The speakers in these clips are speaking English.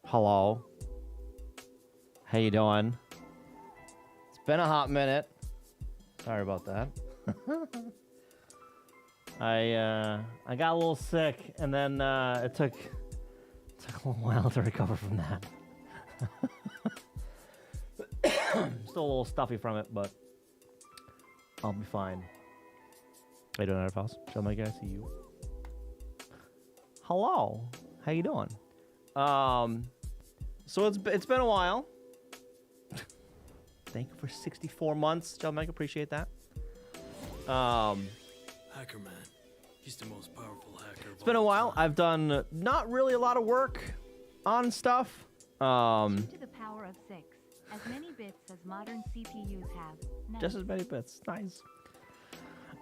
Hello. How you doing? It's been a hot minute. Sorry about that. I got a little sick, and then it took a little while to recover from that. Still a little stuffy from it, but I'll be fine. How you doing, House? Shall my guy see you? Hello. How you doing? So it's been a while. Thank you for 64 months, John Mike. Appreciate that. Hacker man, he's the most powerful hacker. It's been a while. I've done not really a lot of work on stuff. To the power of 6, as many bits as modern CPUs have. Nice. Just as many bits. Nice.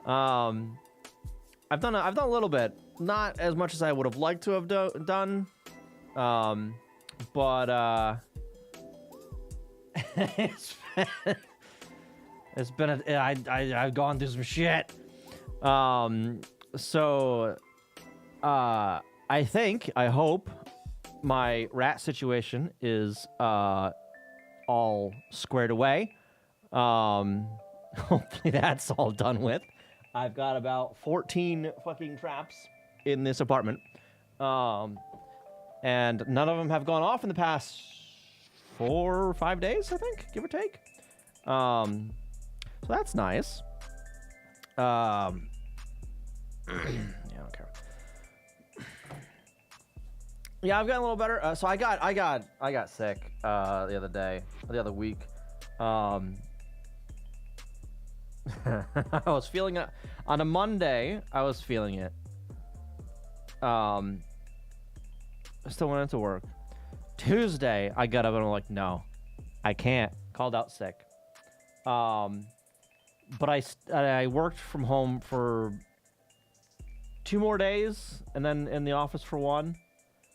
I've done a little bit, not as much as I would have liked to have done. But it's been I've gone through some shit. So I hope my rat situation is all squared away. Hopefully that's all done with. I've got about 14 fucking traps in this apartment. And none of them have gone off in the past 4 or 5 days, I think, give or take. So that's nice. Yeah, I don't care. Yeah, I've gotten a little better. So I got sick the other week. I was feeling it on a Monday. I was feeling it. I still went into work. Tuesday, I got up and I'm like, no, I can't. Called out sick. But I worked from home for 2 more days and then in the office for 1,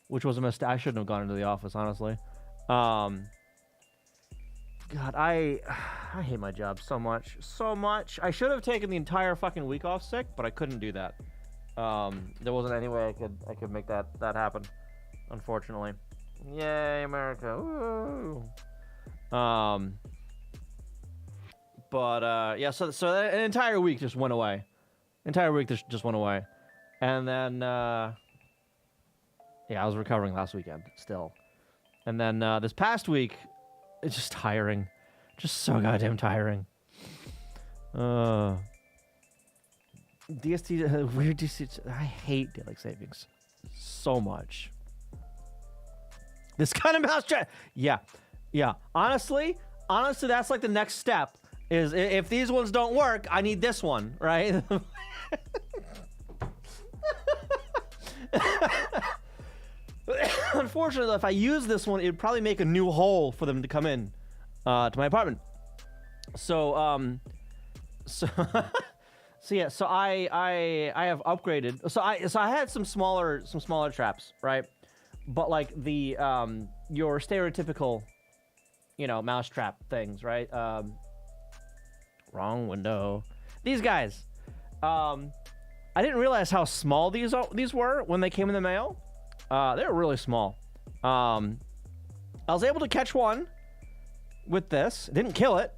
which was a mistake. I shouldn't have gone into the office, honestly. God, I hate my job so much. I should have taken the entire fucking week off sick, but I couldn't do that. There wasn't any way I could make that happen, unfortunately. Yay, America. Woo. But yeah, so an entire week just went away. Just went away. And then yeah, I was recovering last weekend still. And then this past week, it's just tiring. Just so goddamn tiring. DST, weird DST. I hate daylight savings so much. This kind of mousetrap. Yeah. Honestly, that's like the next step. Is if these ones don't work, I need this one, right? Unfortunately, if I use this one, it'd probably make a new hole for them to come in to my apartment. So yeah, so I have upgraded. So I had some smaller traps, right? But like the your stereotypical, mousetrap things, right? Wrong window. These guys. I didn't realize how small these were when they came in the mail. They were really small. I was able to catch one with this. Didn't kill it.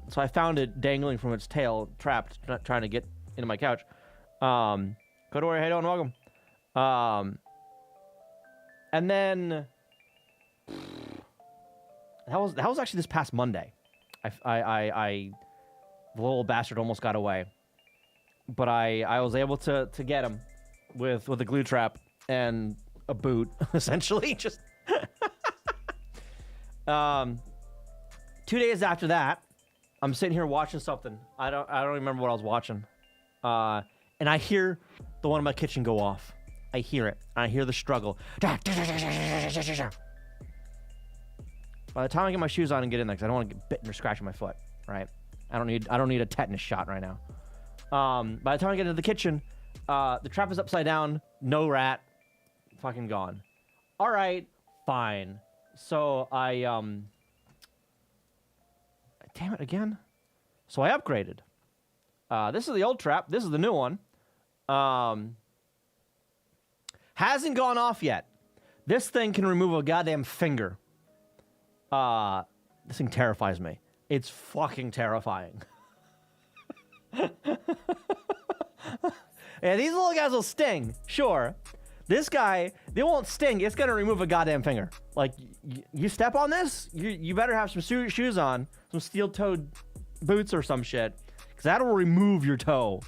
So I found it dangling from its tail, trapped, trying to get into my couch. Go to where, hey, doing, welcome. And then that was actually this past Monday. The little bastard almost got away, but I was able to get him with a glue trap and a boot, essentially. Just 2 days after that, I'm sitting here watching something. I don't remember what I was watching, and I hear the one in my kitchen go off. I hear it. I hear the struggle. By the time I get my shoes on and get in there, because I don't want to get bitten or scratching my foot, right? I don't need a tetanus shot right now. By the time I get into the kitchen, the trap is upside down. No rat. Fucking gone. All right, fine. So damn it again. So I upgraded. This is the old trap. This is the new one. Hasn't gone off yet. This thing can remove a goddamn finger. This thing terrifies me. It's fucking terrifying. Yeah, these little guys will sting, sure. This guy, they won't sting. It's gonna remove a goddamn finger. Like, you step on this, you better have some shoes on, some steel-toed boots or some shit, because that'll remove your toe.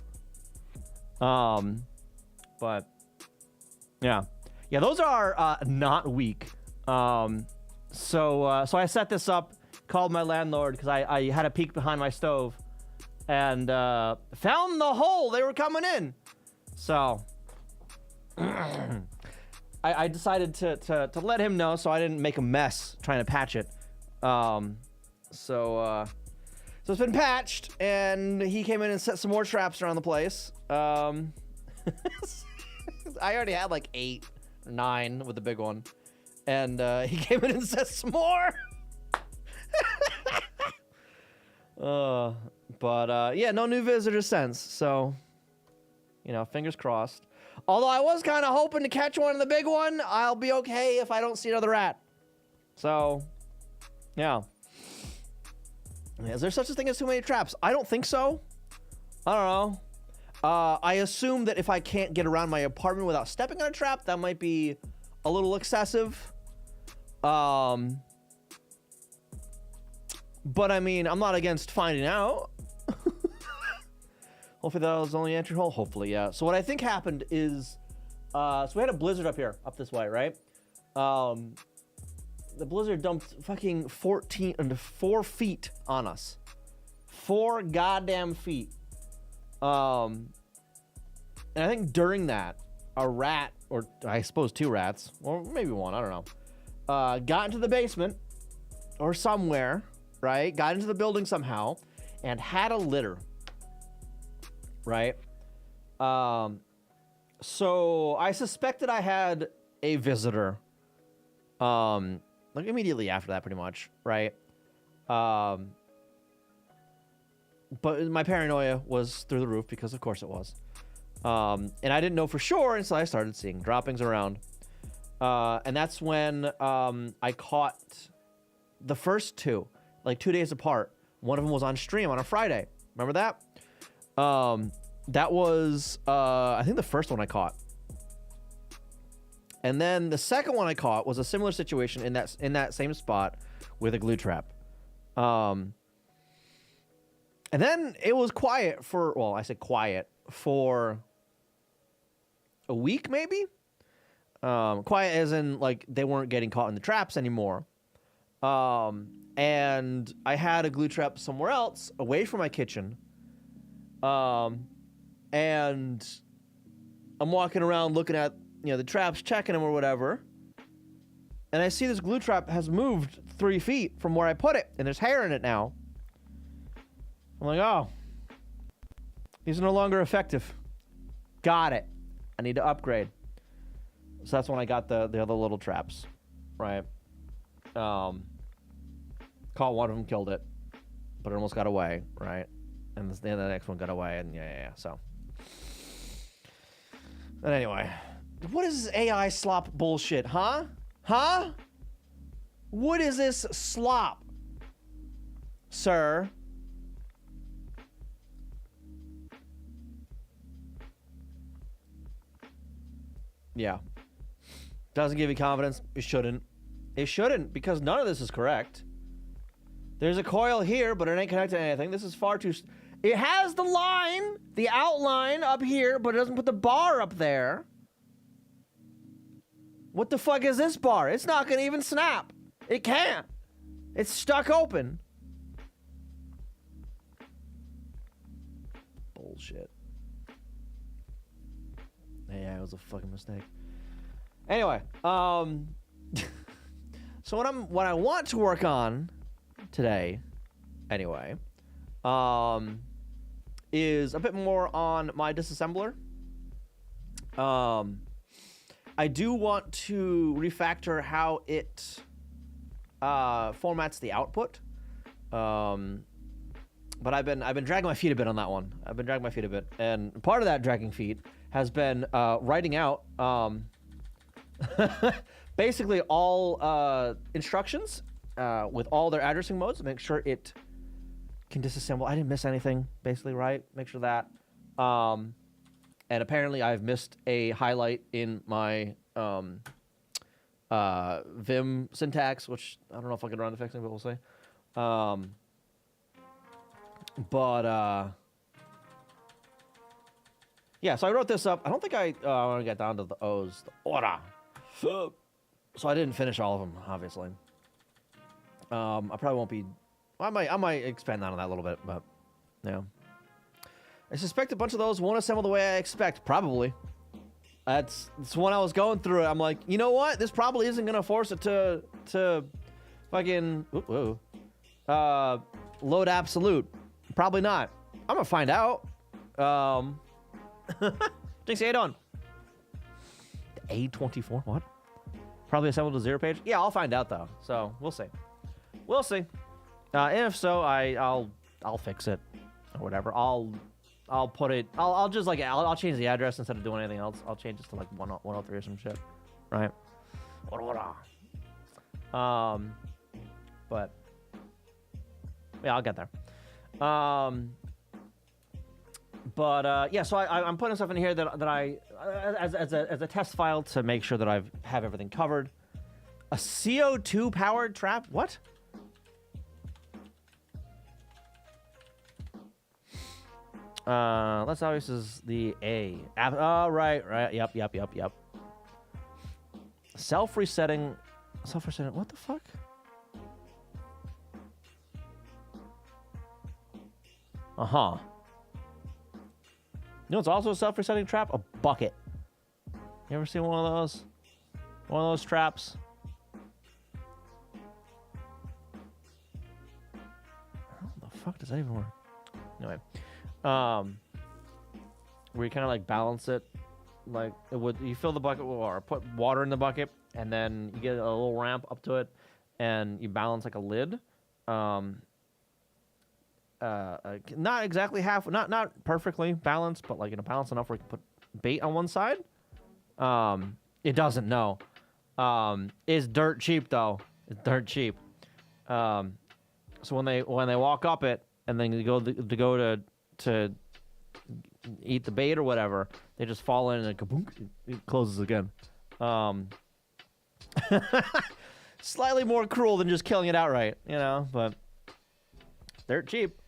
But yeah, those are not weak. So I set this up, called my landlord because I had a peek behind my stove, and found the hole they were coming in. So I decided to let him know so I didn't make a mess trying to patch it. So it's been patched, and he came in and set some more traps around the place. I already had like 8 or 9 with the big one, and he came in and set some more. But yeah, no new visitors since, so fingers crossed. Although I was kind of hoping to catch one in the big one. I'll be okay if I don't see another rat. So, yeah. Is there such a thing as too many traps? I don't think so. I don't know. I assume that if I can't get around my apartment without stepping on a trap, that might be a little excessive. But I mean, I'm not against finding out. Hopefully that was only entry hole. Hopefully, yeah. So what I think happened is, so we had a blizzard up here, up this way, right? The blizzard dumped fucking 4 feet on us. 4 goddamn feet. And I think during that, a rat, or I suppose 2 rats, or maybe 1, I don't know, got into the basement or somewhere, right? Got into the building somehow and had a litter. Right? So I suspected I had a visitor. Like immediately after that, pretty much, right? But my paranoia was through the roof because of course it was. And I didn't know for sure until I started seeing droppings around. And that's when I caught the first 2, like 2 days apart. One of them was on stream on a Friday. Remember that? That was, I think the first one I caught. And then the second one I caught was a similar situation in that same spot with a glue trap. And then it was quiet for, well, I said quiet for a week, maybe? Quiet as in, like, they weren't getting caught in the traps anymore. And I had a glue trap somewhere else, away from my kitchen. And I'm walking around looking at, the traps, checking them or whatever. And I see this glue trap has moved 3 feet from where I put it, and there's hair in it now. I'm like, oh, these are no longer effective. Got it. I need to upgrade. So that's when I got the other little traps, right? Caught one of them, killed it, but it almost got away, right? And the next one got away, and yeah. So, but anyway, what is this AI slop bullshit, huh? Huh? What is this slop, sir? Yeah. Doesn't give you confidence. It shouldn't. It shouldn't, because none of this is correct. There's a coil here, but it ain't connected to anything. This is far too... It has the line, the outline up here, but it doesn't put the bar up there. What the fuck is this bar? It's not gonna even snap. It can't. It's stuck open. Bullshit. Yeah, it was a fucking mistake. Anyway, so what I want to work on today, anyway, is a bit more on my disassembler. I do want to refactor how it formats the output. But I've been dragging my feet a bit on that one. I've been dragging my feet a bit, and part of that dragging feet has been writing out basically all instructions with all their addressing modes. Make sure it can disassemble. I didn't miss anything, basically, right? Make sure that. And apparently I've missed a highlight in my Vim syntax, which I don't know if I can run to fixing, but we'll see. Yeah, so I wrote this up. I don't think I want to get down to the O's. The order. So I didn't finish all of them, obviously. I probably won't be... I might expand on that a little bit, but... Yeah. I suspect a bunch of those won't assemble the way I expect. Probably. That's when I was going through it. I'm like, you know what? This probably isn't going to force it to fucking... load absolute. Probably not. I'm going to find out. Jinx, how you doing? The A24? What? Probably assembled a 0 page? Yeah, I'll find out though. So we'll see. We'll see. And if so, I'll fix it or whatever. I'll put it. I'll just like I'll change the address instead of doing anything else. I'll change it to like 103 or some shit, right? But yeah, I'll get there. Yeah, so I'm putting stuff in here that I as a test file to make sure that I have everything covered. A CO2 powered trap? What? Let's obvious is the A. Oh, right. Yep. Self-resetting. What the fuck? Uh-huh. You know it's also a self-resetting trap? A bucket. You ever seen one of those? One of those traps? How the fuck does that even work? Anyway. Where you kind of like balance it. Like, you fill the bucket or put water in the bucket, and then you get a little ramp up to it, and you balance like a lid. Not exactly not perfectly balanced, but like balanced enough where you can put bait on one side. It doesn't know. It's dirt cheap though. It's dirt cheap. So when they walk up it and then you go to eat the bait or whatever, they just fall in and kaboom, it closes again. Slightly more cruel than just killing it outright, but dirt cheap.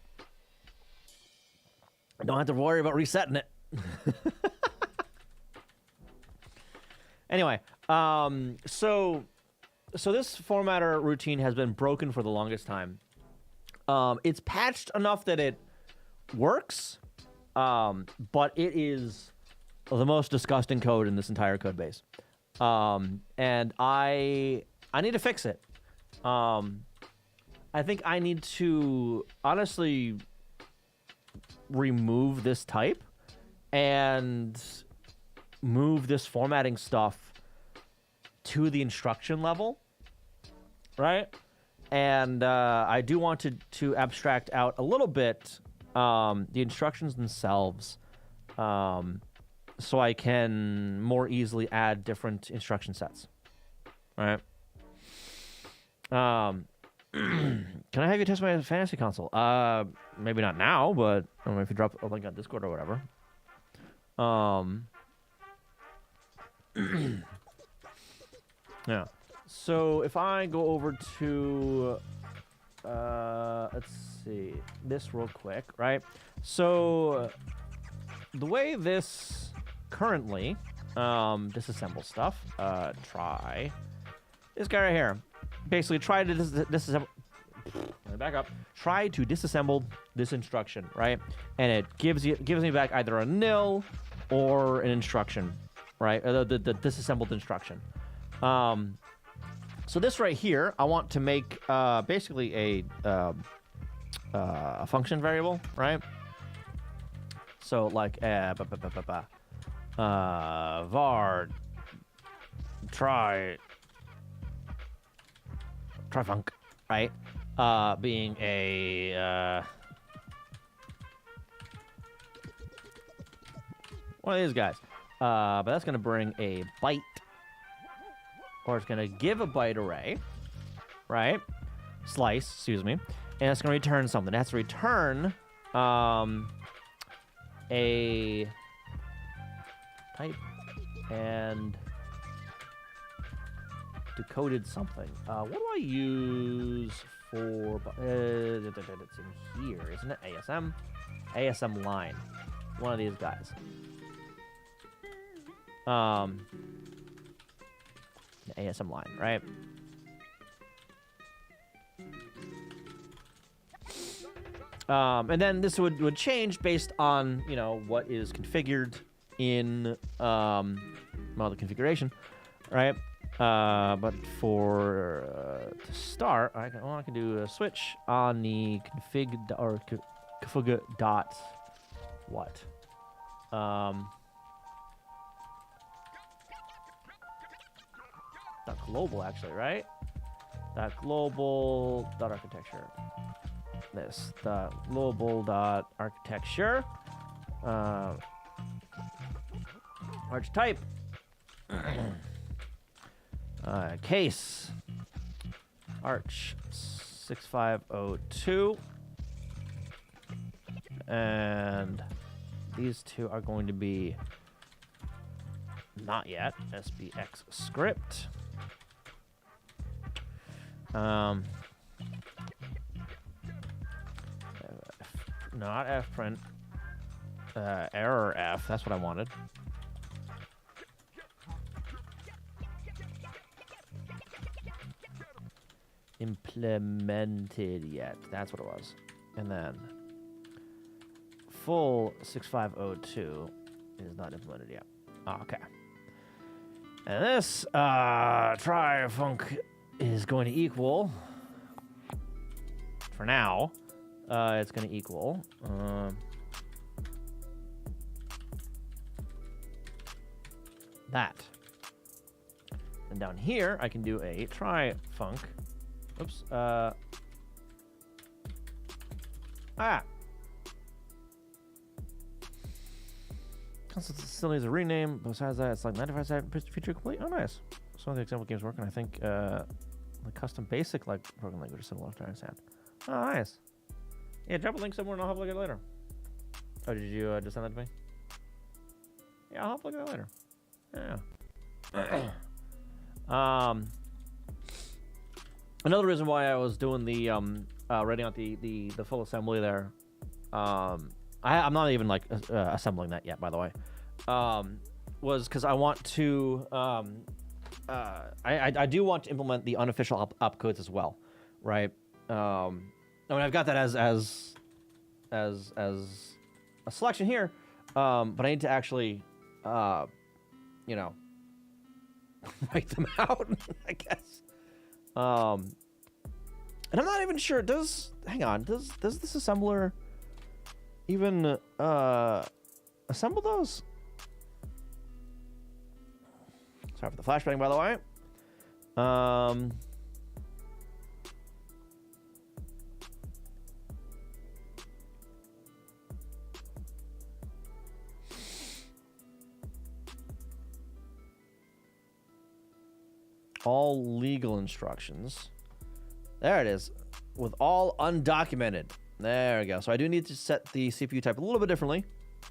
I don't have to worry about resetting it. Anyway, so this formatter routine has been broken for the longest time. It's patched enough that it works, but it is the most disgusting code in this entire code base. And I need to fix it. I think I need to honestly remove this type and move this formatting stuff to the instruction level, right? And I do want to abstract out a little bit the instructions themselves, so I can more easily add different instruction sets, right? Can I have you test my fantasy console? Maybe not now, but I don't know if you drop a link on Discord or whatever. Yeah. So if I go over to, let's see, this real quick, right? So the way this currently disassembles stuff, try this guy right here. Basically, try to disassemble. Back up. Try to disassemble this instruction, right? And it gives me back either a nil or an instruction, right? The disassembled instruction. So this right here, I want to make basically a function variable, right? So like var try func, right? Being a one of these guys. But that's gonna bring a byte or it's going to give a byte array, right? Slice, excuse me. And it's going to return something. It has to return a type and decoded something. What do I use for... it's in here, isn't it? ASM? ASM line. One of these guys. The ASM line, right? And then this would change based on, you know, what is configured in well, the configuration, right? But for to start, I can do a switch on the config dot what? Dot global actually, right? Dot global dot architecture. This dot global dot architecture. Arch type. Case. Arch 6502. And these two are going to be not yet SBX script. Not F print. Error F. That's what I wanted. Implemented yet. That's what it was. And then full 6502 is not implemented yet. Okay. And this try func is going to equal, for now, it's going to equal that. And down here, I can do a try func. Oops. Constant still needs a rename. Besides that, it's like 95% feature complete. Oh, nice. Some of the example games working. I think the custom basic like programming language is similar to understand. Oh, nice. Yeah, drop a link somewhere and I'll have a look at it later. Oh, did you just send that to me? Yeah, I'll have a look at it later. Yeah. Another reason why I was doing the writing out the full assembly there. I'm not even like assembling that yet, by the way. Was because I want to I do want to implement the unofficial opcodes as well, right? I mean, I've got that as a selection here, but I need to actually, you know, write them out, I guess. And I'm not even sure. Hang on? Does this assembler even assemble those? Sorry for the flashbang, by the way. All legal instructions. There it is. With all undocumented. There we go. So I do need to set the CPU type a little bit differently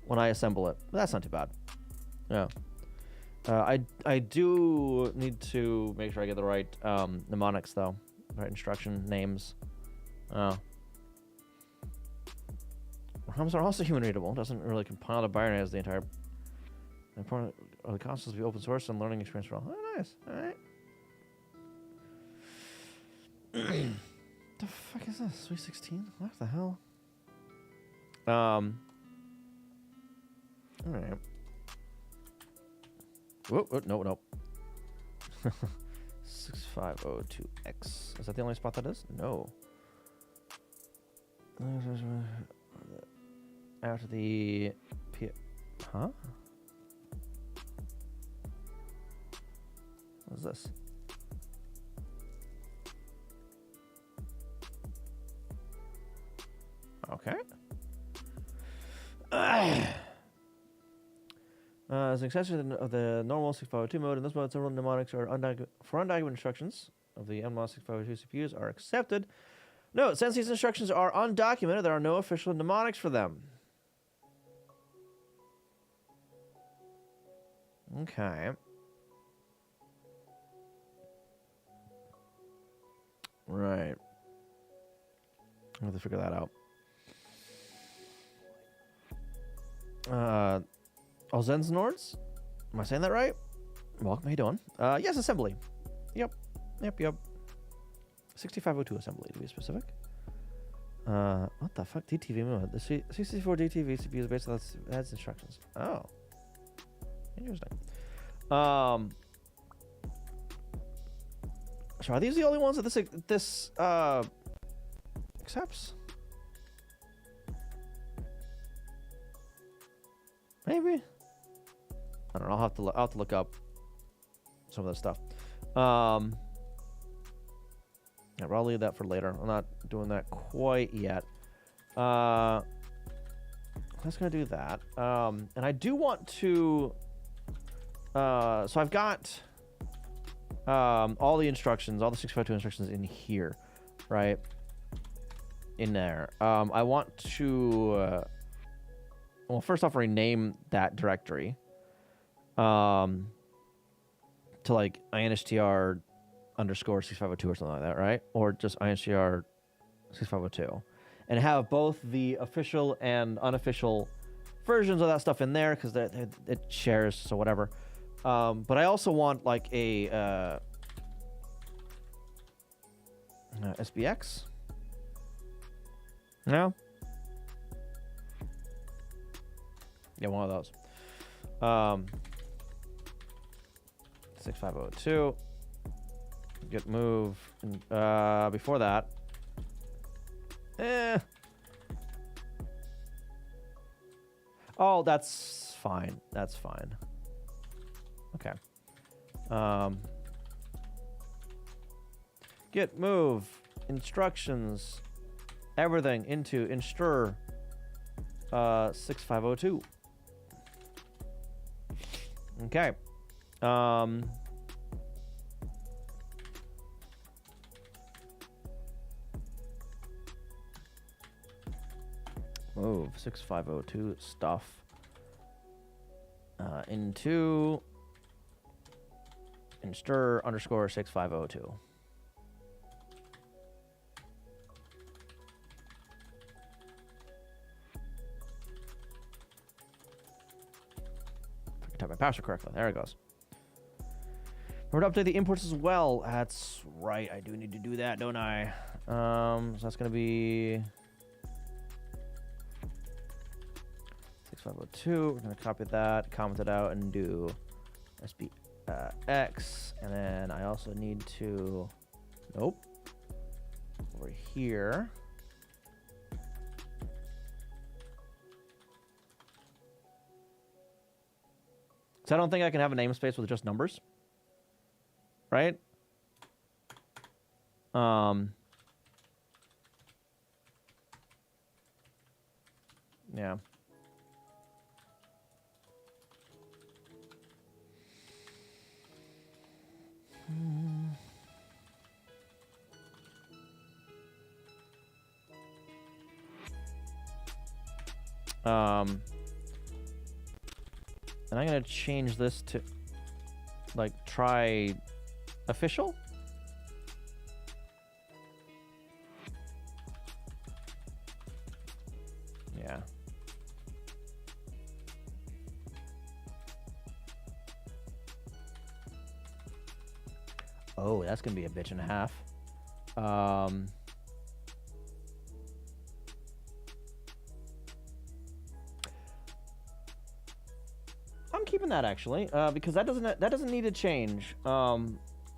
when I assemble it. But that's not too bad. Yeah. I do need to make sure I get the right mnemonics, though. Right instruction names. Oh. ROMs are also human readable. Doesn't really compile to binary as the entire important of the consoles to be open source and learning experience for all. Oh, nice. All right. The fuck is this? 316? What the hell? All right. Whoa, no. 6502X. Is that the only spot that is? No. After the huh? What is this? Okay. As an extension of the normal 6502 mode, in this mode, several mnemonics for undocumented instructions of the MMOS 6502 CPUs are accepted. Note, since these instructions are undocumented, there are no official mnemonics for them. Okay. Right. I have to figure that out. Zennords? Am I saying that right? Welcome, how you doing? Yes, assembly. Yep. 6502 assembly, to be specific. What the fuck? DTV mode. The 64 DTV CPU is based on that's instructions. Oh. Interesting. So are these the only ones that this accepts? Maybe. I don't know. I'll have to look up some of this stuff. Yeah, but I'll leave that for later. I'm not doing that quite yet. That's gonna do that. And I do want to. So I've got all the instructions, all the 652 instructions in here, right? In there. I want to. Well, first off, rename that directory. To like instr underscore 6502 or something like that, right? Or just instr 6502, and have both the official and unofficial versions of that stuff in there because it shares, so whatever. But I also want like a SBX. No. Yeah, one of those. 6502. Get move. Before that. Oh, that's fine. That's fine. Okay. Get move. Instructions. Everything into instr 6502. Okay. Move 6502 stuff into instr underscore 6502. If I can type my password correctly. There it goes. Remember to update the imports as well. That's right. I do need to do that, don't I? So that's going to be 6502. We're going to copy that, comment it out, and do SBX. And then I also need to, nope, over here. Because I don't think I can have a namespace with just numbers. Right? Yeah. And I'm gonna change this to like try official. Yeah. Oh, that's gonna be a bitch and a half. I'm keeping that actually, because that doesn't need to change,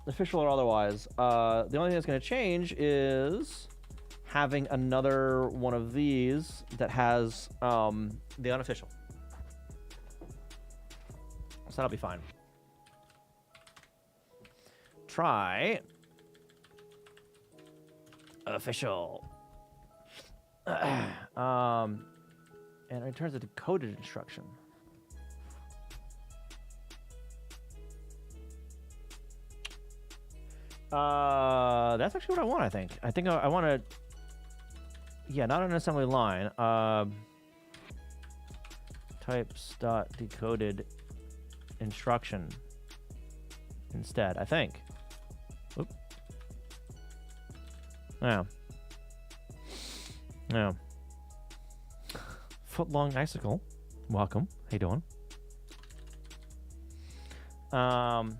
official or otherwise. The only thing that's gonna change is having another one of these that has the unofficial. So that'll be fine. Try official. And it returns a decoded instruction. That's actually what I want, I think. I think I want to... Yeah, not an assembly line. Types dot decoded instruction instead, I think. Oop. Yeah. Yeah. Foot-long icicle. Welcome. How you doing? Probably.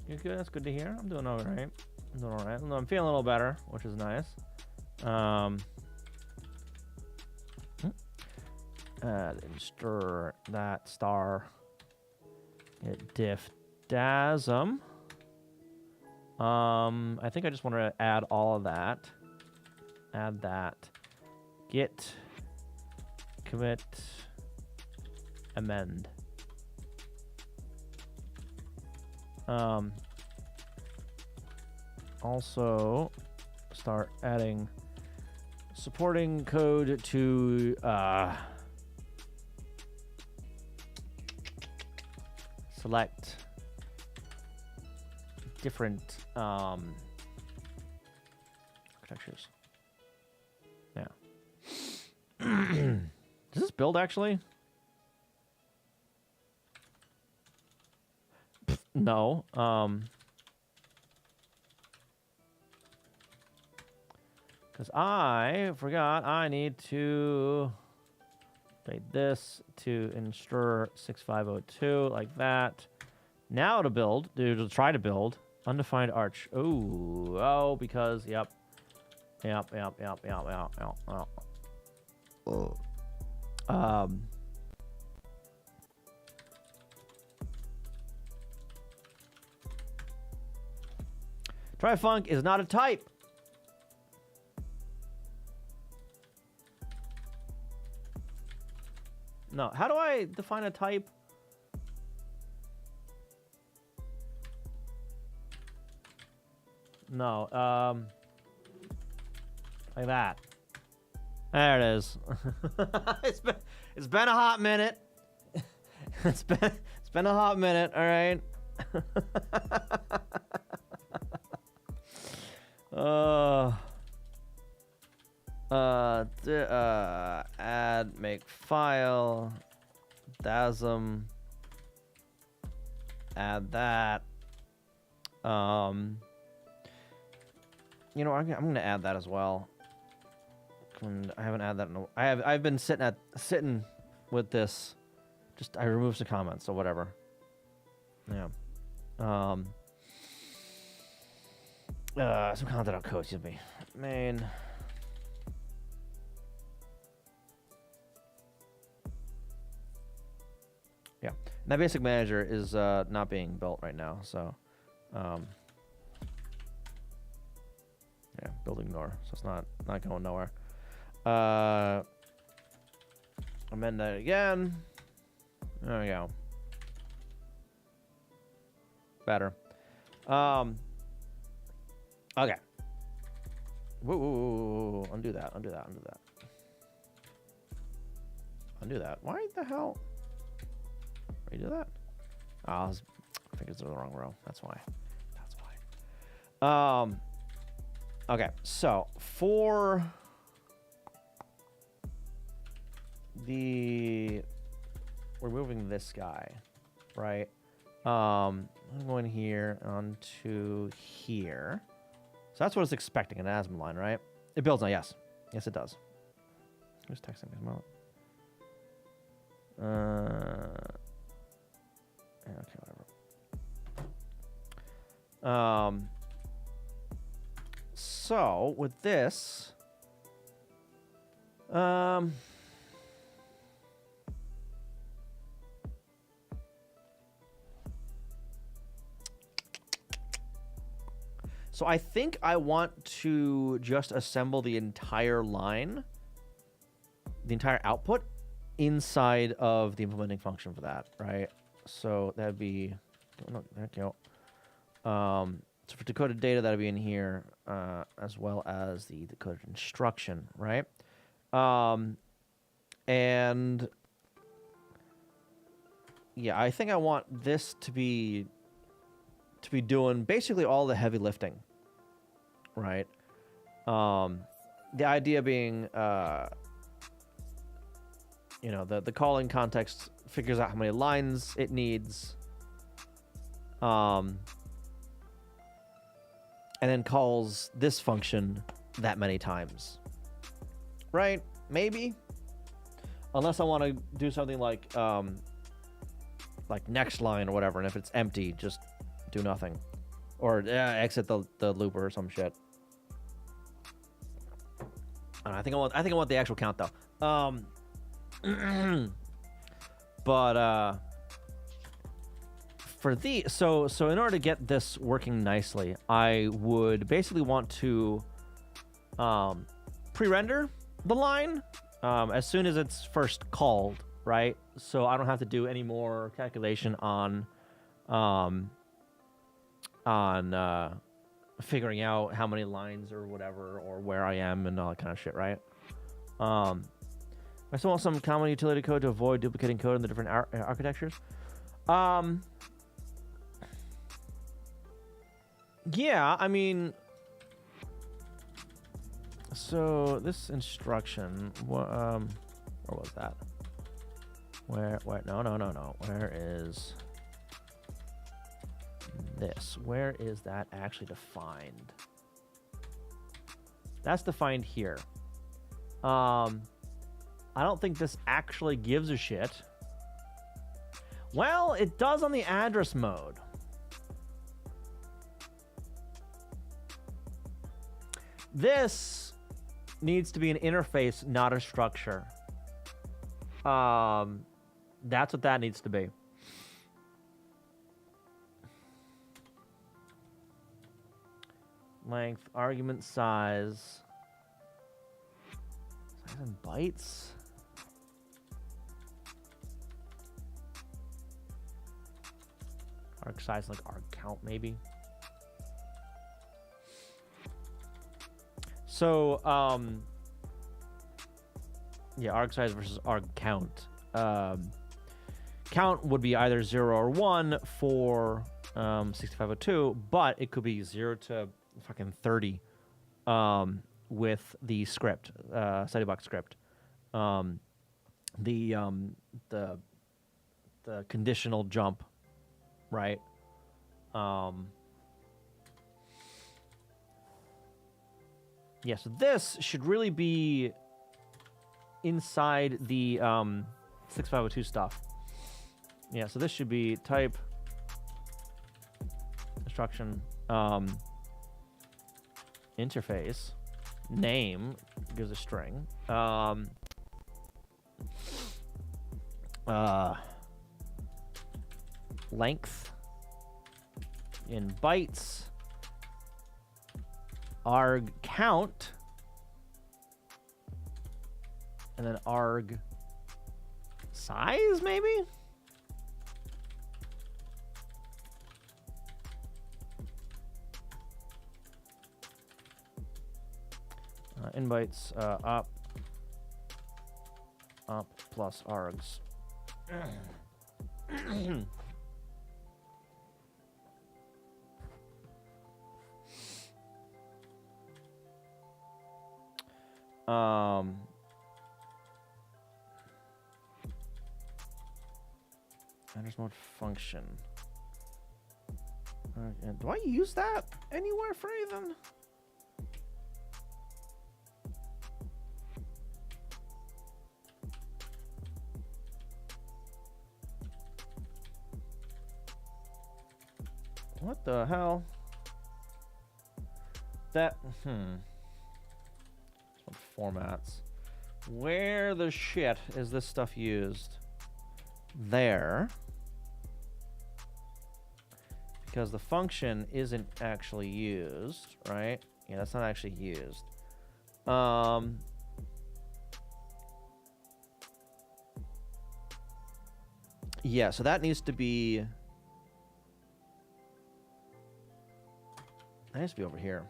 You're good. That's good to hear. I'm doing all right. I'm doing all right. I'm feeling a little better, which is nice. Stir that star. Get diff dasm. I think I just want to add all of that. Add that. Git commit amend. Also start adding supporting code to select different architectures. Yeah. Does this build actually? No. Because I forgot I need to update this to ensure 6502 like that. Now to build, to try to build undefined arch. Oh, because yep. Trifunc is not a type. No, how do I define a type? No, like that. There it is. it's been a hot minute. it's been a hot minute. All right. Add make file dasm. Add that. You know, I'm gonna add that as well. I haven't added that in a, I've been sitting with this. Just I removed some comments or whatever. Yeah. Some content on code, excuse me. Main. Yeah. And that basic manager is not being built right now, so yeah, building nor, so it's not going nowhere. Amend that again. There we go. Better. Okay. Whoa. Undo that. Undo that. Why the hell? Redo that? Oh, I think it's the wrong row. That's why. Okay. So for we're moving this guy, right? I'm going here onto here. So that's what it's expecting, an ASM line, right? It builds now, yes. Yes, it does. Who's texting me? Okay, whatever. So with this, so I think I want to just assemble the entire line, the entire output, inside of the implementing function for that, right? So that'd be, oh, no, there you go. So for decoded data, that'd be in here, as well as the decoded instruction, right? And yeah, I think I want this to be doing basically all the heavy lifting, right? The idea being, you know, the calling context figures out how many lines it needs, and then calls this function that many times, right? Maybe, unless I want to do something like next line or whatever, and if it's empty, just do nothing, or exit the looper or some shit. I think I want the actual count though. But for the so in order to get this working nicely, I would basically want to pre-render the line as soon as it's first called, right? So I don't have to do any more calculation on figuring out how many lines or whatever, or where I am and all that kind of shit, right? I still want some common utility code to avoid duplicating code in the different architectures. Yeah, I mean, so this instruction, where was that? Where? No. Where is this? Where is that actually defined? That's defined here. I don't think this actually gives a shit. Well, it does on the address mode. This needs to be an interface, not a structure. That's what that needs to be. Length, argument size. Size in bytes. Arg size, like arg count, maybe. So, yeah, arg size versus arg count. Count would be either 0 or 1 for 6502, but it could be 0 to fucking 30 with the script, Studybox script. The conditional jump, right? Yeah, so this should really be inside the 6502 stuff. Yeah, so this should be type instruction interface name gives a string length in bytes, arg count, and then arg size, maybe? In bytes, up plus args. Address mode function. Do I use that anywhere for anything? What the hell? That, formats. Where the shit is this stuff used? There. Because the function isn't actually used, right? Yeah, that's not actually used. Yeah, so that needs to be... That needs to be over here.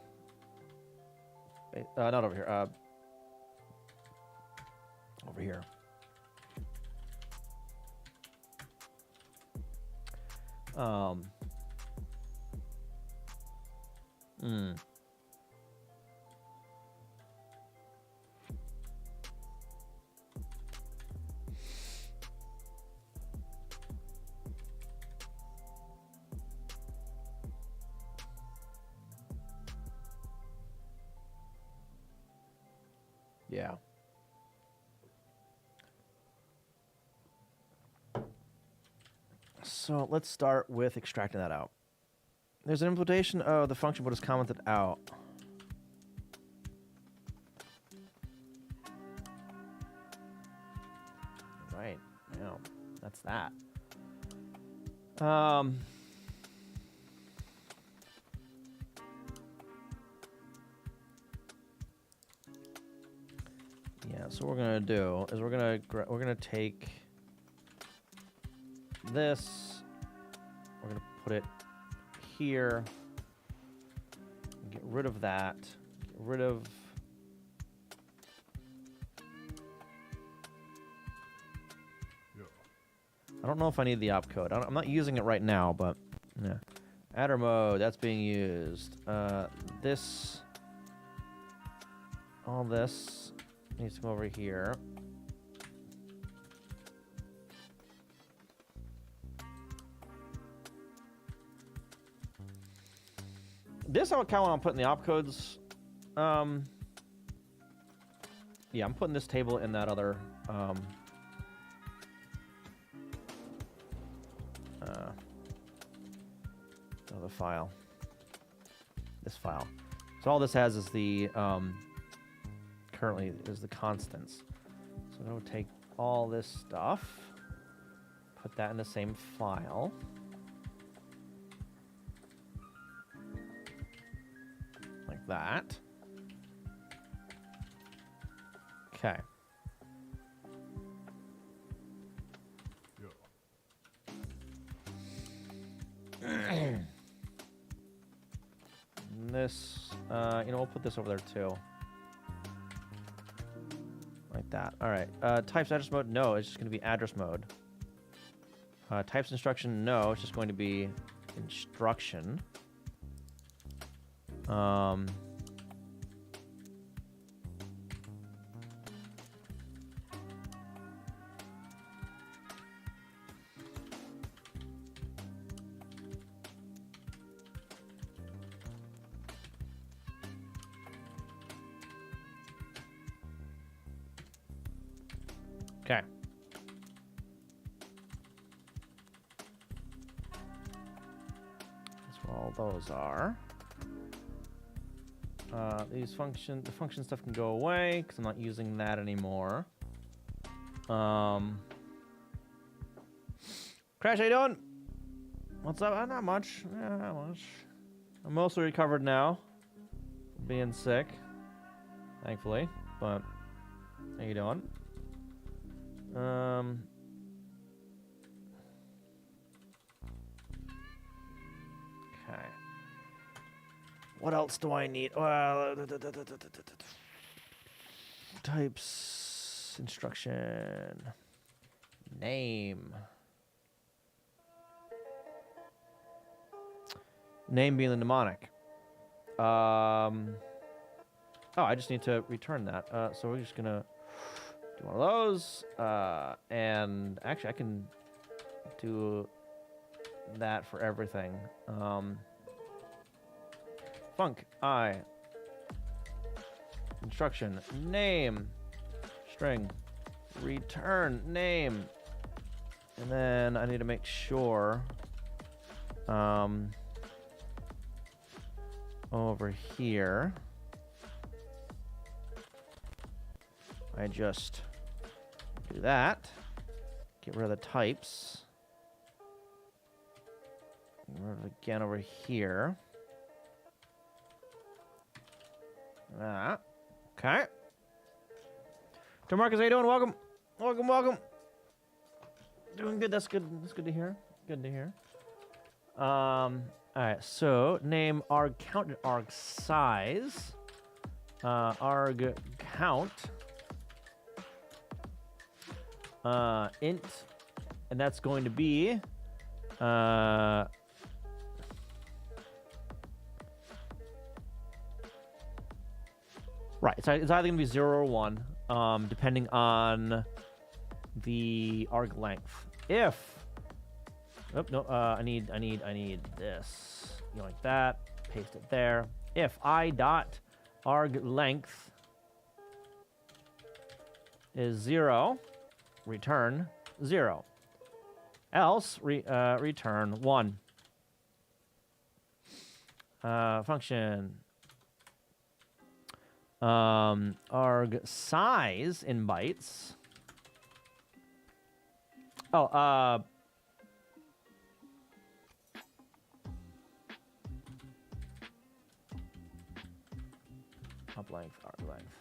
Not over here. Over here. Hmm. Yeah. So let's start with extracting that out. There's an implementation of the function, but it's commented out. Right. Yeah. That's that. Yeah, so what we're gonna do is we're gonna take this, we're gonna put it here, get rid of that, get rid of I don't know if I need the opcode. I'm not using it right now, but yeah. Adder mode, that's being used. This, all this needs to go over here. This I kind of want to put in the opcodes. Yeah, I'm putting this table in that other other file. This file. So all this has is the currently is the constants. So I'm gonna take all this stuff, put that in the same file. Like that. Okay. This, you know, we'll put this over there too. Like that. All right. Types address mode? No, it's just going to be address mode. Types instruction? No, it's just going to be instruction. Okay. That's where all those are. The function stuff can go away because I'm not using that anymore. Crash, how you doing? What's up? Not much. Yeah, not much. I'm mostly recovered now. From being sick, thankfully. But how you doing? Okay. What else do I need? Types, instruction, name. Name being the mnemonic. Oh, I just need to return that. So we're just gonna do one of those. And actually, I can do that for everything. Func I instruction name string return name, and then I need to make sure over here I just do that, get rid of the types, get rid of it again over here. Okay. DeMarcus, how you doing? Welcome. Welcome, welcome. Doing good. That's good. That's good to hear. Good to hear. All right. So name arg count and arg size. Arg count. Int, and that's going to be Right, it's either going to be 0 or 1, depending on the arc length. If... Oh, no, I need this. You know, like that. Paste it there. If I dot arg length is 0, return 0. Else, return 1. Function. Arg size in bytes. Oh, op length, arg length.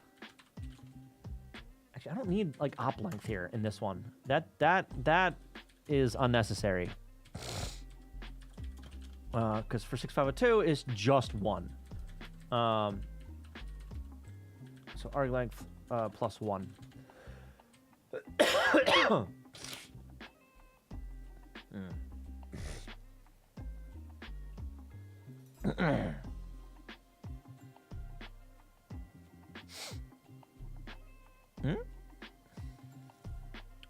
Actually, I don't need like op length here in this one. That is unnecessary. Because for 6502 is just 1. So arg length plus 1.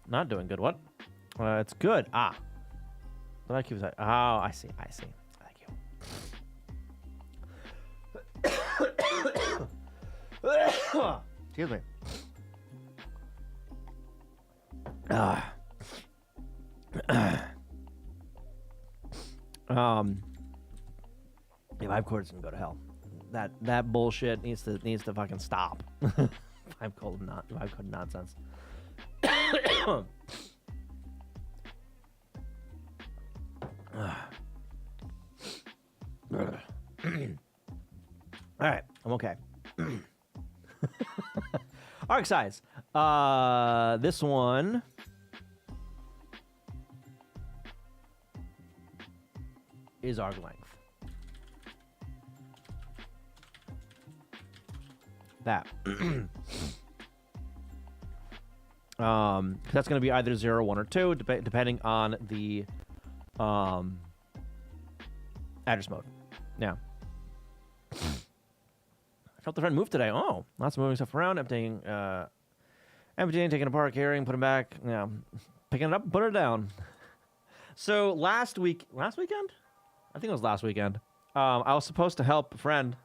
Not doing good. What? It's good. Ah. What I keep saying. Oh, I see. Thank you. Excuse me. Yeah, vibe chords can go to hell. That bullshit needs to fucking stop. Vibe code nonsense. All right, I'm okay. Arc size. This one is arc length. That. That's going to be either 0, 1, or 2, depending on the address mode. Now, I felt the friend move today. Oh, lots of moving stuff around, emptying, taking apart, carrying, putting back, picking it up, put it down. So last weekend, I think it was last weekend. I was supposed to help a friend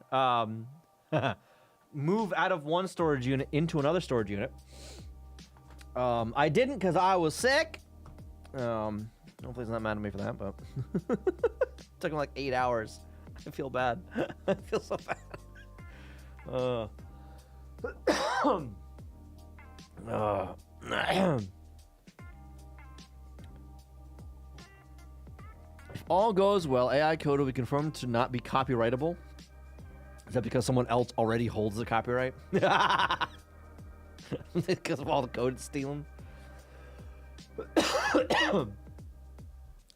move out of one storage unit into another storage unit. I didn't because I was sick. Hopefully he's not mad at me for that, but took him like 8 hours. I feel bad. I feel so bad. If all goes well, AI code will be confirmed to not be copyrightable. Is that because someone else already holds the copyright? Because of all the code it's stealing?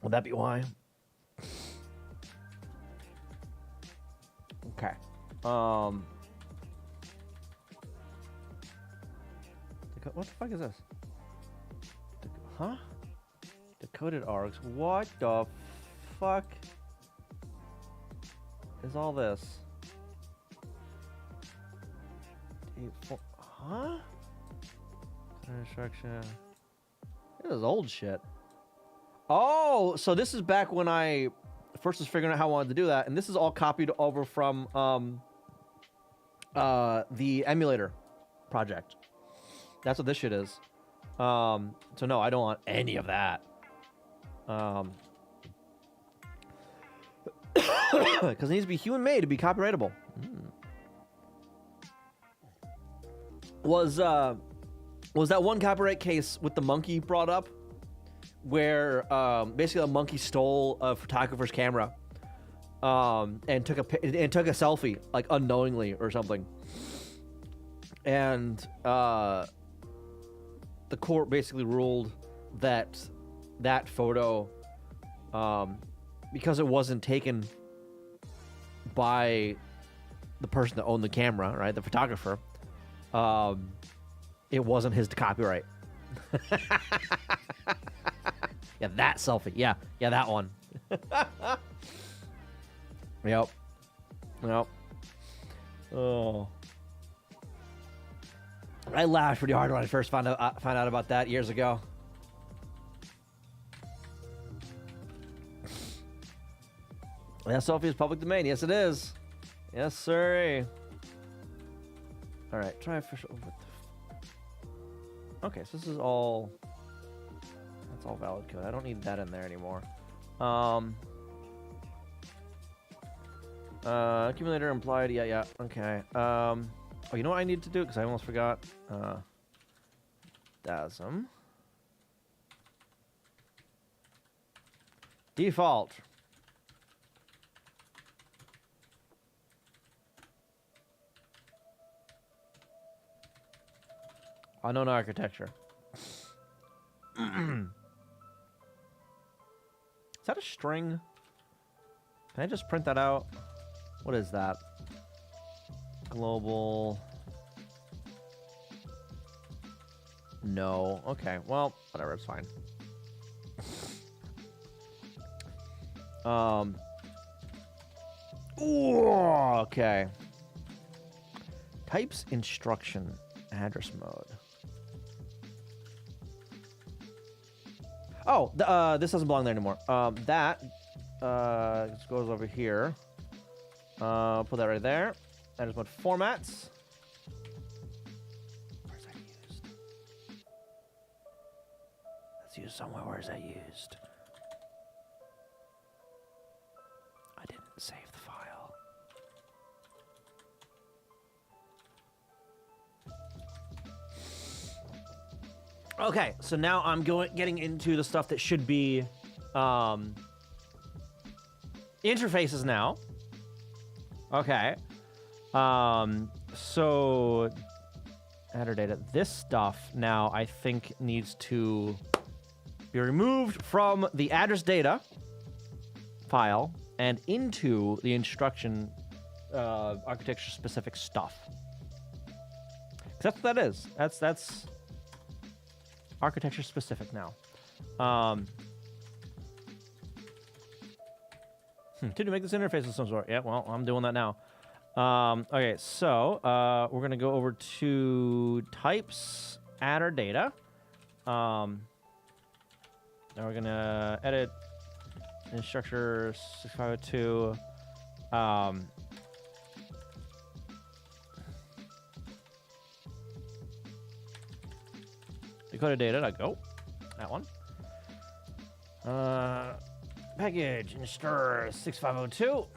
Would that be why? Okay. What the fuck is this? Huh? Decoded arcs. What the fuck is all this? Huh? Instruction. This is old shit. Oh, so this is back when I first was figuring out how I wanted to do that, and this is all copied over from the emulator project. That's what this shit is. So no, I don't want any of that. Because it needs to be human made to be copyrightable. Was that one copyright case with the monkey brought up, where basically a monkey stole a photographer's camera, and took a selfie like unknowingly or something, and the court basically ruled that photo, because it wasn't taken by the person that owned the camera, right, the photographer, it wasn't his copyright. Yeah, that selfie. Yeah, that one. Yep. Oh. I laughed pretty hard when I first found out about that years ago. That selfie is public domain. Yes, it is. Yes, sir. All right, try official. Okay, so this is all. That's all valid code. I don't need that in there anymore. Accumulator implied. Yeah. Okay. Oh, you know what I need to do? Because I almost forgot. DASM. Default. Unknown architecture. Is that a string? Can I just print that out? What is that? Global. No. Okay. Well, whatever. It's fine. Ooh, okay. Types instruction address mode. Oh, this doesn't belong there anymore. That just goes over here. Put that right there. Address mode formats. Where's that used? That's used somewhere. Where's that used? I didn't save the file. Okay, so now I'm getting into the stuff that should be interfaces now. Okay. So header data. This stuff now I think needs to be removed from the address data file and into the instruction architecture specific stuff. 'Cause that's what that is. That's architecture specific now. Did you make this interface of some sort? Yeah, well, I'm doing that now. Okay, so we're gonna go over to types, adder data. Now we're gonna edit in structure 6502. Decoded data, go. That one. Package instr 6502.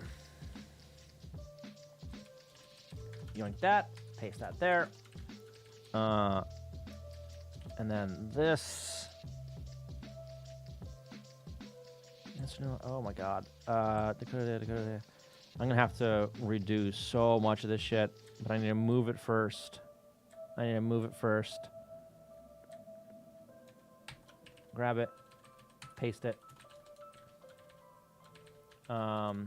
Yoink that. Paste that there. And then this. Oh my god. Decoded data. I'm gonna have to redo so much of this shit, but I need to move it first. Grab it, paste it. Go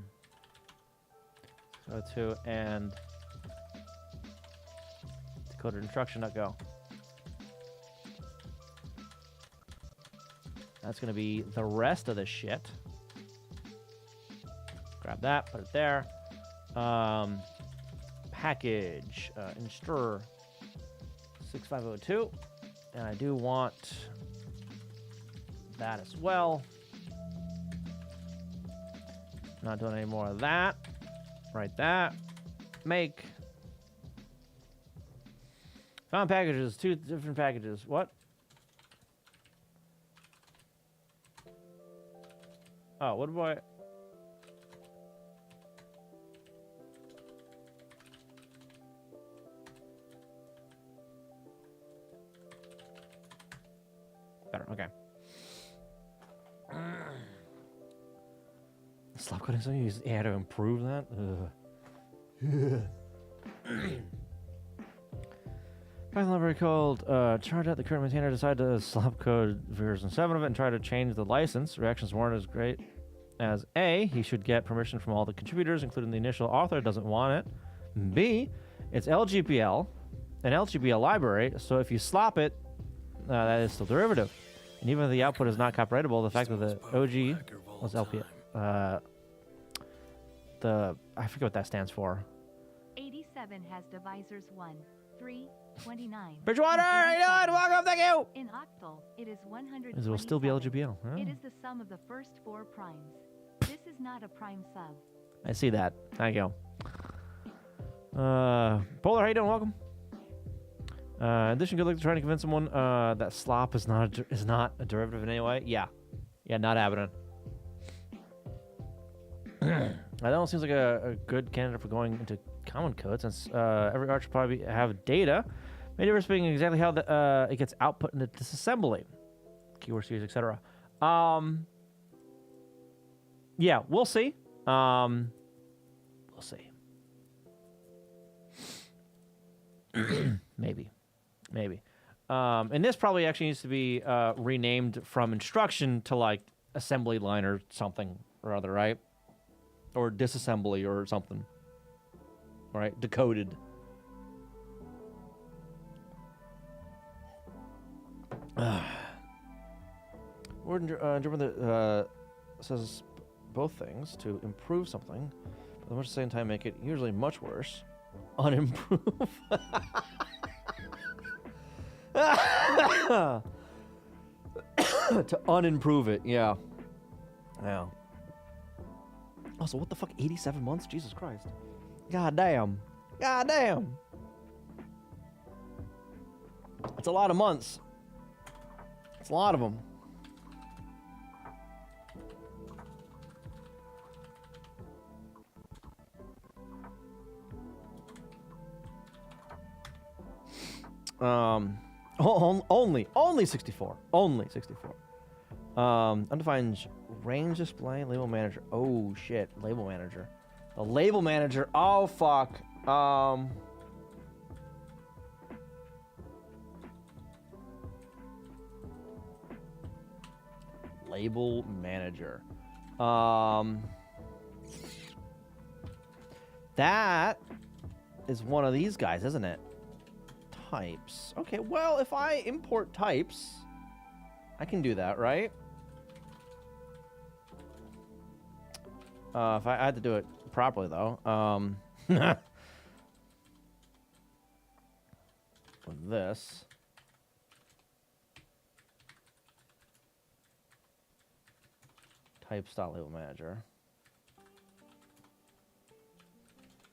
to and decoded instruction. Go. That's gonna be the rest of the shit. Grab that, put it there. Package instr 6502, and I do want that as well. Not doing any more of that. Write that. Make. Found packages. 2 different packages. What? Oh, what do I... Better, okay. Slap coding something? Use AI to improve that? Python library called charge out the current maintainer decided to slap code version 7 of it and try to change the license. Reactions weren't as great as A, he should get permission from all the contributors, including the initial author doesn't want it. B, it's LGPL, an LGPL library, so if you slap it, that is still derivative. And even if the output is not copyrightable, the fact that the OG was LP. I forget what that stands for. 87 has divisors 1, 3, 29. Bridgewater, how you doing? Welcome, thank you. In octal, it is 100. It will still be LGBL. Oh. It is the sum of the first 4 primes. This is not a prime sub. I see that. Thank you. Polar, how you doing? Welcome. In addition, good luck to trying to convince someone that slop is not a derivative in any way. Yeah, not happening. That don't seems like a good candidate for going into common code, since every arch should probably have data. Maybe difference being exactly how it gets output into disassembly, keyword series, etc. Yeah, we'll see. We'll see. Maybe. And this probably actually needs to be renamed from instruction to like assembly line or something or other, right? Or disassembly or something. All right, decoded. Word in German that says both things to improve something, but at the much same time make it usually much worse. Unimprove. To unimprove it, yeah. Also, what the fuck? 87 months? Jesus Christ. God damn. It's a lot of months. It's a lot of them. Only 64. Only 64. Undefined range display, label manager. Oh shit, label manager. The label manager. Oh fuck. Label manager. That is one of these guys, isn't it? Types. Okay, well, if I import types, I can do that, right? If I had to do it properly, though. With this. Type.label manager.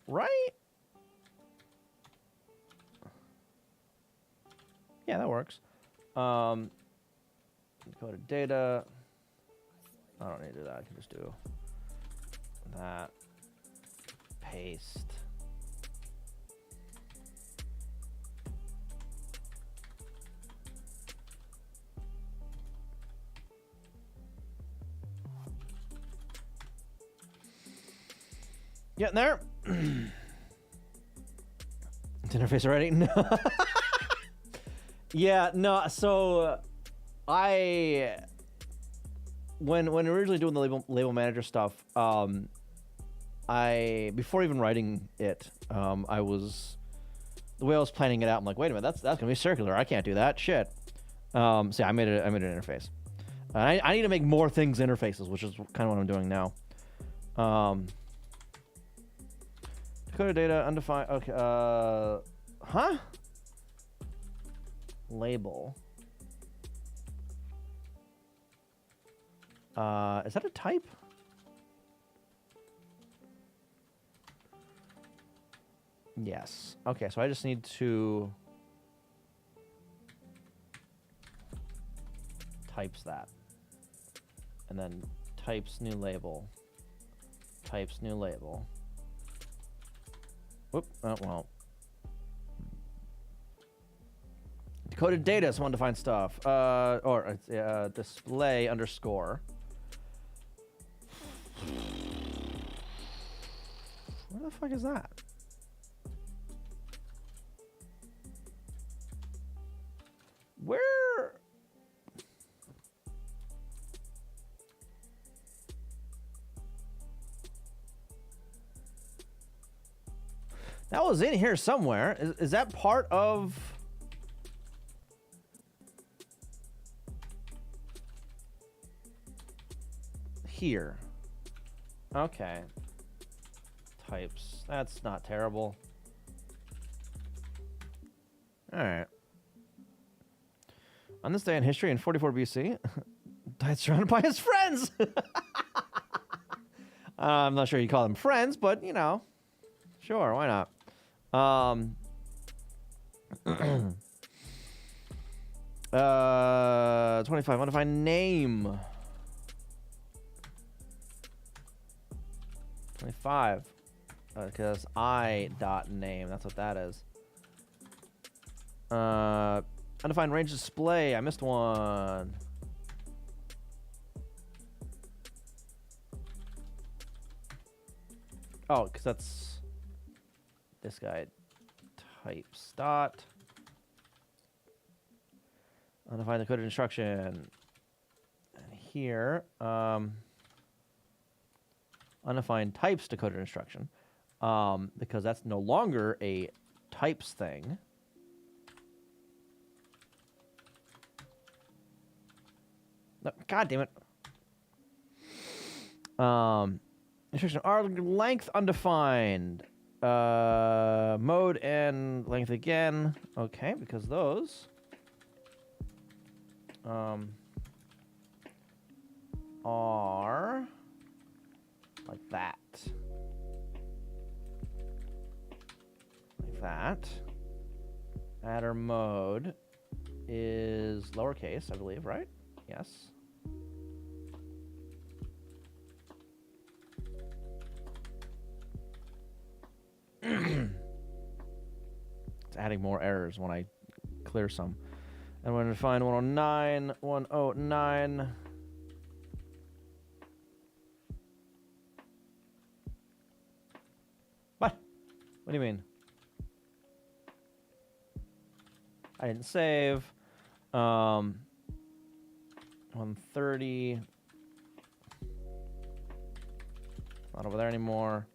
Right? Yeah, that works. Go to data. I don't need to do that. I can just do that. Paste. Getting there. It's interface already? No. Yeah, no, so when originally doing the label manager stuff, before even writing it, the way I was planning it out, I'm like, wait a minute, that's gonna be circular. I can't do that. Shit. So yeah, I made an interface. I need to make more things interfaces, which is kind of what I'm doing now. Decoded data, undefined. Okay. Huh? Label. Is that a type? Yes. Okay, so I just need to types that. And then types new label. Types new label. Whoop. Oh, well. Decoded data is undefined stuff. Or display underscore. Where the fuck is that? Where? That was in here somewhere. Is that part of... here. Okay. Types. That's not terrible. All right. On this day in history in 44 BC, died surrounded by his friends. I'm not sure you call them friends, but you know, sure, why not? 25. I want to find name. 25. Because I dot name. That's what that is. Undefined range display. I missed one. Oh, because that's this guy. Types dot. Undefined decoded instruction. And here, undefined types decoded instruction. Because that's no longer a types thing. No, God damn it. Instruction R length undefined. Mode and length again. Okay, because those are like that. Like that. Adder mode is lowercase, I believe, right? Yes. It's adding more errors when I clear some. And we're going to find 109, 109. What? What do you mean? I didn't save. 130. Not over there anymore.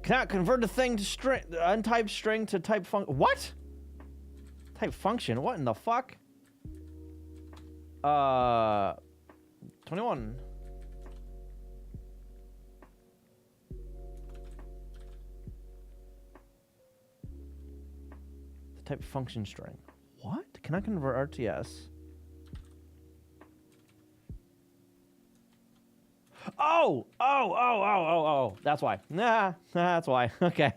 Cannot convert a thing to string, untyped string to type function. What? Type function? What in the fuck? 21. The type function string. What? Cannot convert RTS. Oh. That's why. Nah, that's why. Okay.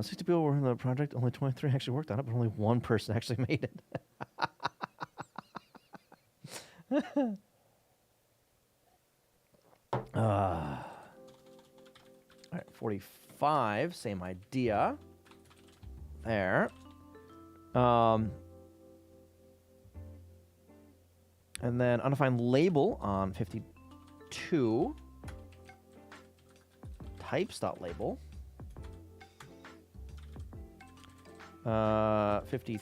60 people were in the project. Only 23 actually worked on it, but only one person actually made it. All right, 45. Same idea. There. And then undefined label on 52. Types.label. 50,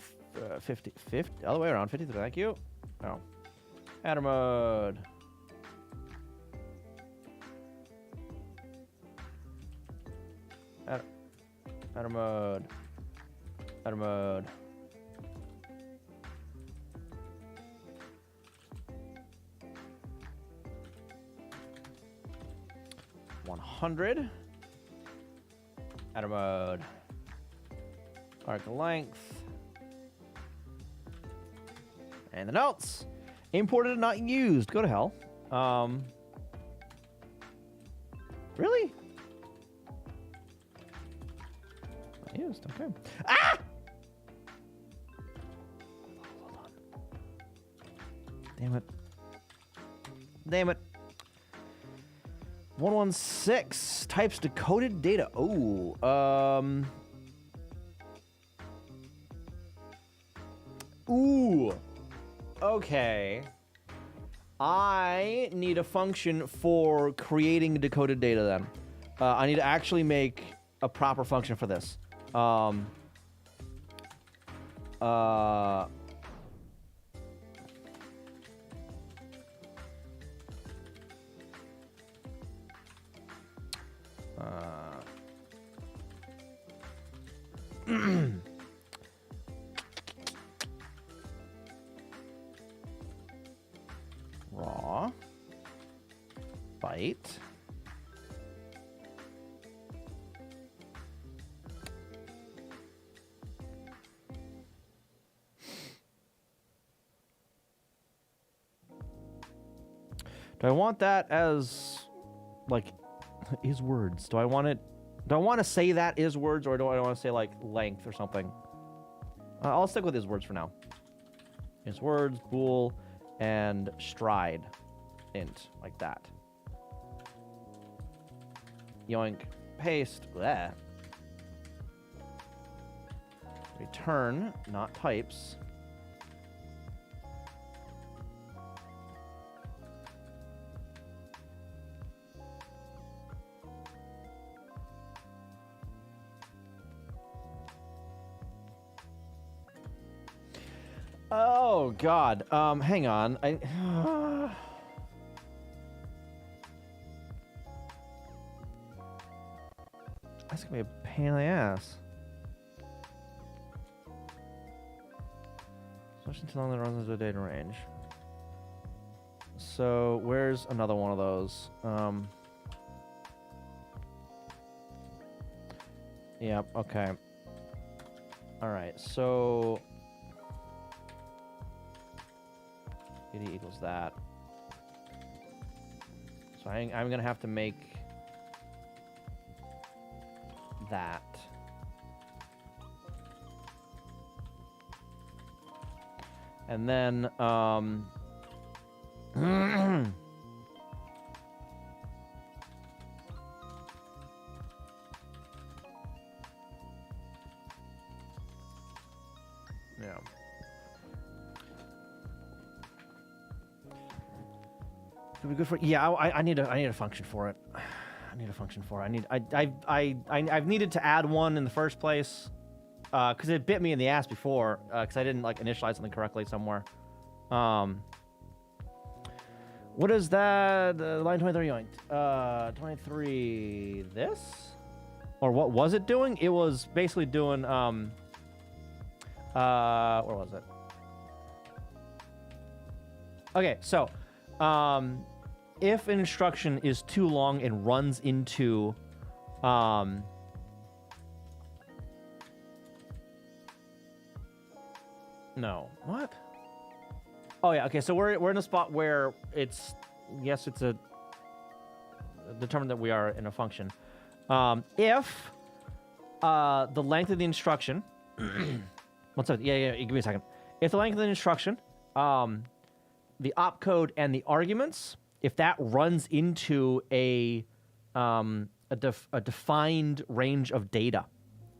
other way around, 53, thank you. Oh. Adder mode. Adder mode. Adder mode. $100. Adder mode. Arc length. And the notes. Imported and not used. Go to hell. Really? Not used. Okay. Ah! Hold on. Damn it. Damn it. 116 types decoded data. Oh, ooh. Okay. I need a function for creating decoded data then. I need to actually make a proper function for this. byte. Do I want that as, like, is words? Do I want to say that is words, or do I want to say, like, length or something? I'll stick with is words for now. Is words, bool, and stride int, like that. Yoink, paste, bleh. Return, not types. Oh God. Hang on. That's gonna be a pain in the ass. Especially too long that runs into the data range. So where's another one of those? Yep. Okay. All right. So. PD equals that. So I'm going to have to make that. And then, yeah. Could be good for, yeah. I need a function for it. I need a function for it. I've needed to add one in the first place, because it bit me in the ass before, because I didn't like initialize something correctly somewhere. What is that? Line 23 yoinked. 23. This, or what was it doing? It was basically doing where was it? Okay, so. If an instruction is too long and runs into, no, what? Oh yeah, okay, so we're in a spot where it's, yes, it's a, determined that we are in a function. If, the length of the instruction, one second, yeah, give me a second. If the length of the instruction, the opcode and the arguments, if that runs into a defined range of data,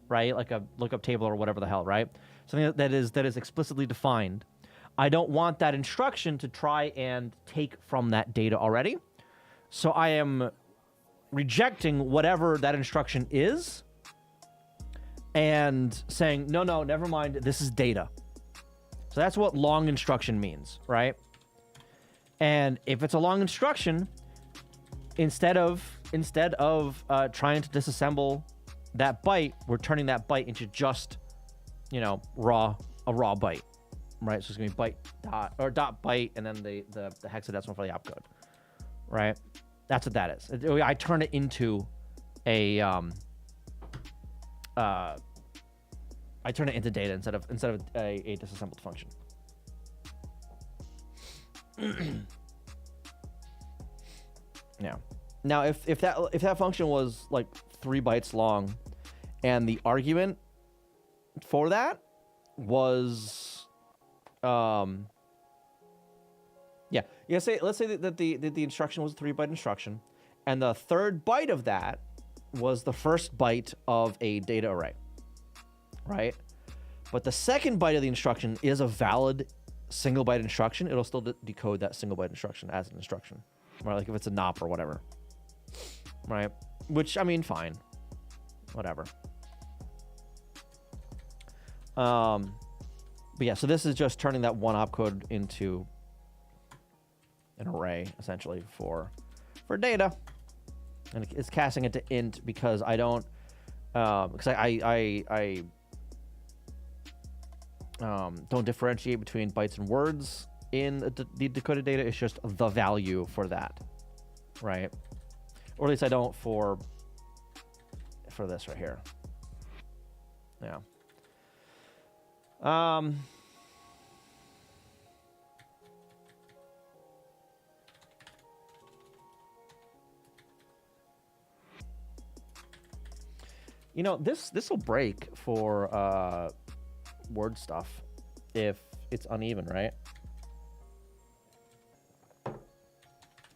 right? Like a lookup table or whatever the hell, right? Something that is explicitly defined. I don't want that instruction to try and take from that data already. So I am rejecting whatever that instruction is and saying, no, never mind, this is data. So that's what long instruction means, right? And if it's a long instruction, instead of trying to disassemble that byte, we're turning that byte into just, a raw byte, right? So it's gonna be byte dot byte, and then the hexadecimal for the opcode, right? That's what that is. I turn it into a I turn it into data instead of a disassembled function. Yeah. Now, if that function was like 3 bytes long, and the argument for that was, let's say that the instruction was a 3-byte instruction, and the third byte of that was the first byte of a data array, right? But the second byte of the instruction is a valid single byte instruction. It'll still decode that single byte instruction as an instruction, right? Like if it's a NOP or whatever, right? Which, I mean, fine, whatever. But yeah, so this is just turning that one opcode into an array essentially for data, and it's casting it to int because I don't, because I don't differentiate between bytes and words in the decoded data. It's just the value for that. right? Or at least I don't for this right here. Yeah. You know, this will break for word stuff if it's uneven, right?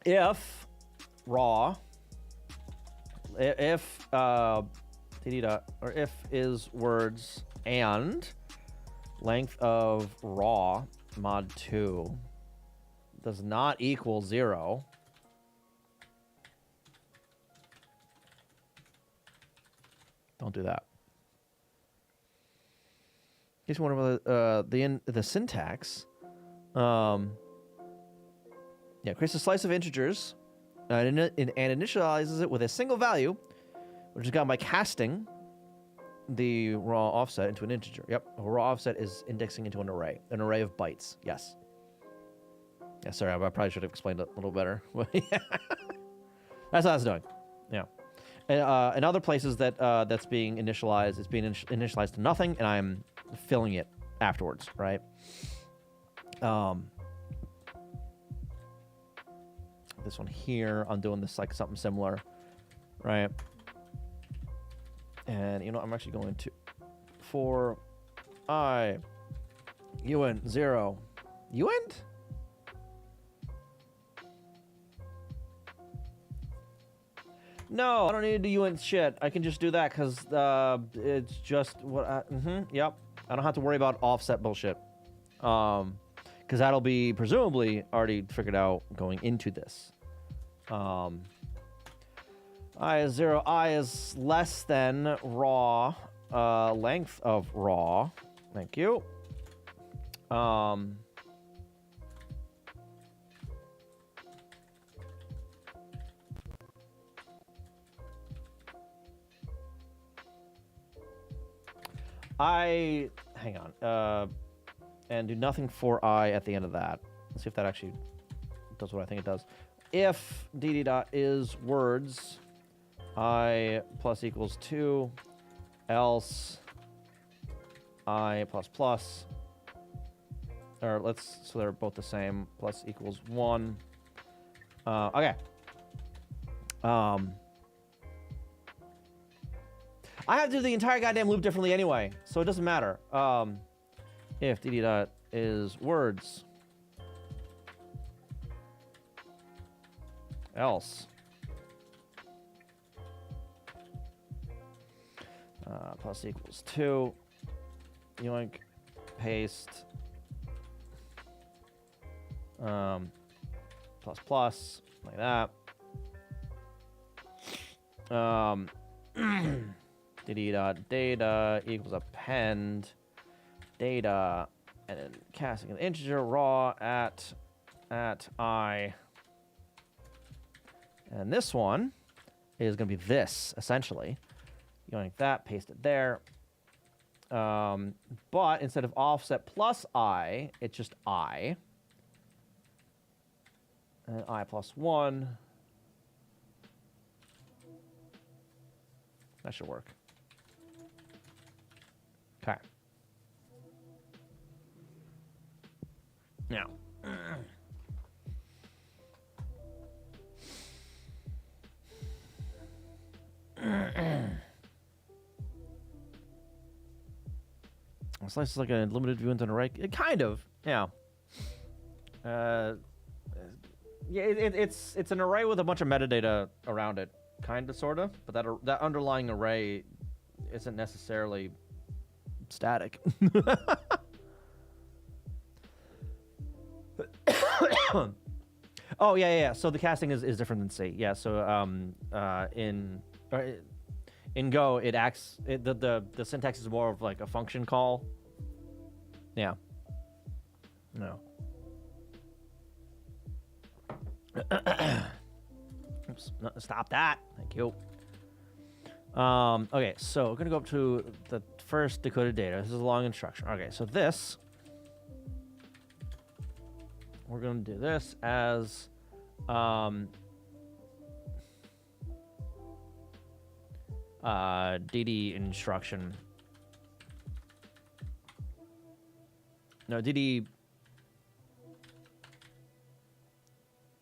If raw, if or if is words and length of raw mod 2 does not equal 0, don't do that. In case you wonder about the syntax, yeah, creates a slice of integers and initializes it with a single value, which is gotten by casting the raw offset into an integer. Yep, a raw offset is indexing into an array of bytes. Yes. Yeah, sorry, I probably should have explained it a little better. That's what I was doing. Yeah. In other places that that's being initialized, it's being initialized to nothing, and I'm filling it afterwards, right? This one here, I'm doing this like something similar, right? And you know, I'm actually going to for I uint 0 uint. No, I don't need to uint shit. I can just do that because it's just what. Yep, I don't have to worry about offset bullshit. Because that'll be presumably already figured out going into this. I is 0. I is less than raw length of raw. Thank you. Hang on. And do nothing for I at the end of that. Let's see if that actually does what I think it does. If dd dot is words, I plus equals 2, else I plus plus, or so they're both the same, plus equals 1. Okay. I have to do the entire goddamn loop differently anyway, so it doesn't matter. If dd dot is words, else plus equals 2, yoink, paste, plus plus, like that. dd dot data equals append data, and then casting an integer raw at I. And this one is going to be this, essentially. You like that, paste it there. But instead of offset plus I, it's just I. And I plus 1. That should work. Okay. Now. Slice is like a limited view into an array. Kind of, yeah. Yeah, it's an array with a bunch of metadata around it, kind of, sort of. But that underlying array isn't necessarily static. Oh yeah. So the casting is different than C. Yeah. So in Go, it acts. The syntax is more of like a function call. Yeah. No. Oops. No, stop that. Thank you. Okay, so we're gonna go up to the first decoded data. This is a long instruction. Okay, so this we're gonna do this as DD instruction. No, DD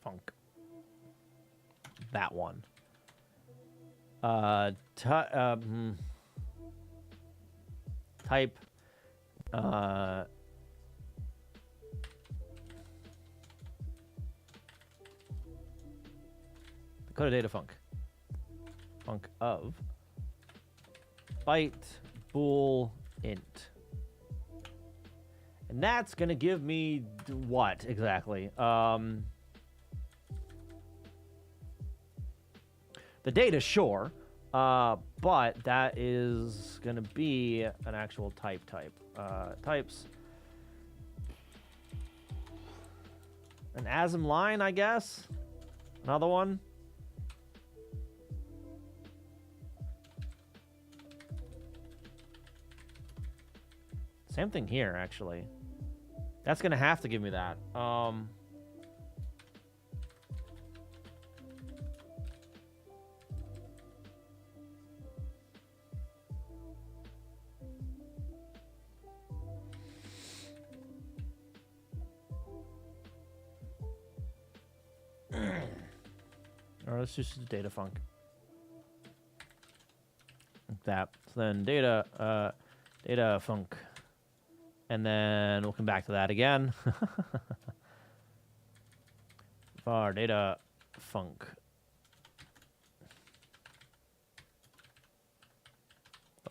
func. That one. Type. Dakota data func. Func of byte bool int. And that's gonna give me what exactly? The data, sure, but that is gonna be an actual type. Types. An ASM line, I guess. Another one. Same thing here, actually. That's gonna have to give me that. Or let's just do data func. Like that. So then data func. And then we'll come back to that again. Var data func.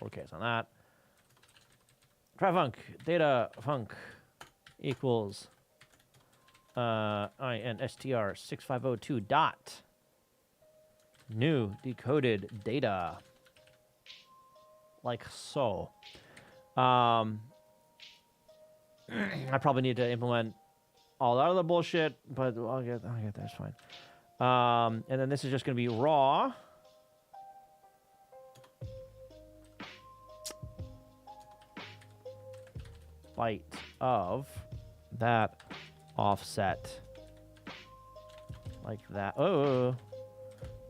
Lowercase on that. Try func data func equals INSTR 6502 dot new decoded data, like so. I probably need to implement all that other bullshit, but I'll get that. It's fine. And then this is just going to be raw. Byte of that offset. Like that. Oh.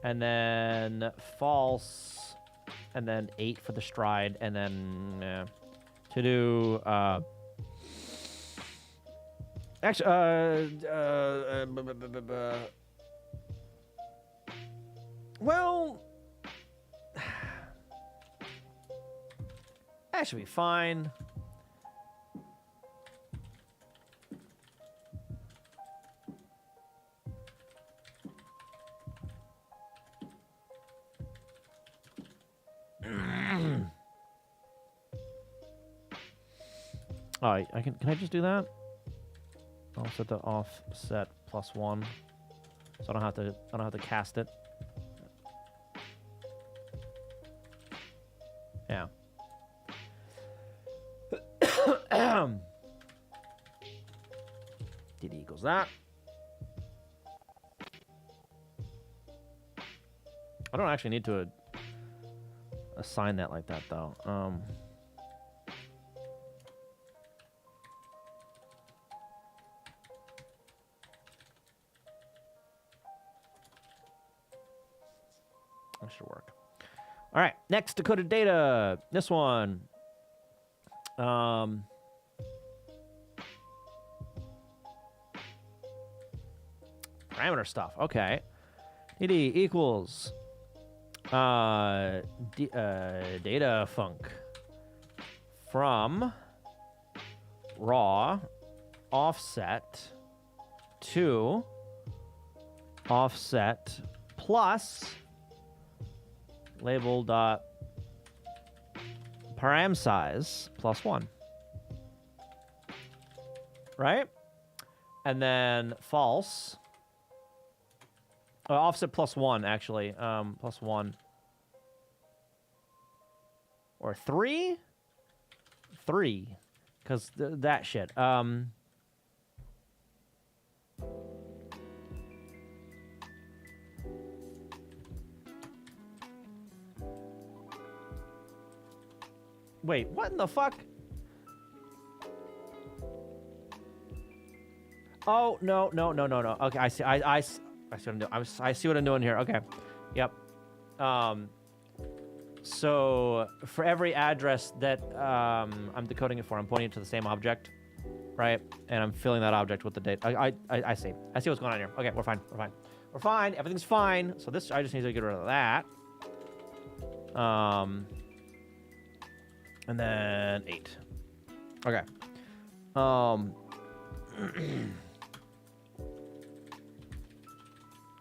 And then false. And then 8 for the stride. And then to do... Actually, well, that should be fine. Oh, I can I just do that? I'll set the offset +1, so I don't have to cast it. Yeah. DD equals that. I don't actually need to assign that like that though. That should work. All right, next decoded data. This one. Parameter stuff. Okay. DD equals data func from raw offset to offset plus label dot param size +1, right? And then false. Offset +1 actually, +1 or 3, because that shit. Wait, what in the fuck? Oh, no. Okay, I see. I see what I'm doing. I see what I'm doing here. Okay. Yep. So for every address that I'm decoding it for, I'm pointing it to the same object, right? And I'm filling that object with the data. I see. I see what's going on here. Okay, we're fine. We're fine. We're fine. Everything's fine. So this, I just need to get rid of that. And then 8. Okay.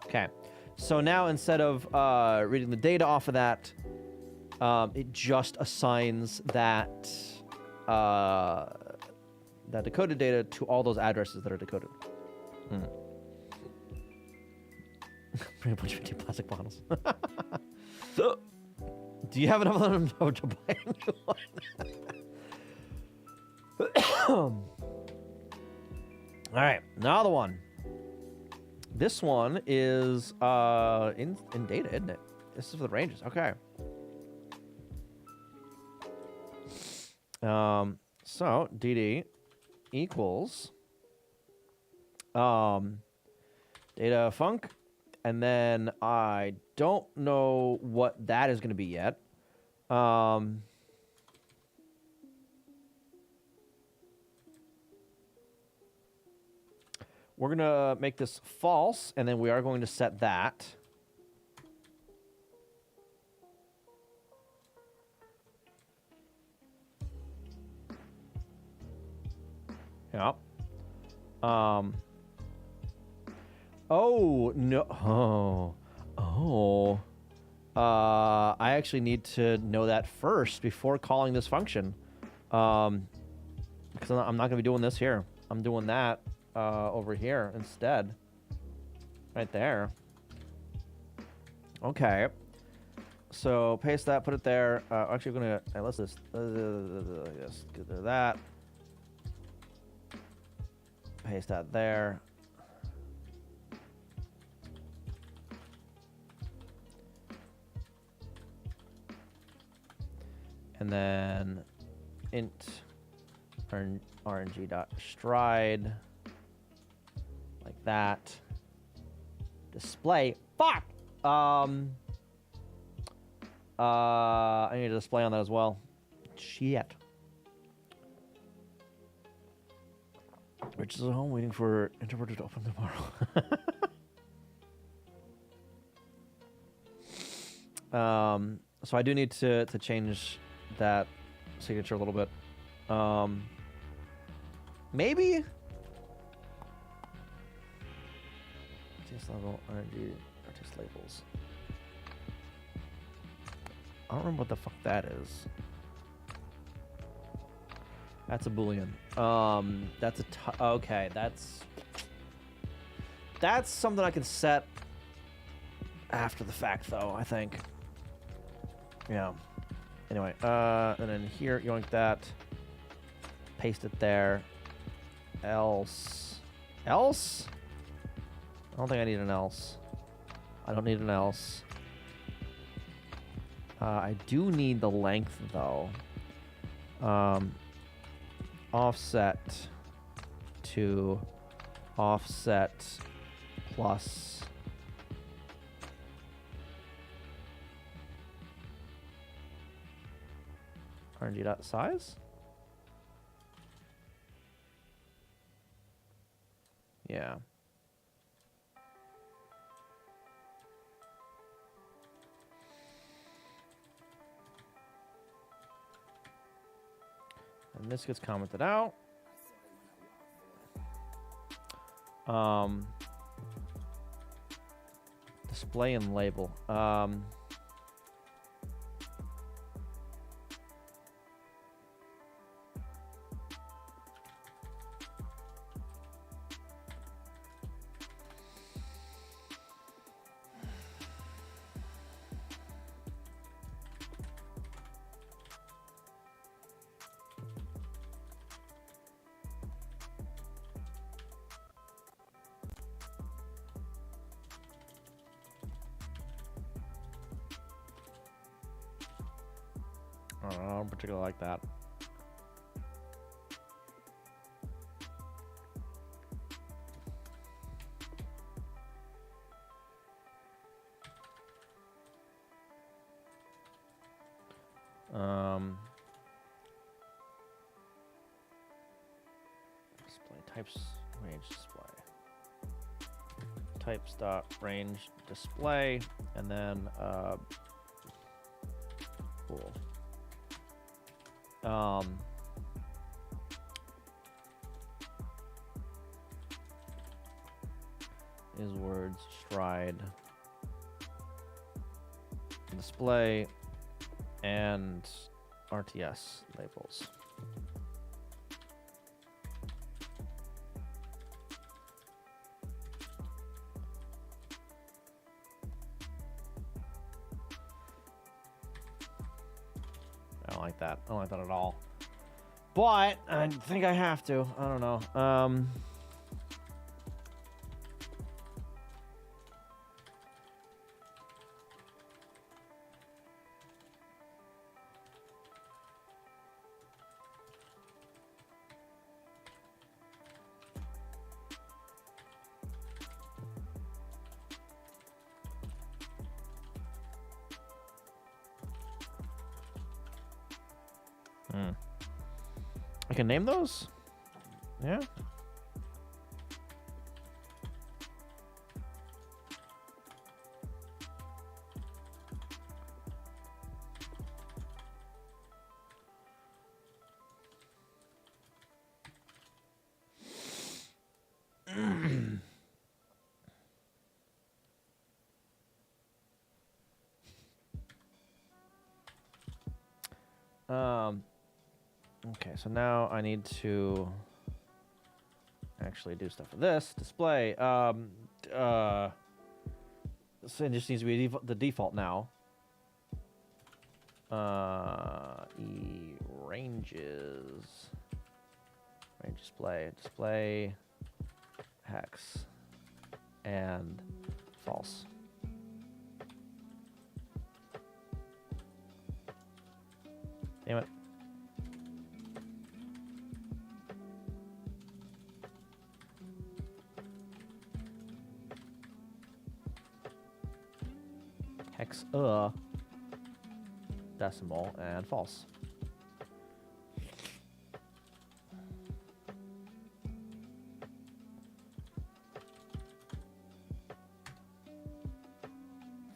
Okay. So now instead of reading the data off of that, it just assigns that that decoded data to all those addresses that are decoded. Bring a bunch of empty plastic bottles. Do you have enough of them to buy a new one? All right, another one. This one is in data, isn't it? This is for the ranges. Okay. So DD equals data func, and then I don't know what that is going to be yet. We're going to make this false, and then we are going to set that. Yeah. Oh, no. Oh. I actually need to know that first before calling this function. Because I'm not going to be doing this here. I'm doing that over here instead. Right there. Okay. So paste that, put it there. Actually, we're going to... let's just... yes, get rid of that. Paste that there. And then int rng.stride like that. Display. Fuck. I need a display on that as well. Shit. Rich is at home waiting for interpreter to open tomorrow. So I do need to change that signature a little bit. Maybe? Artist level, RNG, artist labels. I don't remember what the fuck that is. That's a Boolean. That's a okay. That's something I can set after the fact, though. I think. Yeah. Anyway, and then here, yoink that. Paste it there. Else. Else? I don't think I need an else. I don't need an else. I do need the length, though. Offset to offset plus RNG.size? Yeah. And this gets commented out. Display and label. I don't particularly like that. Types range display. Types dot range display, and then cool. Is words stride display and RTS labels. I don't like that. I don't like that at all. But I think I have to. I don't know. I can name those? Yeah. Okay, so now I need to actually do stuff with this display. So it just needs to be the default now. Ranges, range display, hex, and false. Damn it. Hex decimal and false.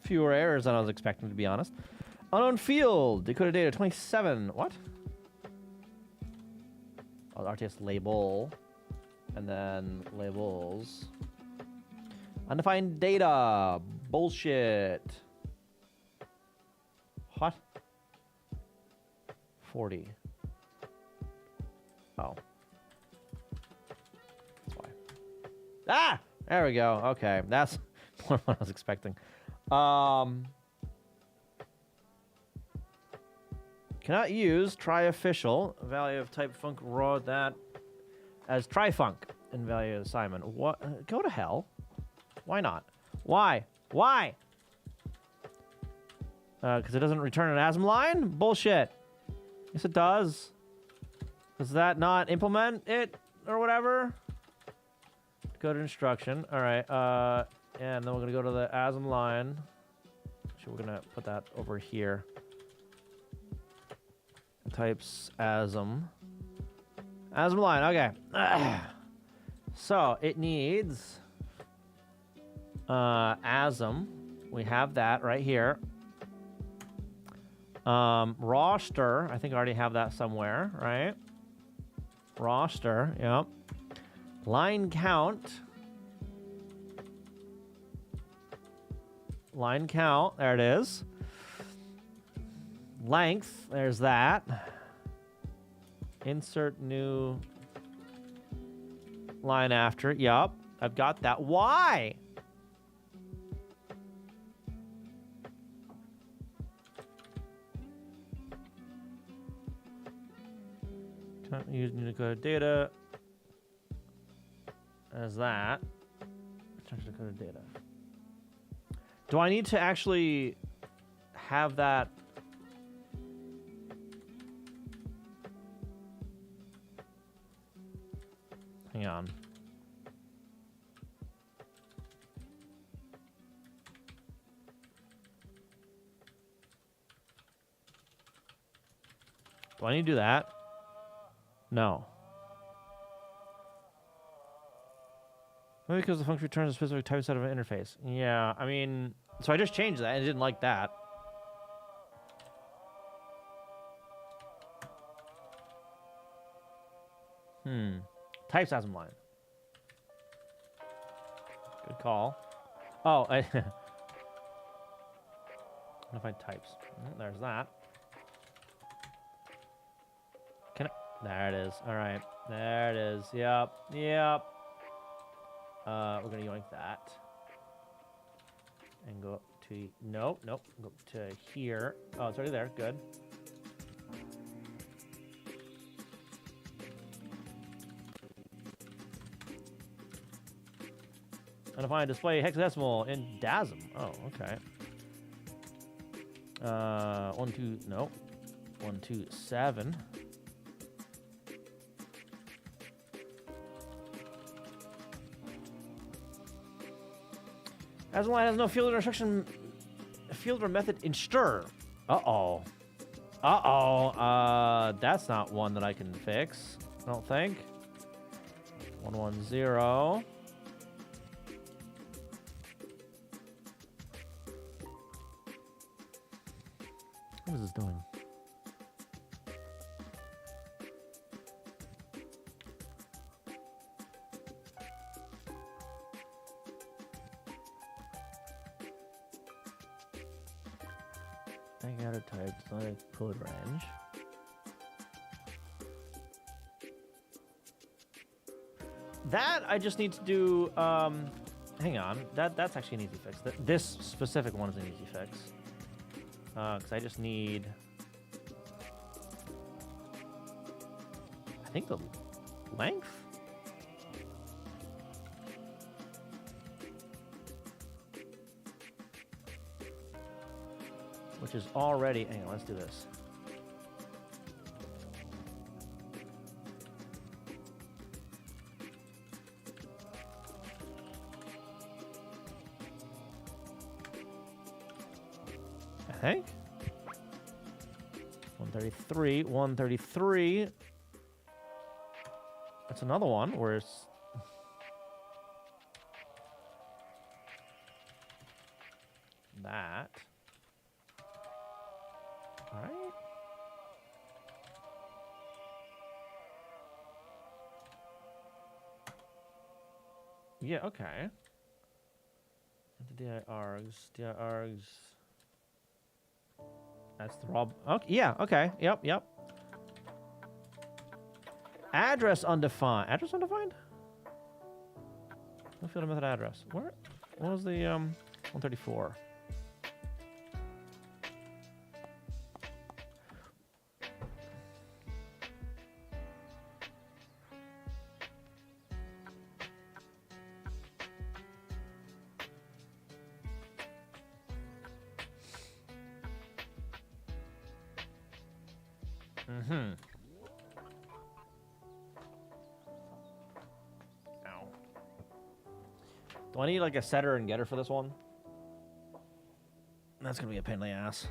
Fewer errors than I was expecting, to be honest. Unknown field, decoded data 27. What? Oh, RTS label, and then labels. Undefined data. Bullshit. What? 40. Oh. That's why. Ah! There we go. Okay. That's more than what I was expecting. Cannot use try official value of type func raw that as try func in value of assignment. What? Go to hell. Why not? Why? Why? Because it doesn't return an ASM line? Bullshit. Yes, it does. Does that not implement it or whatever? Go to instruction. All right. And then we're going to go to the ASM line. Actually, we're going to put that over here. Types ASM. ASM line. Okay. So it needs ASM. We have that right here. Roster, I think I already have that somewhere, right? Roster, yep. Line count. Line count, there it is. Length, there's that. Insert new line after, yup. I've got that. Why? Use Unicode data as that. Unicode data. Do I need to actually have that? Hang on. Do I need to do that? No. Maybe because the function returns a specific type set of an interface. Yeah, I mean, so I just changed that and didn't like that. Types ASM line. Good call. Oh, I find types. There's that. Can I? There it is. All right. There it is. Yep. Yep. We're gonna yoink that. And go up to nope. Go up to here. Oh, it's already there. Good. Undefined display hexadecimal in DASM. Oh, okay. 1, 2, no. 1, 2, 7. ASM line has no field or instruction, field or method in stir. Uh-oh. That's not one that I can fix, I don't think. 110. What is this doing? I got a type, select code range. That I just need to do. Hang on, that's actually an easy fix. This specific one is an easy fix. Because I just need, I think, the length? Which is already, hang on, let's do this. I think 133. That's another one where it's that. All right. Yeah, okay. The DIARGs. That's the Rob. Okay, yeah, okay. Yep. Address undefined. Address undefined? No field or method address. Where? What was the 134? Ow. Do I need like a setter and getter for this one? That's gonna be a pain in the ass.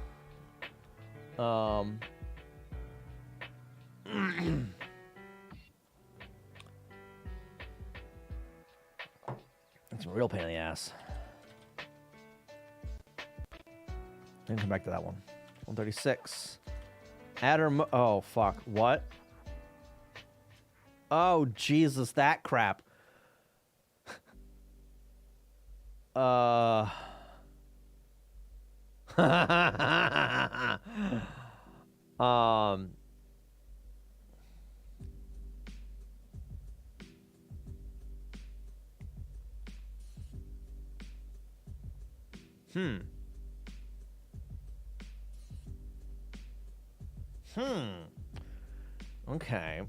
It's a real pain in the ass. Then come back to that one. 136. Adder. Oh fuck! What? Oh Jesus! That crap. Okay.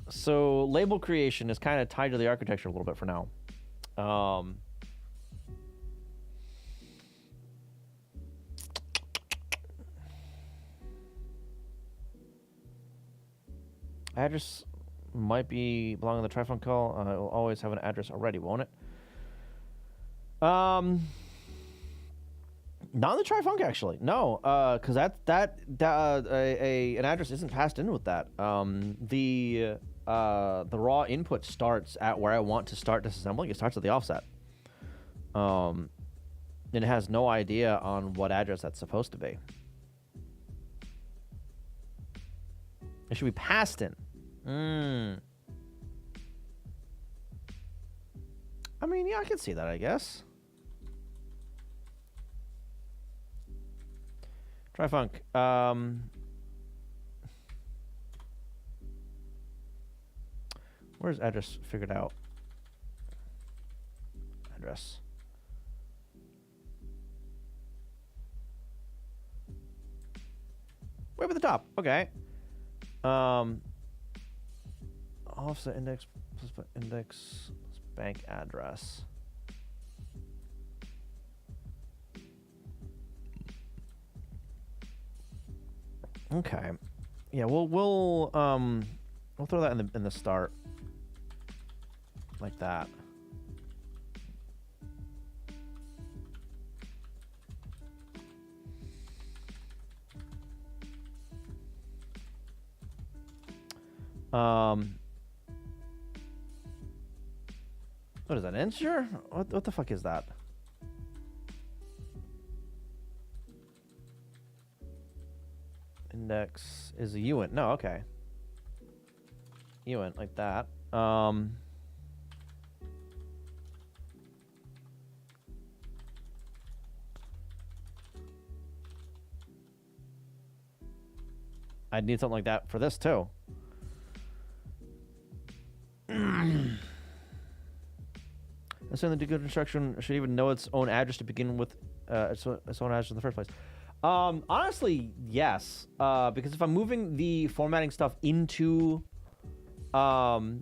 So label creation is kind of tied to the architecture a little bit for now. Address might be belong in the trifunc call. It will always have an address already, won't it? Not in the trifunc actually. No, because an address isn't passed in with that. the raw input starts at where I want to start disassembling. It starts at the offset. And it has no idea on what address that's supposed to be. It should be passed in. I mean, yeah, I can see that, I guess. Try funk. Where's address figured out? Address. Way up at the top. Okay. Offset index plus index plus bank address. Okay. Yeah, we'll throw that in the start. Like that. What is that? Integer? What the fuck is that? Index is a uint. No, okay. Uint like that. I'd need something like that for this too. Assume the decode instruction should even know its own address to begin with, its own address in the first place. Honestly, yes. Because if I'm moving the formatting stuff into the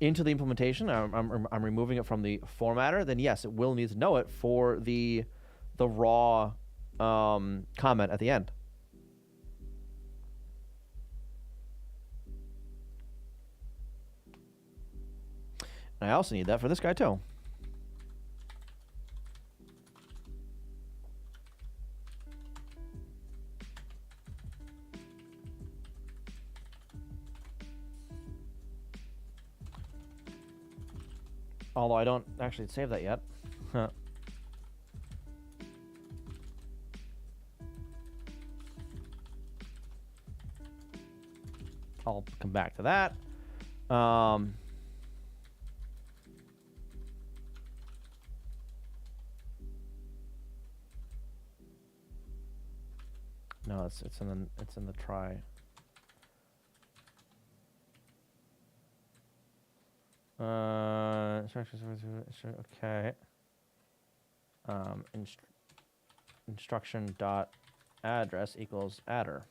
implementation, I'm removing it from the formatter, then yes, it will need to know it for the raw comment at the end. And I also need that for this guy too. Although I don't actually save that yet. Huh. I'll come back to that. No, it's in the try. Okay. Instruction dot address equals adder.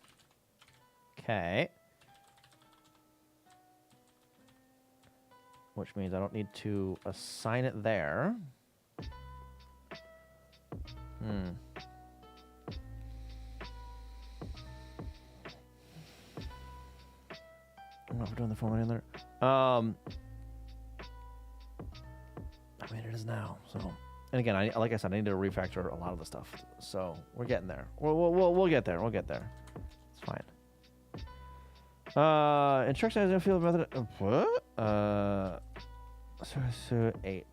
Okay. Which means I don't need to assign it there. I don't know if we're doing the formatting there. I mean, it is now. So, and again, like I said, I need to refactor a lot of the stuff. So we're getting there. We'll get there. We'll get there. It's fine. Instruction as a field method. What? So 8.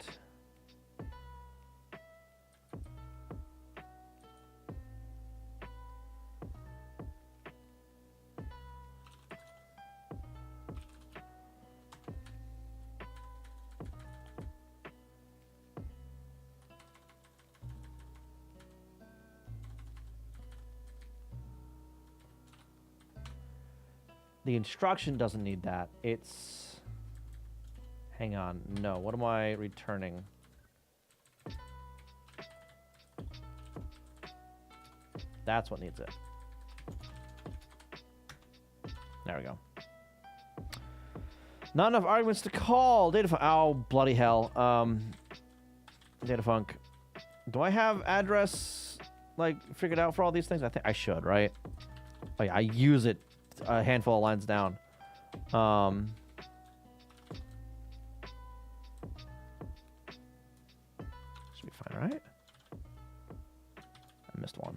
The instruction doesn't need that. It's... Hang on. No. What am I returning? That's what needs it. There we go. Not enough arguments to call. Data funk. Oh, bloody hell. Data funk. Do I have address, like, figured out for all these things? I think I should, right? Oh, yeah. I use it a handful of lines down. Should be fine, right? I missed one.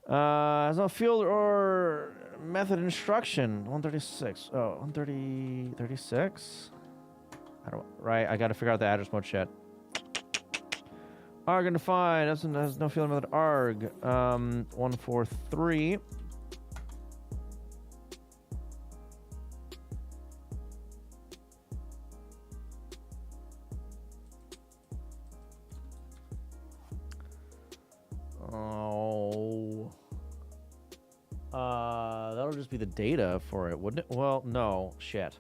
Has no field or method instruction. 136. Oh, 130, 36. I don't. Right. I got to figure out the address mode shit. Arg undefined. Has no field method. Arg. 143. Oh. That'll just be the data for it, wouldn't it? Well, no. Shit.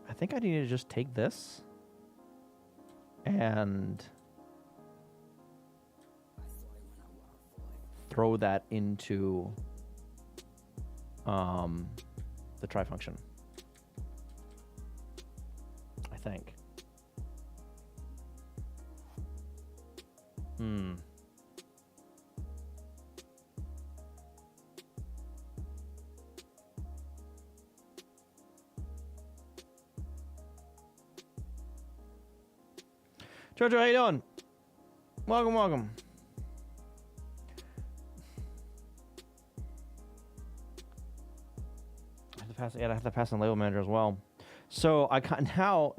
I think I need to just take this and throw that into the try function. I think. Jojo, how you doing? Welcome, welcome. I have to pass. Yeah, I have to pass on label manager as well. So I now,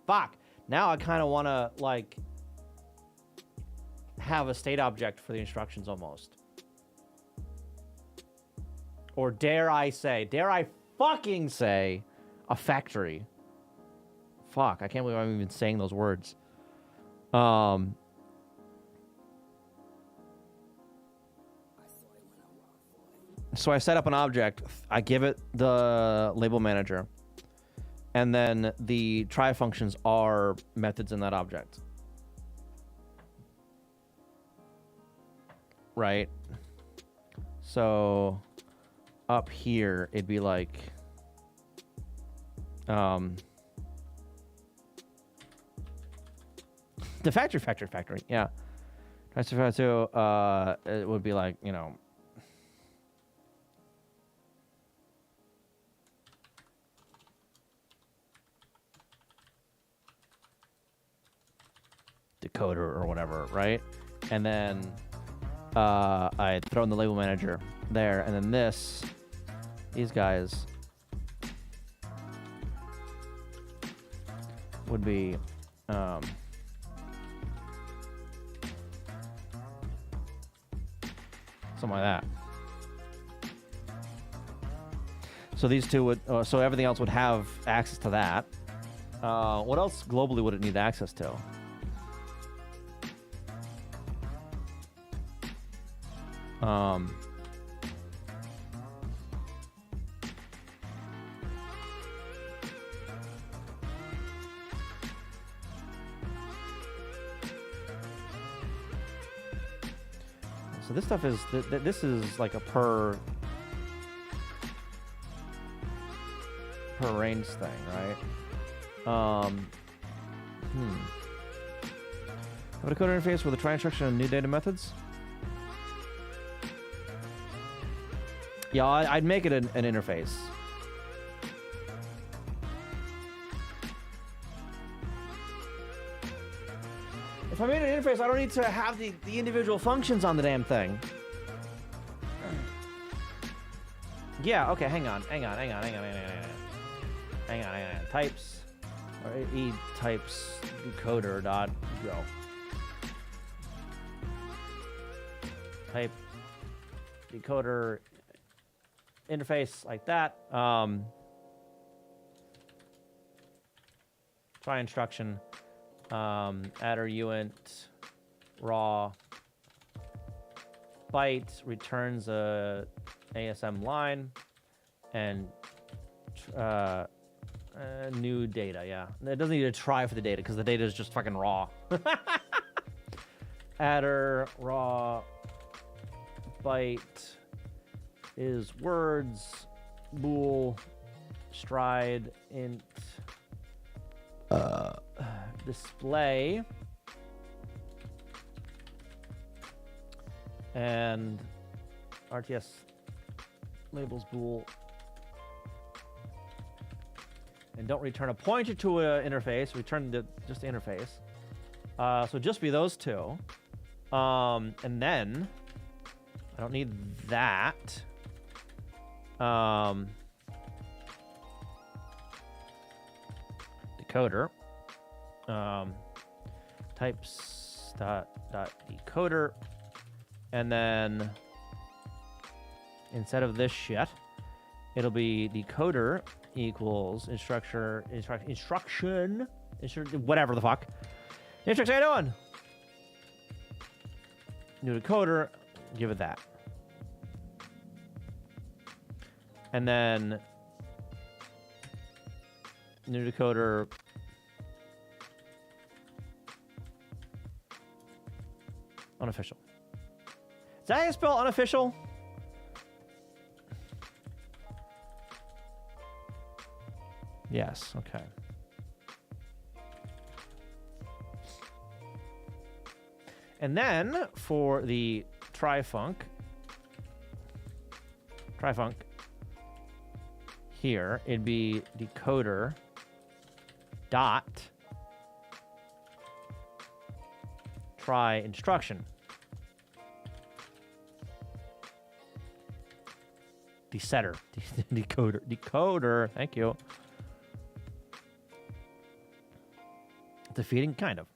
fuck. Now I kind of want to like have a state object for the instructions almost. Or dare I fucking say, a factory. Fuck, I can't believe I'm even saying those words. So I set up an object, I give it the label manager, and then the try functions are methods in that object. Right? So up here, it'd be like, the factory, yeah. So, it would be like, you know, decoder or whatever, right? And then I throw in the label manager there, and then these guys would be something like that. So these two would, so everything else would have access to that. What else globally would it need access to? So this stuff is, this is like a per range thing, right? Have a code interface with a try instruction and new data methods? Yeah, I'd make it an interface. If I made an interface, I don't need to have the individual functions on the damn thing. Yeah, okay, hang on. Types, or e types decoder dot go. Type decoder interface like that. Try instruction. Adder uint raw byte returns a ASM line and New data, yeah. It doesn't need to try for the data because the data is just fucking raw. Adder, raw, byte is words, bool, stride, int, display, and RTS labels bool. And don't return a pointer to an interface. Return just the interface. So just be those two. And then I don't need that. Decoder. Types dot decoder. And then instead of this shit, it'll be decoder equals instruction, whatever the fuck. Instructs, how you doing? New decoder, give it that. And then new decoder unofficial. Is that how you spell unofficial? Yes, okay. And then for the trifunc here, it'd be decoder dot try instruction. Desetter. Decoder. Thank you. Defeating? Kind of.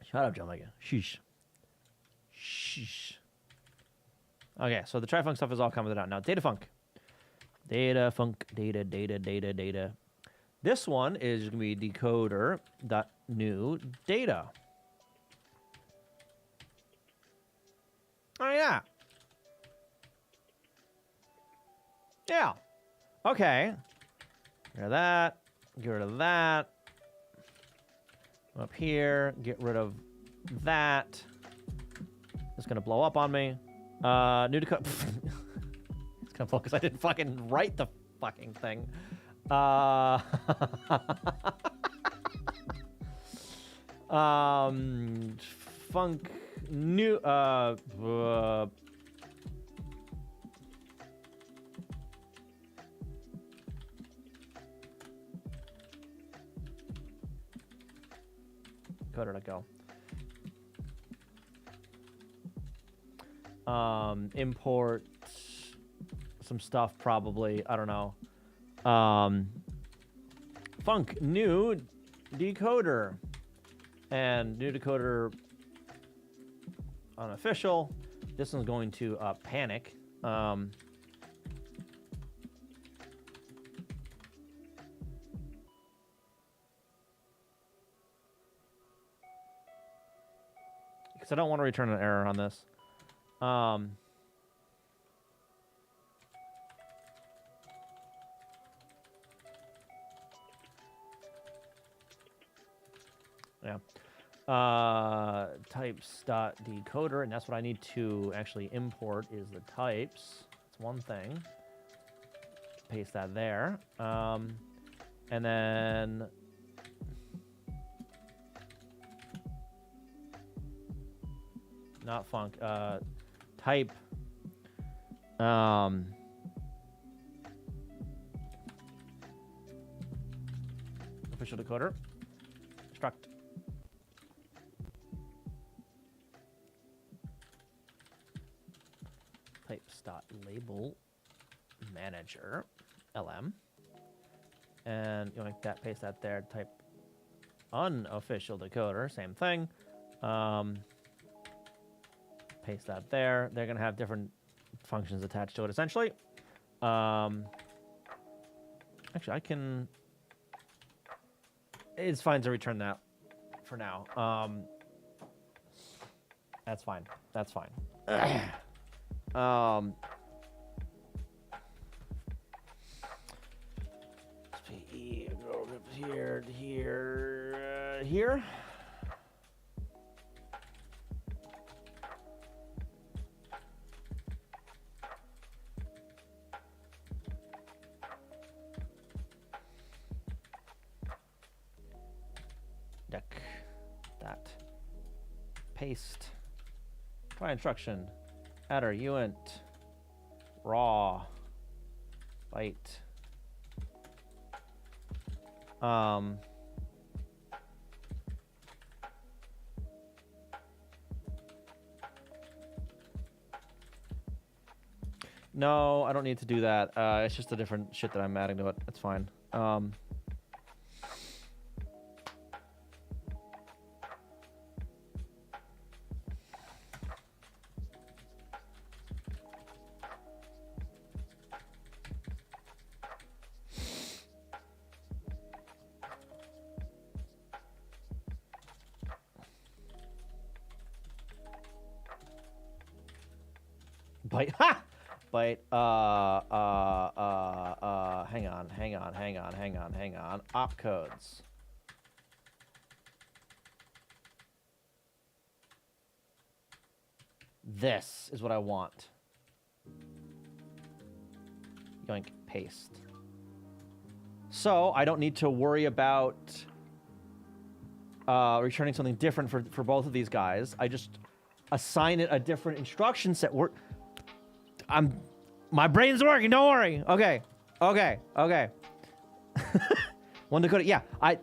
Shut up, John Megan. Sheesh. Sheesh. Okay, so the trifunc stuff is all coming out now. Datafunc. Data. This one is going to be decoder dot new data. Oh, yeah. Yeah. Okay. Get rid of that. Get rid of that. Up here. Get rid of that. It's going to blow up on me. New decode. It's going to blow because I didn't fucking write the fucking thing. Funk new Coder to go. Import some stuff probably. I don't know. Funk new decoder and new decoder unofficial. This one's going to panic. Because I don't want to return an error on this. Yeah. Types dot decoder, and that's what I need to actually import is the types. That's one thing. Paste that there. And then not func. Type. Official decoder. Struct. Types dot label manager LM. And you like that, paste that there. Type unofficial decoder, same thing. Paste that there. They're gonna have different functions attached to it essentially. Actually, I can. It's fine to return that for now. That's fine. That's fine. here, here, here. Deck that. Paste. Try instruction. Adder, uint. Raw. Byte. No, I don't need to do that. It's just a different shit that I'm adding to it. It's fine. Byte. Ha! Byte. Hang on. Opcodes. This is what I want. Yoink, paste. So I don't need to worry about returning something different for both of these guys. I just assign it a different instruction set. My brain's working, don't worry. Okay. One Dakota, yeah. I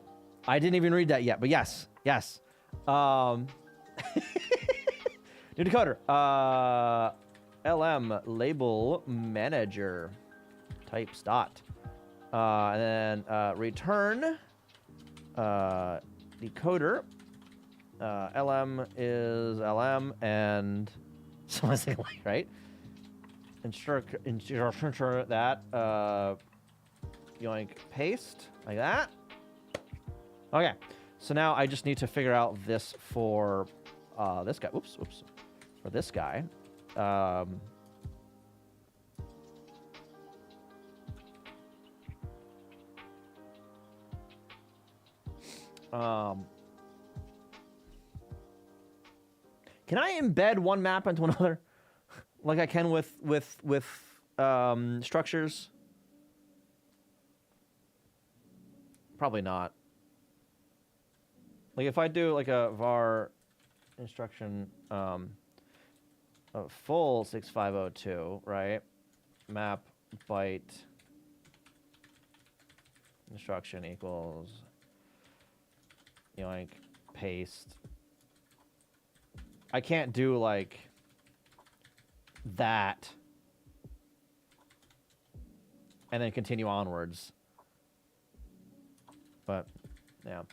didn't even read that yet, but yes. New decoder. LM label manager. Types dot. And then return decoder. LM is LM and something like, right? Instruct that. Yoink, paste like that. Okay, so now I just need to figure out this for this guy. Oops. For this guy. Can I embed one map into another, like I can with structures? Probably not. Like if I do like a var instruction, a full 6502, right? Map byte instruction equals yoink paste. I can't do like that and then continue onwards. But yeah.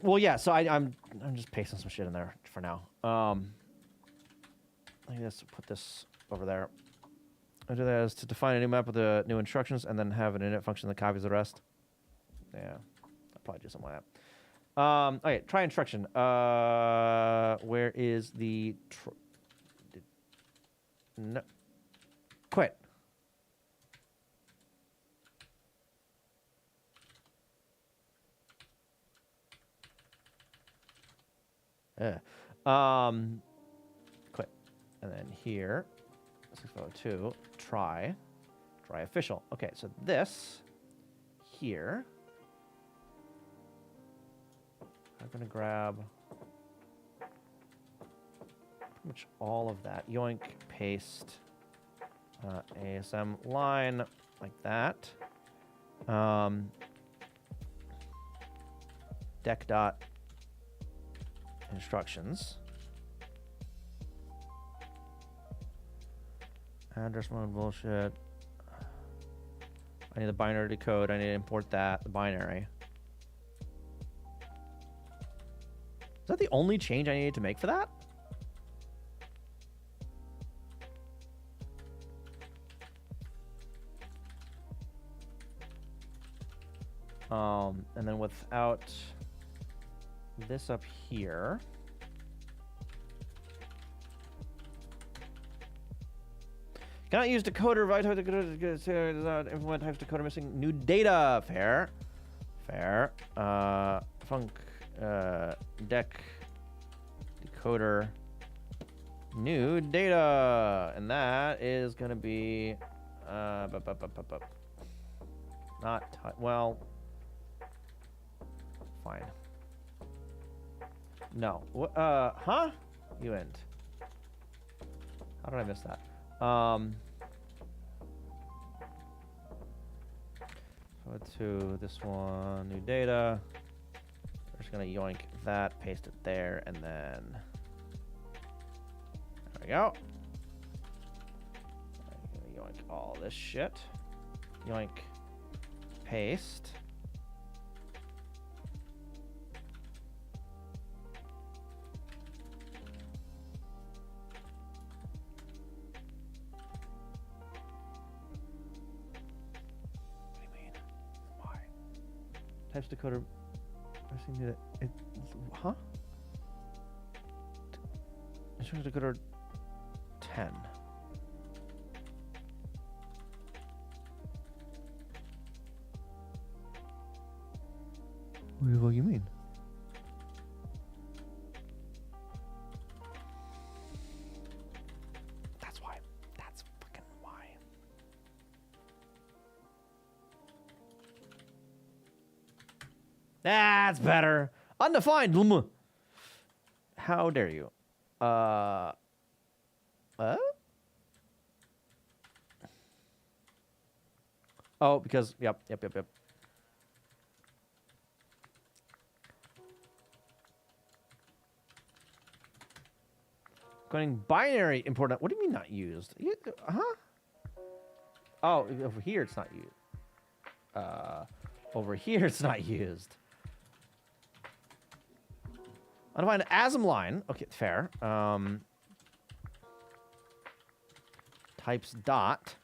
Well, yeah. So I'm just pasting some shit in there for now. I guess put this over there. I do that is to define a new map with the new instructions and then have an init function that copies the rest. Yeah, I'll probably do something like that. Okay, try instruction. Where is the no quit? Quit, and then here 602 try official. Okay, so this here. I'm gonna grab pretty much all of that. Yoink, paste, ASM line like that. Deck dot instructions. Address mode bullshit. I need the binary to decode. I need to import that, the binary. Is that the only change I needed to make for that? And then without this up here. Cannot use decoder. Implement types decoder missing new data. Fair. Fair. Func. Deck. Decoder. New data. And that is going to be. Not. Well. Fine. No. Huh? You end. How did I miss that? Go to this one, new data. We're just gonna yoink that, paste it there, and then there we go. I'm gonna yoink all this shit. Yoink, paste. Types decoder. I see that. Huh? Instructions decoder 10. What the fuck you mean? That's why. That's fucking why. That's better. Undefined. How dare you? Oh, because yep. Going binary important. What do you mean not used? Huh? Oh, over here it's not used. Over here it's not used. Undefined ASM line. Okay, fair. Types dot.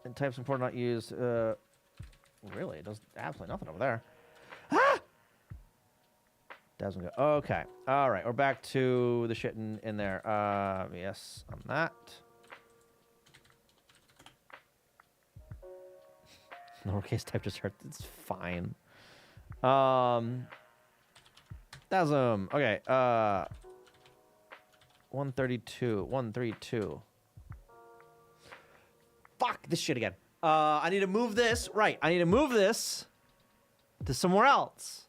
And types important not used. Really, it does absolutely nothing over there. Ah! Doesn't go. Okay. All right. We're back to the shit in there. Yes, on that. Lowercase type just hurt. It's fine. Dasm. Okay. 132. 132. Fuck this shit again. I need to move this. Right. I need to move this to somewhere else.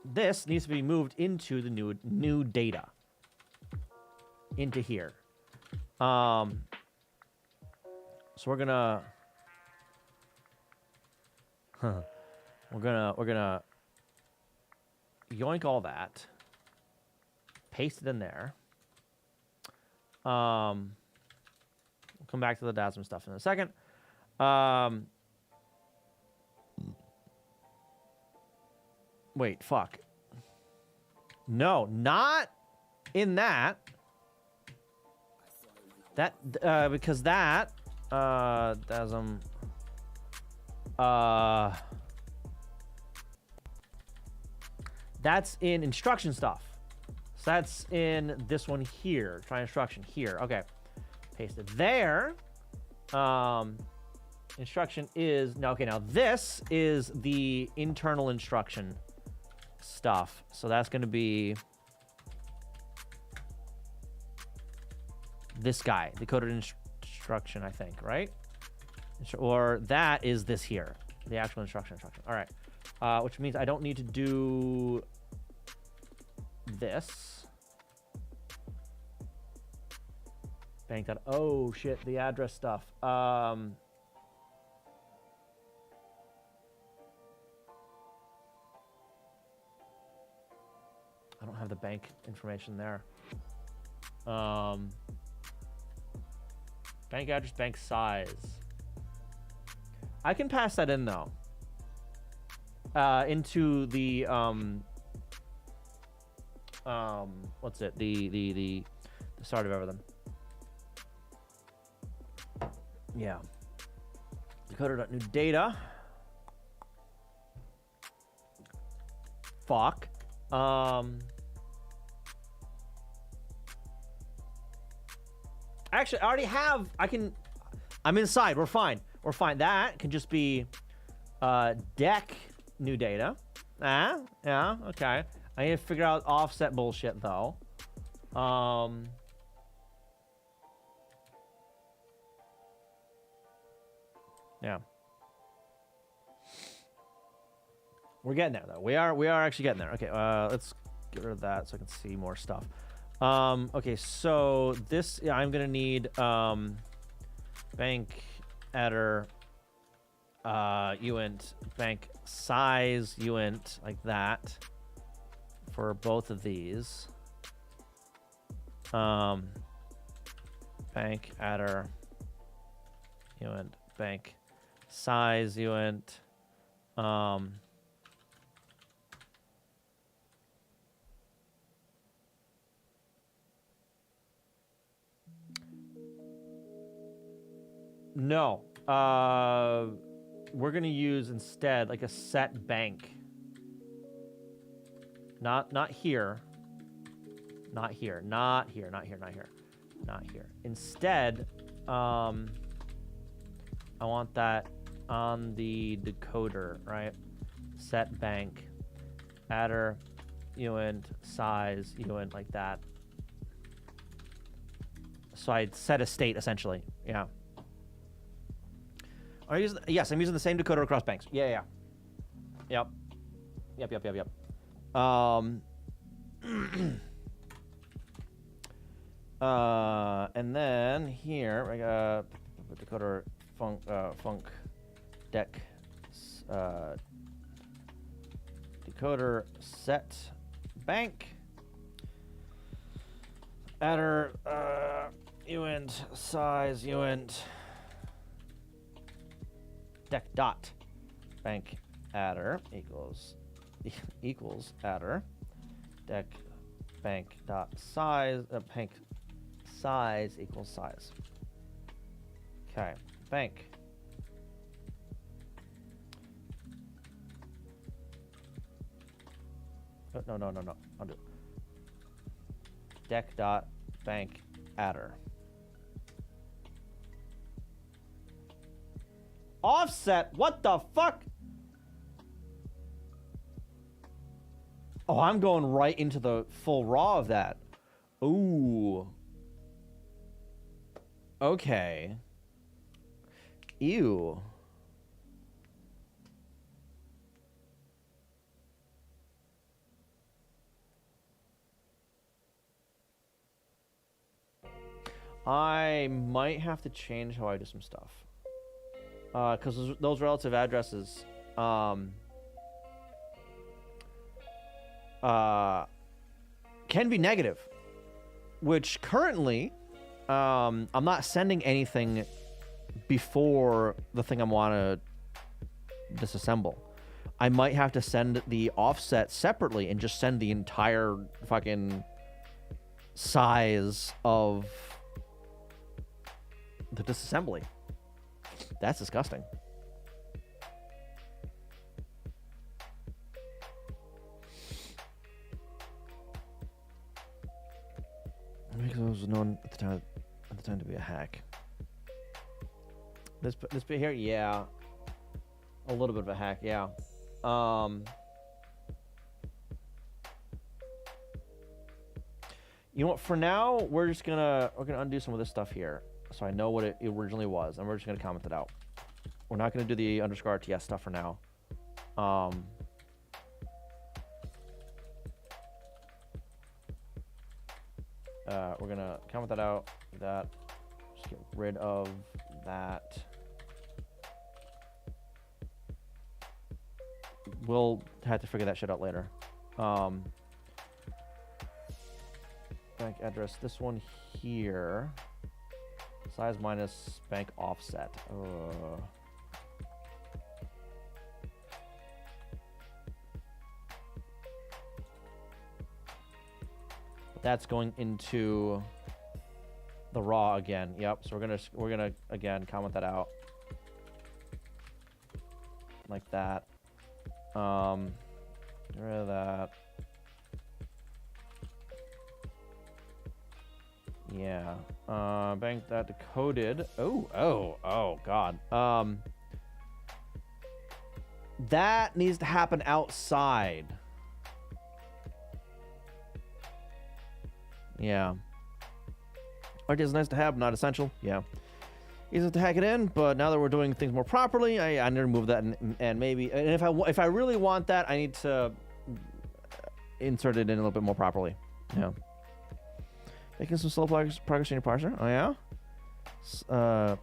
This needs to be moved into the new data. Into here. So we're gonna we're gonna yoink all that, paste it in there. We'll come back to the DASM stuff in a second. Wait, fuck. No, not in that. That because that DASM that's in instruction stuff. So that's in this one here. Try instruction here. Okay. Paste it there. Instruction is now okay, now this is the internal instruction stuff. So that's gonna be this guy, decoded instruction, I think, right? Or that is this here, the actual instruction. All right, which means I don't need to do this. Bank that. Oh shit, the address stuff. I don't have the bank information there. Bank address, bank size. I can pass that in though. Into the what's it? The start of everything. Yeah. Decoder.new data. Fuck. Actually, I already have. I'm inside. We're fine. We're fine. That can just be deck new data. Yeah, okay. I need to figure out offset bullshit though. Yeah. We're getting there though. We are actually getting there. Okay, let's get rid of that so I can see more stuff. Okay, so this, yeah, I'm gonna need bank header uint bank size uint like that for both of these. Bank header uint bank size uint no. We're gonna use instead like a set bank. Not here. Not here. Not here. Not here. Not here. Not here. Instead, I want that on the decoder, right? Set bank, adder, uint, size, uint, like that. So I'd set a state essentially. Yeah. Yes, I'm using the same decoder across banks. Yeah. Yep. And then here, I got decoder func deck decoder set bank adder uint size uint deck dot bank adder equals adder deck bank dot size bank size equals size. Okay, bank. Oh, no. Undo. Deck dot bank adder. Offset. What the fuck? Oh, I'm going right into the full raw of that. Ooh. Okay. Ew. I might have to change how I do some stuff. Because those relative addresses, can be negative. Which currently, I'm not sending anything before the thing I want to disassemble. I might have to send the offset separately and just send the entire fucking size of the disassembly. That's disgusting. Because it was known at the time to be a hack. This bit here, yeah, a little bit of a hack, yeah. You know what? For now, we're gonna undo some of this stuff here, so I know what it originally was, and we're just gonna comment it out. We're not gonna do the underscore RTS stuff for now. We're gonna comment that out. That. Just get rid of that. We'll have to figure that shit out later. Bank address. This one here. Size minus bank offset. That's going into the raw again. Yep. So we're gonna again comment that out like that. Get rid of that. Yeah. Bank that decoded. Oh, God. That needs to happen outside. Yeah. Art is nice to have, not essential. Yeah. Easy to hack it in, but now that we're doing things more properly, I need to remove that and maybe, and if I really want that, I need to insert it in a little bit more properly. Yeah. Making some slow progress in your parser. Oh yeah. That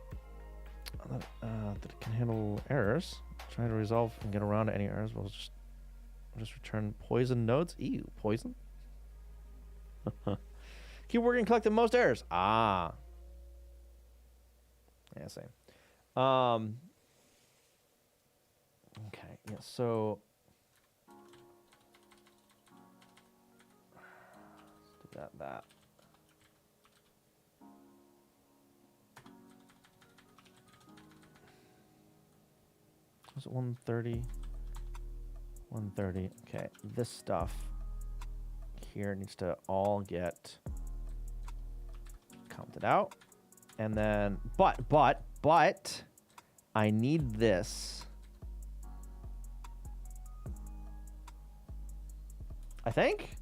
it can handle errors. Trying to resolve and get around to any errors. We'll just return poison nodes. Ew, poison. Keep working, collecting most errors. Ah. Yeah, same. Okay, yeah, so let's do that. Was it 130? 130. Okay, this stuff here needs to all get counted out. And then, but, I need this. I think?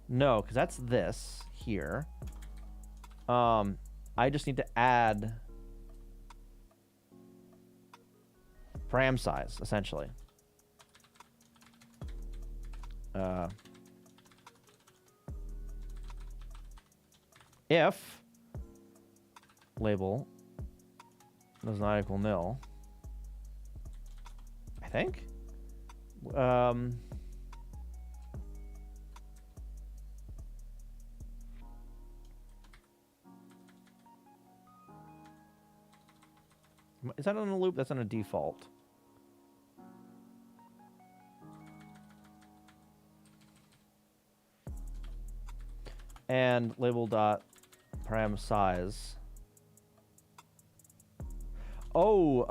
No, because that's this here. I just need to add param size, essentially. If label does not equal nil, I think. Is that on a loop? That's on a default. And label dot param size. Oh,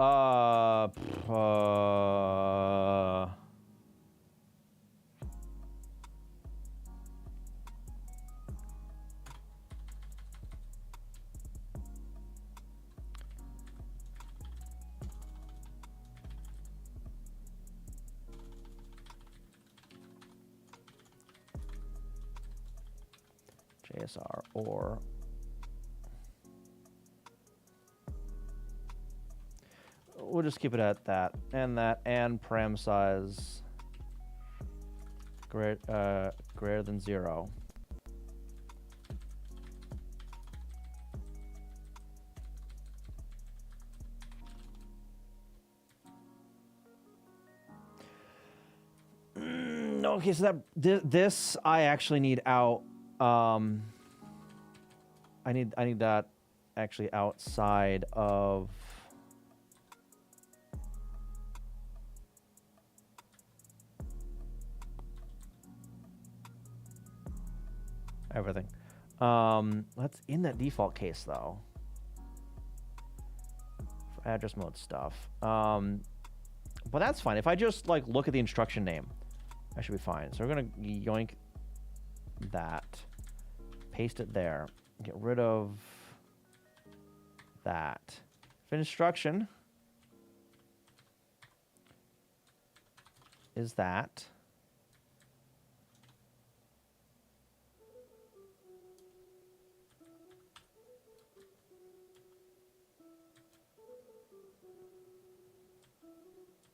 JSR or we'll just keep it at that and param size greater than 0. Okay, so that this I actually need out. I need that actually outside of everything. That's in that default case though. For address mode stuff. But that's fine. If I just like look at the instruction name, I should be fine. So we're gonna yoink that, paste it there, get rid of that. If instruction is that.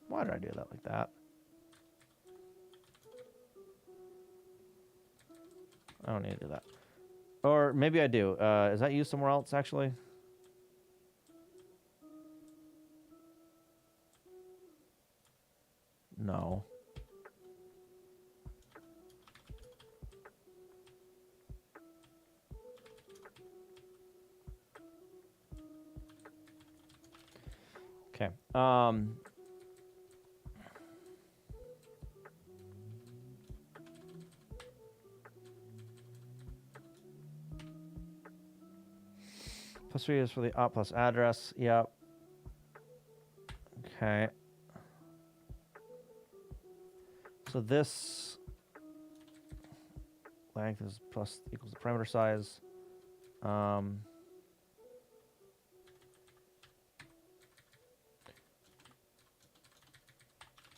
Why did I do that like that? I don't need to do that. Or maybe I do. Is that used somewhere else, actually? No. Okay. Plus 3 is for the op plus address. Yep. Okay. So this length is plus equals the parameter size.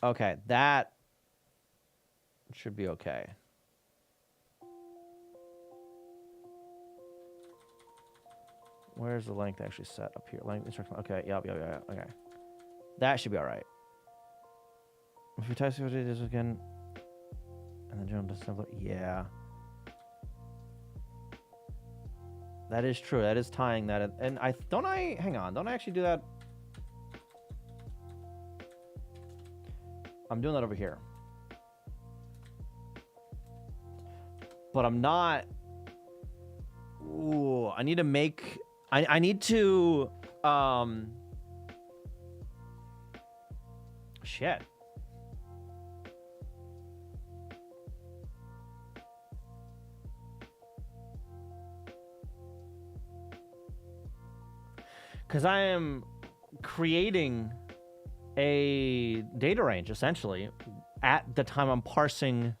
Okay, that should be okay. Where's the length actually set up here? Length instruction. Okay, yep. Okay, that should be all right. If you type what it is again, and then jump to disassembly, yeah. That is true. That is tying that, and hang on. Don't I actually do that? I'm doing that over here, but I'm not. Ooh, I need to make. I need to. Shit. Because I am creating a data range, essentially, at the time I'm parsing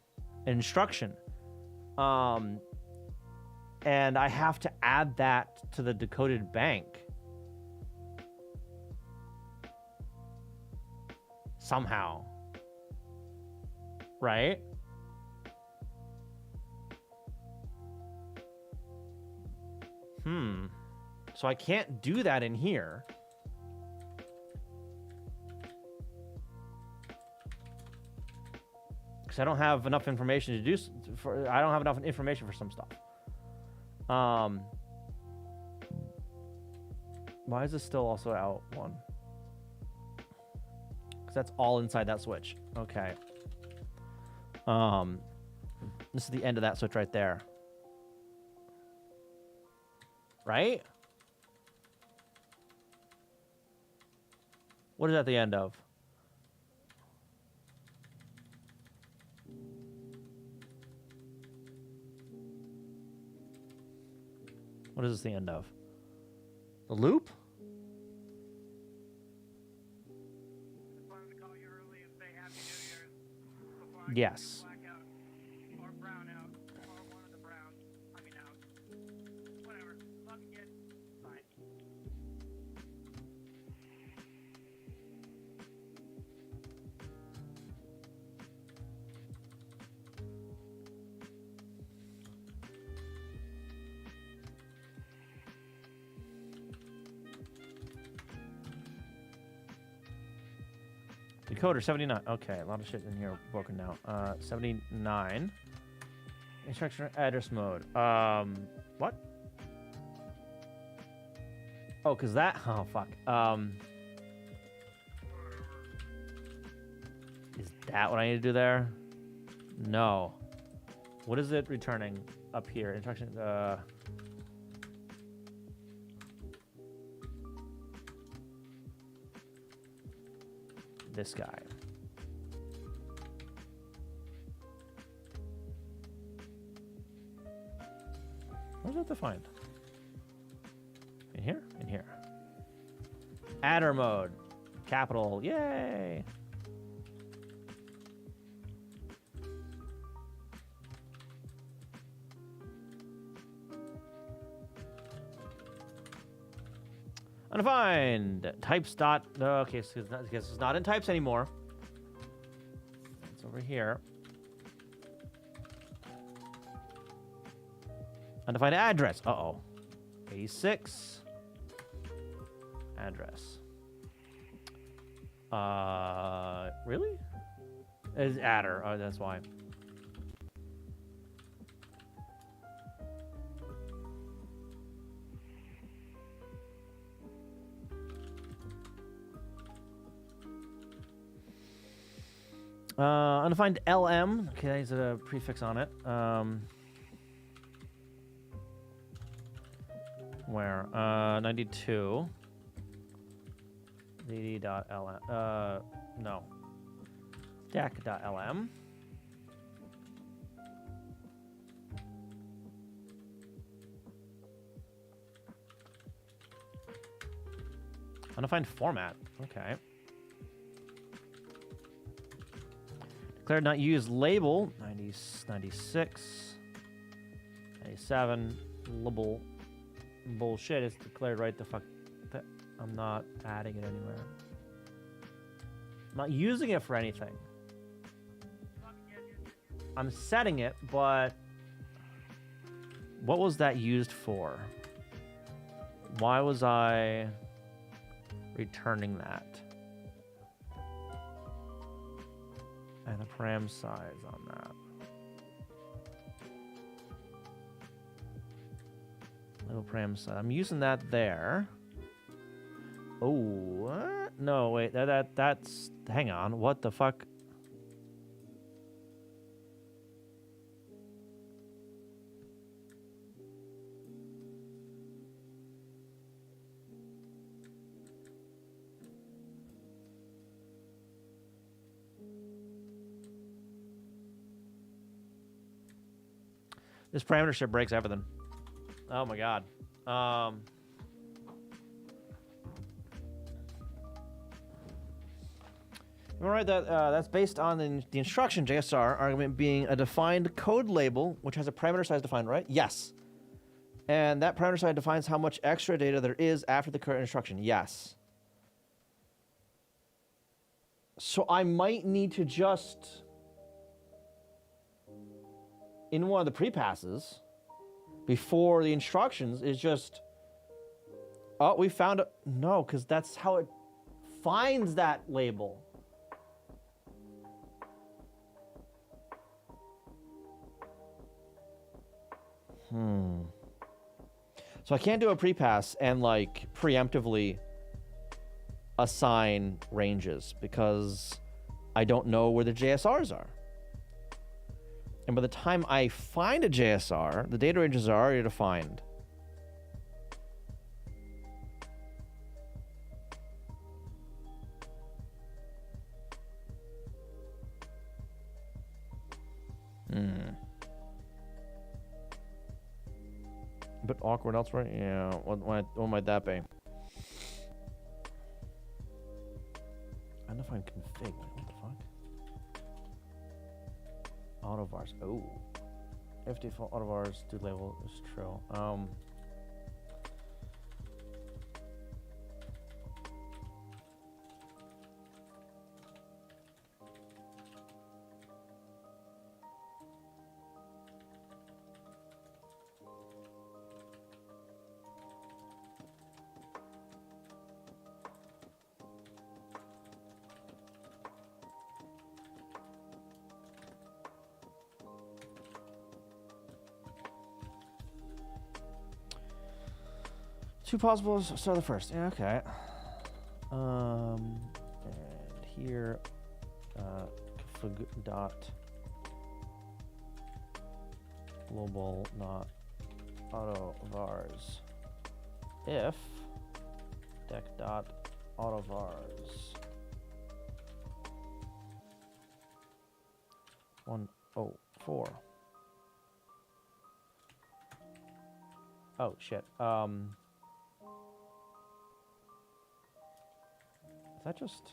instruction. And I have to add that to the decoded bank. Somehow. Right? So I can't do that in here. Because I don't have enough information to do I don't have enough information for some stuff. Why is this still also out one? Because that's all inside that switch. Okay. This is the end of that switch right there. Right? What is that the end of? What is this the end of? The loop? Yes. Decoder 79. Okay, a lot of shit in here broken now. 79. Instruction address mode. What? Oh, cause that. Oh fuck. Is that what I need to do there? No. What is it returning up here? Instruction. This guy. Where's that defined? In here? In here. Adder mode. Capital. Yay! Undefined. Types dot. Okay, so it's not in types anymore. It's over here. Undefined address. Uh-oh. 86. Address. Really? It's adder. Oh, that's why. Undefined LM. Okay, there's a prefix on it. Where? 92. DD.lm. No. Stack.lm. Undefined format. Okay. Declared not used label. 90, 96. 97. Label. bullshit. It's declared right the fuck. I'm not adding it anywhere. I'm not using it for anything. I'm setting it, but what was that used for? Why was I returning that? And a param size on that. Little param size. I'm using that there. Oh, what? No, wait. That's. Hang on. What the fuck? This parameter shit breaks everything. Oh my god. All right, that's based on the instruction JSR argument being a defined code label which has a parameter size defined, right? Yes. And that parameter size defines how much extra data there is after the current instruction. Yes. So I might need to just, in one of the pre-passes, before the instructions, is just, oh, we found it. No, because that's how it finds that label. So I can't do a pre-pass and like preemptively assign ranges because I don't know where the JSRs are. And by the time I find a JSR, the data ranges are already defined. A bit awkward elsewhere? Yeah, what might that be? I don't know if I'm config. What the fuck? Autovars. Oh. If default autovars do label is true. Two possibles. Start the first. Yeah, okay. And here, config dot global not auto vars if deck dot auto vars 104. Oh shit. Is that just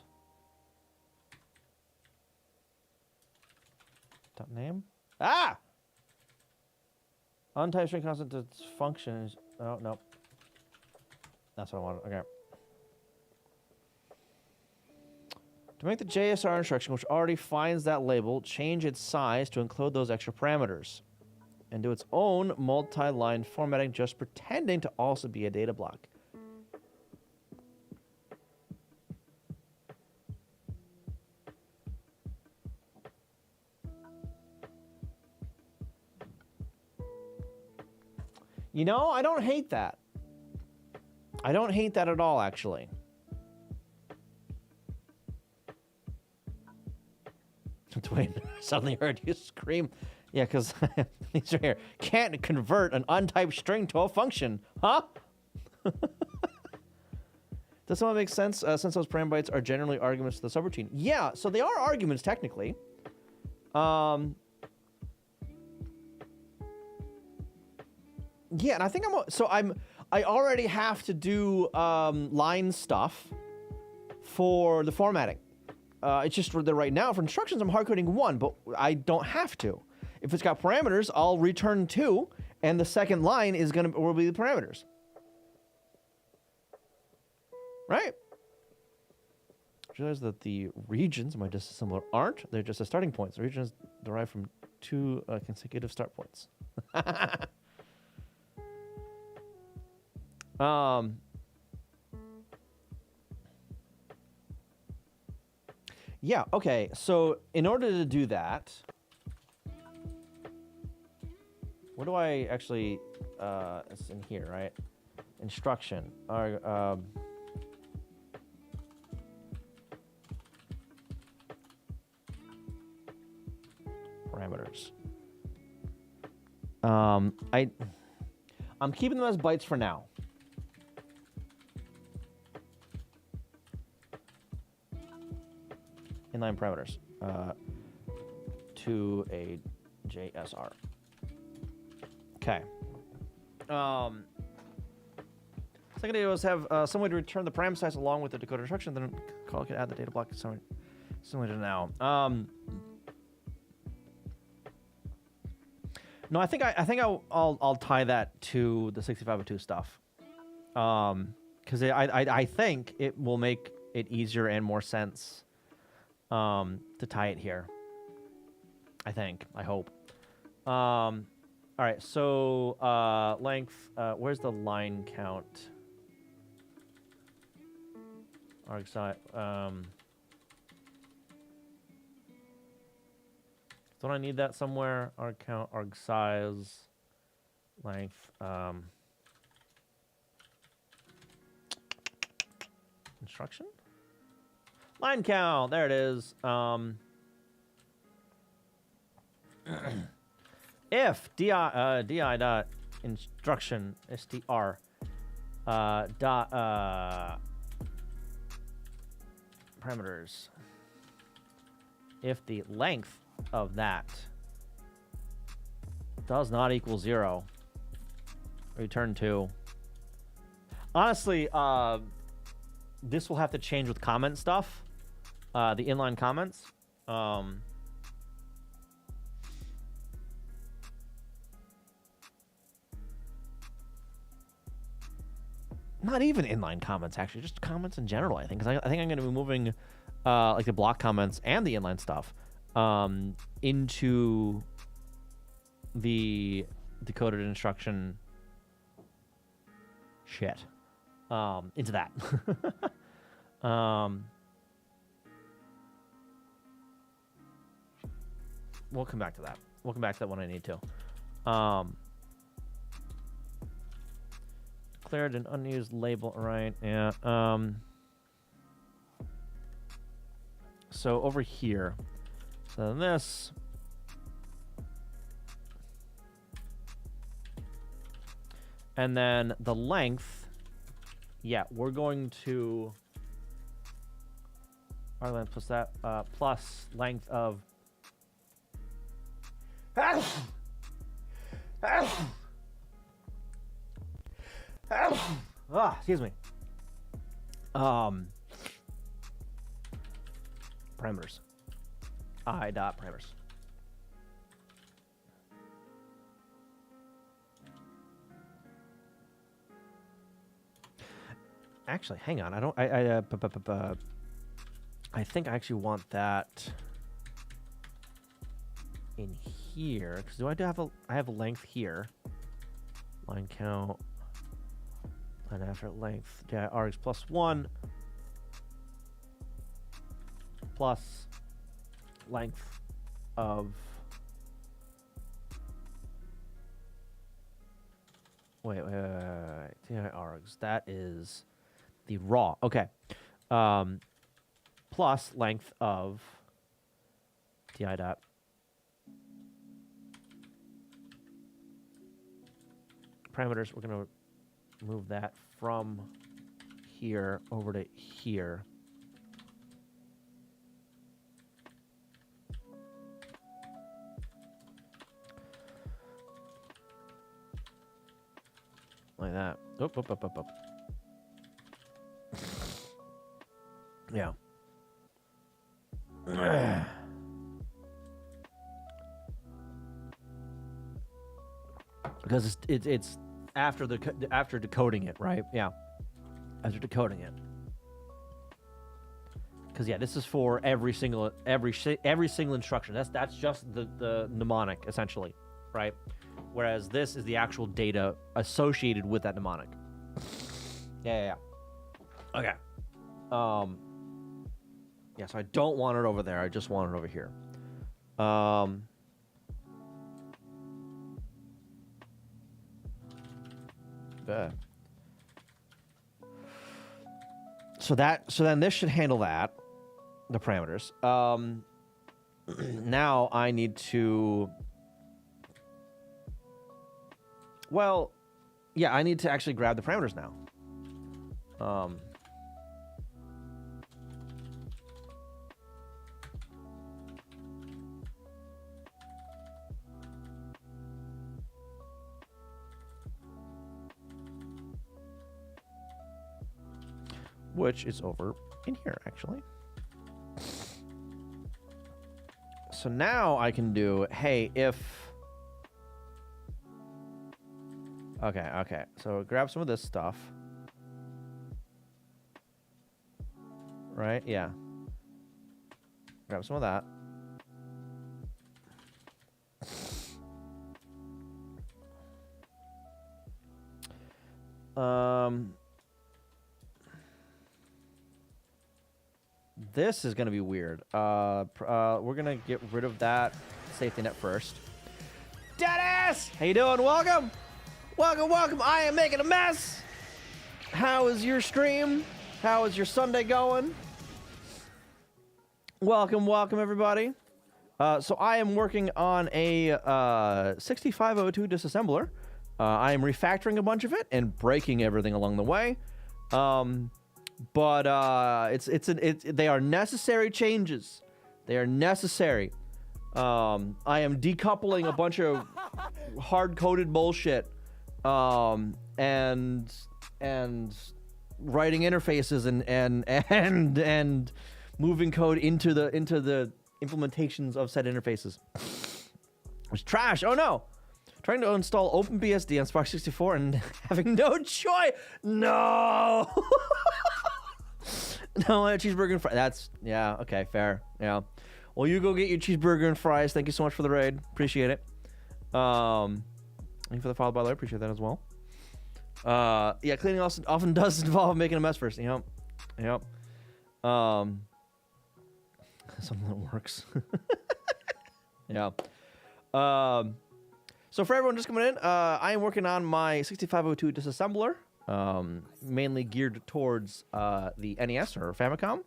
dot name? Ah! Untyped string constant to function is, oh no. That's what I wanted. Okay. To make the JSR instruction, which already finds that label, change its size to include those extra parameters. And do its own multi-line formatting, just pretending to also be a data block. You know, I don't hate that. I don't hate that at all, actually. Dwayne, suddenly heard you scream. Yeah, because these are here. Can't convert an untyped string to a function. Huh? Does that make sense? Since those param bytes are generally arguments to the subroutine. Yeah, so they are arguments, technically. Yeah, and I think I already have to do line stuff for the formatting. It's just that right now for instructions I'm hard coding 1, but I don't have to. If it's got parameters, I'll return 2, and the second line will be the parameters. right? I realize that the regions of my disassembler aren't. They're just a starting points. The regions derive from 2 consecutive start points. Yeah, okay. So in order to do that, what do I actually, it's in here, right? Instruction. Parameters. I'm keeping them as bytes for now. Inline parameters to a JSR. Okay. Second idea was have some way to return the param size along with the decoder instruction, then call it add the data block similar to now. No, I think I'll tie that to the 6502 stuff. Because I think it will make it easier and more sense to tie it here. I hope. All right, so length, where's the line count? Arg size, don't I need that somewhere? Arg count, arg size, length, instruction? Line count, there it is. If di dot instruction str dot parameters, if the length of that does not equal 0, return 2. Honestly, this will have to change with comment stuff, the inline comments. Not even inline comments, actually, just comments in general, I think. Because I think I'm going to be moving like the block comments and the inline stuff into the decoded instruction shit. Into that. We'll come back to that. We'll come back to that when I need to. Declared an unused label, right? Yeah. So over here, so this, and then the length. Yeah, we're going to our length plus that plus length of. Excuse me. Parameters. I dot parameters. Actually, hang on. I think I actually want that in here because I have a length here. Line count. And after length, yeah, args plus 1 plus length of wait, args. That is the raw. Okay. Plus length of ti dot parameters. We're gonna move that from here over to here. Like that. Up. Yeah. Because it's after decoding it, right? Yeah. After decoding it. Because yeah, this is for every single instruction. That's just the mnemonic essentially, right? Whereas this is the actual data associated with that mnemonic. Yeah. Okay. Yeah, so I don't want it over there. I just want it over here. So then this should handle that, the parameters. Now I need to. Well, yeah, I need to actually grab the parameters now. Which is over in here, actually. So now I can do, hey, if... Okay. So grab some of this stuff. Right? Yeah. Grab some of that. This is going to be weird. We're going to get rid of that safety net first. Dennis! How you doing? Welcome! Welcome! I am making a mess! How is your stream? How is your Sunday going? Welcome, everybody. So I am working on a 6502 disassembler. I am refactoring a bunch of it and breaking everything along the way. But they are necessary changes. They are necessary. I am decoupling a bunch of hard-coded bullshit, and writing interfaces and moving code into the implementations of said interfaces. It's trash. Oh no. Trying to install OpenBSD on Spark 64 and having no choice. No. No, a cheeseburger and fries. That's, yeah, okay, fair. Yeah. Well, you go get your cheeseburger and fries. Thank you so much for the raid. Appreciate it. Thank you for the follow, by the way. Appreciate that as well. Yeah, cleaning often does involve making a mess first. Yep. Something that works. Yeah. So for everyone just coming in, I am working on my 6502 disassembler, mainly geared towards the NES or Famicom,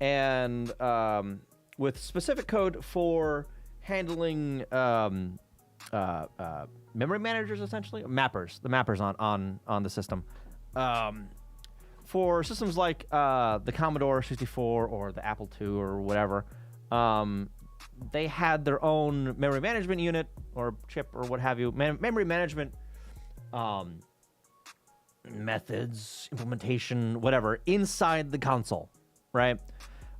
and with specific code for handling memory managers, essentially mappers, the mappers on the system. For systems like the Commodore 64 or the Apple II or whatever, they had their own memory management unit or chip or what have you, memory management methods, implementation, whatever, inside the console, right?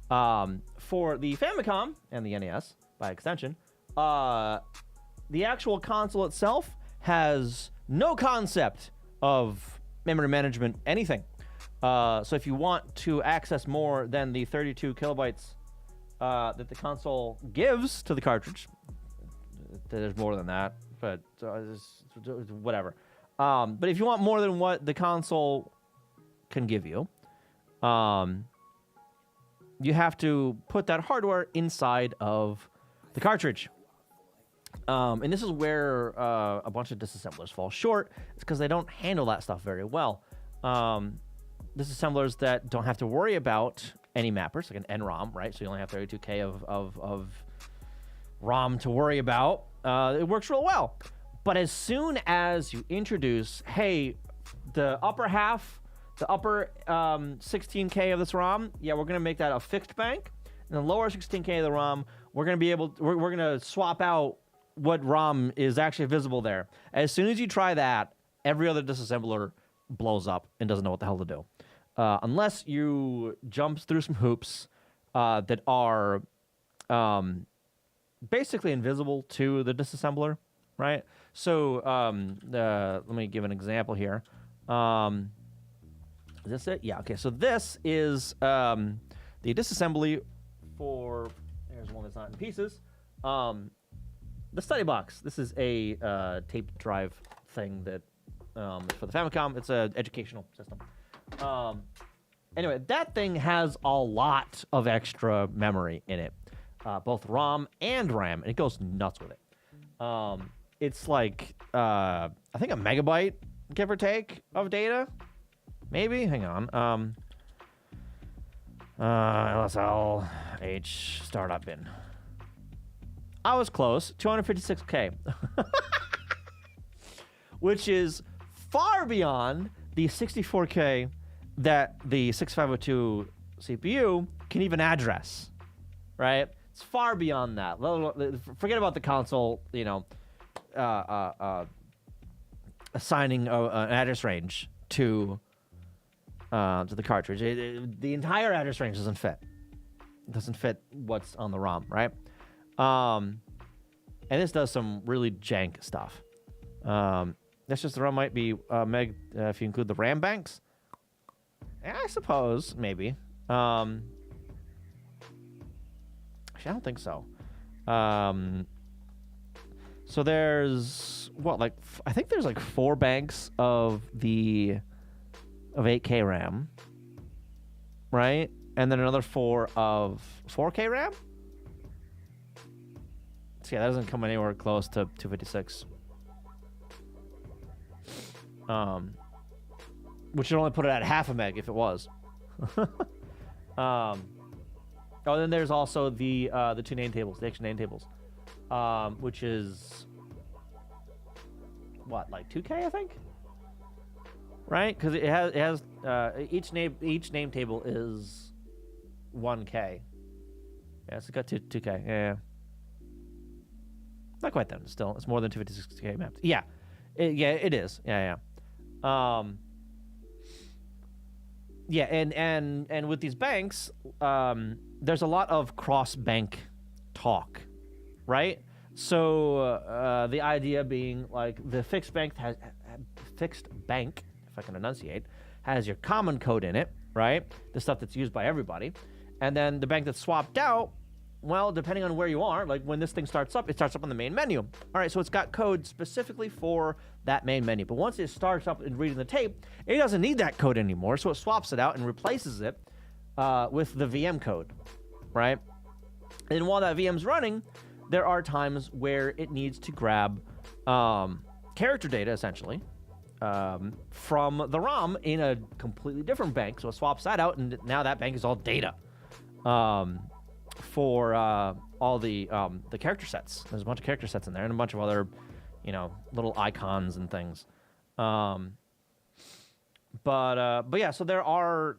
For the Famicom and the NES, by extension, the actual console itself has no concept of memory management anything. So if you want to access more than the 32 kilobytes that the console gives to the cartridge, there's more than that, but whatever. But if you want more than what the console can give you, you have to put that hardware inside of the cartridge. And this is where a bunch of disassemblers fall short. It's because they don't handle that stuff very well. Disassemblers that don't have to worry about any mappers, like an NROM, right? So you only have 32K of ROM to worry about. It works real well. But as soon as you introduce, hey, the upper half, the upper 16K of this ROM, yeah, we're going to make that a fixed bank. And the lower 16K of the ROM, we're going to swap out what ROM is actually visible there. As soon as you try that, every other disassembler blows up and doesn't know what the hell to do. Unless you jump through some hoops that are basically invisible to the disassembler, right? So let me give an example here. Is this it? Yeah. Okay. So this is the disassembly for. There's one that's not in pieces. The study box. This is a tape drive thing that for the Famicom. It's an educational system. Anyway, that thing has a lot of extra memory in it, both ROM and RAM, and it goes nuts with it. It's like I think a megabyte, give or take, of data. Maybe. Hang on. LSL H startup bin. I was close. 256K. Which is far beyond the 64K that the 6502 CPU can even address. Right? It's far beyond that. Forget about the console, you know, assigning an address range to the cartridge. The entire address range doesn't fit. It doesn't fit what's on the ROM, right? And this does some really jank stuff. That's just the ROM might be meg if you include the RAM banks. I suppose maybe. Actually, I don't think so. So there's what, like I think there's like 4 banks of 8K RAM, right? And then another 4 of 4K RAM. So yeah, that doesn't come anywhere close to 256. Which would only put it at half a meg if it was. Oh, then there's also the 2 name tables, the extra name tables, which is what, like 2K, I think, right? Because it has each name table is 1K. Yeah, so it's got 2K. Yeah. Not quite then. Still, it's more than 256K maps. Yeah, it is. Yeah. Yeah, and with these banks, there's a lot of cross-bank talk, right? So the idea being like the fixed bank, if I can enunciate, has your common code in it, right? The stuff that's used by everybody, and then the bank that's swapped out. Well, depending on where you are, like when this thing starts up, it starts up on the main menu. All right, so it's got code specifically for that main menu. But once it starts up and reading the tape, it doesn't need that code anymore, so it swaps it out and replaces it with the VM code, right? And while that VM's running, there are times where it needs to grab character data, essentially, from the ROM in a completely different bank. So it swaps that out, and now that bank is all data. For all the character sets. There's a bunch of character sets in there and a bunch of other, you know, little icons and things. But yeah, so there are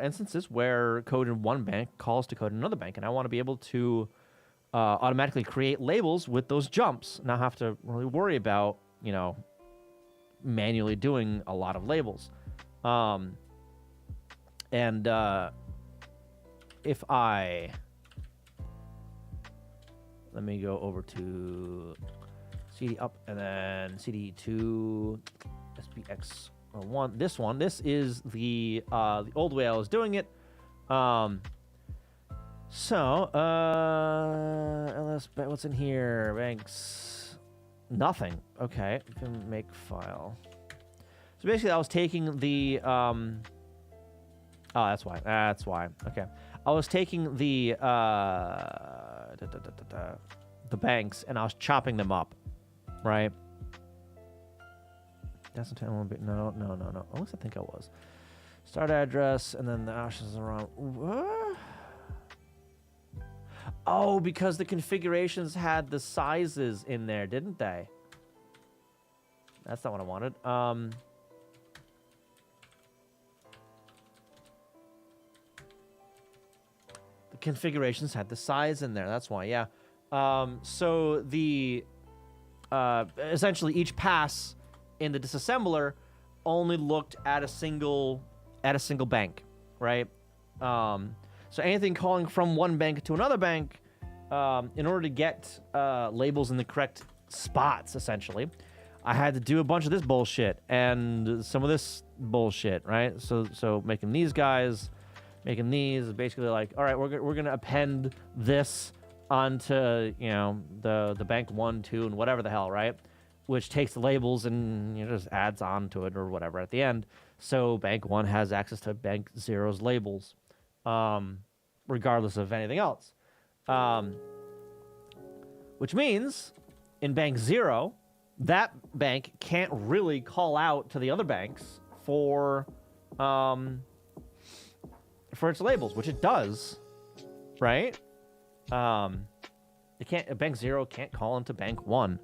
instances where code in one bank calls to code in another bank, and I want to be able to automatically create labels with those jumps, not have to really worry about, you know, manually doing a lot of labels. If I... Let me go over to CD up and then CD to SPX1. This is the old way I was doing it. So LS, what's in here? Banks, nothing. Okay, we can make file. So basically, I was taking the oh, that's why. That's why. Okay, I was taking the banks and I was chopping them up, right? That's a little bit. No. At least I think I was. Start address and then the ashes are on. What? Oh, because the configurations had the sizes in there, didn't they? That's not what I wanted. The configurations had the size in there. That's why, yeah. So the essentially each pass in the disassembler only looked at a single bank, right? So anything calling from one bank to another bank, in order to get labels in the correct spots, essentially, I had to do a bunch of this bullshit and some of this bullshit, right? So making these guys, making these is basically like, all right, we're gonna append this onto, you know, the bank 1, 2, and whatever the hell, right? Which takes the labels and, you know, just adds on to it or whatever at the end. So bank 1 has access to bank 0's labels, regardless of anything else. Which means in bank 0, that bank can't really call out to the other banks for its labels, which it does, right? It can't. Bank 0 can't call into bank 1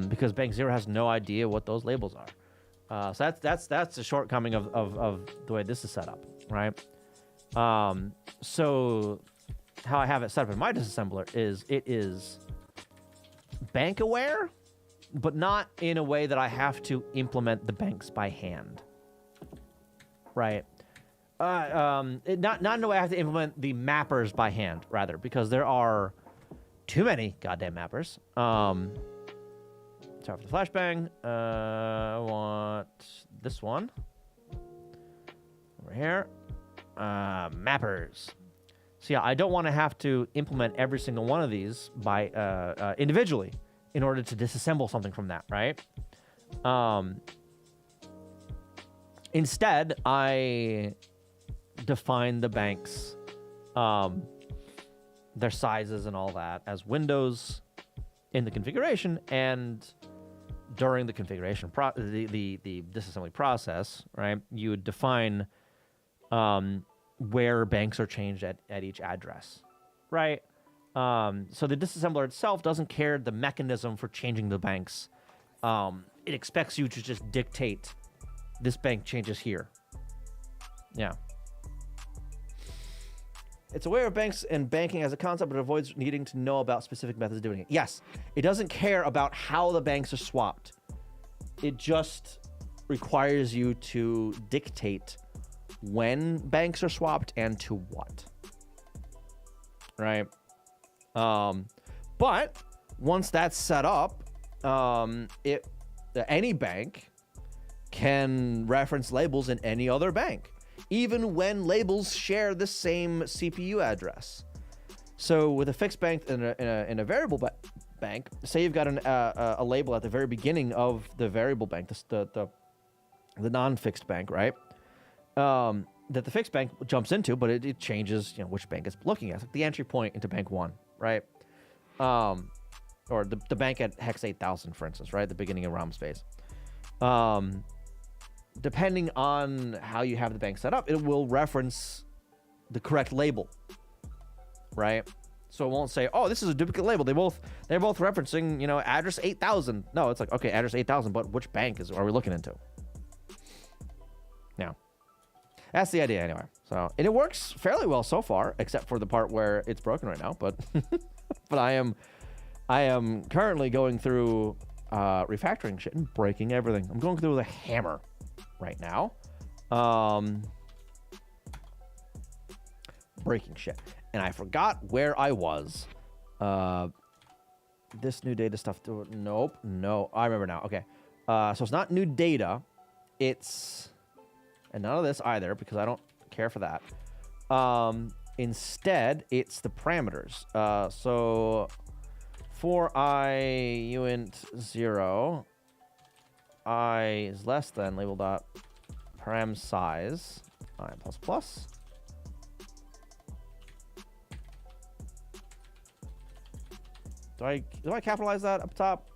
because bank 0 has no idea what those labels are. So that's the shortcoming of the way this is set up, right? So how I have it set up in my disassembler is it is bank aware, but not in a way that I have to implement the banks by hand, right? Not in a way I have to implement the mappers by hand, rather, because there are too many goddamn mappers. Sorry for the flashbang. I want this one over here. Mappers. So yeah, I don't want to have to implement every single one of these by individually in order to disassemble something from that, right? Instead, I define the banks, their sizes and all that as windows in the configuration, and during the configuration the disassembly process, right? You would define where banks are changed at each address, right? So the disassembler itself doesn't care the mechanism for changing the banks. It expects you to just dictate this bank changes here. Yeah. It's aware of banks and banking as a concept, but avoids needing to know about specific methods of doing it. Yes, it doesn't care about how the banks are swapped. It just requires you to dictate when banks are swapped and to what. Right? But once that's set up, any bank can reference labels in any other bank, even when labels share the same CPU address. So with a fixed bank and a variable bank, say you've got a label at the very beginning of the variable bank, the non-fixed bank, right? That the fixed bank jumps into, but it changes, you know, which bank it's looking at. It's like the entry point into bank 1, right? Or the bank at hex 8000, for instance, right? The beginning of ROM space. Depending on how you have the bank set up, it will reference the correct label, right? So it won't say, oh, this is a duplicate label. They're both referencing, you know, address 8000. No, it's like, okay, address 8000, but which bank are we looking into? Now, that's the idea anyway. So, and it works fairly well so far, except for the part where it's broken right now. But, but I am currently going through refactoring shit and breaking everything. I'm going through with a hammer right now, breaking shit, and I forgot where I was. This new data stuff. Nope, no, I remember now. Okay, so it's not new data. It's and none of this either because I don't care for that. Instead, it's the parameters. So for I uint 0. I is less than label dot param size I plus plus. Do I capitalize that up top?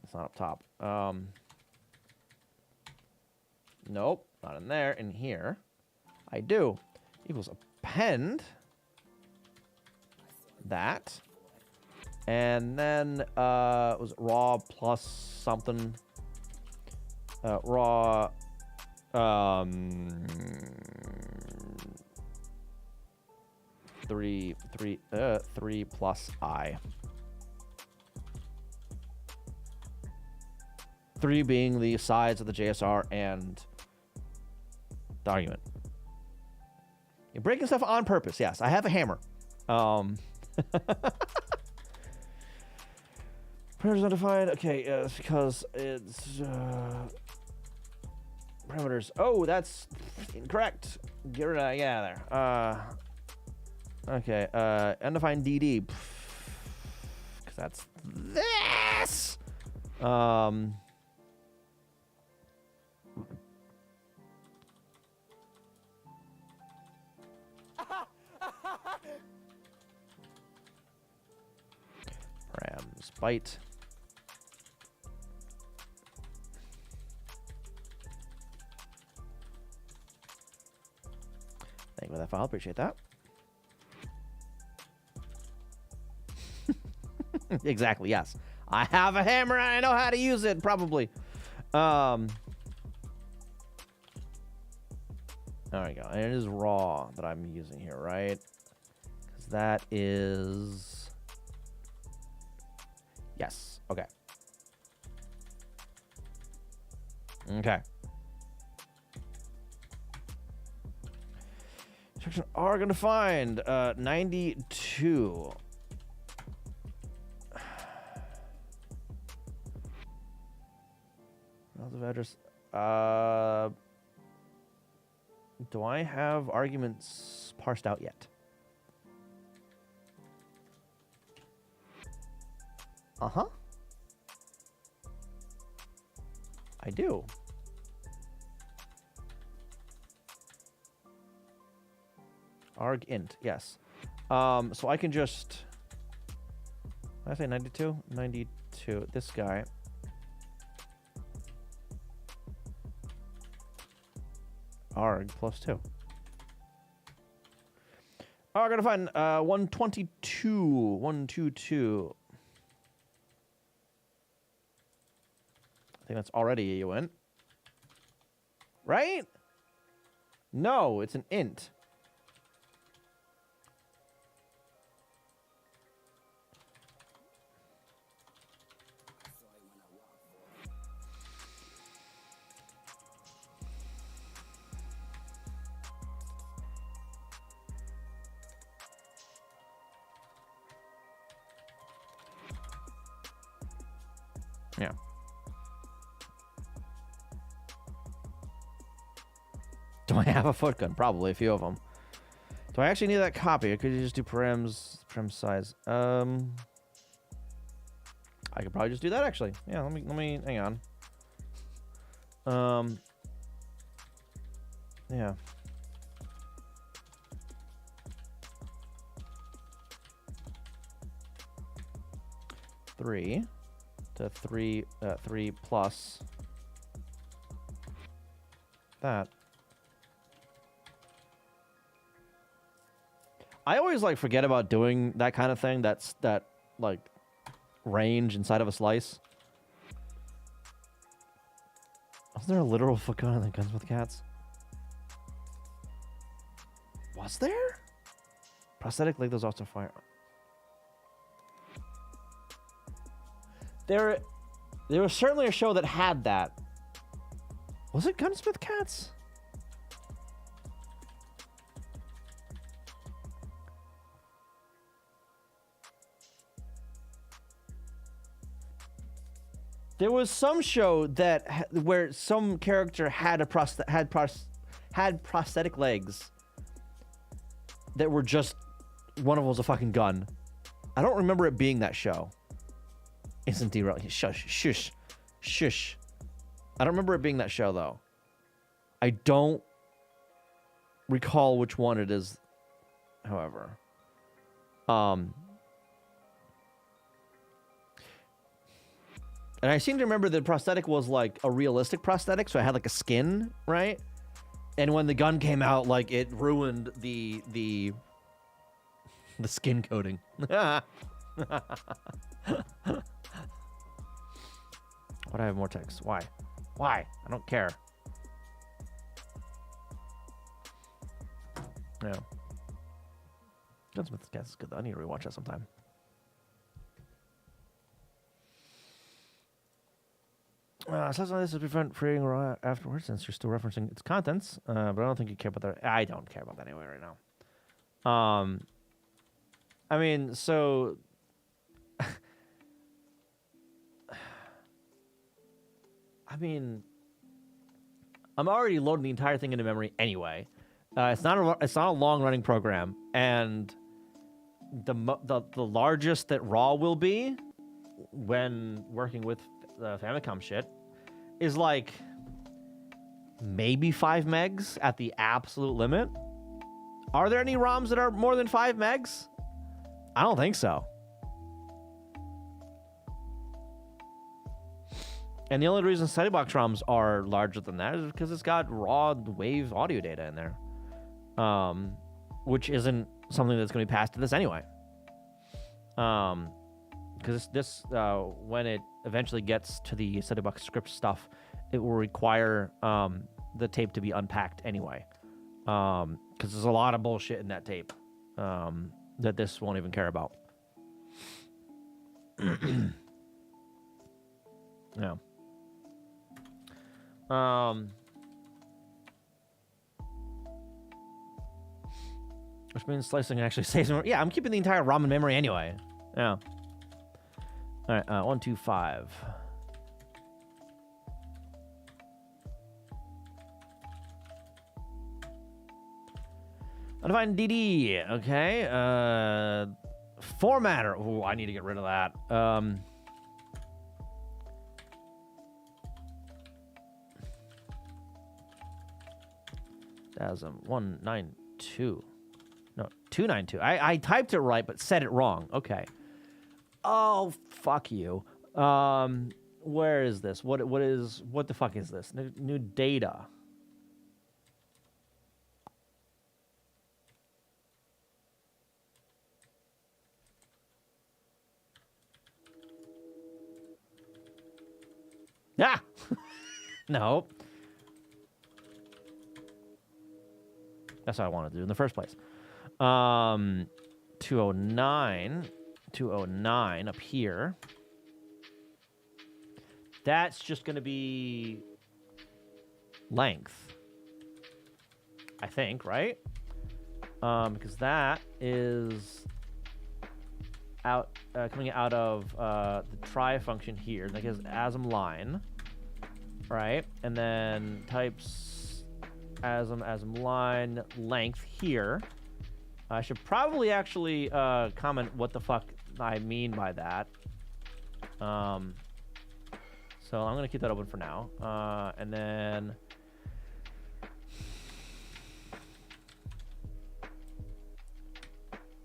It's not up top. Nope, not in there. In here, I do. Equals append that. And then it was raw plus something. Raw 3 plus I. 3 being the size of the JSR and the argument. You're breaking stuff on purpose. Yes, I have a hammer. Parameters undefined. Okay, it's because it's parameters. Oh, that's incorrect. Get rid of get out of there. Okay, undefined DD. Because that's this. Params byte. Thank you for that file. Appreciate that. Exactly. Yes, I have a hammer. I know how to use it. Probably. There we go. And it is raw that I'm using here, right? Because that is. Yes. Okay. Okay. Section R gonna find 92. Relative address. Do I have arguments parsed out yet? Uh-huh. I do. Arg int, yes. So I can just... Did I say 92? 92. This guy. Arg plus 2. Oh, I'm gonna find 122. 122. I think that's already a UN. Right? No, it's an int. Yeah. Do I have a foot gun? Probably a few of them. Do I actually need that copy, or could you just do param size? I could probably just do that actually. Yeah, let me hang on. Yeah. Three to three plus that. I always like forget about doing that kind of thing. That's that like range inside of a slice. Was there a literal foot gun in the Guns with Cats? Was there? Prosthetic leg, those also fire. There was certainly a show that had that. Was it Gunsmith Cats? There was some show that where some character had a had prosthetic legs that were just one of them was a fucking gun. I don't remember it being that show. Instant derail. Shush. I don't remember it being that show though. I don't recall which one it is, however. And I seem to remember the prosthetic was like a realistic prosthetic, so I had like a skin, right? And when the gun came out, like it ruined the skin coating. Why do I have more text? Why? I don't care. Yeah. Gunsmith Cats is good though. I need to rewatch that sometime. Says on this to prevent freeing or afterwards, since you're still referencing its contents. But I don't think you care about that. I don't care about that anyway right now. I mean, so I mean, I'm already loading the entire thing into memory anyway. It's not a long running program, and the largest that raw will be when working with the Famicom shit is like maybe 5 megs at the absolute limit. Are there any ROMs that are more than 5 megs? I don't think so. And the only reason Box ROMs are larger than that is because it's got raw wave audio data in there, which isn't something that's going to be passed to this anyway. Because this when it eventually gets to the Box script stuff, it will require the tape to be unpacked anyway. Because there's a lot of bullshit in that tape that this won't even care about. Yeah. Which means slicing actually saves more. Yeah, I'm keeping the entire ROM in memory anyway. Yeah. All right, 1, 2, 5. Undefined DD. Okay. Formatter. Ooh, I need to get rid of that. ASM 192. No, 292. I typed it right, but said it wrong. Okay. Oh, fuck you. Where is this? What the fuck is this? New data. Ah! No. That's what I wanted to do in the first place. 209 up here. That's just going to be length, I think, right? Because that is out coming out of the try function here. That is ASM line, right? And then types ASM line length here. I should probably actually comment what the fuck I mean by that. So I'm gonna keep that open for now. And then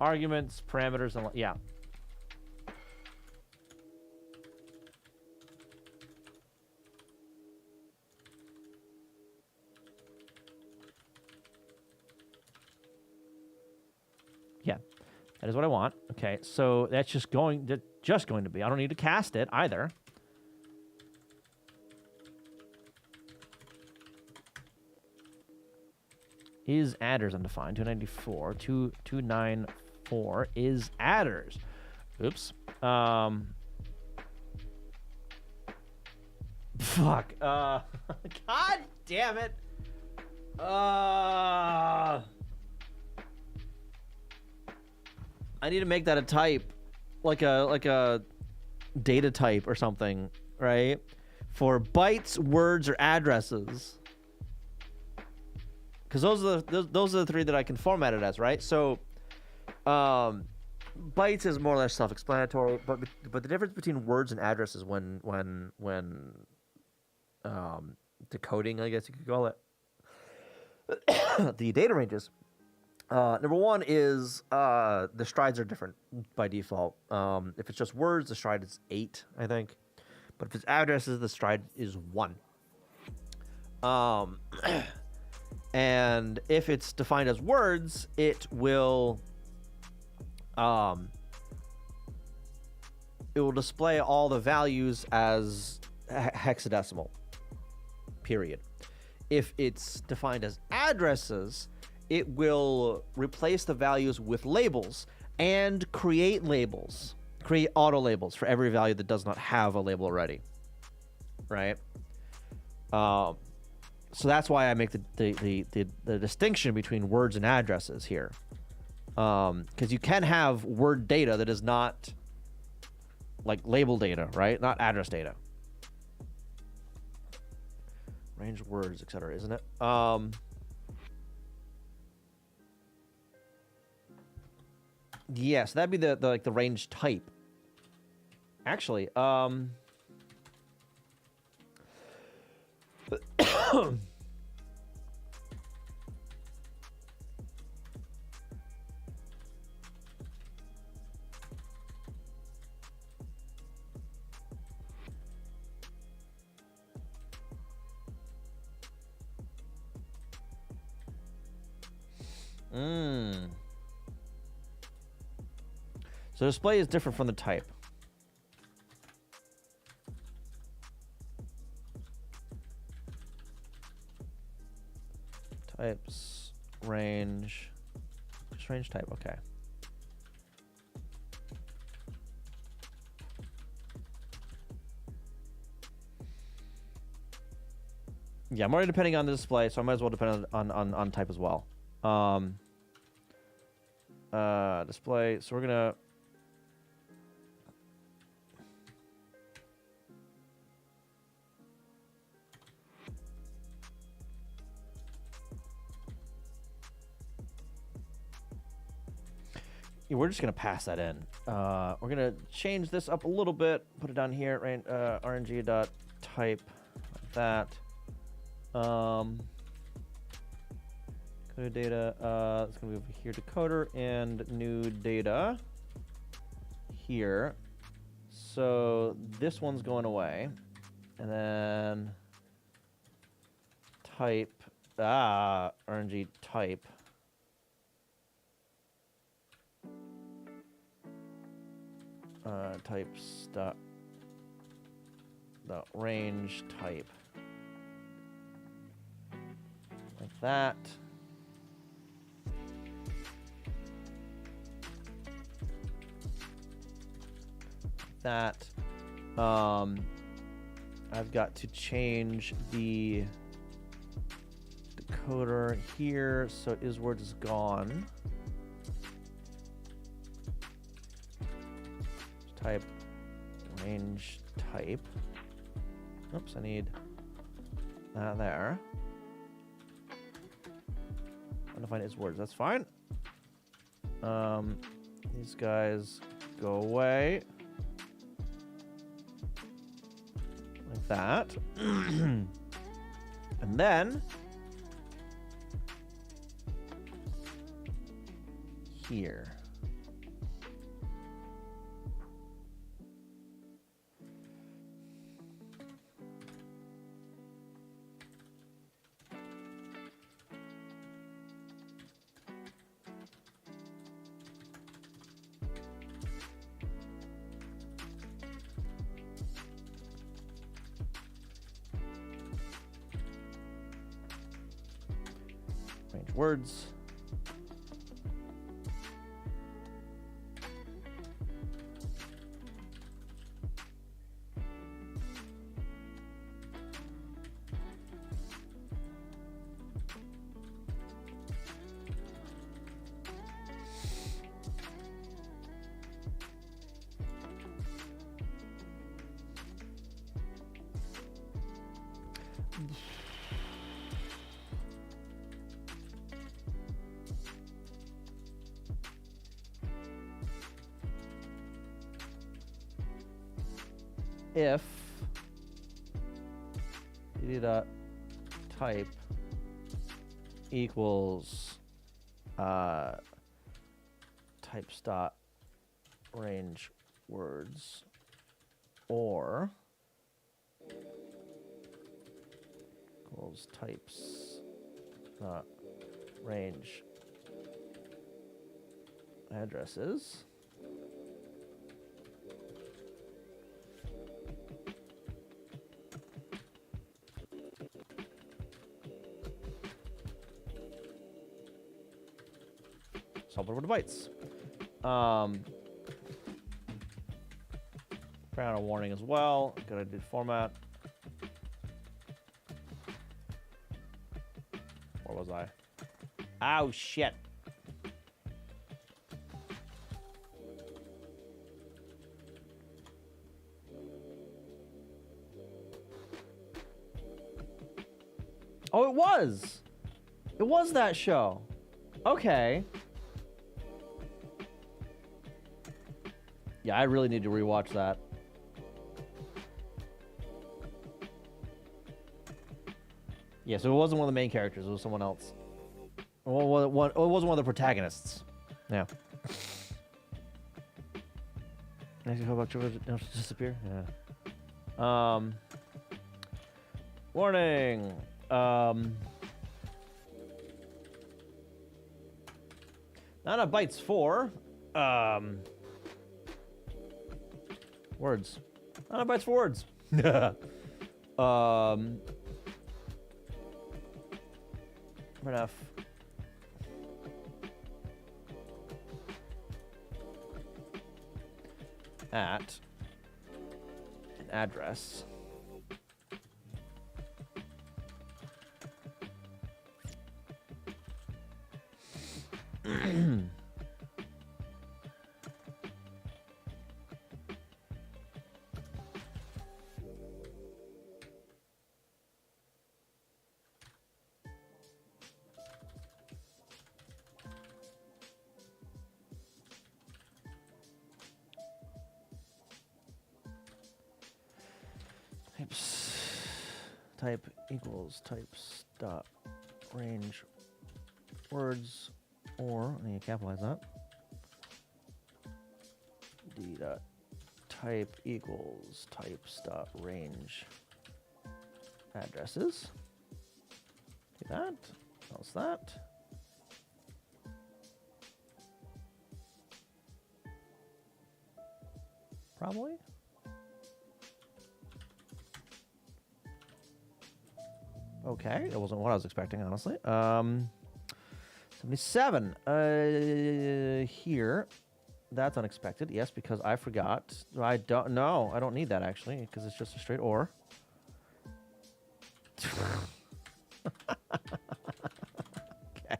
arguments, parameters, and yeah. Yeah, that is what I want. Okay, so that's just going to be. I don't need to cast it either. Is adders undefined? 294. 294 is adders. Oops. Fuck. God damn it. I need to make that a type, like a data type or something, right? For bytes, words, or addresses. Because those are the three that I can format it as, right? So, bytes is more or less self-explanatory, but the difference between words and addresses when decoding, I guess you could call it, the data ranges. Number one is the strides are different by default. If it's just words, the stride is 8, I think. But if it's addresses, the stride is 1. And if it's defined as words, it will display all the values as hexadecimal. Period. If it's defined as addresses, it will replace the values with labels and create auto labels for every value that does not have a label already, right? So that's why I make the distinction between words and addresses here. Because you can have word data that is not like label data, right? Not address data. Range words, etc., isn't it? Yes, that'd be the like the range type. Actually, So display is different from the type. Types, range, just range type, okay. Yeah, I'm already depending on the display, so I might as well depend on type as well. Display, so we're gonna we're just gonna pass that in. We're gonna change this up a little bit, put it down here, right? RNG dot type like that. Coded data. It's gonna be over here, decoder and new data here. So this one's going away, and then type. RNG type. Types dot the range type like that. That. I've got to change the decoder here, so isWord is gone. Type, range type. Oops, I need that there. Undefined isWords, that's fine. These guys go away. Like that. And then here. Range words. If data type equals types dot range words or equals types dot range addresses. Solver bytes. Ran out a warning as well. Gotta do format. Where was I? Oh shit. Oh, it was. It was that show. Okay. Yeah, I really need to rewatch that. Yeah, so it wasn't one of the main characters. It was someone else. Well, it wasn't one of the protagonists. Yeah. Next, how about don't disappear? Yeah. Warning. Not enough bytes for words. Not enough bytes for words. Enough. At an address. Type equals types dot range words, or I need to capitalize that. D dot type equals types dot range addresses. Do that. How's that? Probably. Okay, that wasn't what I was expecting, honestly. 77. Here. That's unexpected. Yes, because I forgot. I don't know. I don't need that, actually, because it's just a straight OR. Okay.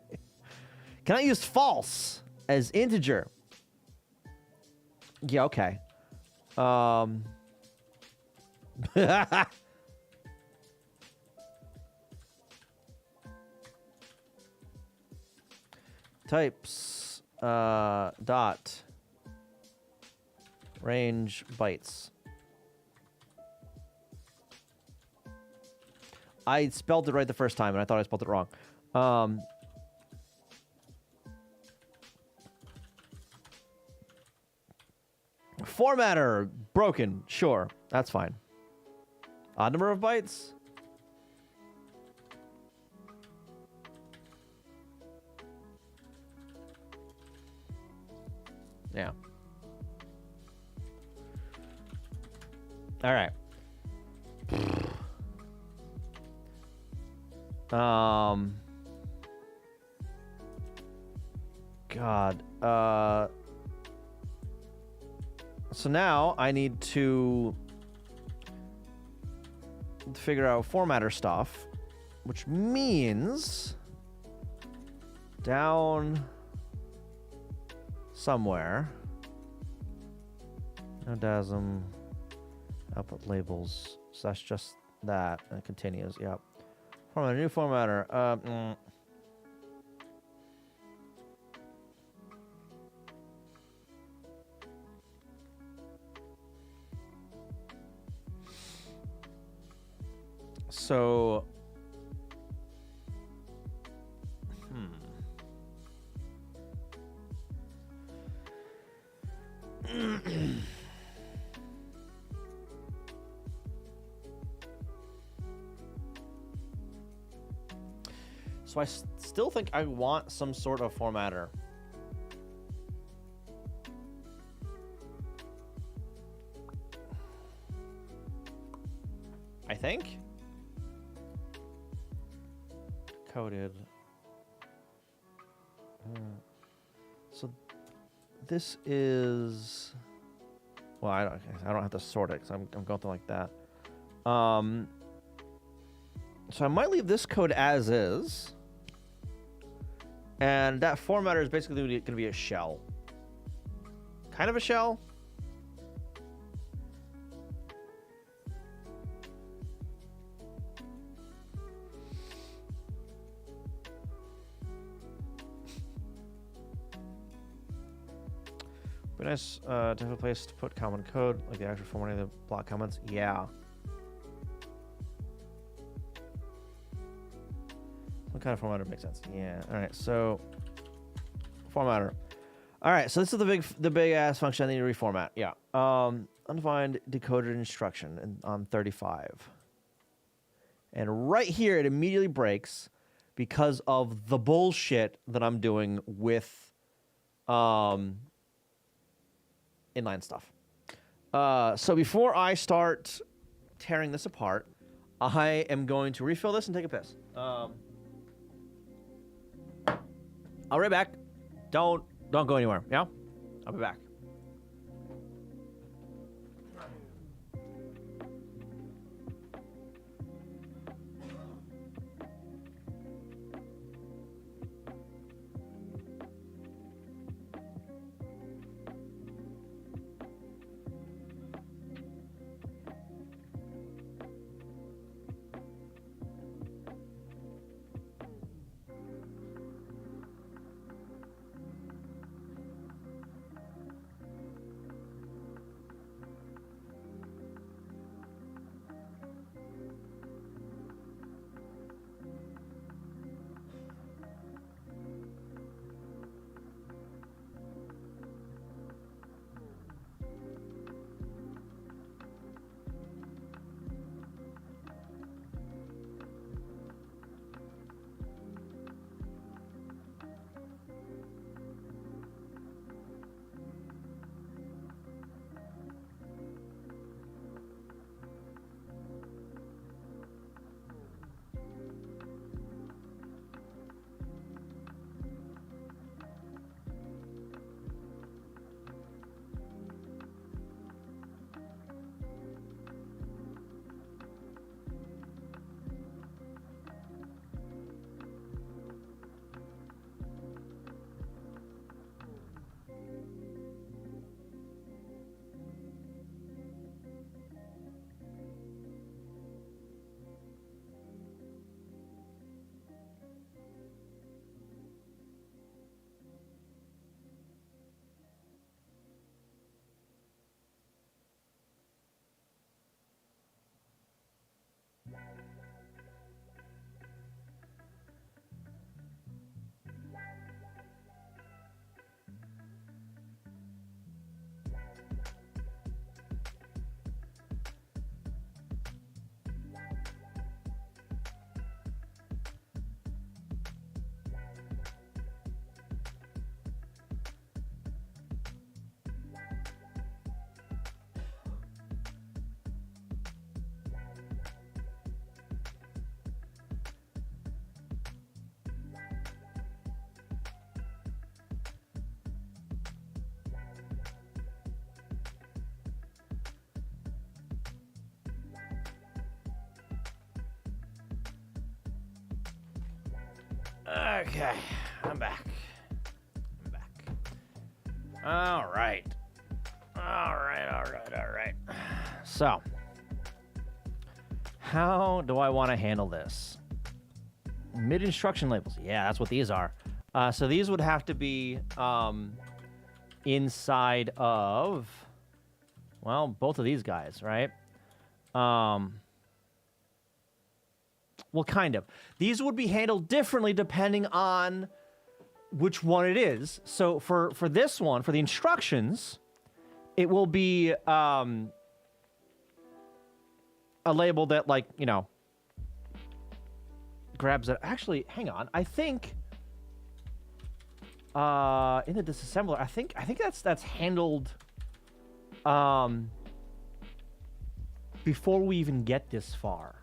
Can I use false as integer? Yeah, okay. Types dot range bytes. I spelled it right the first time, and I thought I spelled it wrong. Formatter broken. Sure, that's fine. Odd number of bytes. Yeah. All right. God. So now I need to figure out formatter stuff, which means down somewhere. No DASM. Output labels. So that's just that. And it continues. Yep. Formatter. New formatter. So. So I still think I want some sort of formatter. I think. Coded. So this is. Well, I don't have to sort it because I'm going through like that. So I might leave this code as is. And that formatter is basically going to be a shell. Kind of a shell. Nice, different place to put common code, like the actual formatting of the block comments. Yeah. What kind of formatter makes sense? Yeah. All right. So, formatter. All right. So this is the big ass function I need to reformat. Yeah. Undefined decoded instruction on 35. And right here, it immediately breaks because of the bullshit that I'm doing with inline stuff. So before I start tearing this apart, I am going to refill this and take a piss. I'll be right back. Don't go anywhere. Yeah? I'll be back. Okay, I'm back. All right. So, how do I want to handle this? Mid-instruction labels. Yeah, that's what these are. So these would have to be inside of, well, both of these guys, right? Well, kind of. These would be handled differently depending on which one it is. So for this one, for the instructions, it will be a label that, like, you know, grabs it. Actually, hang on. I think in the disassembler, I think that's handled before we even get this far.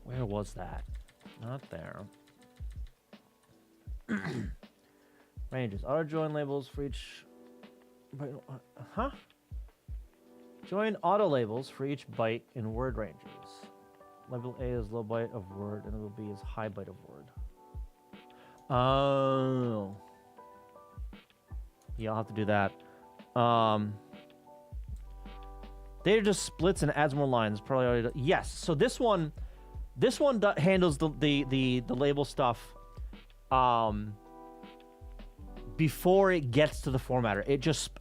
Where was that? Not there. Ranges. Auto join labels for each. Huh? Join auto labels for each byte in word ranges. Label A is low byte of word, and label B is high byte of word. Oh. Yeah, I'll have to do that. Data just splits and adds more lines. Probably already. Yes. So this one. This one handles the label stuff before it gets to the formatter.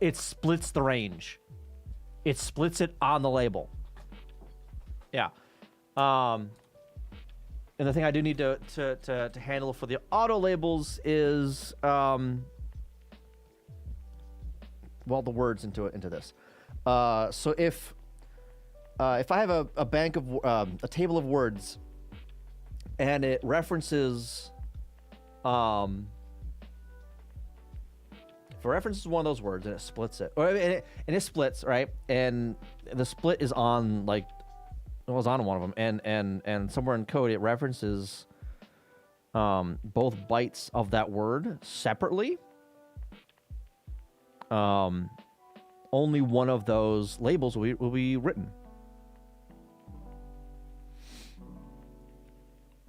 It splits the range. It splits it on the label. Yeah. And the thing I do need to handle for the auto labels is well, the words into this. So if I have a bank of a table of words, and it references if it references one of those words and it splits it, and it splits, right? And the split is on like it was on one of them, and somewhere in code it references both bytes of that word separately. Only one of those labels will be written.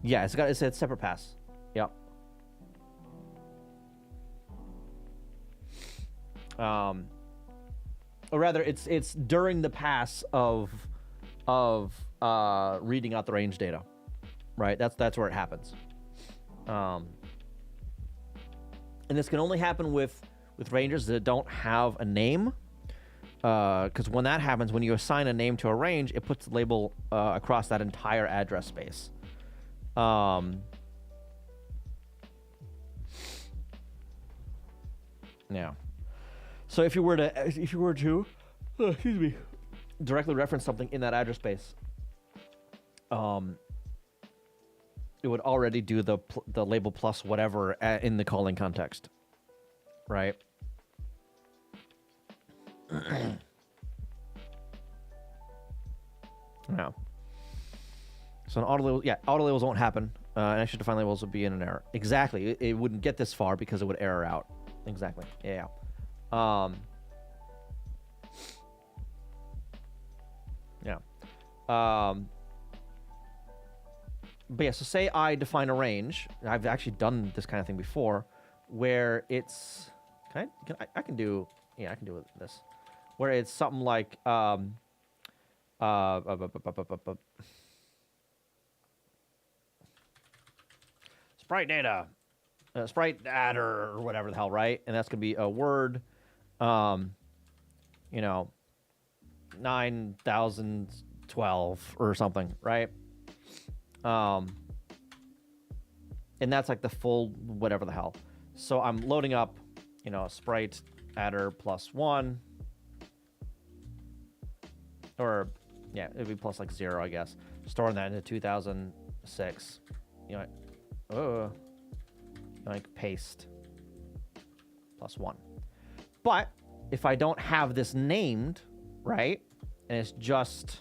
Yeah, it's a separate pass. Yep. Or rather, it's during the pass of reading out the range data, right? That's where it happens. And this can only happen with ranges that don't have a name, because when that happens, when you assign a name to a range, it puts the label across that entire address space. Yeah. So if you were to excuse me, directly reference something in that address space, it would already do the label plus whatever in the calling context, right? Yeah. So an auto label, auto labels won't happen, and actually defined labels would be in an error. Exactly, it wouldn't get this far because it would error out. Exactly. Yeah. Yeah. But yeah, so say I define a range. I've actually done this kind of thing before, where it's I can do this, where it's something like sprite data, sprite adder or whatever the hell, right? And that's gonna be a word, 9012 or something, right? And that's like the full whatever the hell. So I'm loading up, sprite adder +1, or yeah, it'd be plus like 0, I guess. Storing that into 2006. Like paste +1. But if I don't have this named, right, and it's just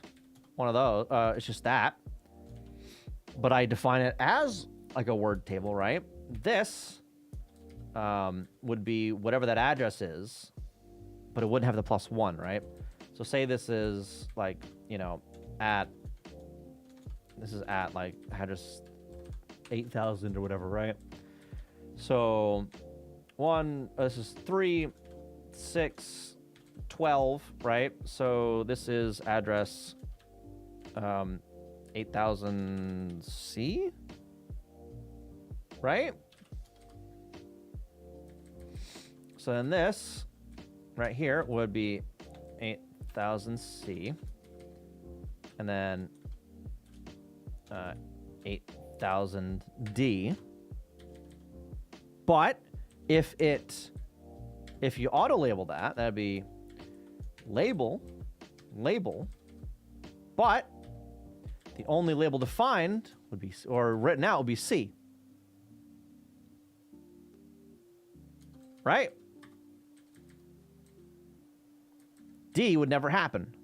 one of those, it's just that, but I define it as like a word table, right? This would be whatever that address is, but it wouldn't have the +1, right? So say this is like, this is at like address 8,000 or whatever, right? So this is 3, 6, 12, right? So this is address 8000C, right? So then this right here would be 8000C, and then 8000D. But if you auto label that'd be label, but the only label defined would be, or written out would be C. Right? D would never happen.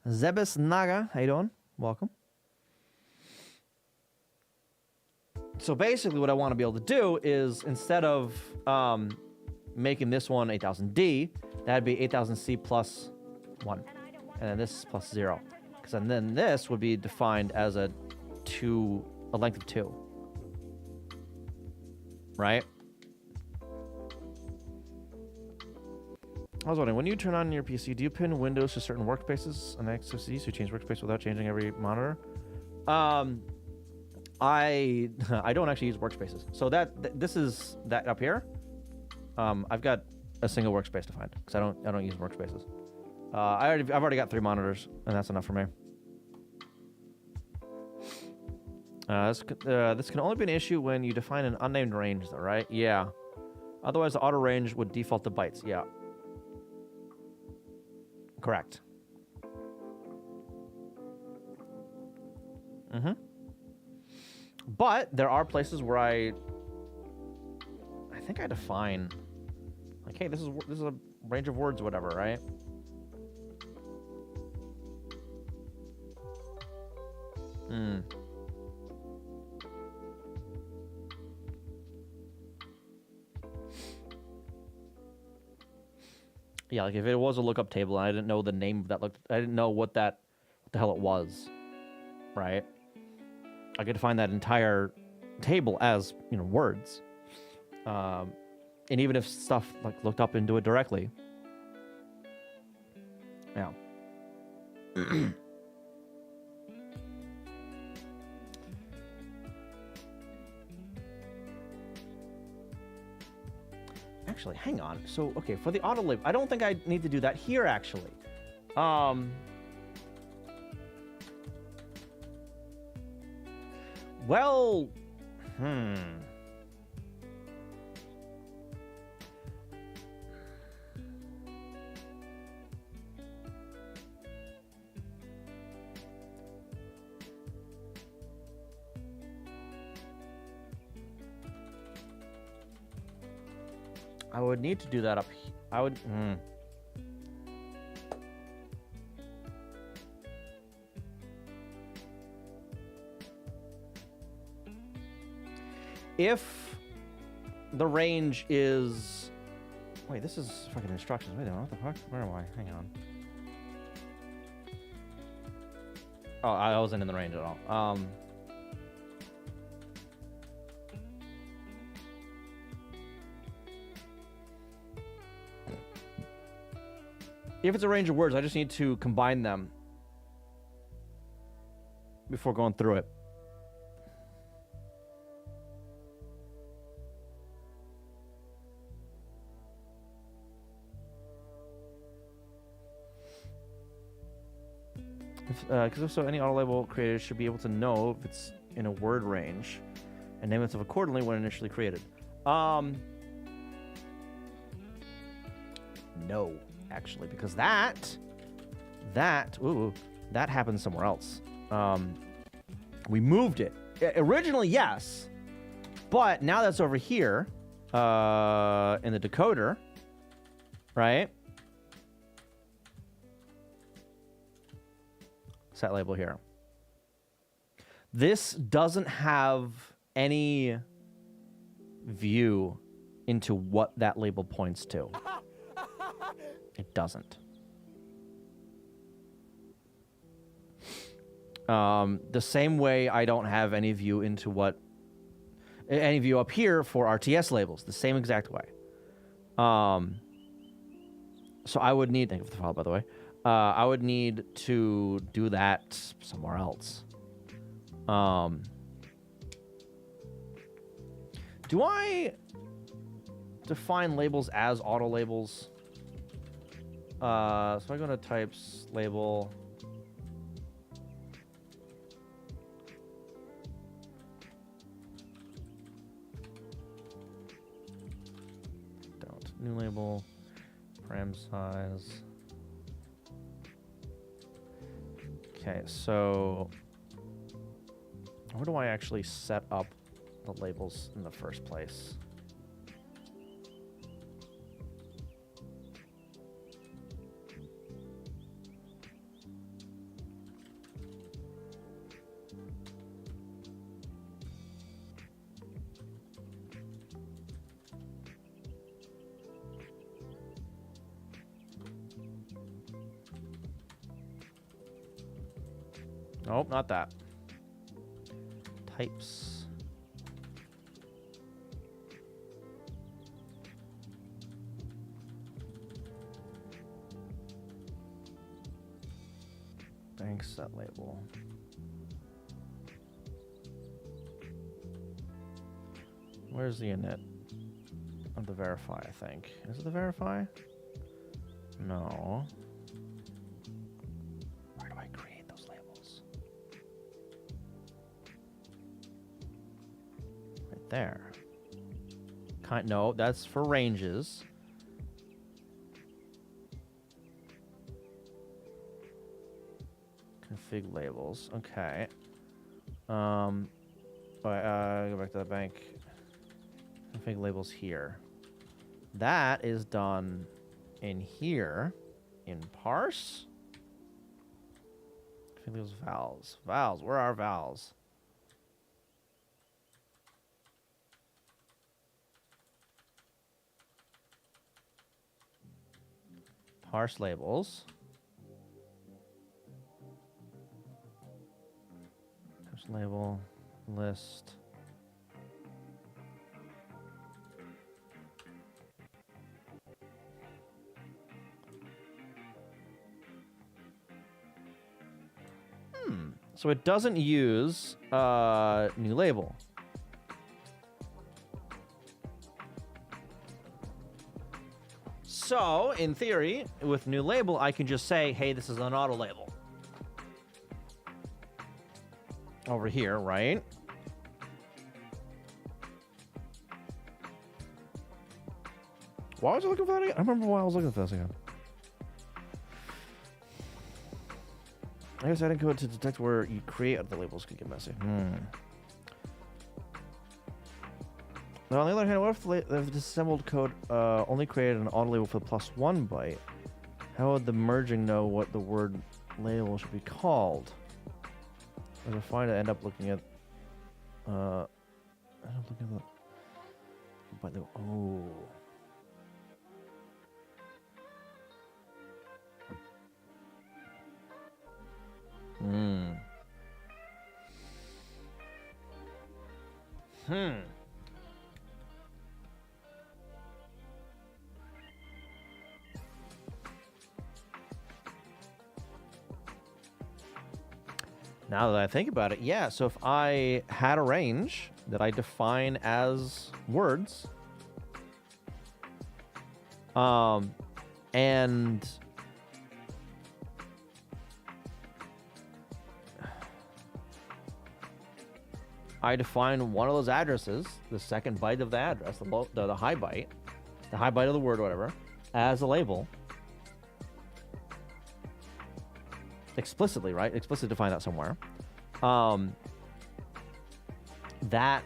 Zebes Naga, how you doing? Welcome. So basically what I want to be able to do is, instead of making this one 8000D, that'd be 8000C +1. And then this is +0. Because then this would be defined as a length of 2. Right? I was wondering, when you turn on your PC, do you pin Windows to certain workspaces and accesses so you change workspace without changing every monitor? I don't actually use workspaces. So this is that up here. I've got a single workspace defined because I don't use workspaces. I've already got 3 monitors and that's enough for me. This can only be an issue when you define an unnamed range, though, right? Yeah. Otherwise, the auto range would default to bytes. Yeah. Correct. Mm-hmm. But there are places where I think I define, like, hey, this is a range of words, or whatever, right? Hmm. Yeah, like if it was a lookup table and I didn't know the name of that I didn't know what the hell it was, right? I could define that entire table as, words. And even if stuff like looked up into it directly. Yeah. Actually, hang on. So, okay, for the auto label, I don't think I need to do that here, actually. Well, I would need to do that up. I would. If the range is, wait, this is fucking instructions. Wait a minute, what the fuck? Where am I? Hang on. Oh, I wasn't in the range at all. If it's a range of words, I just need to combine them before going through it. Because if so, any auto label creator should be able to know if it's in a word range and name itself accordingly when initially created. No, actually, because that happens somewhere else. We moved it. Originally, yes, but now that's over here in the decoder, right? Set label here. This doesn't have any view into what that label points to. It doesn't. The same way I don't have any view into any view up here for RTS labels, the same exact way. So I would need, thank you for the file, by the way. I would need to do that somewhere else. Do I define labels as auto labels? So I go to types, label. Don't. New label, param size. Okay, so where do I actually set up the labels in the first place? Nope, not that. Types. Ink set label. Where's the init of the verify, I think. Is it the verify? No. Where do I create those labels? Right there. No, that's for ranges. Config labels. Okay. Go back to the bank. Config labels here. That is done in here. In parse. Config labels vowels. Vowels. Where are vowels? Parse labels. Parse label list. So it doesn't use new label. So, in theory, with new label, I can just say, hey, this is an auto label. Over here, right? Why was I looking for that again? I remember why I was looking for this again. I guess I didn't code to detect where you create the labels could get messy. Now, on the other hand, what if the disassembled code only created an auto label for the +1 byte? How would the merging know what the word label should be called? As I find I end up looking at the by the Now that I think about it, yeah, so if I had a range that I define as words, and I define one of those addresses, the second byte of the address, the high byte of the word, whatever, as a label. Explicitly, right? Explicitly define that somewhere. That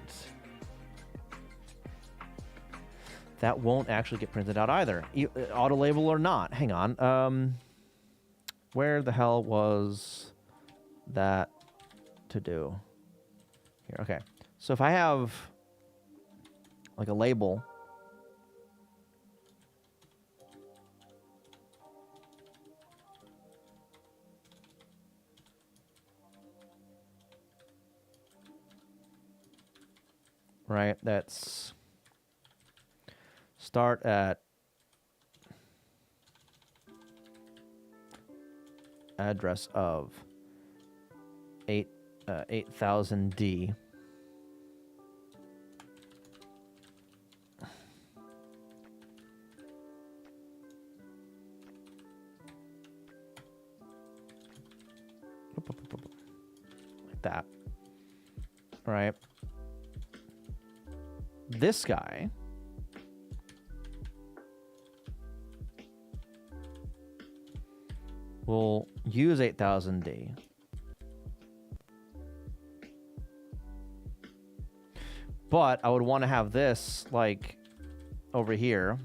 won't actually get printed out either. Auto label or not. Hang on. Where the hell was that to do? Here, okay. So if I have like a label, right, that's start at address of 8000D. Like that. All right. This guy will use 8000D. But I would want to have this like over here,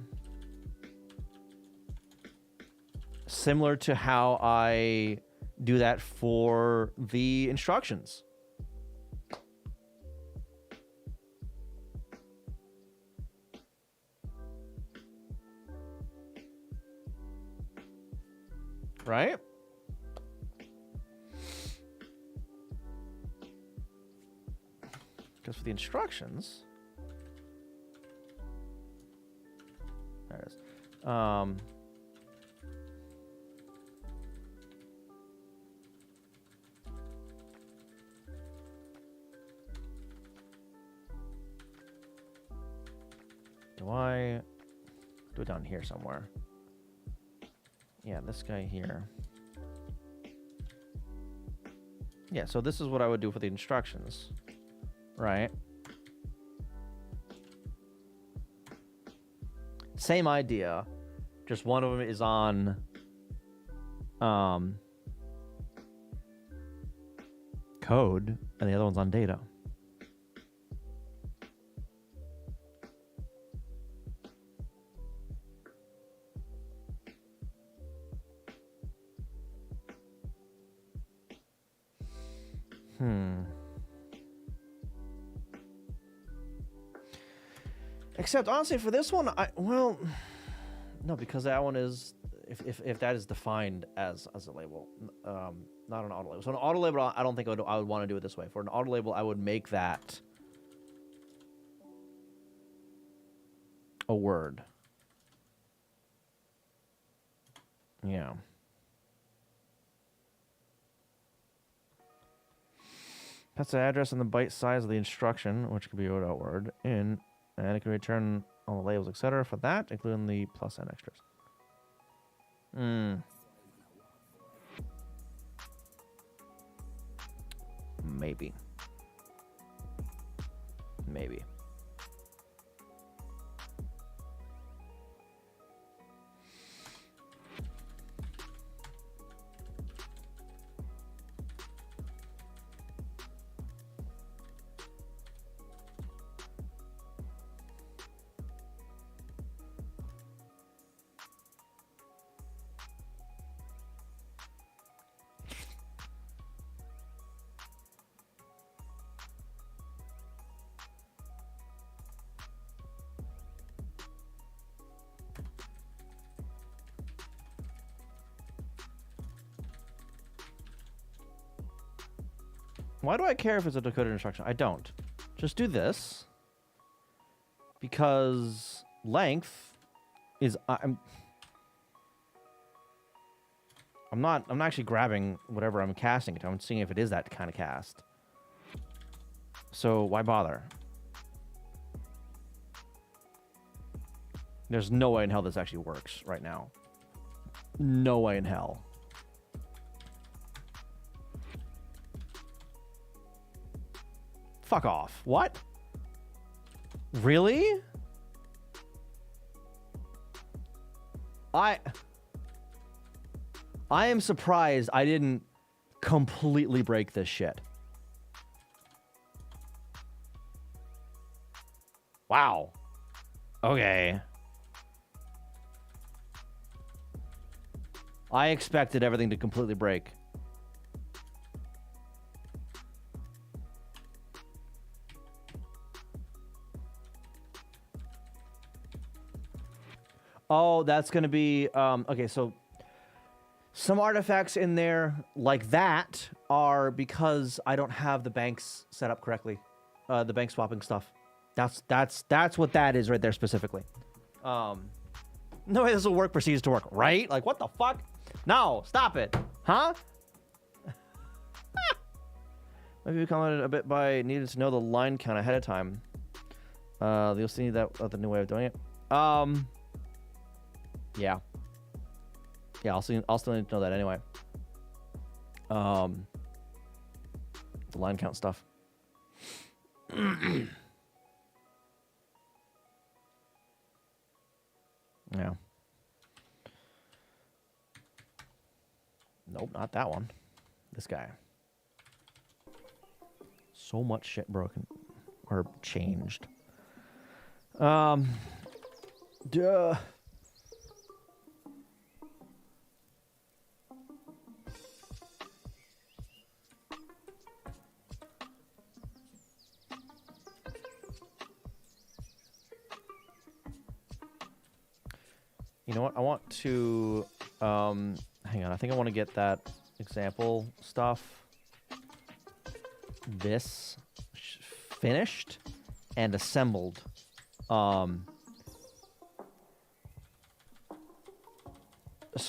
similar to how I do that for the instructions. Right? Because for the instructions, there it is. do I do it down here somewhere? Yeah, this guy here. Yeah, so this is what I would do for the instructions, right? Same idea, just one of them is on code and the other one's on data. Except honestly, for this one, well, no, because that one is if that is defined as a label, not an auto label. So an auto label, I don't think I would want to do it this way. For an auto label, I would make that a word. Yeah. That's the address and the byte size of the instruction, which could be a word in, and it can return all the labels, etc. for that, including the plus and extras. Maybe. Maybe. Why do I care if it's a decoded instruction? I don't. Just do this. Because length is I'm not actually grabbing whatever I'm casting it to. I'm seeing if it is that kind of cast. So why bother? There's no way in hell this actually works right now. No way in hell. Fuck off. What? Really? I am surprised I didn't completely break this shit. Wow. Okay. I expected everything to completely break. Oh, that's going to be... okay, so some artifacts in there like that are because I don't have the banks set up correctly. The bank swapping stuff. That's what that is right there specifically. No way this will work proceeds to work, right? Like, what the fuck? No, stop it. Huh? Maybe we commented a bit by needing to know the line count ahead of time. You'll see that the new way of doing it. Yeah. Yeah, I'll still need to know that anyway. The line count stuff. Yeah. Nope, not that one. This guy. So much shit broken or changed. Duh. You know what? I want to, hang on. I think I want to get that example stuff, this finished and assembled. So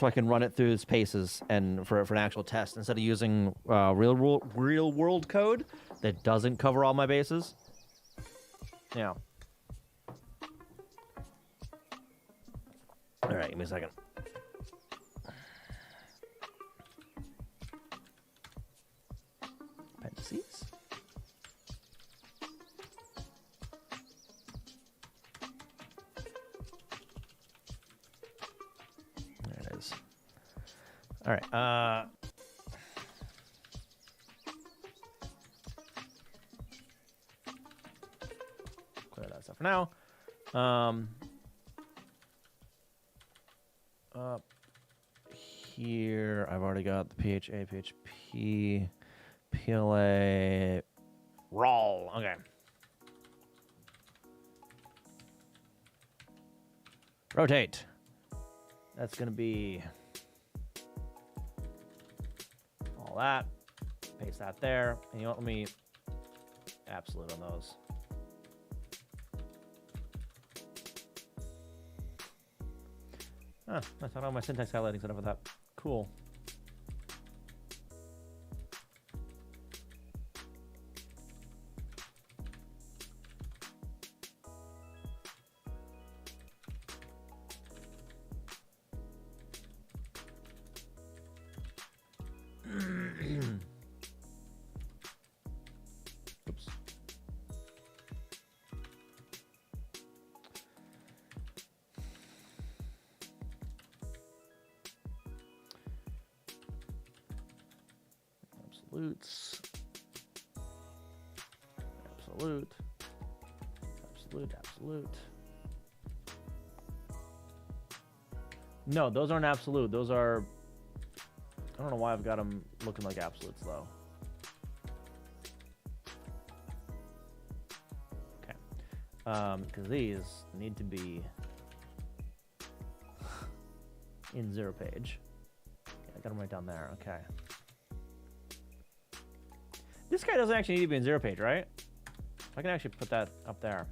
I can run it through its paces and for an actual test instead of using real world code that doesn't cover all my bases. Yeah. All right, give me a second. Appendices. There it is. All right. Clear that stuff for now. Up here, I've already got the PHA, PHP, PLA, roll. Okay. Rotate. That's going to be all that. Paste that there. And you know what? Let me absolute on those. Huh, I thought all my syntax highlighting set up with that. Cool. Oops. Absolutes. Absolute. Absolute, absolute. No, those aren't absolute. Those are... I don't know why I've got them looking like absolutes, though. Okay. Because these need to be in 0 page. Yeah, I got them right down there. Okay. This guy doesn't actually need to be in 0 page, right? I can actually put that up there.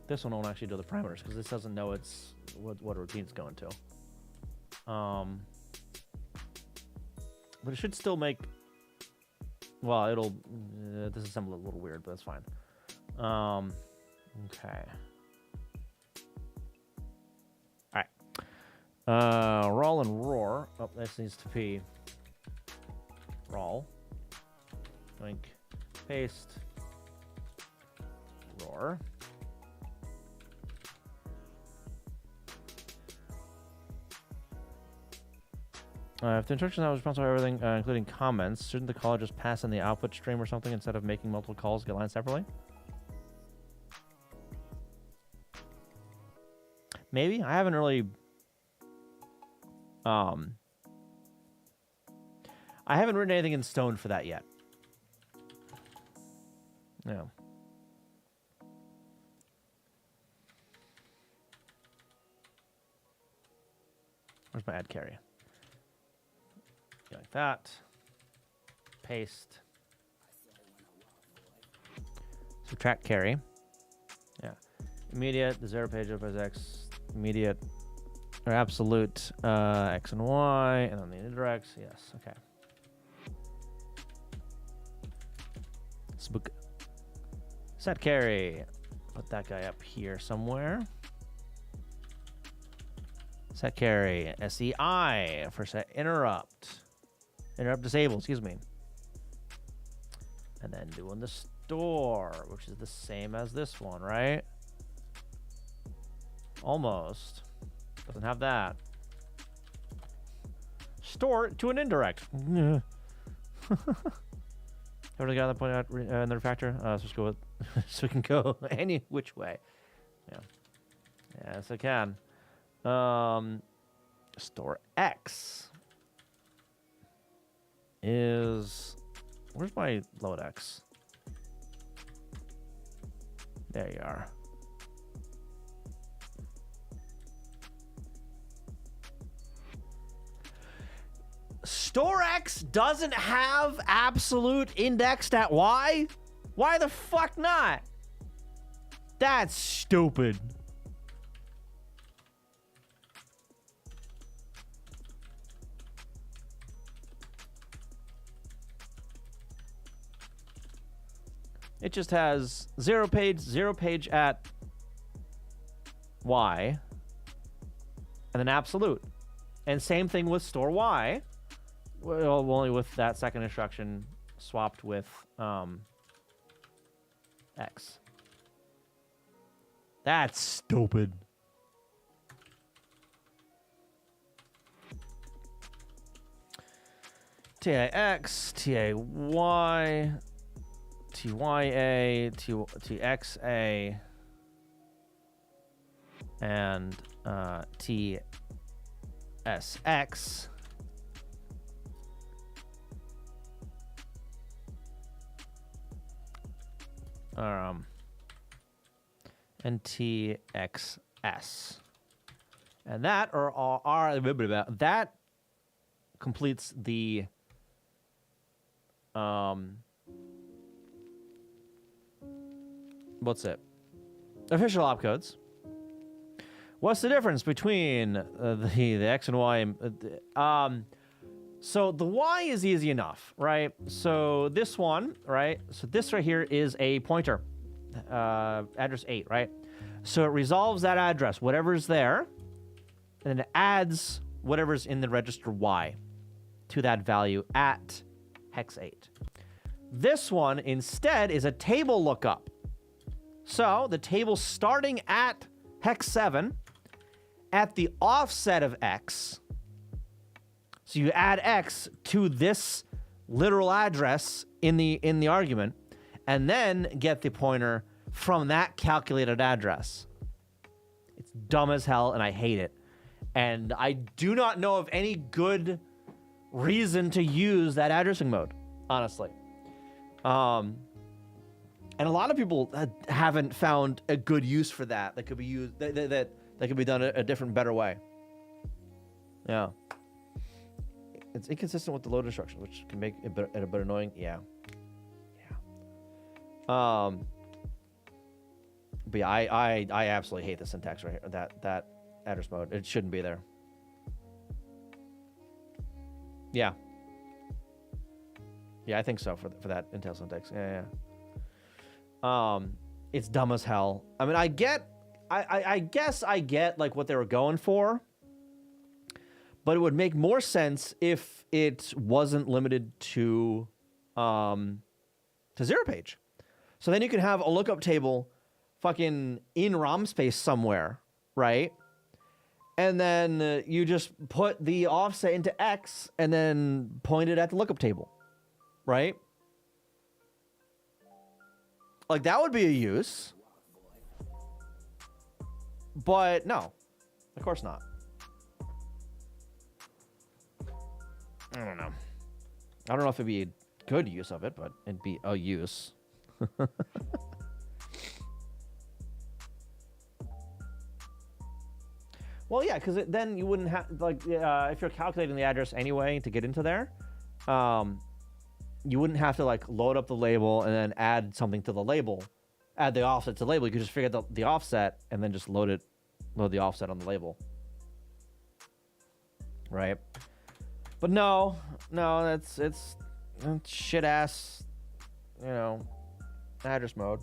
This one won't actually do the parameters because this doesn't know it's what routine it's going to. But it should still make. Well, it'll disassemble a little weird, but that's fine. Okay. All right. Roll and roar. Oh, this needs to be roll. Link. Paste. Roar. If the instruction was responsible for everything, including comments, shouldn't the caller just pass in the output stream or something instead of making multiple calls get lined separately? Maybe. I haven't really... I haven't written anything in stone for that yet. No. Where's my add carry? Like that. Paste. Subtract carry. Yeah. Immediate, the 0 page of x. Immediate or absolute x and y, and then the indirects. Yes. Okay. Set carry. Put that guy up here somewhere. Set carry. SEI for set interrupt. Interrupt disable, excuse me. And then doing the store, which is the same as this one, right? Almost. Doesn't have that. Store to an indirect. Everybody got that point out in the refactor? So let's go with so we can go any which way. Yeah. Yes, I can. Store X is, where's my load X? There you are. Store X doesn't have absolute indexed at Y? Why the fuck not? That's stupid. It just has 0 page at Y, and then absolute. And same thing with store Y. Well, only with that second instruction swapped with X. That's stupid. TAX, TAY, TYA, TXA, and TSX. And TXS. And that that completes the what's it? Official opcodes. What's the difference between the X and Y? So the Y is easy enough, right? So this one, right? So this right here is a pointer, address 8, right? So it resolves that address, whatever's there, and then it adds whatever's in the register Y to that value at hex 8. This one instead is a table lookup. So the table starting at hex 7 at the offset of X. So you add X to this literal address in the argument, and then get the pointer from that calculated address. It's dumb as hell, and I hate it. And I do not know of any good reason to use that addressing mode, honestly. And a lot of people haven't found a good use for that. That could be used that could be done a different, better way. Yeah. It's inconsistent with the load instruction, which can make it a bit annoying. Yeah. But yeah, I absolutely hate the syntax right here. That address mode. It shouldn't be there. Yeah. Yeah, I think so for that Intel syntax. Yeah. It's dumb as hell. I mean, I guess I get like what they were going for, but it would make more sense if it wasn't limited to 0 page. So then you can have a lookup table fucking in ROM space somewhere, right? And then you just put the offset into X and then point it at the lookup table, right? Like, that would be a use. But no, of course not. I don't know. I don't know if it'd be a good use of it, but it'd be a use. Well, yeah, because then you wouldn't have, like, if you're calculating the address anyway to get into there, you wouldn't have to, like, load up the label and then add something to the label, add the offset to the label. You could just figure out the offset and then just load the offset on the label. Right? But no, it's shit ass, address mode.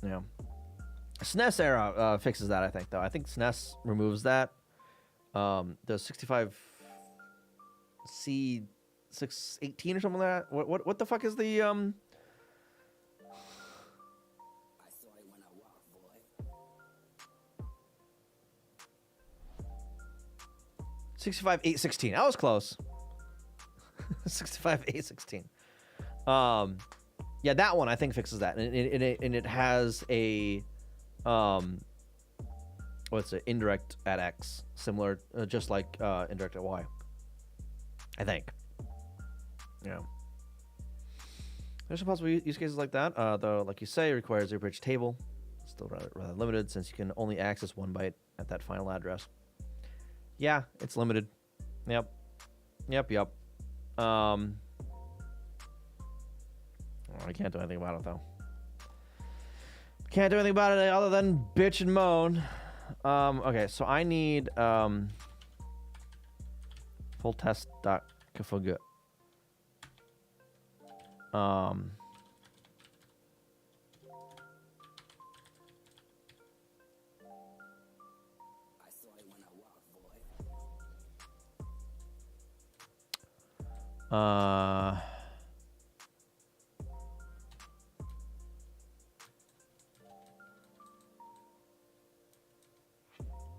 Yeah. SNES era fixes that, I think, though. I think SNES removes that. The 65C618 or something like that. What the fuck is the 65A16. I was close. 65A16. Yeah, that one I think fixes that, and it has a what's it? Indirect at X, similar, just like indirect at Y. I think. Yeah. There's some possible use cases like that, though, like you say, it requires a 0 page table. Still rather limited, since you can only access 1 byte at that final address. Yeah, it's limited. Yep. I can't do anything about it, though. Can't do anything about it other than bitch and moan. Okay, so I need full test.kfg. Um,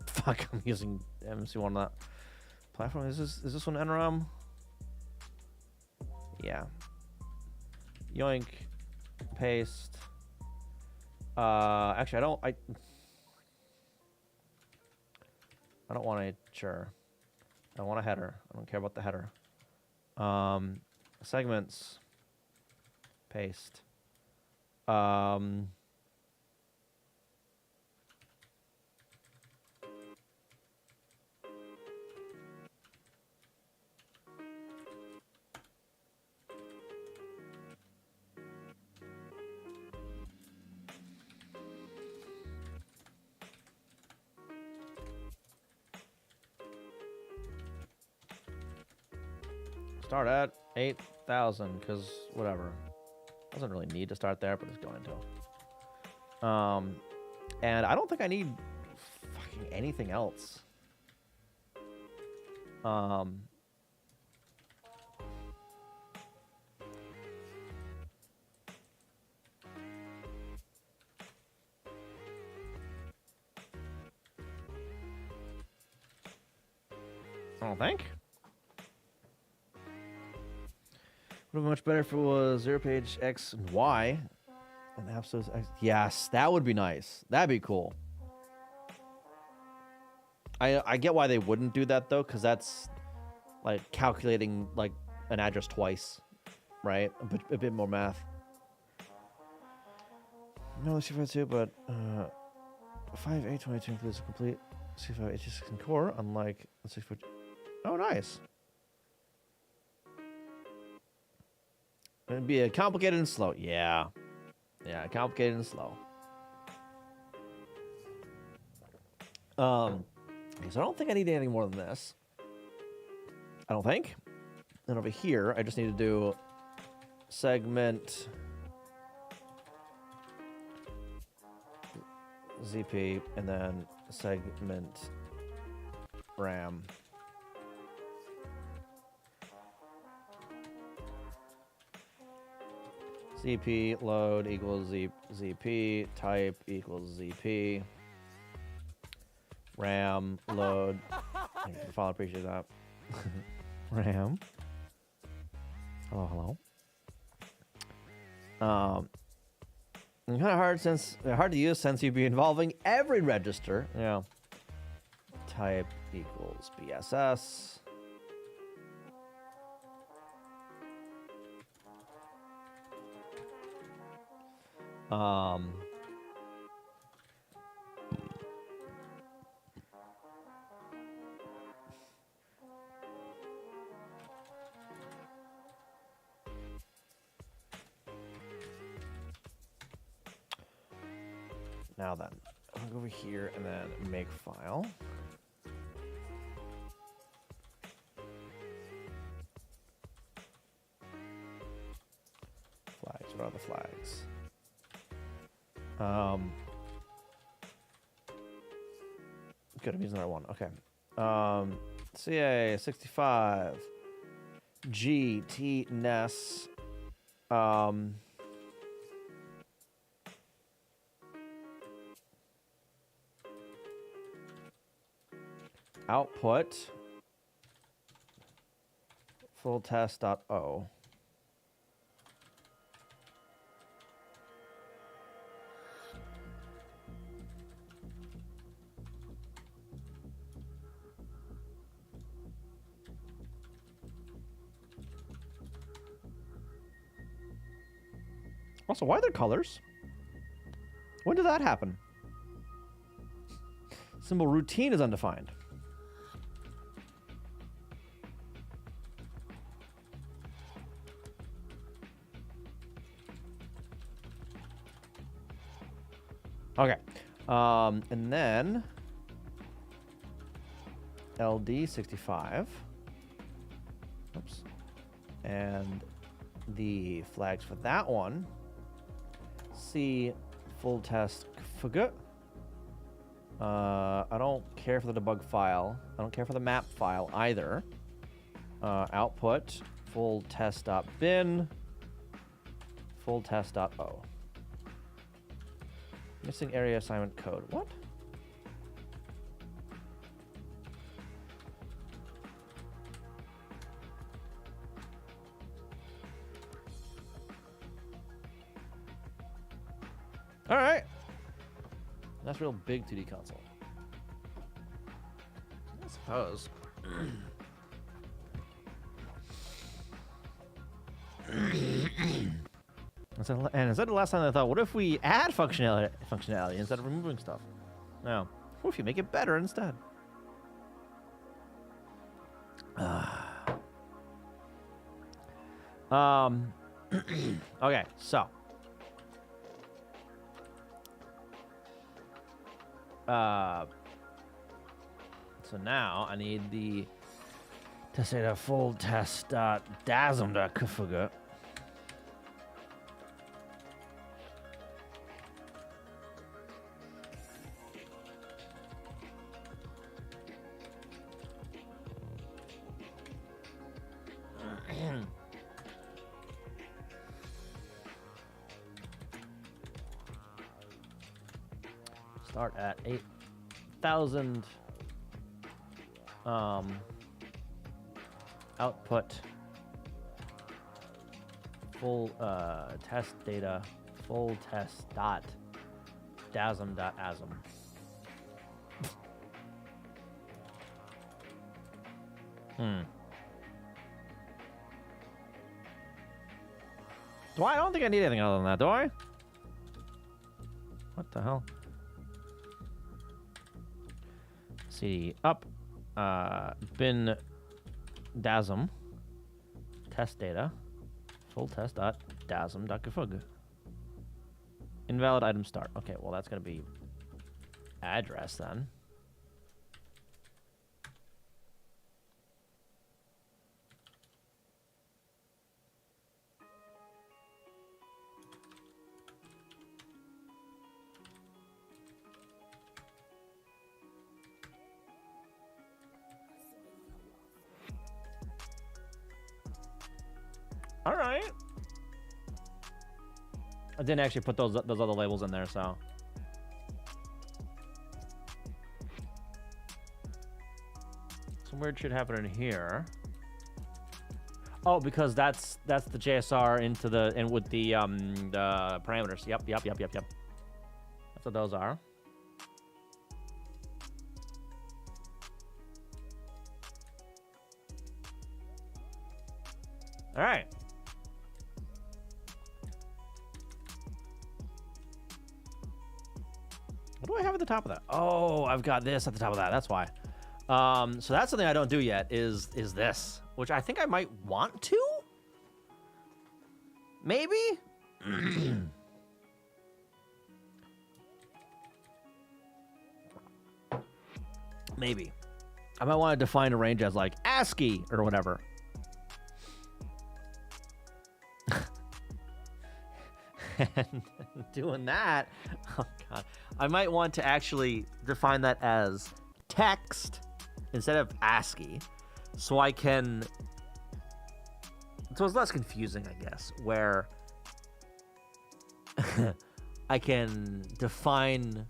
fuck, I'm using MC1 on that platform. Is this one NRAM? Yeah. Yoink. Paste. Actually, I don't want a sure. I want a header. I don't care about the header. Segments. Paste. Start at 8,000 because whatever. Doesn't really need to start there, but it's going to. And I don't think I need fucking anything else. I don't think. Would have been much better if it was 0 page X and Y. And episodes X. Yes, that would be nice. That'd be cool. I get why they wouldn't do that though, because that's like calculating like an address twice, right? A bit more math. No, C5 but 5822 includes a complete C5 and core, unlike the 64. Oh, nice. It'd be complicated and slow. Yeah. Yeah, complicated and slow. So I don't think I need anything more than this. I don't think. And over here, I just need to do segment ZP and then segment RAM. ZP load equals ZP, type equals ZP, RAM load. Thank you for following, appreciate that. RAM. Hello. Kind of hard to use since you'd be involving every register. Yeah. Type equals BSS. Now then, I'm gonna go over here and then make file. Flags, what are the flags? Good, I'm using the right one. Okay. CA65 GT NES. Output full test.o. Also, why are there colors? When did that happen? Symbol routine is undefined. Okay. And then LD65. Oops. And the flags for that one. C, full test configure. I don't care for the debug file. I don't care for the map file either. Output, full test.bin, full test.o. Missing area assignment code. What? All right. That's real big 2D console. I suppose. And instead the last time I thought, what if we add functionality instead of removing stuff? No. What if you make it better instead? Okay, so. So now I need the to say the full test dasm.configure. Start at 8,000. Output. Full test data. Full test dot dasm.asm. I don't think I need anything other than that, do I? What the hell? CD up, bin dasm, test data, full test dot dasm dot config. Invalid item start. Okay, well that's gonna be address then. All right. I didn't actually put those other labels in there, so. Some weird shit happening here. Oh, because that's the JSR into the with the parameters. Yep. That's what those are. All right. What do I have at the top of that? Oh, I've got this at the top of that. That's why. So that's something I don't do yet is this, which I think I might want to. Maybe? Maybe. I might want to define a range as like ASCII or whatever. And doing that, oh god, I might want to actually define that as text instead of ASCII, so I can, so it's less confusing, I guess, where I can define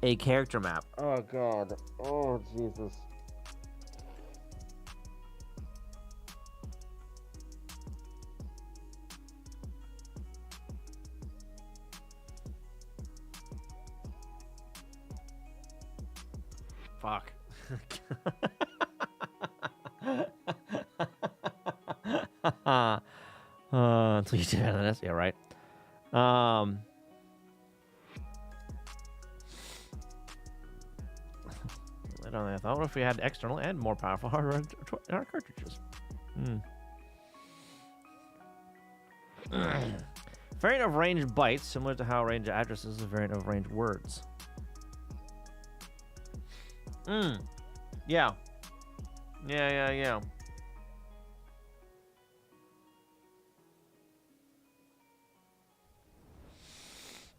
a character map. Oh god, oh Jesus. Fuck. Until you do this, yeah, right. I don't know. I thought, what if we had external and more powerful hardware in our cartridges? Variant of range bytes, similar to how range addresses is a variant of range words. Yeah.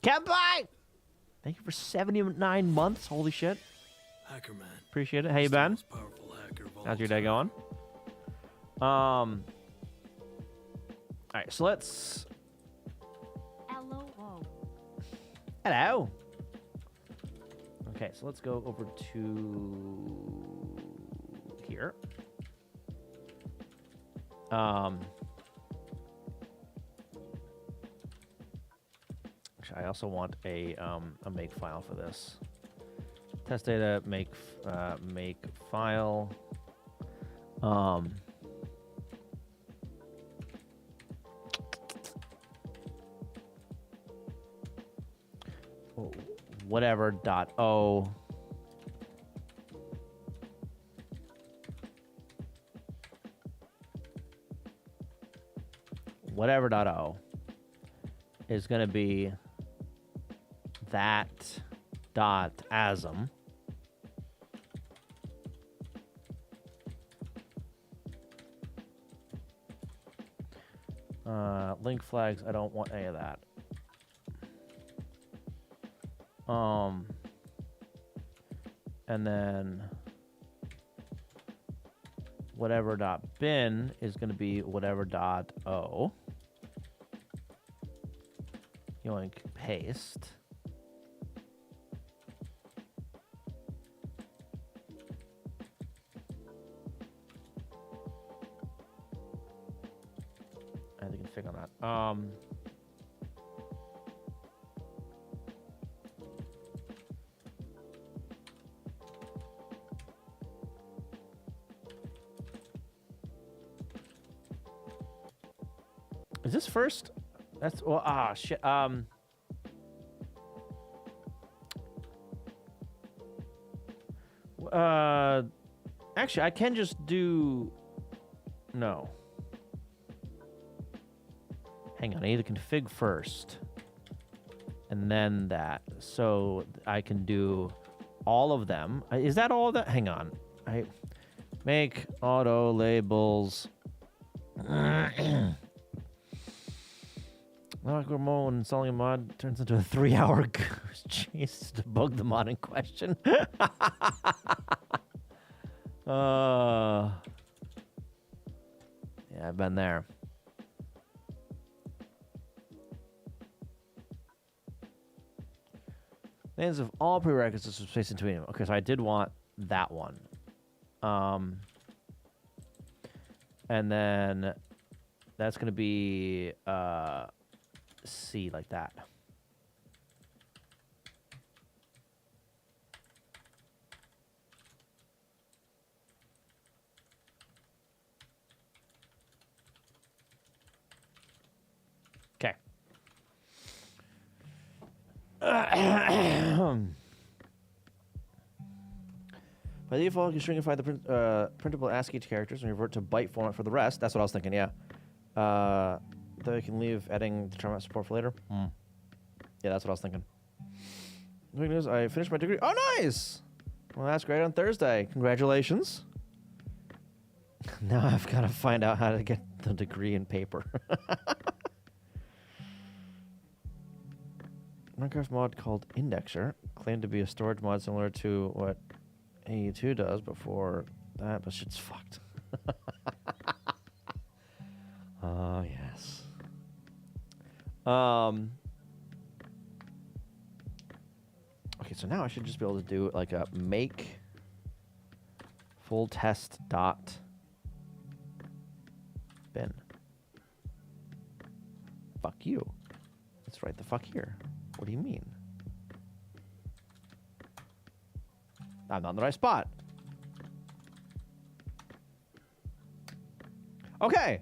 Kempai! Thank you for 79 months. Holy shit. Hacker man. Appreciate it. How you He's the been? most powerful hacker of all How's your day time. going? All right, so let's... LOO. Hello. Okay, so let's go over to here. Actually, I also want a make file for this. Test data make file. Whatever dot o. Whatever dot o is going to be that dot ASM. Link flags, I don't want any of that. And then whatever dot bin is going to be whatever dot o. Yoink, paste. I think I can figure on that. Is this first? That's well. Shit. Actually, I can just do. No. Hang on. I need to config first, and then that, so I can do all of them. Is that all of that? Hang on. I make auto labels. Remote installing a mod turns into a 3-hour chase to bug the mod in question. Yeah, I've been there. Names of all prerequisites of space between them. Okay, so I did want that one. And then that's going to be C, like that. Okay. By default, you stringify the printable ASCII characters and revert to byte format for the rest. That's what I was thinking, yeah. Though you can leave editing to turn on support for later. Yeah, that's what I was thinking. Good news, I finished my degree. Oh, nice! Well, that's great on Thursday. Congratulations. Now I've got to find out how to get the degree in paper. Minecraft mod called Indexer claimed to be a storage mod similar to what AE2 does before that, but shit's fucked. Oh, yes. Okay, so now I should just be able to do like a make full test dot bin. Fuck you. Let's write the fuck here. What do you mean? I'm not in the right spot. Okay.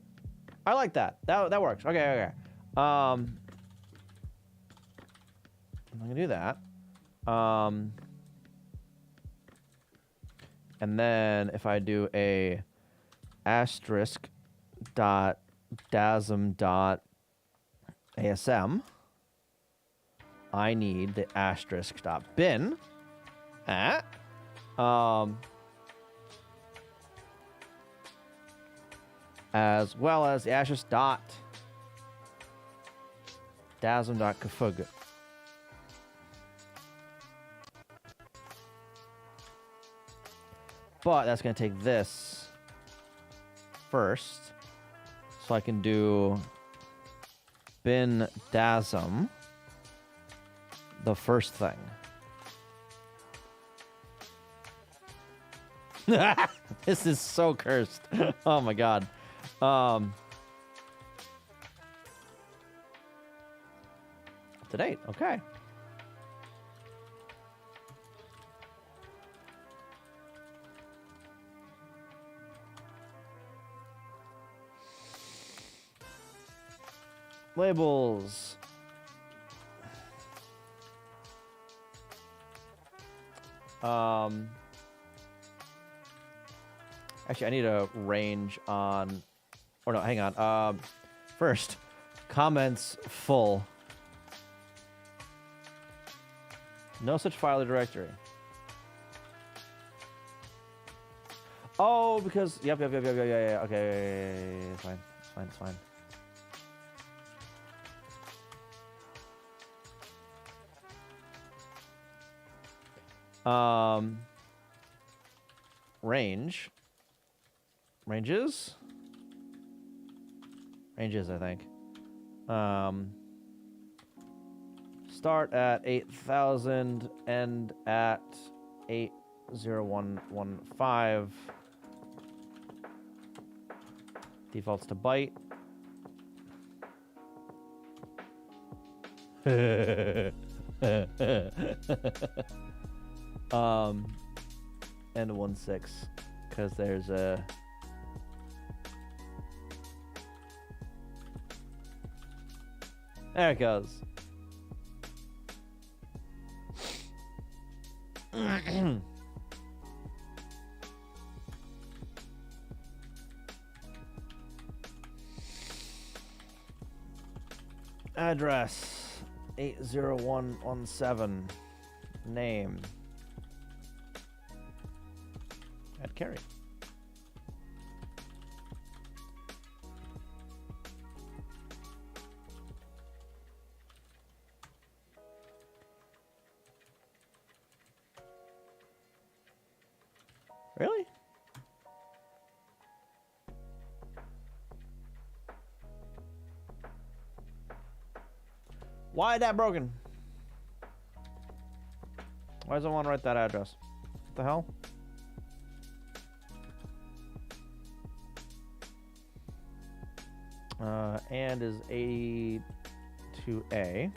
I like that. That works. Okay. I'm gonna do that. And then if I do a asterisk dot dasm dot ASM, I need the asterisk dot bin. As well as the asterisk dot dasm dot config. But that's going to take this first. So I can do bin dasm, the first thing. This is so cursed. Oh my god. Up to date. Okay. Labels. Actually, I need a range on... Or no, hang on. First, comments full. No such file or directory. Oh, because... Yep. Okay, it's fine. It's fine. Ranges, I think. Start at 8,000, end at 80115. Defaults to byte. And 1.6, because there's a... There it goes. Address 80117. Name. Add carry. Really? Why is that broken? Why does it want to write that address? What the hell? And is 82A.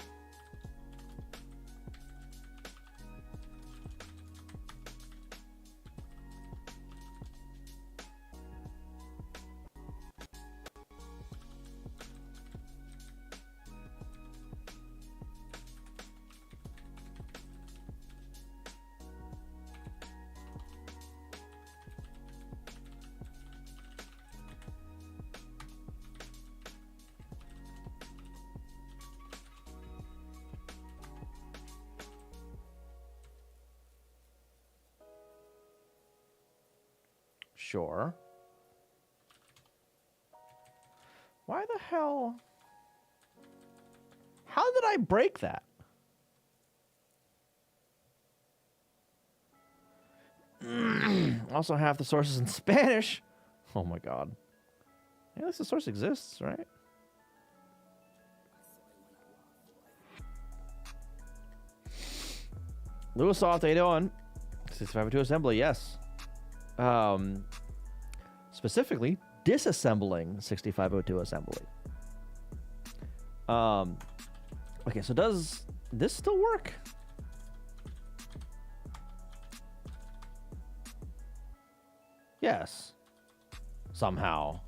Sure. Why the hell? How did I break that? Also, half the sources in Spanish. Oh my god. Yeah, at least the source exists, right? Lewisoft 801 6502 assembly, yes. Specifically, disassembling 6502 assembly. Okay, so does this still work? Yes. Somehow.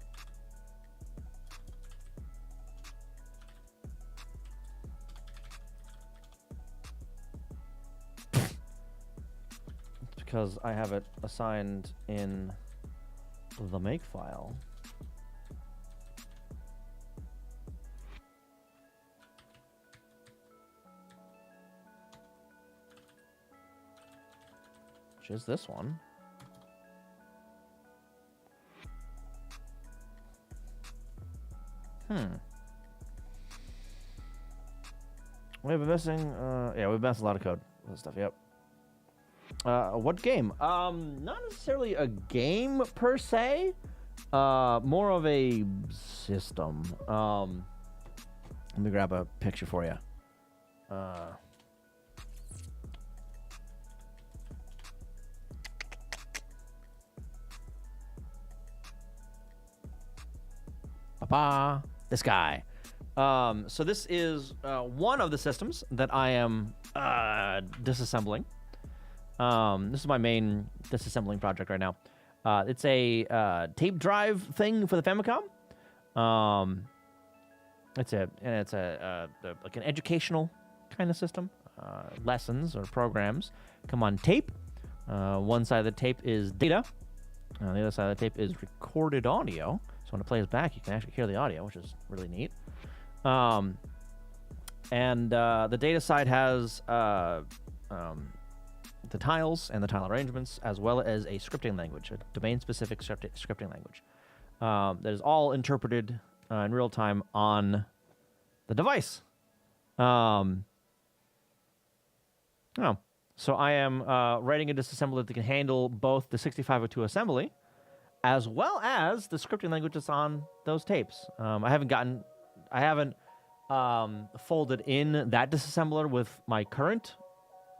Because I have it assigned in the make file. Which is this one. We've been missing, yeah, we've missed a lot of code. Stuff, yep. What game? Not necessarily a game per se. More of a system. Let me grab a picture for you. This guy. So this is one of the systems that I am disassembling. This is my main disassembling project right now. It's a tape drive thing for the Famicom. It's like an educational kind of system. Lessons or programs come on tape. One side of the tape is data. The other side of the tape is recorded audio. So when it plays back, you can actually hear the audio, which is really neat. And the data side has the tiles and the tile arrangements, as well as a scripting language, a domain-specific scripting language that is all interpreted in real time on the device. So I am writing a disassembler that can handle both the 6502 assembly as well as the scripting languages on those tapes. I haven't folded in that disassembler with my current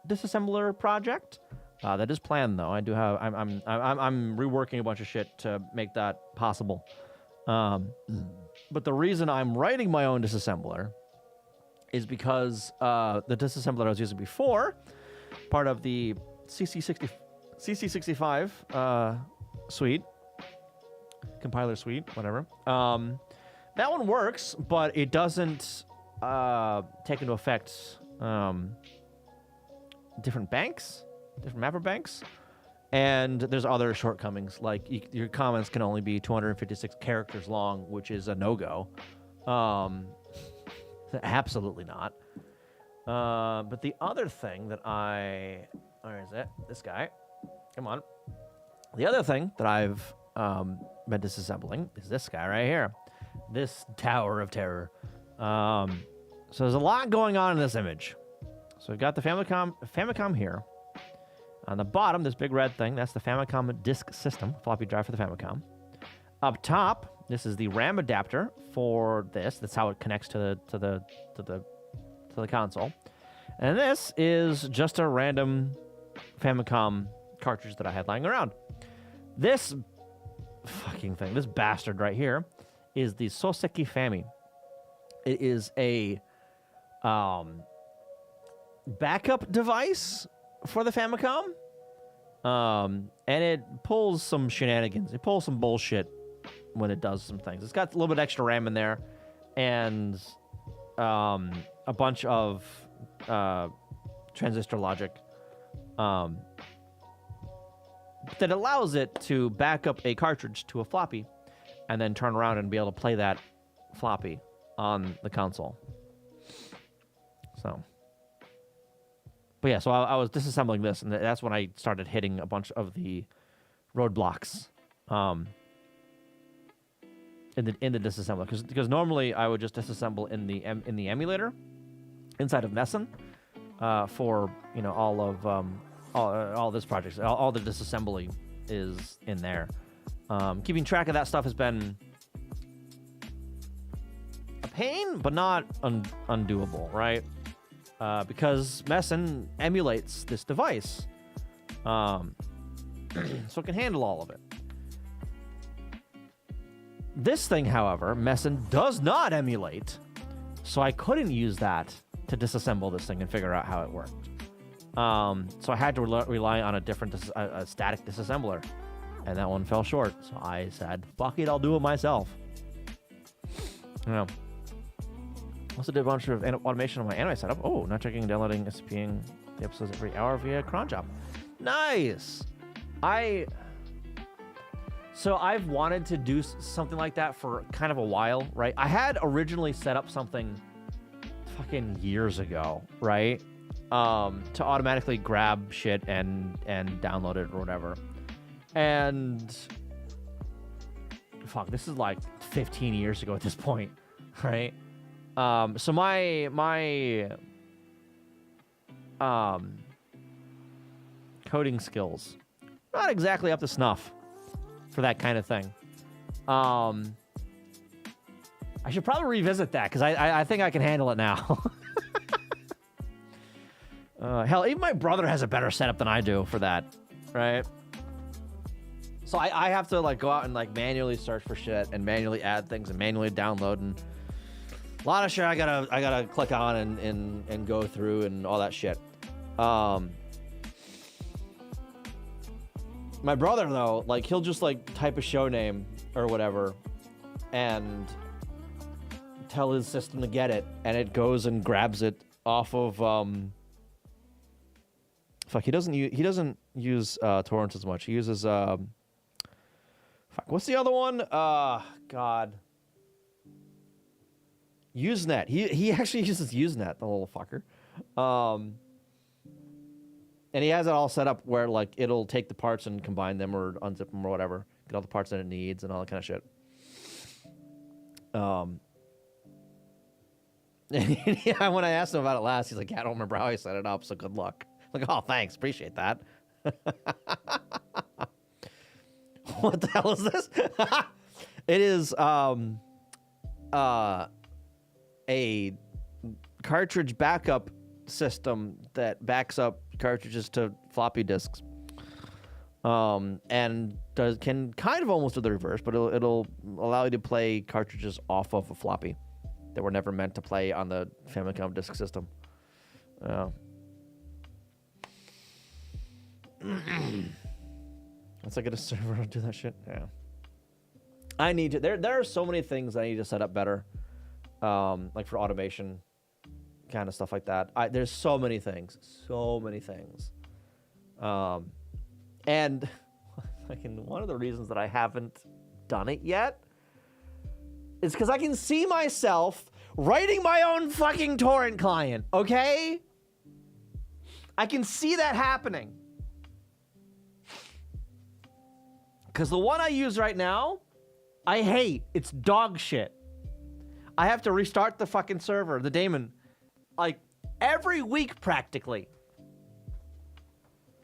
disassembler project. That is planned though. I do have. I'm reworking a bunch of shit to make that possible. But the reason I'm writing my own disassembler is because the disassembler I was using before, part of the CC65 suite, compiler suite, whatever. That one works, but it doesn't take into effect different banks, different mapper banks, and there's other shortcomings, like your comments can only be 256 characters long, which is a no-go. Absolutely not. But the other thing that where is it? This guy. Come on. The other thing that I've been disassembling is this guy right here. This Tower of Terror. So there's a lot going on in this image. So we've got the Famicom here. On the bottom, this big red thing, that's the Famicom disk system, floppy drive for the Famicom. Up top, this is the RAM adapter for this. That's how it connects to the console. And this is just a random Famicom cartridge that I had lying around. This fucking thing, this bastard right here, is the Soseki Fami. It is a backup device for the Famicom. And it pulls some shenanigans. It pulls some bullshit when it does some things. It's got a little bit extra RAM in there, and a bunch of transistor logic that allows it to back up a cartridge to a floppy and then turn around and be able to play that floppy on the console. So, but yeah, so I was disassembling this, and that's when I started hitting a bunch of the roadblocks in the disassembler, because normally I would just disassemble in the emulator inside of Messen for all this project, all the disassembly is in there. Keeping track of that stuff has been a pain, but not undoable, right? Because Messen emulates this device, so it can handle all of it. This thing, however, Messen does not emulate, so I couldn't use that to disassemble this thing and figure out how it worked. So I had to rely on a different a static disassembler, and that one fell short. So I said, fuck it, I'll do it myself. Also did a bunch of automation on my anime setup. Oh, not checking and downloading SCPing the episodes every hour via cron job. Nice! So I've wanted to do something like that for kind of a while, right? I had originally set up something fucking years ago, right? To automatically grab shit and download it or whatever. And fuck, this is like 15 years ago at this point, right? So my coding skills. Not exactly up to snuff for that kind of thing. I should probably revisit that because I think I can handle it now. Hell, even my brother has a better setup than I do for that, right? So I have to like go out and like manually search for shit and manually add things and manually download, and a lot of shit I gotta click on and go through and all that shit. My brother though, like he'll just like type a show name or whatever and tell his system to get it, and it goes and grabs it off of fuck, he doesn't use torrents as much. He uses fuck, what's the other one? God. Usenet. He actually uses Usenet, the little fucker. And he has it all set up where like it'll take the parts and combine them or unzip them or whatever, get all the parts that it needs and all that kind of shit. Yeah, when I asked him about it last, he's like, yeah, I don't remember how he set it up, so good luck. I'm like, oh, thanks, appreciate that. What the hell is this? It is a cartridge backup system that backs up cartridges to floppy disks, and can kind of almost do the reverse, but it'll allow you to play cartridges off of a floppy that were never meant to play on the Famicom disk system. Once I get a server to do that shit, yeah. I need to. There are so many things I need to set up better, like for automation, kind of stuff like that. There's so many things, and fucking one of the reasons that I haven't done it yet is because I can see myself writing my own fucking torrent client. Okay, I can see that happening. Because the one I use right now, I hate. It's dog shit. I have to restart the fucking server, the daemon, like every week practically.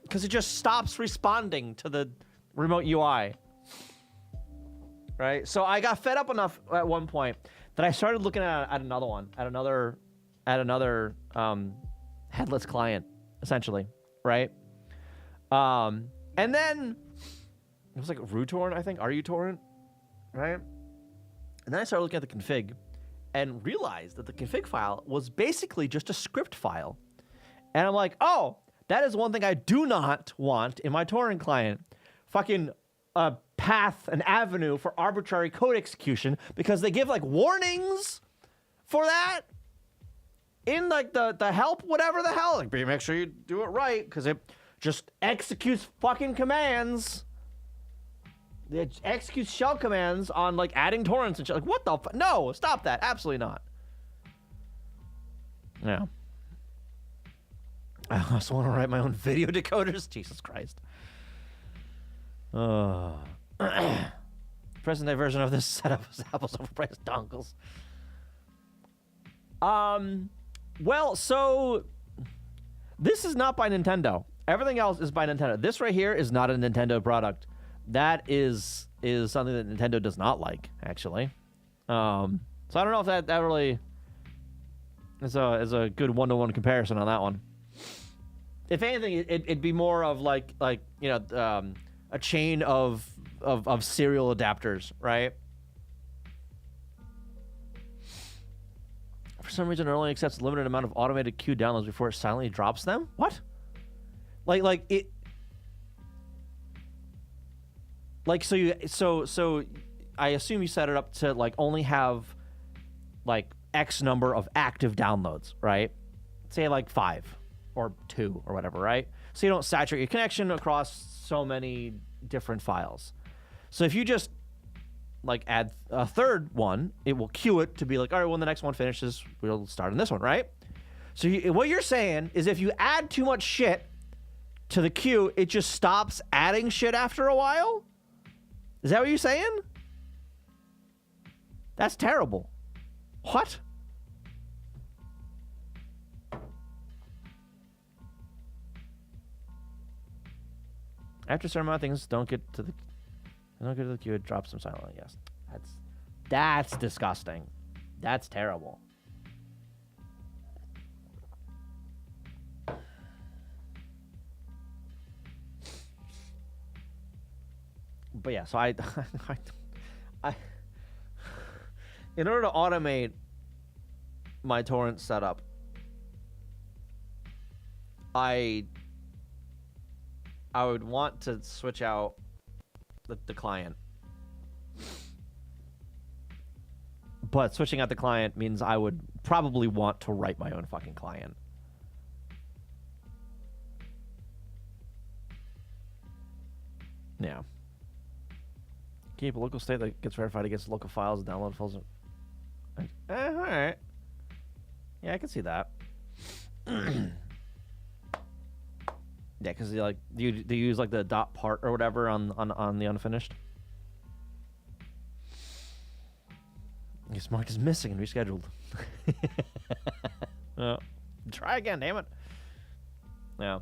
Because it just stops responding to the remote UI. Right? So I got fed up enough at one point that I started looking at another one, at another headless client, essentially. Right? And then it was like RuTorrent, I think, RuTorrent, right? And then I started looking at the config and realized that the config file was basically just a script file. And I'm like, oh, that is one thing I do not want in my torrent client. Fucking a path, an avenue for arbitrary code execution, because they give like warnings for that in like the help, whatever the hell. Like, make sure you do it right, because it just executes fucking commands. It executes shell commands on like adding torrents and shit. Like, what the fuck? No, stop that. Absolutely not. Yeah. I also want to write my own video decoders. Jesus Christ. Present day version of this setup is Apple's overpriced dongles. Well, so this is not by Nintendo. Everything else is by Nintendo. This right here is not a Nintendo product. That is something that Nintendo does not like, actually. So I don't know if that really is a good one-to-one comparison on that one. If anything, it'd be more of like you know a chain of serial adapters, right? For some reason, it only accepts a limited amount of automated queue downloads before it silently drops them. What? Like it. Like, so I assume you set it up to like only have like X number of active downloads, right? Say like 5 or 2 or whatever, right? So you don't saturate your connection across so many different files. So if you just like add a third one, it will queue it to be like, all right, when the next one finishes, we'll start on this one, right? So what you're saying is if you add too much shit to the queue, it just stops adding shit after a while? Is that what you're saying? That's terrible. What? After a certain amount of things don't get to the queue, it drops them silently. Yes, that's disgusting. That's terrible. But yeah, so I in order to automate my torrent setup, I would want to switch out the client. But switching out the client means I would probably want to write my own fucking client. Yeah. Keep a local state that gets verified against local files and download files. Alright. Yeah, I can see that. Yeah, because like do you use like the dot part or whatever on the unfinished? It's marked as missing and rescheduled. Try again, damn it. Yeah.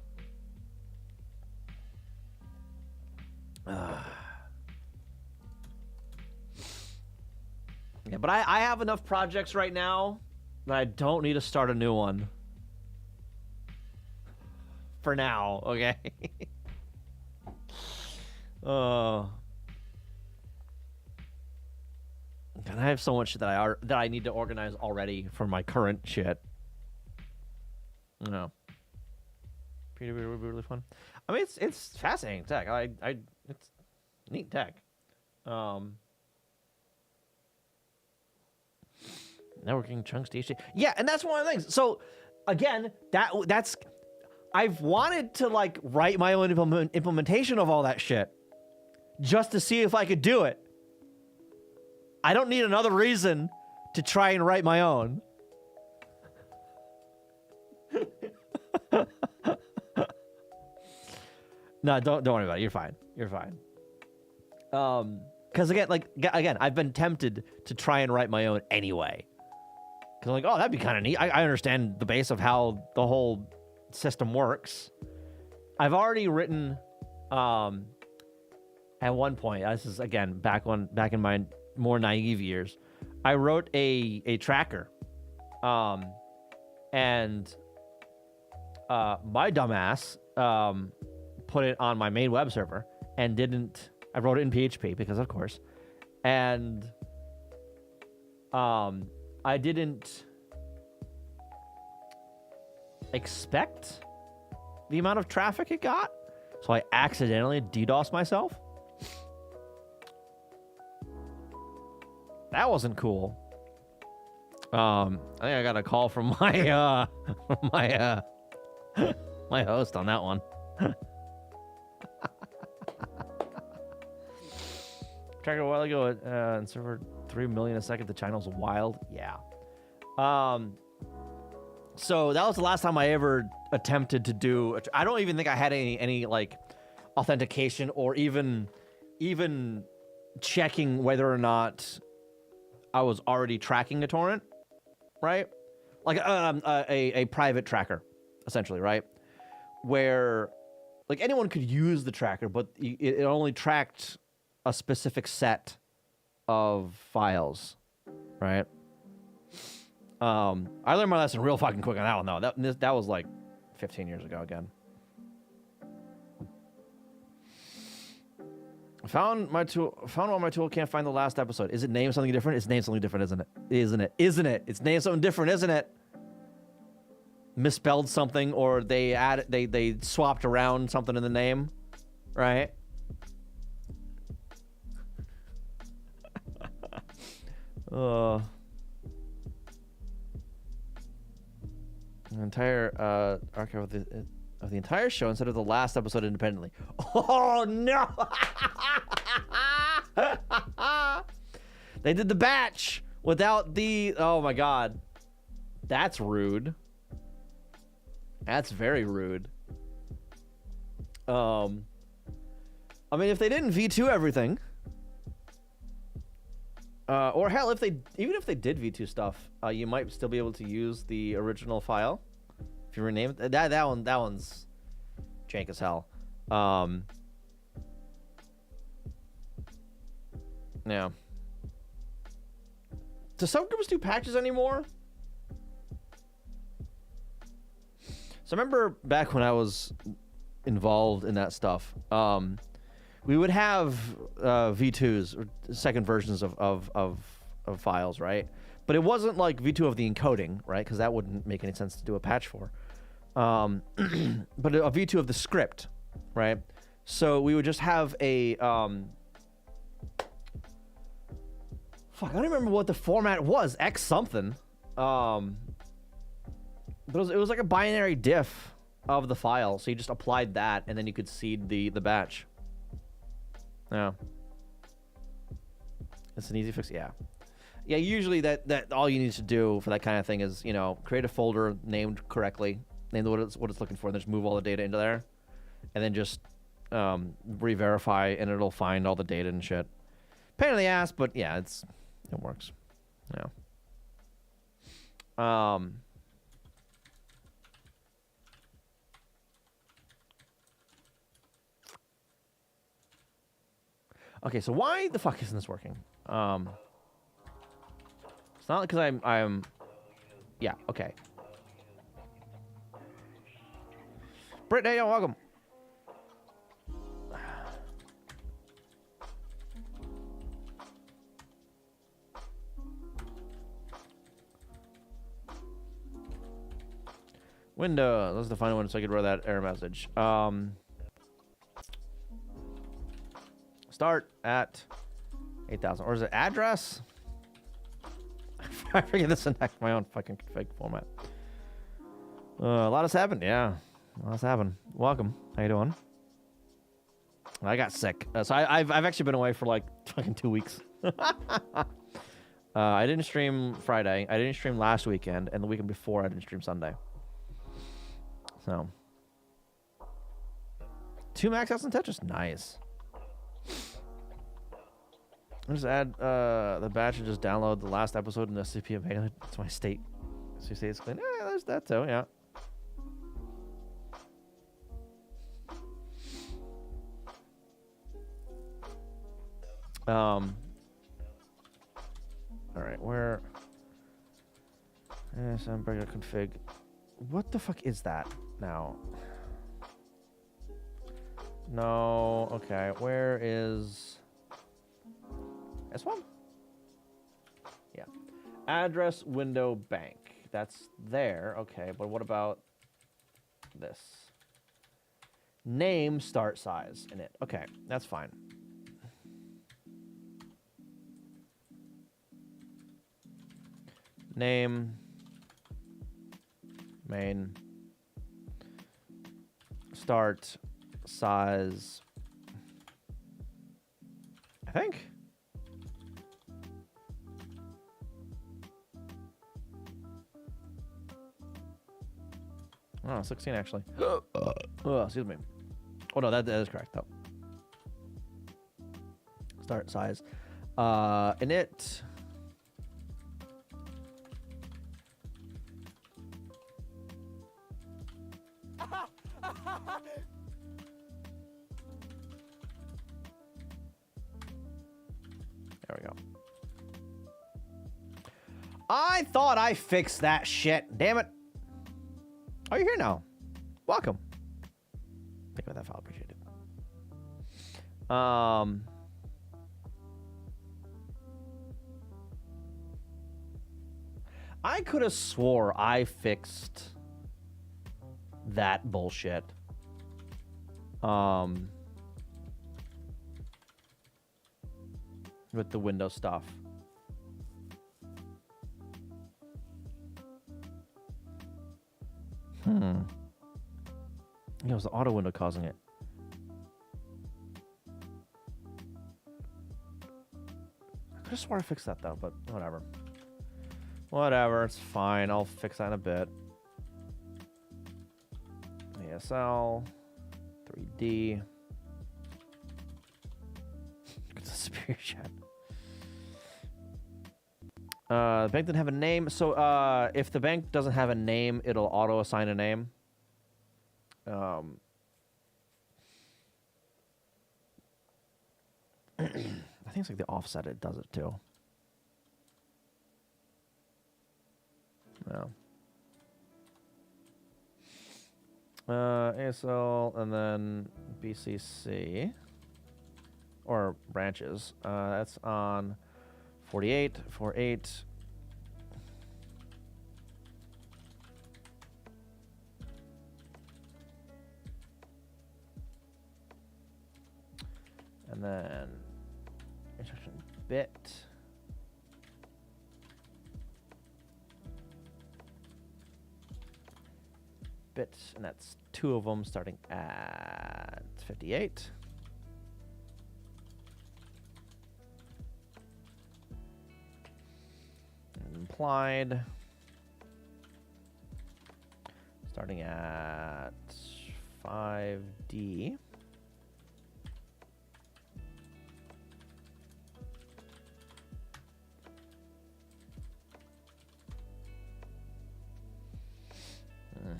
Yeah, but I have enough projects right now that I don't need to start a new one. For now, okay? And I have so much shit that I need to organize already for my current shit. No. Pretty would be really fun. I mean, it's fascinating tech. It's neat tech. Networking chunks DHT. Yeah, and that's one of the things. So again, that's I've wanted to like write my own implementation of all that shit just to see if I could do it. I don't need another reason to try and write my own. No, don't worry about it. You're fine. You're fine. Because again, I've been tempted to try and write my own anyway. Because I'm like, oh, that'd be kind of neat. I understand the base of how the whole system works. I've already written, at one point, this is again back in my more naive years, I wrote a tracker, and my dumbass put it on my main web server and didn't. I wrote it in PHP because of course, and I didn't expect the amount of traffic it got, so I accidentally DDoSed myself. That wasn't cool. I think I got a call from my my host on that one. Tracker a while ago and server 3 million a second. The channel's wild. Yeah. So that was the last time I ever attempted to do. I don't even think I had any like authentication or even checking whether or not I was already tracking a torrent, right? Like a private tracker, essentially, right? Where like anyone could use the tracker, but it only tracked a specific set of files, right? I learned my lesson real fucking quick on that one though. That was like 15 years ago again. Found one on my tool, can't find the last episode. Is it named something different? It's named something different, isn't it? Isn't it? It's named something different, isn't it? Misspelled something, or they swapped around something in the name, right? An entire archive of the entire show instead of the last episode independently. Oh no! They did the batch without the. Oh my god, that's rude. That's very rude. I mean, if they didn't V2 everything, or hell, even if they did V2 stuff, you might still be able to use the original file if you rename it. That one's jank as hell. Yeah. Do subgroups do patches anymore? So I remember back when I was involved in that stuff, we would have V2s, or second versions of files, right? But it wasn't like V2 of the encoding, right? Because that wouldn't make any sense to do a patch for. But a V2 of the script, right? So we would just have a... Fuck, I don't remember what the format was. X something. But it was like a binary diff of the file. So you just applied that, and then you could seed the batch. Yeah. It's an easy fix. Yeah. Yeah, usually that all you need to do for that kind of thing is, you know, create a folder named correctly, name what it's looking for, and then just move all the data into there. And then just re-verify, and it'll find all the data and shit. Pain in the ass, but yeah, it works. Yeah. Okay, so why the fuck isn't this working? It's not because I'm... Yeah, okay. Brittany, welcome. Windows. Let's define one so I could read that error message. Start at 8,000. Or is it address? I forget this in my own fucking config format. A lot has happened. Yeah. A lot has happened. Welcome. How you doing? I got sick. So I've actually been away for like fucking 2 weeks. I didn't stream Friday. I didn't stream last weekend. And the weekend before, I didn't stream Sunday. So. 2 max outs in Tetris. Nice. I'll just add the batch and just download the last episode in the CPM Halo. That's my state. So you say it's clean. Yeah, there's that too, yeah. Alright, where ASM regular config. What the fuck is that now? No, okay, where is S1? Yeah. Address window bank. That's there. Okay, but what about this? Name start size in it. Okay, that's fine. Name main start size. I think. Oh, 16 actually. Oh, excuse me. Oh no, that is correct though. Start size. Init. There we go. I thought I fixed that shit. Damn it. Oh, you're here now. Welcome. Think about that file. Appreciate it. I could have swore I fixed that bullshit. With the Windows stuff. It was the auto window causing it. I could have swore I fixed that though, but whatever. Whatever, it's fine. I'll fix that in a bit. ASL 3D. It's a superior chat. The bank didn't have a name, so if the bank doesn't have a name, it'll auto assign a name. I I think it's like the offset it does it too. No. ASL and then BCC or branches. That's on 48, 48. And then instruction bit. Bits, and that's 2 of them starting at 58. And implied starting at 5D.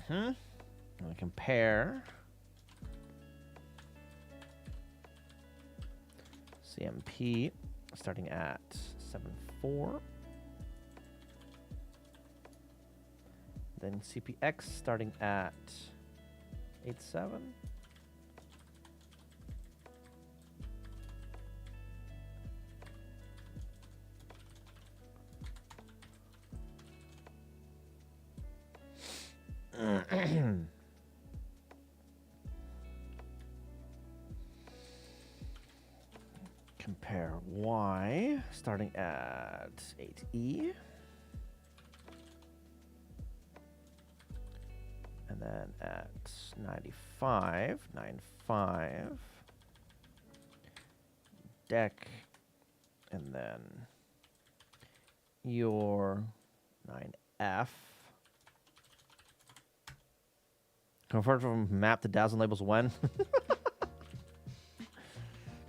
And compare CMP starting at 7.4. Then CPX starting at 8.7. Compare Y starting at 8E. And then at 95, 9.5. Deck. And then your 9F. Convert from map to DAS and labels when?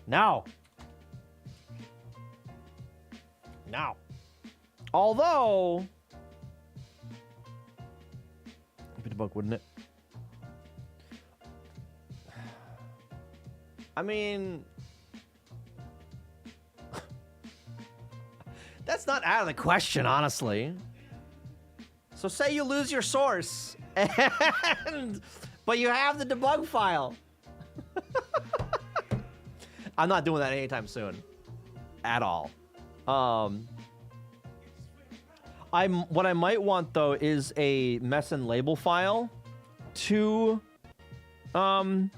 Now. Now. Although, it'd be the book, wouldn't it? I mean, that's not out of the question, honestly. So say you lose your source, but you have the debug file. I'm not doing that anytime soon, at all. What I might want though is a mess and label file to a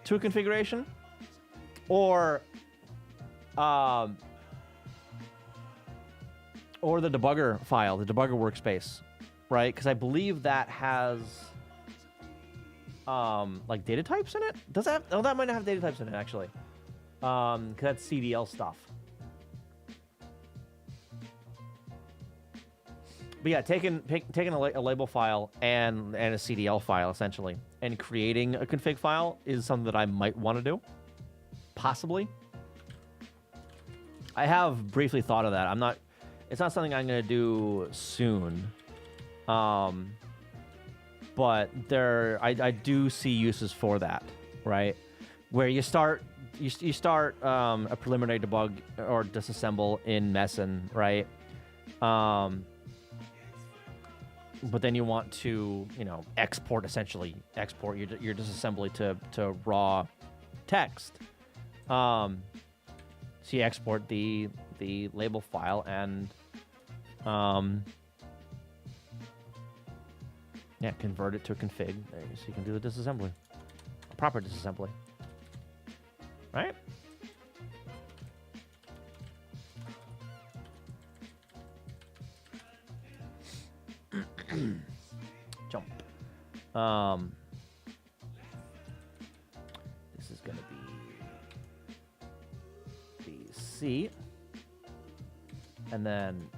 configuration, or the debugger file, the debugger workspace, right? Because I believe that has like data types in it. Does that? Oh, that might not have data types in it actually. Because that's CDL stuff. But yeah, taking a label file and a CDL file essentially, and creating a config file is something that I might want to do, possibly. I have briefly thought of that. It's not something I'm gonna do soon. But I do see uses for that, right? Where you start a preliminary debug or disassemble in Messen, right? But then you want to, export your disassembly to raw text. So you export the label file and convert it to a config so you can do the disassembly, a proper disassembly, right? Jump. This is gonna be BC, and then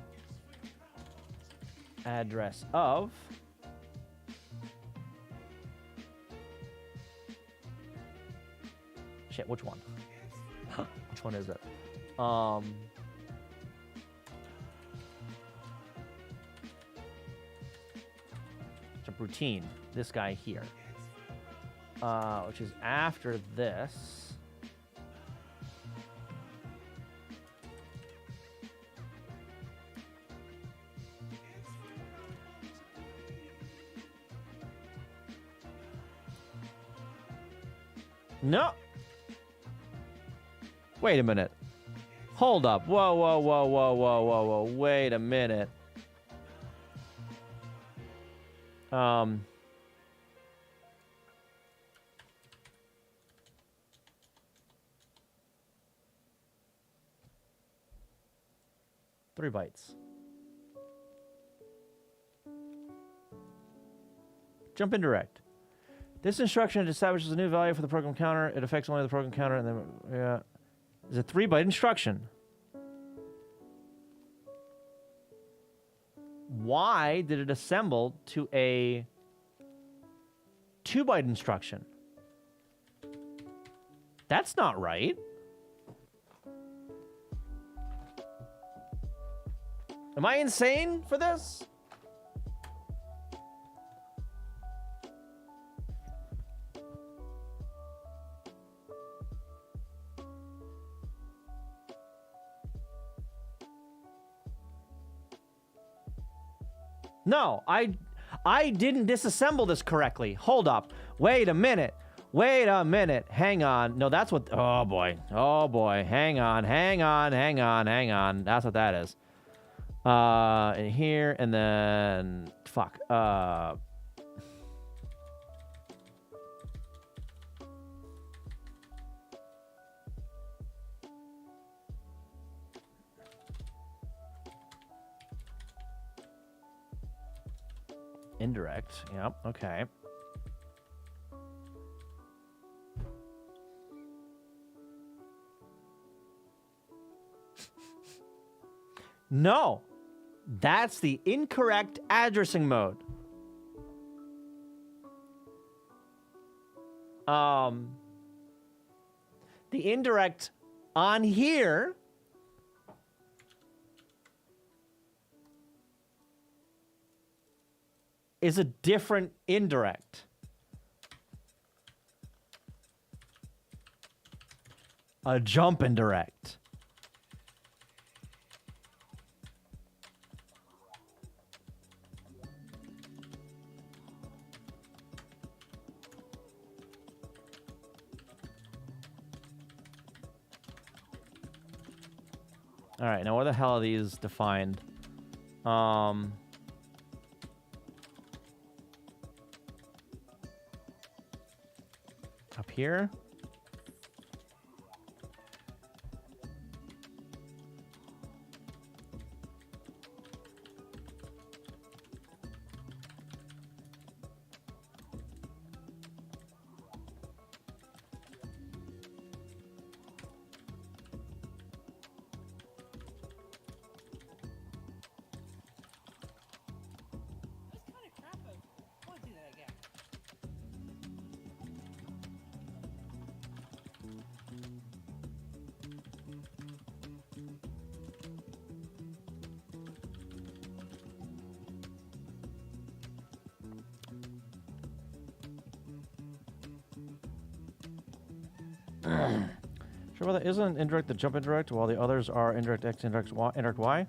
address of shit. Which one? Which one is it? Routine, this guy here, which is after this. No. Wait a minute. Hold up. Whoa, whoa, whoa, whoa, whoa, whoa, whoa. Wait a minute. 3 bytes. Jump indirect. This instruction establishes a new value for the program counter. It affects only the program counter, and then yeah, it's a 3-byte instruction. Why did it assemble to a 2-byte instruction? That's not right. Am I insane for this? No, I didn't disassemble this correctly. Hold up. Wait a minute. Wait a minute. Hang on. No, that's what... Oh, boy. Oh, boy. Hang on. Hang on. Hang on. Hang on. That's what that is. In here, and then... Fuck. Indirect. Yep. Okay. No. That's the incorrect addressing mode. The indirect on here is a different indirect. A jump indirect. All right, now where the hell are these defined? Up here? Sure, well, that isn't indirect the jump indirect, while the others are indirect X, indirect Y, indirect Y.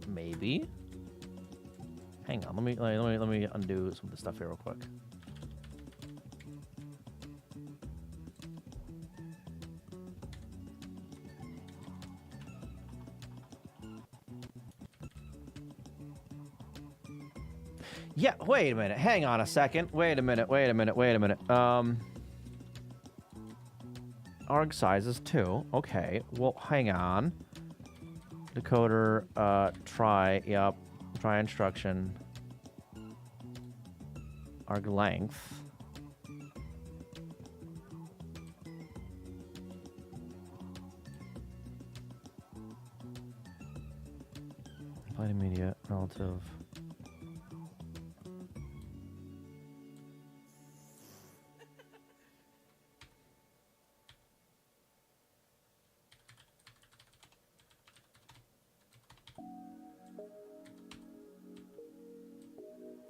Maybe. Hang on, let me undo some of the stuff here real quick. Yeah, wait a minute. Hang on a second. Wait a minute. Arg size is 2. Okay. Well, hang on. Decoder, try, yep. Try instruction. Arg length. Applied immediate, relative.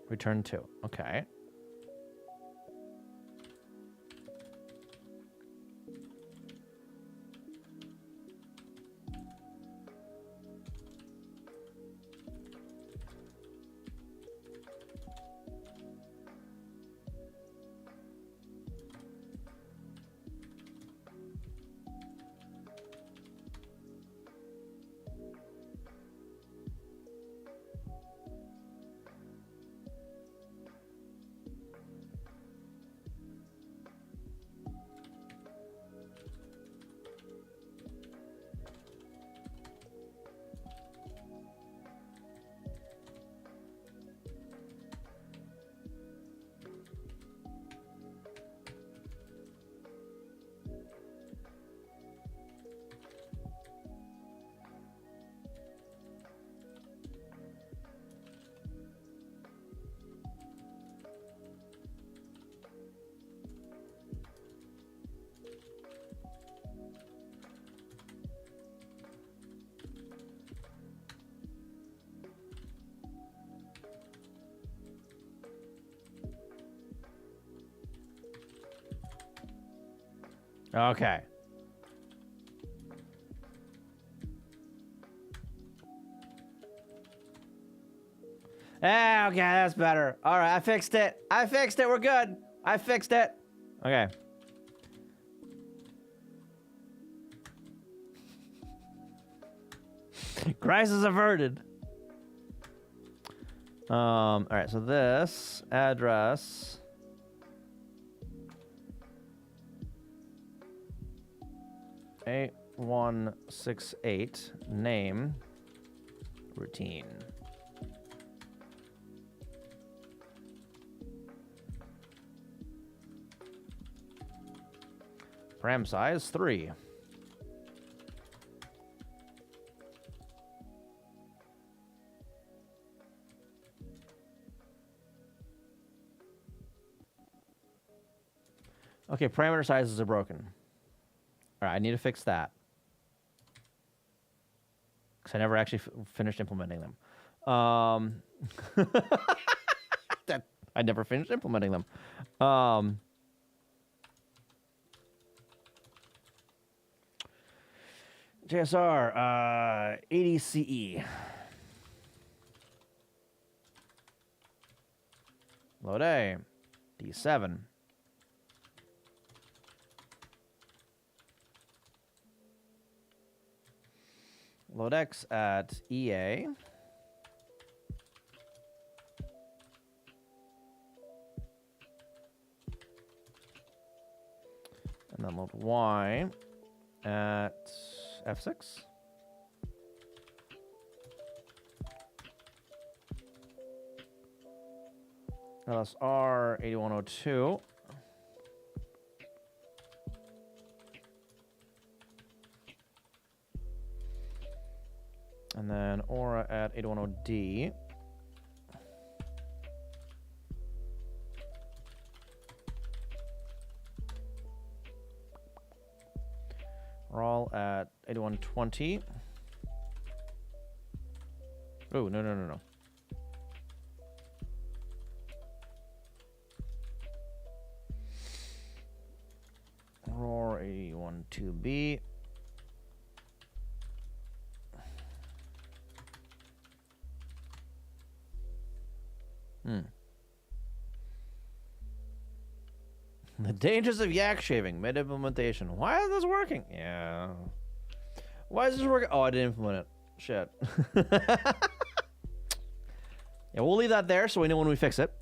Return 2. Okay. Okay. Okay, that's better. All right, I fixed it. I fixed it. We're good. I fixed it. Okay. Crisis averted. All right, so this address. Eight 168 name routine. Param size 3. Okay, parameter sizes are broken. All right, I need to fix that. Because I never actually finished implementing them. I never finished implementing them. JSR, 80 CE. Load A, D7. Load X at EA. And then load Y at F6. LSR 8102. And then Aura at 810D. Rawl at 8120. Oh, no. Roar 812B. The dangers of yak shaving mid-implementation. Why is this working? Yeah. Why is this working? Oh, I didn't implement it. Shit. Yeah, we'll leave that there so we know when we fix it.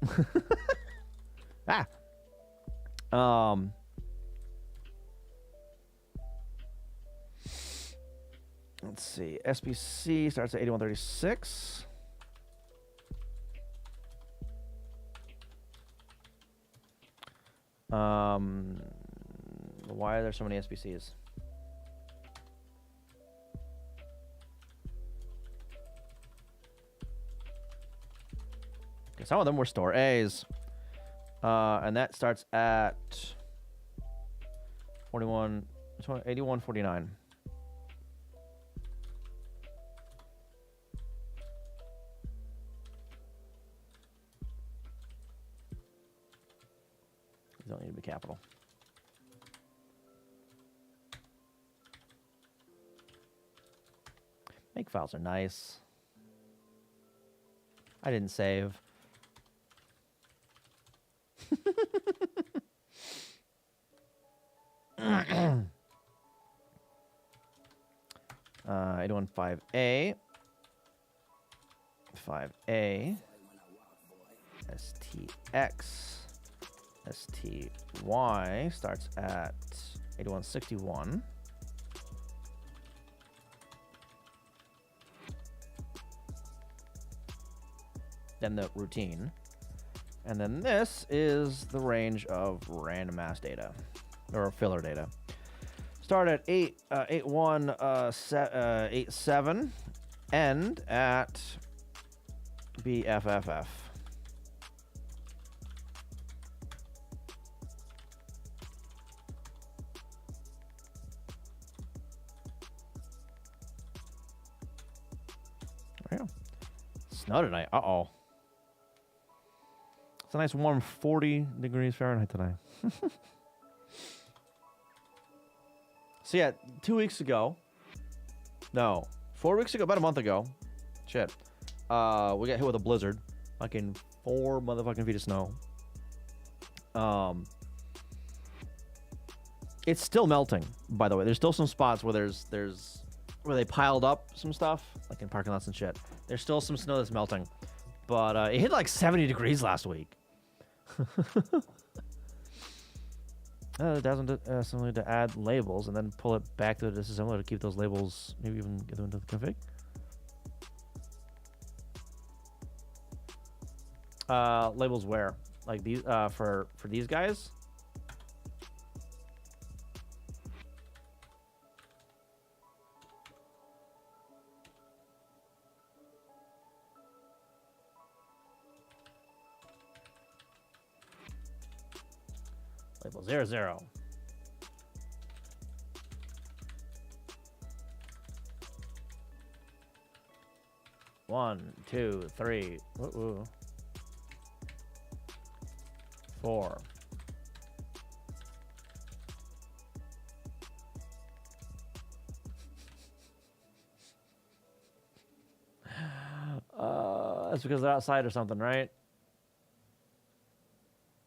Let's see. SBC starts at 8136. Why are there so many SBCs? Okay, some of them were store A's. And that starts at 8149. These don't need to be capital. Make files are nice. I didn't save. 815A. 5A. STX. STY starts at 8161. Then the routine. And then this is the range of random mass data, or filler data. Start at 8187, end at BFFF. There you go. Snow tonight. Uh-oh. It's a nice warm 40 degrees Fahrenheit today. So yeah, 2 weeks ago. No, 4 weeks ago, about a month ago. Shit. We got hit with a blizzard. Fucking 4 motherfucking feet of snow. It's still melting, by the way. There's still some spots where where they piled up some stuff, like in parking lots and shit. There's still some snow that's melting. But it hit like 70 degrees last week. Disassembly to add labels and then pull it back to the disassembler to keep those labels, maybe even get them into the config. Labels where? Like these for these guys? Label 00. One, two, three. Ooh. 4. That's because they're outside or something, right?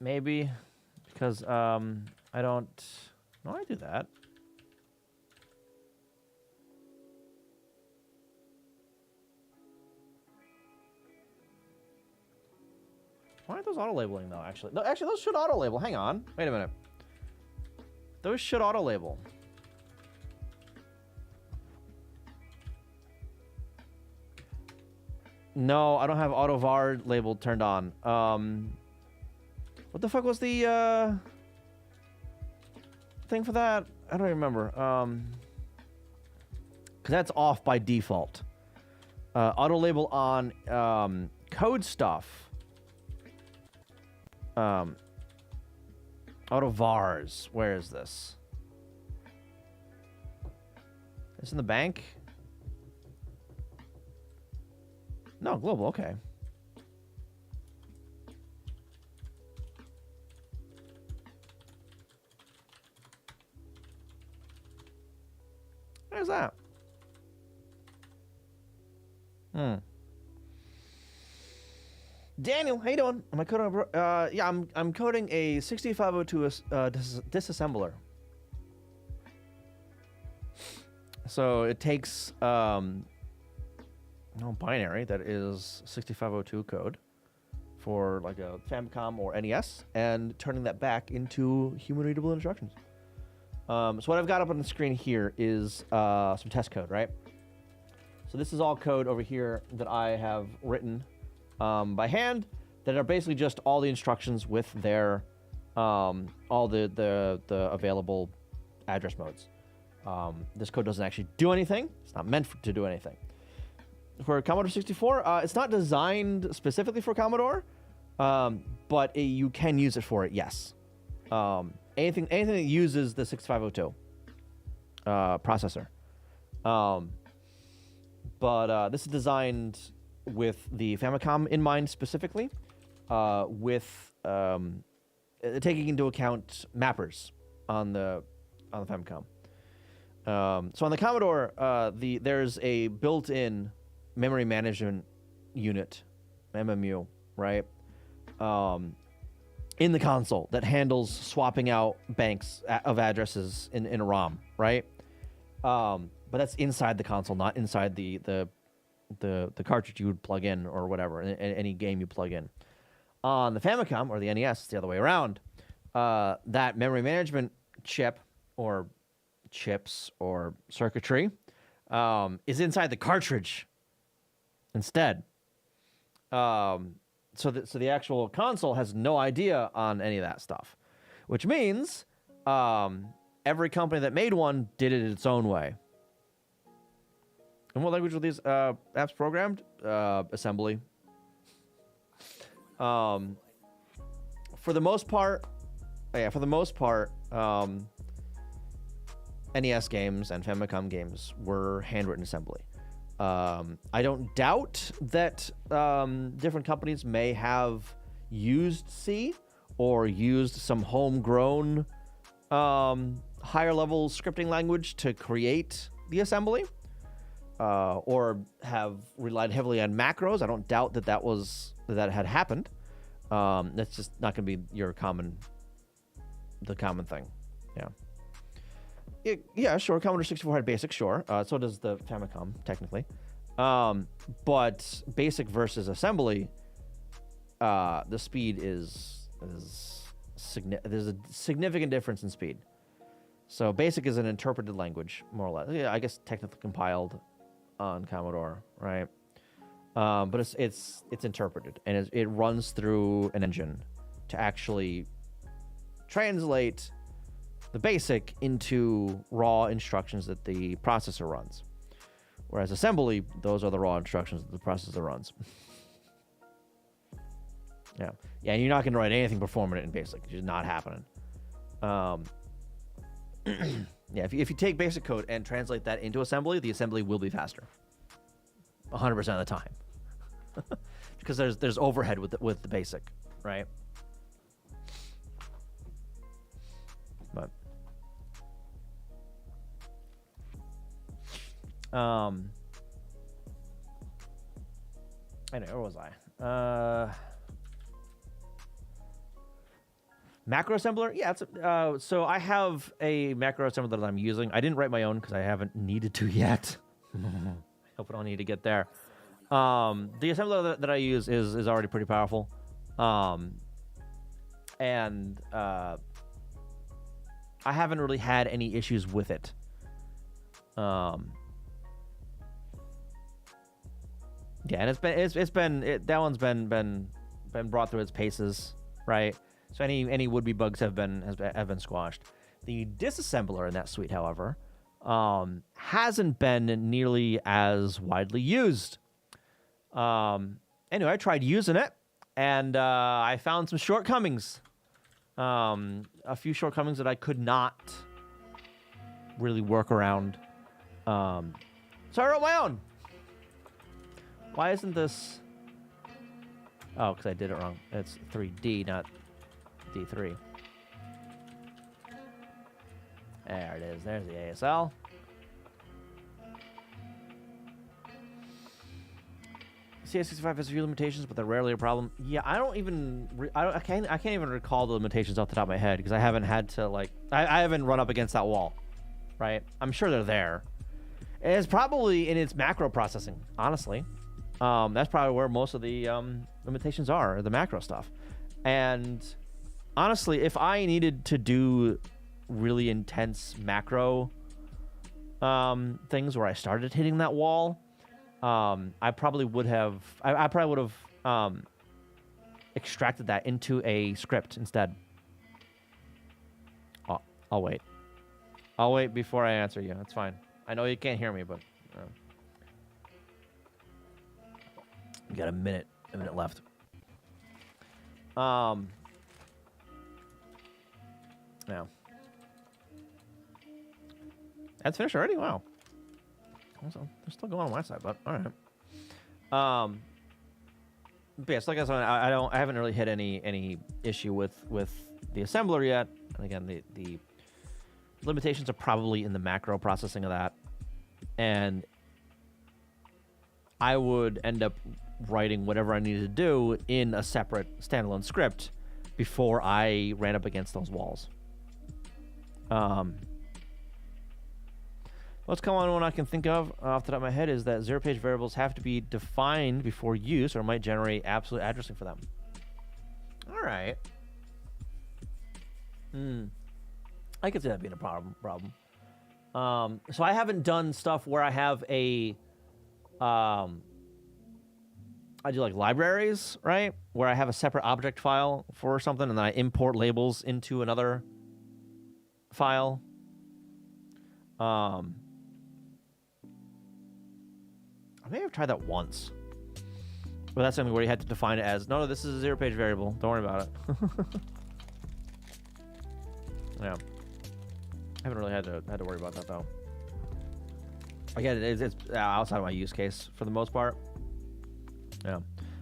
Maybe. Because, I don't... No, I do that. Why aren't those auto-labeling, though, actually? No, actually, those should auto-label. Hang on. Wait a minute. Those should auto-label. No, I don't have auto-var label turned on. What the fuck was the thing for that? I don't remember. Because that's off by default. Auto label on code stuff. Auto vars. Where is this? It's in the bank? No, global. Okay. Where's that? Daniel, how you doing? Am I coding? Yeah, I'm coding a 6502 disassembler. So it takes binary that is 6502 code for like a Famicom or NES and turning that back into human readable instructions. So what I've got up on the screen here is some test code, right? So this is all code over here that I have written by hand that are basically just all the instructions with their all the available address modes. This code doesn't actually do anything. It's not meant to do anything. For Commodore 64, it's not designed specifically for Commodore, but you can use it for it, yes. Anything that uses the 6502 processor. But this is designed with the Famicom in mind specifically, with taking into account mappers on the Famicom. So on the Commodore, there's a built-in memory management unit, MMU, right? In the console that handles swapping out banks of addresses in a ROM, right? But that's inside the console, not inside the cartridge you would plug in or whatever, any game you plug in. On the Famicom or the NES, it's the other way around. That memory management chip or chips or circuitry is inside the cartridge instead. So the actual console has no idea on any of that stuff, which means every company that made one did it its own way. And what language were these apps programmed? Assembly. For the most part, NES games and Famicom games were handwritten assembly. I don't doubt that different companies may have used C or used some homegrown higher level scripting language to create the assembly, or have relied heavily on macros. I don't doubt that that had happened. That's just not going to be the common thing. Yeah, sure. Commodore 64 had basic, sure. So does the Famicom, technically. But basic versus assembly, the speed there's a significant difference in speed. So basic is an interpreted language, more or less. Yeah, I guess technically compiled on Commodore, right? But it's interpreted, and it runs through an engine to actually translate the basic into raw instructions that the processor runs. Whereas assembly, those are the raw instructions that the processor runs. Yeah, and you're not going to write anything performant in basic. It's just not happening. Yeah, if you take basic code and translate that into assembly, the assembly will be faster. 100% of the time. Because there's overhead with the basic, right? But anyway, where was I? Macro assembler? Yeah, so I have a macro assembler that I'm using. I didn't write my own because I haven't needed to yet. I hope I don't need to get there. The assembler that I use is already pretty powerful. And I haven't really had any issues with it. Yeah, and that one's been brought through its paces, right? So any would-be bugs have been squashed. The disassembler in that suite, however, hasn't been nearly as widely used. Anyway, I tried using it, and I found some shortcomings. A few shortcomings that I could not really work around. So I wrote my own. Why isn't this... Oh, because I did it wrong. It's 3D, not D3. There it is. There's the ASL. CS65 has a few limitations, but they're rarely a problem. Yeah, I can't even recall the limitations off the top of my head because I haven't had to I haven't run up against that wall, right? I'm sure they're there. It's probably in its macro processing, honestly. That's probably where most of the limitations are, the macro stuff. And honestly, if I needed to do really intense macro things where I started hitting that wall, I probably would have extracted that into a script instead. I'll wait. I'll wait before I answer you. That's fine. I know you can't hear me, but we got a minute left. Now. That's finished already? Wow. Also, they're still going on my side, but all right. But yes, like I said, I haven't really hit any issue with the assembler yet. And again, the limitations are probably in the macro processing of that, and I would end up writing whatever I needed to do in a separate standalone script before I ran up against those walls. What's common one I can think of off the top of my head is that zero-page variables have to be defined before use or might generate absolute addressing for them. All right. I could see that being a problem. So I haven't done stuff where I have I do like libraries, right? Where I have a separate object file for something and then I import labels into another file. I may have tried that once. But that's something where you had to define it as, no, this is a zero-page variable. Don't worry about it. Yeah. I haven't really had to worry about that, though. Again, it's outside of my use case for the most part. Yeah.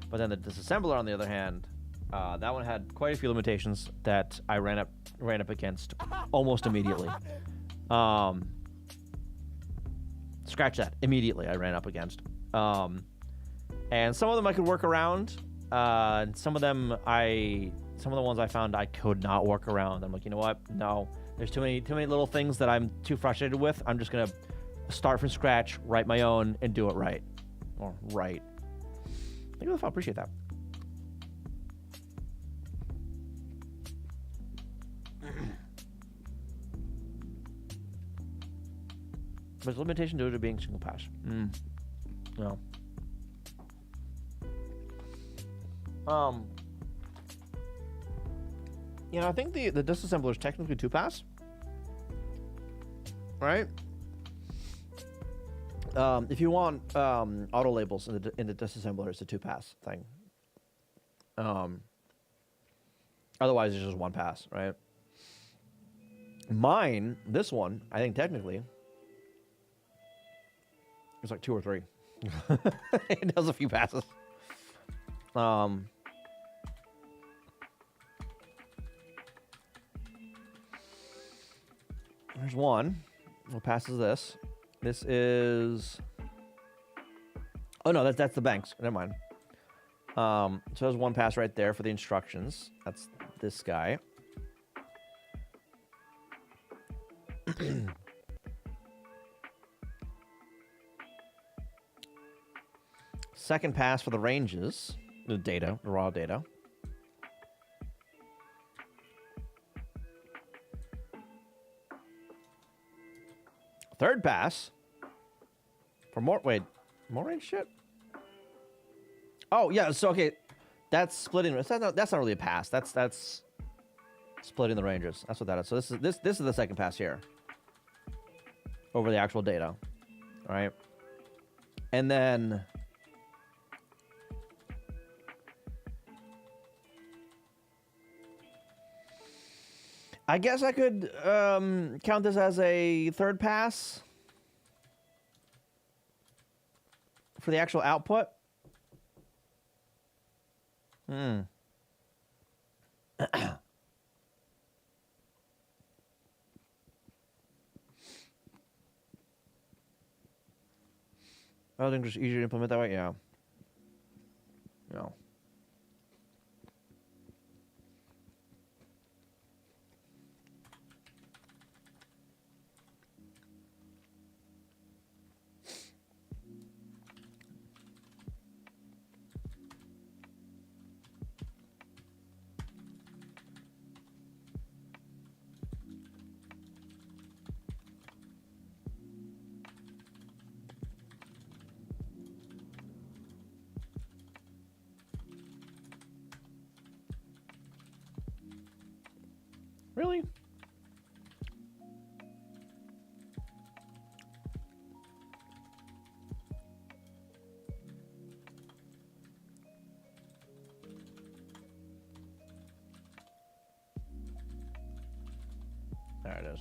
But then the disassembler, on the other hand, that one had quite a few limitations that I ran up against almost immediately. Scratch that. Immediately I ran up against. And some of them I could work around. And some of the ones I found I could not work around. I'm like, you know what? No. There's too many little things that I'm too frustrated with. I'm just gonna start from scratch, write my own, and do it right. Or right. Thank you for the follow. Appreciate that. There's a limitation due to being single pass. No. You know, I think the disassembler is technically 2-pass. Right? If you want auto labels in the disassembler, it's a 2-pass thing. Otherwise, it's just 1-pass, right? Mine, this one, I think technically, it's like 2 or 3. It does a few passes. There's one. What passes this? This is. Oh no, that's the banks. Never mind. So there's one pass right there for the instructions. That's this guy. Second pass for the ranges, the data, the raw data. Third pass for more. Wait, more range shit. Oh yeah, so okay, that's splitting. That's not really a pass. That's splitting the ranges. That's what that is. So this is the second pass here over the actual data. All right, and then. I guess I could count this as a third pass for the actual output. I think it's easier to implement that way. Yeah. No. Really? There it is.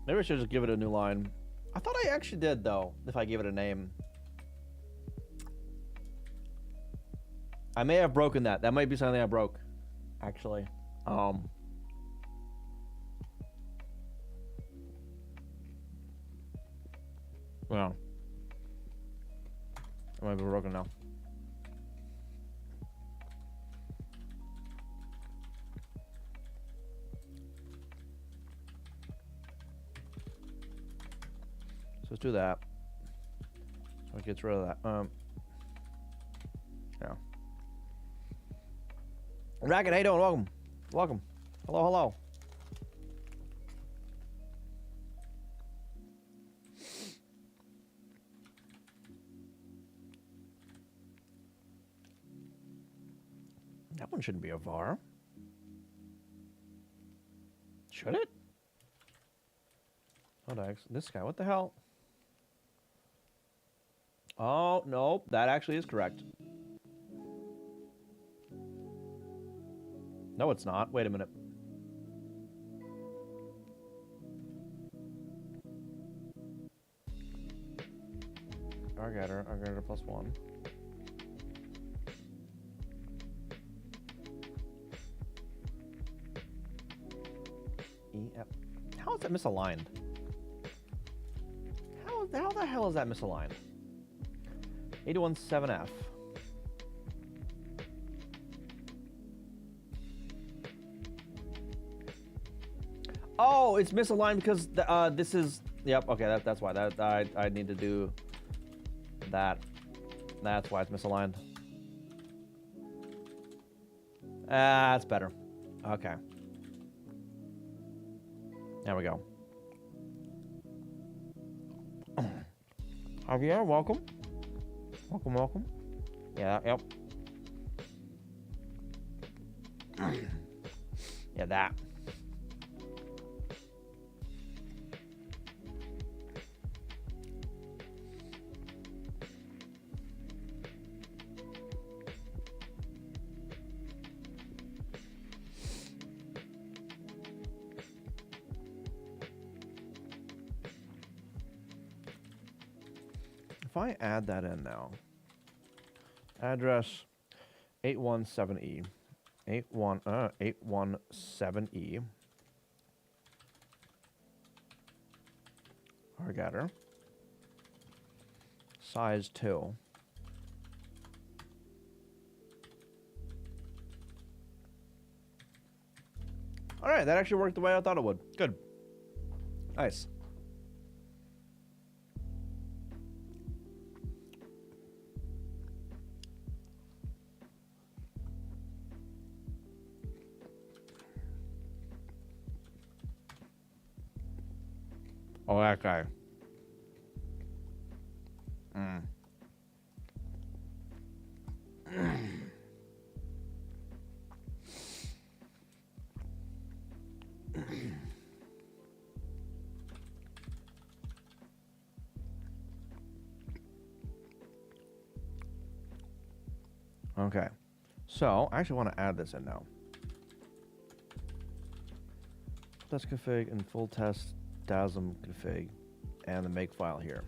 Maybe I should just give it a new line. I thought I actually did, though, if I gave it a name. I may have broken that. That might be something I broke, actually. Well, I might be broken now. So let's do that. So it gets rid of that. Yeah. Racket, how you doing? Welcome. Welcome. Hello, hello. That one shouldn't be a VAR. Should it? Hold on, this guy, what the hell? Oh, no, that actually is correct. No, it's not. Wait a minute. I got her +1. Yep. No. How is that misaligned? How the hell is that misaligned? 817F. Oh, it's misaligned because this is. Yep. Okay, that's why. I need to do that. That's why it's misaligned. That's better. Okay. There we go. Javier, welcome. Welcome. Yeah, yep. Yeah, that. If I add that in now, address 817E, 817E, Hargatter, size 2. All right, that actually worked the way I thought it would. Good. Nice. Oh, that guy. Okay. So, I actually want to add this in now. Test config and full test DASM config and the make file here.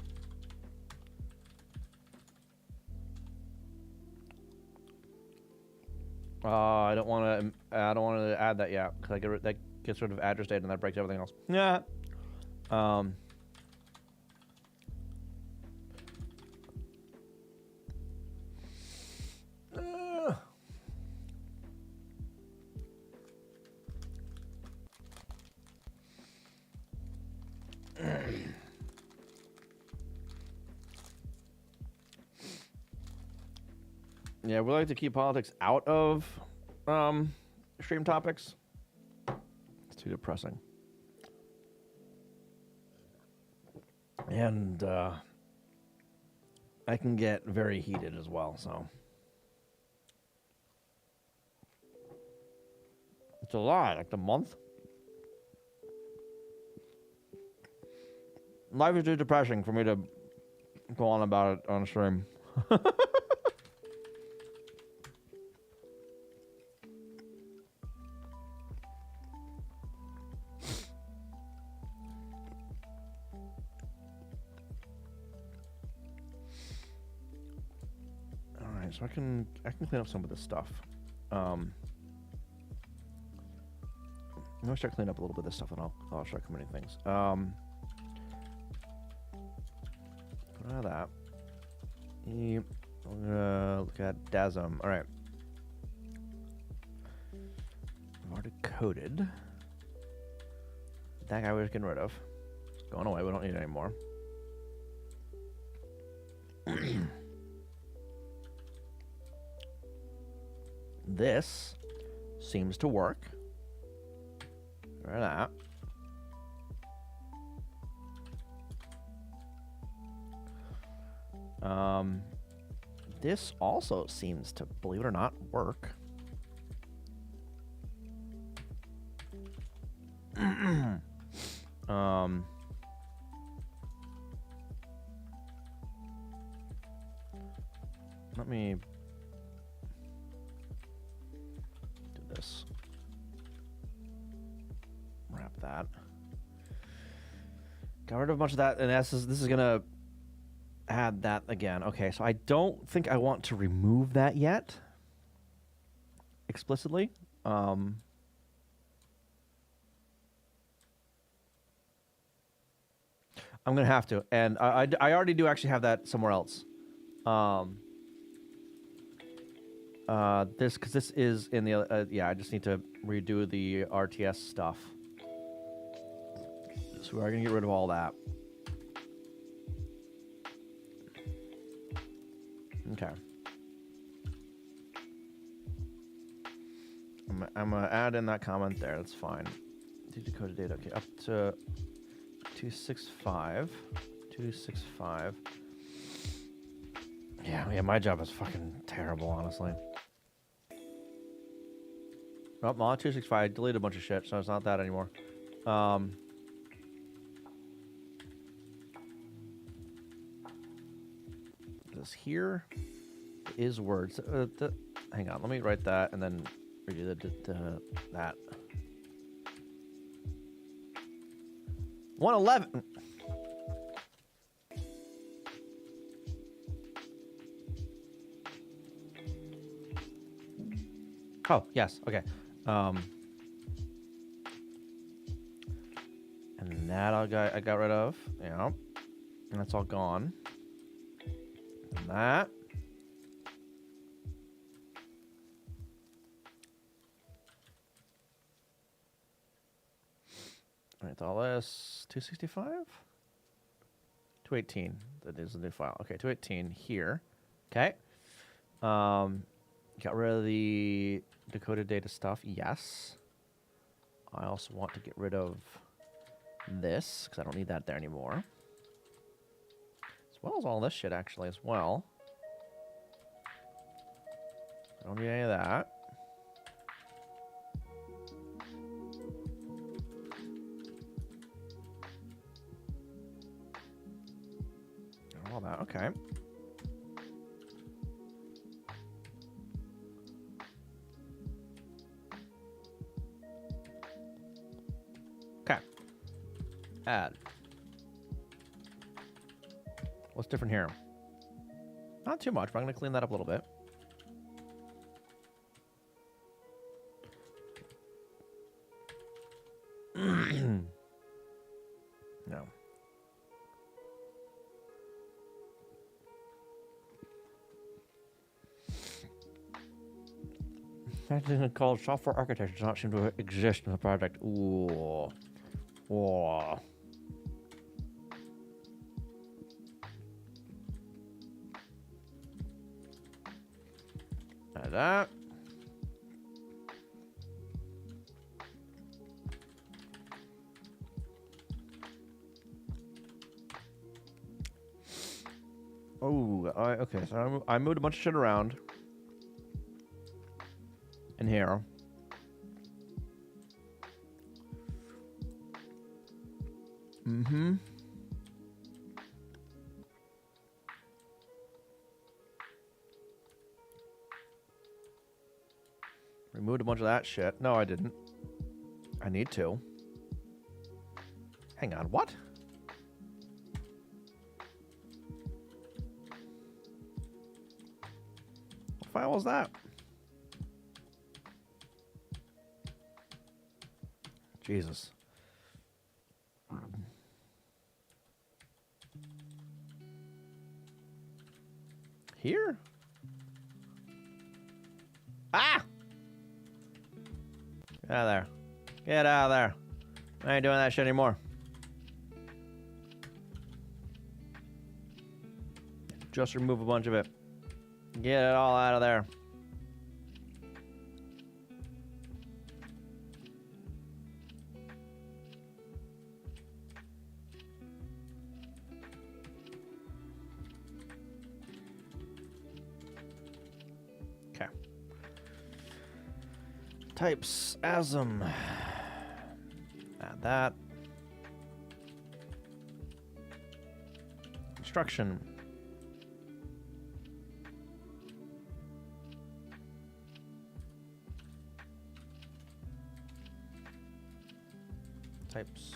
I don't want to add that yet because that gets rid of address data and that breaks everything else. Yeah. Yeah, we like to keep politics out of stream topics. It's too depressing. And I can get very heated as well, so. It's a lot, like the month. Life is too depressing for me to go on about it on stream. So I can clean up some of this stuff. I'm gonna start cleaning up a little bit of this stuff, and I'll start committing things. That. I'm gonna look at DASM. All right. I've already coded. That guy we were getting rid of. It's going away. We don't need it anymore. This seems to work. Try that. This also seems to, believe it or not, work. Let me do this. Wrap that. Got rid of a bunch of that, and this is gonna add that again. Okay, so I don't think I want to remove that yet explicitly. I'm gonna have to, and I already do actually have that somewhere else. Because this is in the yeah. I just need to redo the RTS stuff. So we're gonna get rid of all that. Okay. I'm gonna add in that comment there. That's fine. Decoded data. Okay, up to 265. 265. Yeah. My job is fucking terrible, honestly. Oh, well, 265. I deleted a bunch of shit, so it's not that anymore. This here is words. Hang on, let me write that and then redo that. 111. Oh, yes. Okay. And that I got rid of. Yeah. And that's all gone. And that. All right, all this. 265? 218. That is the new file. Okay, 218 here. Okay. Got rid of the decoded data stuff. Yes. I also want to get rid of this, because I don't need that there anymore. As well as all this shit, actually, as well. I don't need any of that. All that, okay. Okay. Add. What's different here? Not too much, but I'm going to clean that up a little bit. No. Something called software architecture does not seem to exist in the project. Ooh. Whoa. Like that. Oh, okay. So I moved a bunch of shit around in here. Mm-hmm. Removed a bunch of that shit. No, I didn't. I need to. Hang on, what? What file was that? Jesus. Here? Ah! Get out of there. Get out of there. I ain't doing that shit anymore. Just remove a bunch of it. Get it all out of there. Okay. Types, ASM. Add that. Construction. Types,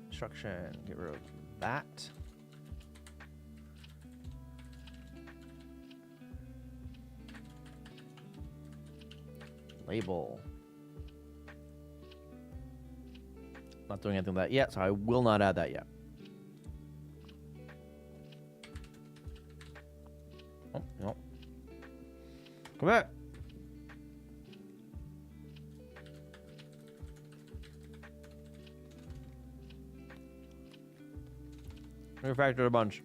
instruction, get rid of that. Label. Not doing anything with that yet, so I will not add that yet. Oh, no. Come back. Refactored a bunch.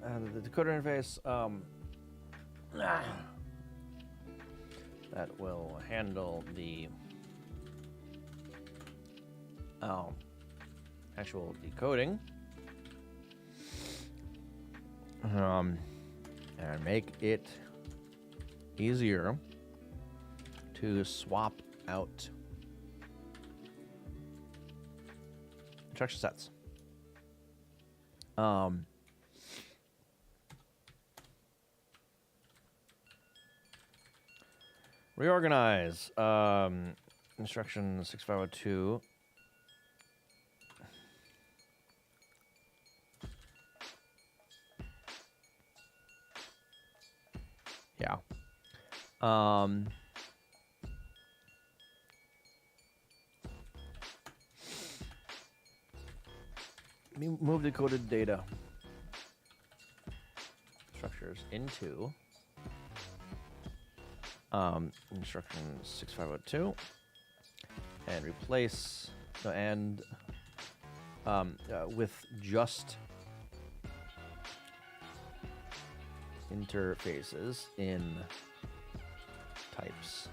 And the decoder interface, that will handle the actual decoding, and make it easier to swap out instruction sets. Reorganize. Instruction 6502. Yeah. Move decoded data structures into instruction 6502 and replace with just interfaces in types.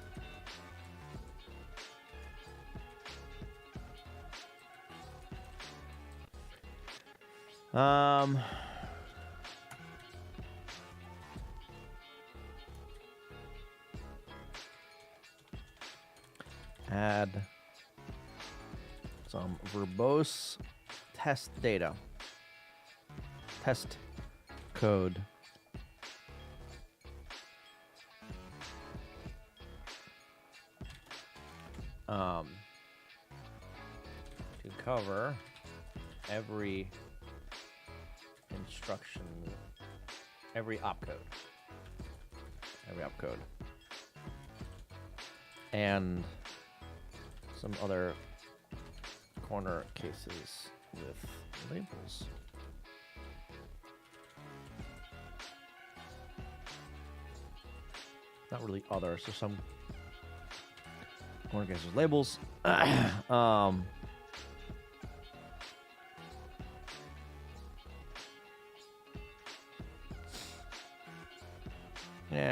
Add some verbose test data. Test code. To cover every instruction, every opcode. And some other corner cases with labels. Not really other, so some corner cases with labels. Yeah,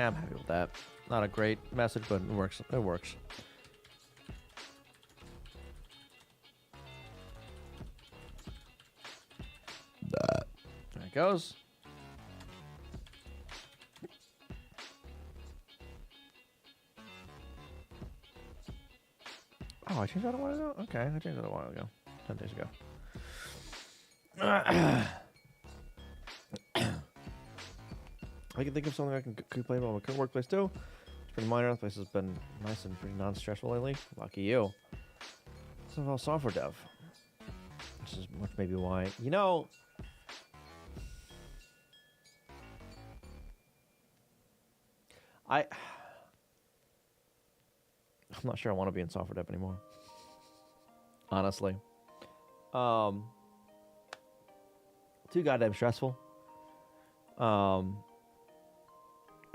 I'm happy with that. Not a great message, but it works. It works. There it goes. Oh, I changed that a while ago? Okay, I changed that a while ago. 10 days ago. I can think of something I can complain about my current workplace too. It's pretty minor. The place has been nice and pretty non-stressful lately. Lucky you. It's about software dev. Which may be why. You know, I'm not sure I want to be in software dev anymore. Honestly. Too goddamn stressful.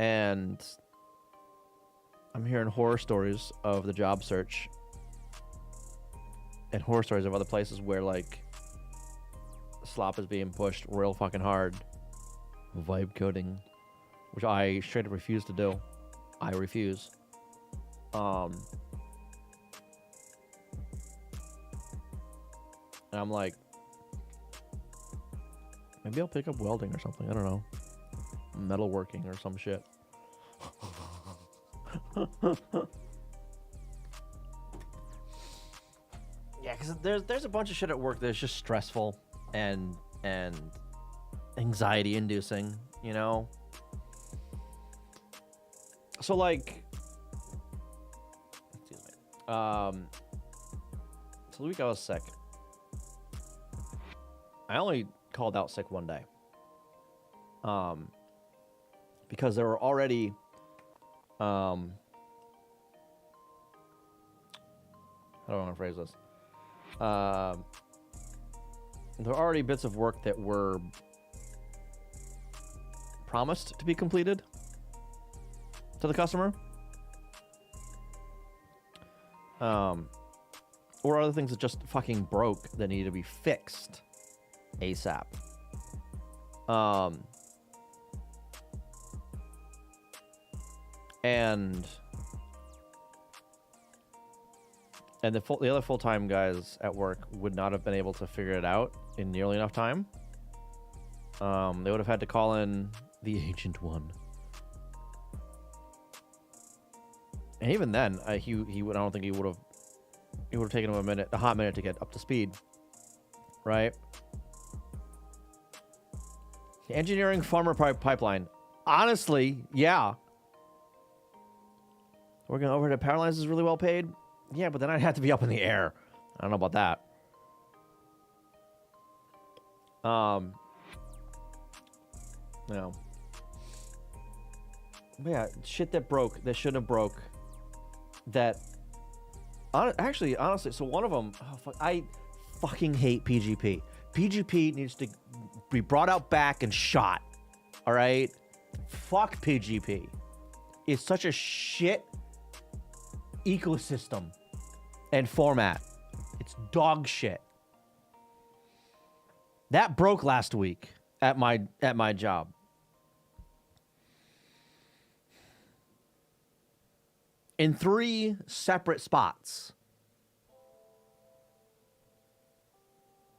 And I'm hearing horror stories of the job search and horror stories of other places where, like, slop is being pushed real fucking hard. Vibe coding, which I straight up refuse to do. I refuse. And I'm like, maybe I'll pick up welding or something. I don't know. Metalworking or some shit. Yeah, because there's a bunch of shit at work that's just stressful and anxiety inducing, you know? So, like, excuse me. So the week I was sick, I only called out sick one day. Because there were already how do I want to phrase this? There were already bits of work that were promised to be completed to the customer. Or other things that just fucking broke that needed to be fixed ASAP. And the other full-time guys at work would not have been able to figure it out in nearly enough time. They would have had to call in the Ancient One. And even then, I don't think he would have taken him a hot minute to get up to speed, right? The engineering farmer pipeline. Honestly, yeah. Working overhead at power lines is really well paid. Yeah, but then I'd have to be up in the air. I don't know about that. No. But yeah, shit that broke, that shouldn't have broke. That, actually, honestly, so one of them, I fucking hate PGP. PGP needs to be brought out back and shot. All right? Fuck PGP. It's such a shit ecosystem and format. It's dog shit. That broke last week at my job. In 3 separate spots.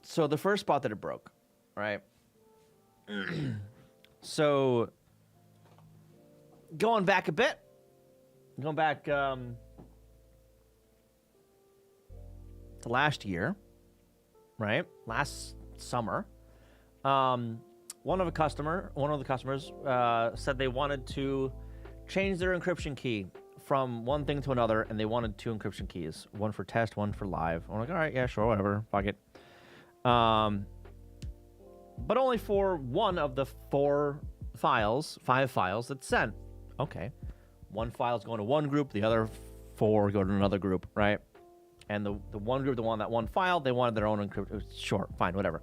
So the first spot that it broke, right? So going back a bit, going back to last year, right? Last summer, one of the customers said they wanted to change their encryption key from one thing to another, and they wanted 2 encryption keys, one for test, one for live. I'm like, all right, yeah, sure, whatever, fuck it. But only for one of the 5 files that's sent. Okay, one file's going to one group, the other 4 go to another group, right? And the one group that wanted that one file, they wanted their own encryption. Sure, fine, whatever.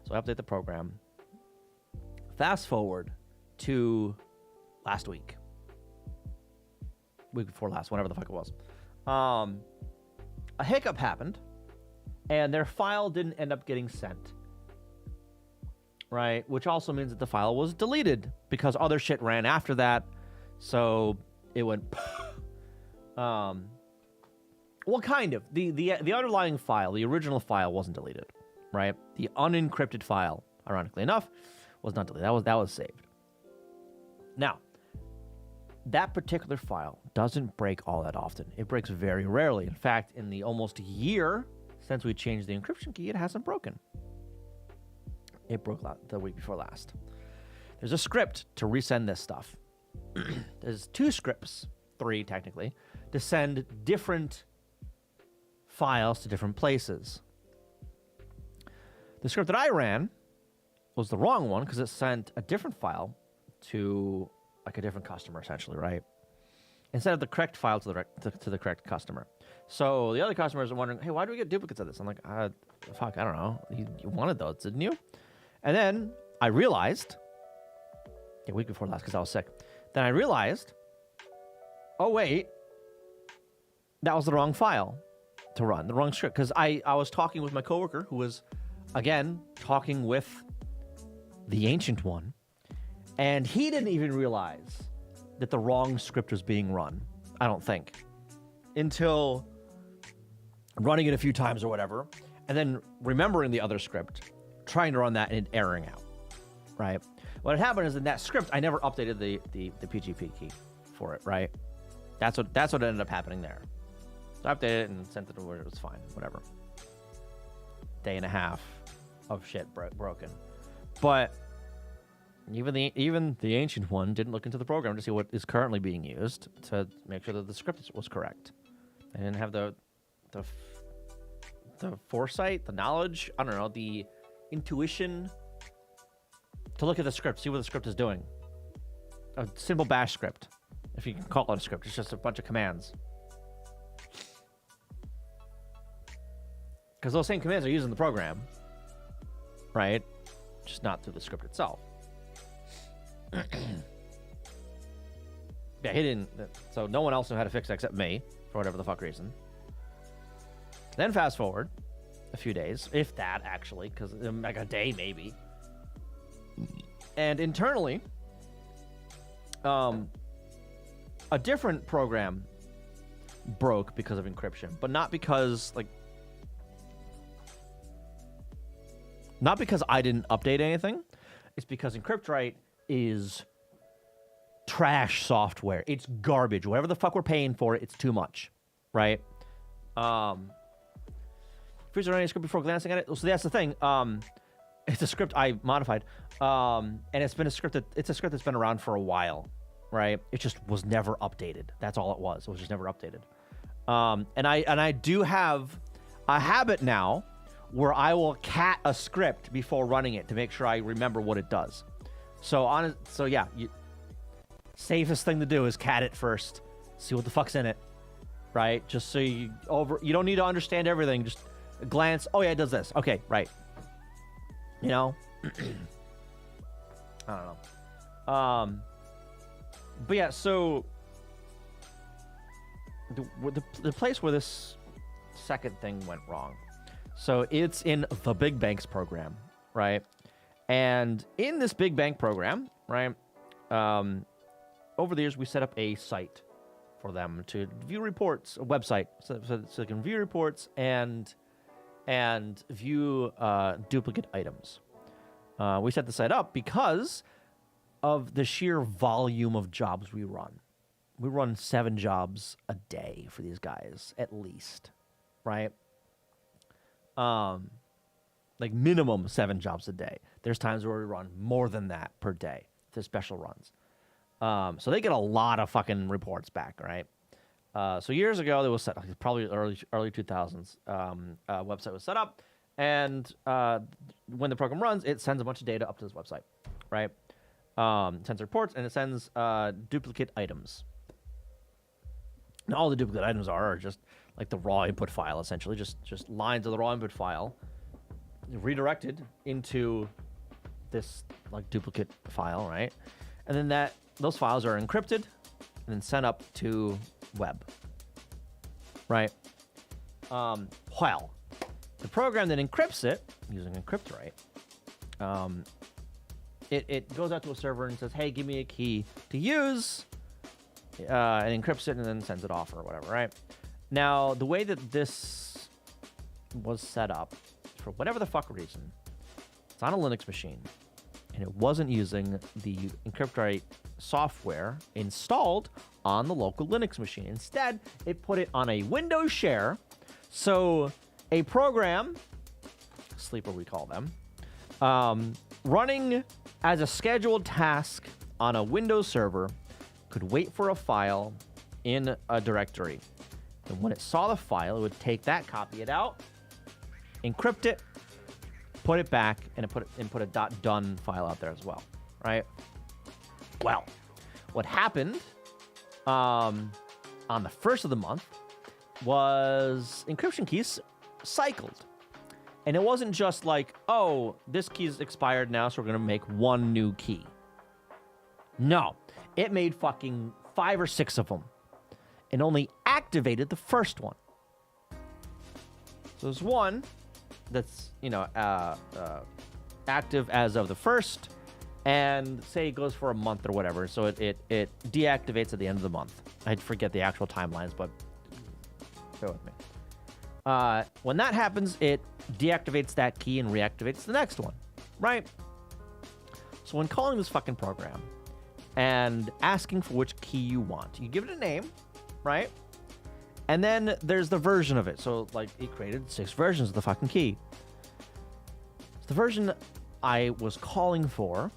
So I update the program. Fast forward to last week. Week before last, whatever the fuck it was. A hiccup happened, and their file didn't end up getting sent. Right? Which also means that the file was deleted because other shit ran after that. So it went well, kind of. The underlying file, the original file wasn't deleted, right? The unencrypted file, ironically enough, was not deleted. That was saved. Now, that particular file doesn't break all that often. It breaks very rarely. In fact, in the almost year since we changed the encryption key, it hasn't broken. It broke the week before last. There's a script to resend this stuff. There's 2 scripts, 3 technically, to send different files to different places. The script that I ran was the wrong one because it sent a different file to like a different customer, essentially, right? Instead of the correct file to the correct customer. So the other customers are wondering, hey, why do we get duplicates of this? I'm like, fuck, I don't know. You wanted those, didn't you? And then I realized, a week before last because I was sick, then I realized, oh, wait, that was the wrong file to run, the wrong script. Because I was talking with my coworker who was, again, talking with the Ancient One. And he didn't even realize that the wrong script was being run, I don't think, until running it a few times or whatever, and then remembering the other script, trying to run that and erroring out, right? What had happened is in that script, I never updated the PGP key for it, right? That's what ended up happening there. So I updated it and sent it over. It was fine, whatever. Day and a half of shit broken, but even the Ancient One didn't look into the program to see what is currently being used to make sure that the script was correct. They didn't have the foresight, the knowledge, I don't know, the intuition to look at the script, see what the script is doing. A simple bash script, if you can call it a script. It's just a bunch of commands. Because those same commands are used in the program, right? Just not through the script itself. Yeah, he didn't. So no one else knew how to fix it except me, for whatever the fuck reason. Then fast forward a few days, if that actually, because like a day maybe. And internally, a different program broke because of encryption, but not because not because I didn't update anything. It's because Encryptrite is trash software. It's garbage. Whatever the fuck we're paying for it, it's too much, right? Freeze running a script before glancing at it. So that's the thing. It's a script I modified, and it's a script that's been around for a while, right? It just was never updated. That's all it was. It was just never updated. And I do have a habit now where I will cat a script before running it to make sure I remember what it does. So yeah, safest thing to do is cat it first, see what the fuck's in it, right? Just so you don't need to understand everything. Just glance. Oh yeah, it does this. Okay, right. You know, I don't know. But yeah, so the place where this second thing went wrong. So it's in the big banks program, right? And in this big bank program, right? Over the years, we set up a site for them to view reports, a website, so they can view reports and view duplicate items. We set the site up because of the sheer volume of jobs we run. We run 7 jobs a day for these guys, at least, right? Like minimum 7 jobs a day. There's times where we run more than that per day. There's special runs. So they get a lot of fucking reports back, right? So years ago, there was set up, probably early 2000s, website was set up, and when the program runs, it sends a bunch of data up to this website, right? It sends reports, and it sends duplicate items. Now, all the duplicate items are just like the raw input file, essentially, just lines of the raw input file redirected into this like duplicate file, right? And then those files are encrypted and then sent up to web, right? Well, the program that encrypts it using Encryptrite, it goes out to a server and says, "Hey, give me a key to use," and encrypts it and then sends it off or whatever, right? Now, the way that this was set up, for whatever the fuck reason, it's on a Linux machine, and it wasn't using the Encryptrite software installed on the local Linux machine. Instead, it put it on a Windows share, so a program, Sleeper we call them, running as a scheduled task on a Windows server could wait for a file in a directory. And when it saw the file, it would take that, copy it out, encrypt it, put it back, and put a .done file out there as well, right? Well, what happened on the first of the month was encryption keys cycled. And it wasn't just like, oh, this key's expired now, so we're going to make one new key. No, it made fucking 5 or 6 of them and only activated the first one. So there's one that's, active as of the first, and say it goes for a month or whatever, so it deactivates at the end of the month. I forget the actual timelines, but bear with me. When that happens, it deactivates that key and reactivates the next one, right? So when calling this fucking program and asking for which key you want, you give it a name, right? And then there's the version of it. So, like, it created 6 versions of the fucking key. So the version I was calling for,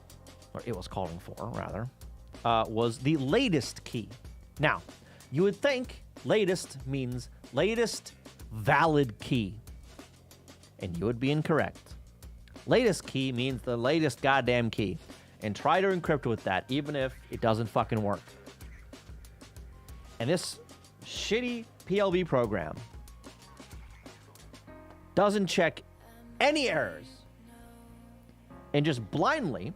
or it was calling for, rather, was the latest key. Now, you would think latest means latest valid key. And you would be incorrect. Latest key means the latest goddamn key. And try to encrypt with that, even if it doesn't fucking work. And this shitty PLB program doesn't check any errors and just blindly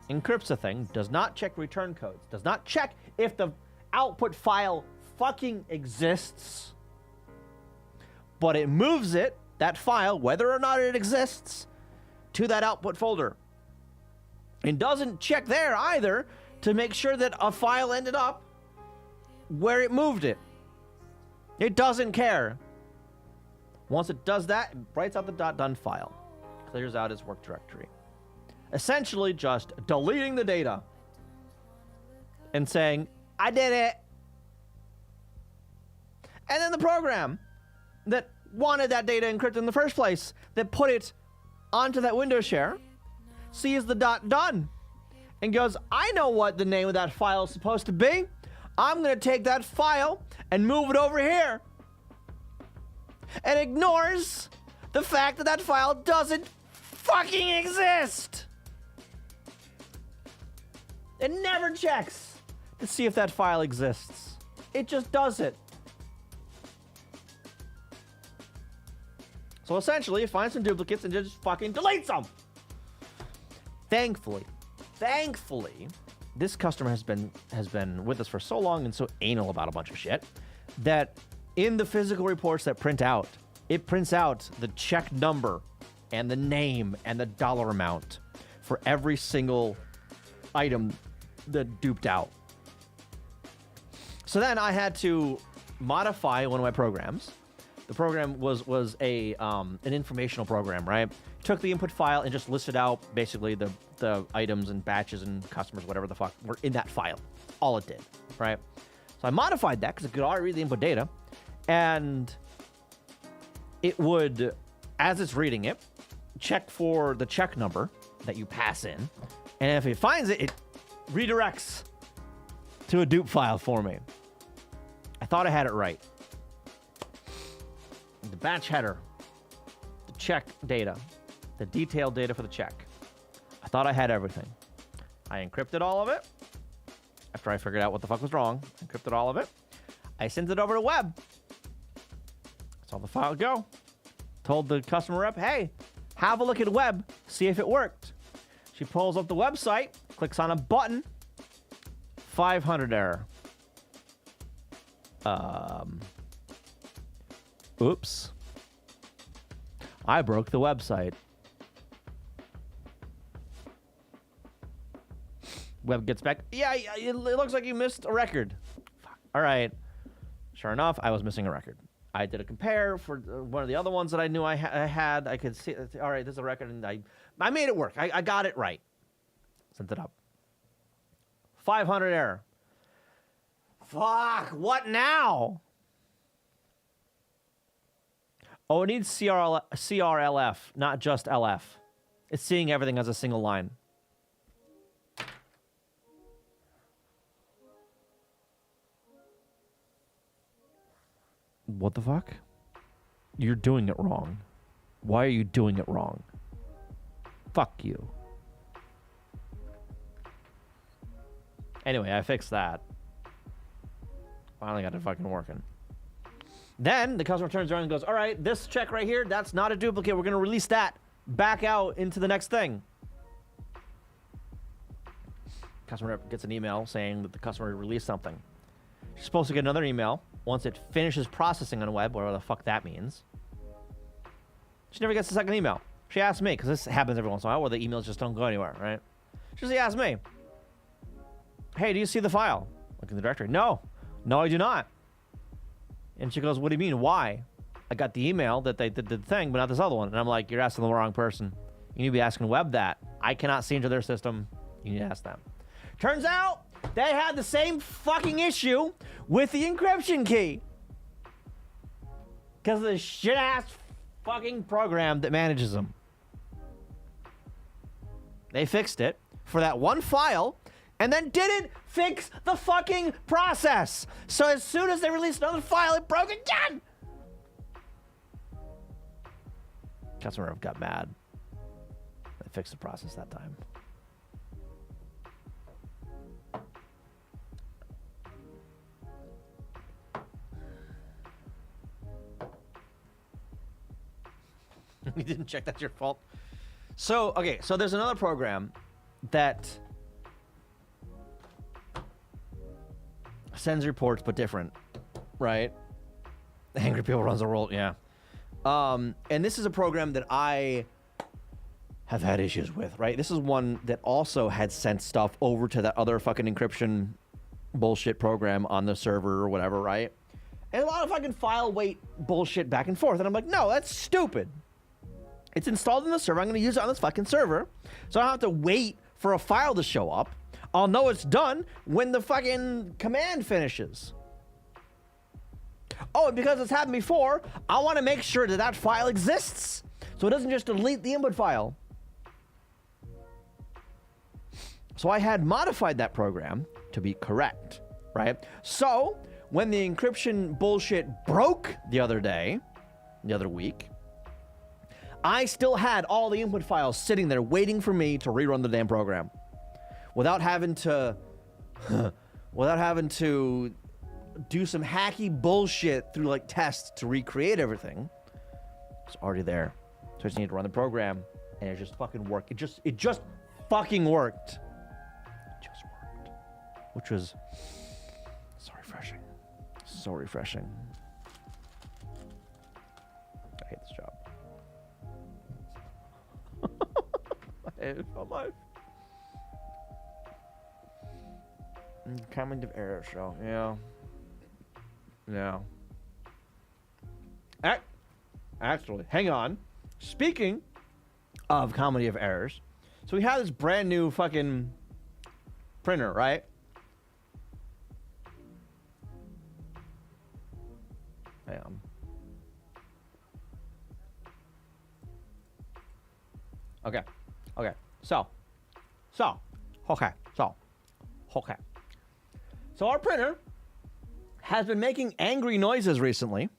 encrypts the thing, does not check return codes, does not check if the output file fucking exists, but it moves it, that file, whether or not it exists, to that output folder. And doesn't check there either to make sure that a file ended up where it moved it. It doesn't care. Once it does that, it writes out the .done file, clears out its work directory. Essentially just deleting the data and saying, I did it. And then the program that wanted that data encrypted in the first place, that put it onto that window share, sees the .done and goes, I know what the name of that file is supposed to be. I'm going to take that file and move it over here. And ignores the fact that that file doesn't fucking exist. It never checks to see if that file exists. It just does it. So essentially, it finds some duplicates and just fucking deletes them. Thankfully, this customer has been with us for so long and so anal about a bunch of shit that in the physical reports that print out, it prints out the check number and the name and the dollar amount for every single item that duped out. So then I had to modify one of my programs. The program was an informational program, right? Took the input file and just listed out basically the items and batches and customers, whatever the fuck, were in that file. All it did, right? So I modified that because it could already read the input data. And it would, as it's reading it, check for the check number that you pass in. And if it finds it, it redirects to a dupe file for me. I thought I had it right. The batch header, the check data, the detailed data for the check. I thought I had everything. I encrypted all of it. After I figured out what the fuck was wrong, encrypted all of it. I sent it over to web. Saw the file go. Told the customer rep, hey, have a look at web, see if it worked. She pulls up the website, clicks on a button, 500 error. Oops. I broke the website. Web gets back. Yeah, it looks like you missed a record. Fuck. All right. Sure enough, I was missing a record. I did a compare for one of the other ones that I knew I had. I could see, all right, there's a record, and I made it work. I got it right. Sent it up. 500 error. Fuck, what now? Oh, it needs CRLF, not just LF. It's seeing everything as a single line. What the fuck? You're doing it wrong. Why are you doing it wrong? Fuck you. Anyway, I fixed that. Finally got it fucking working. Then the customer turns around and goes, all right, this check right here, that's not a duplicate. We're going to release that back out into the next thing. Customer gets an email saying that the customer released something. She's supposed to get another email once it finishes processing on the web, whatever the fuck that means. She never gets the second email. She asked me, because this happens every once in a while where the emails just don't go anywhere, right? She asked me, hey, do you see the file? Look in the directory. No, I do not. And she goes, what do you mean? Why? I got the email that they did the thing, but not this other one. And I'm like, you're asking the wrong person. You need to be asking web that. I cannot see into their system. You need to ask them. Turns out they had the same fucking issue with the encryption key. Because of the shit-ass fucking program that manages them. They fixed it for that one file and then didn't fix the fucking process. So as soon as they released another file, it broke again. Customer got mad. They fix the process that time. You didn't check, that's your fault. So, okay, so there's another program that sends reports, but different, right? Angry People Runs the World, yeah. And this is a program that I have had issues with, right? This is one that also had sent stuff over to that other fucking encryption bullshit program on the server or whatever, right? And a lot of fucking file wait bullshit back and forth. And I'm like, no, that's stupid. It's installed in the server. I'm going to use it on this fucking server. So I don't have to wait for a file to show up. I'll know it's done when the fucking command finishes. Oh, and because it's happened before, I want to make sure that that file exists. So it doesn't just delete the input file. So I had modified that program to be correct, right? So when the encryption bullshit broke the other week, I still had all the input files sitting there waiting for me to rerun the damn program without having to do some hacky bullshit through like tests to recreate everything. It's already there. So I just need to run the program and it just fucking worked. It just fucking worked. It just worked. Which was so refreshing. So refreshing. I hate this job. I hate it so much. Kind of error show, yeah. Yeah. Actually, hang on. Speaking of comedy of errors, so we have this brand new fucking printer, right? Hang on. Okay. So our printer has been making angry noises recently.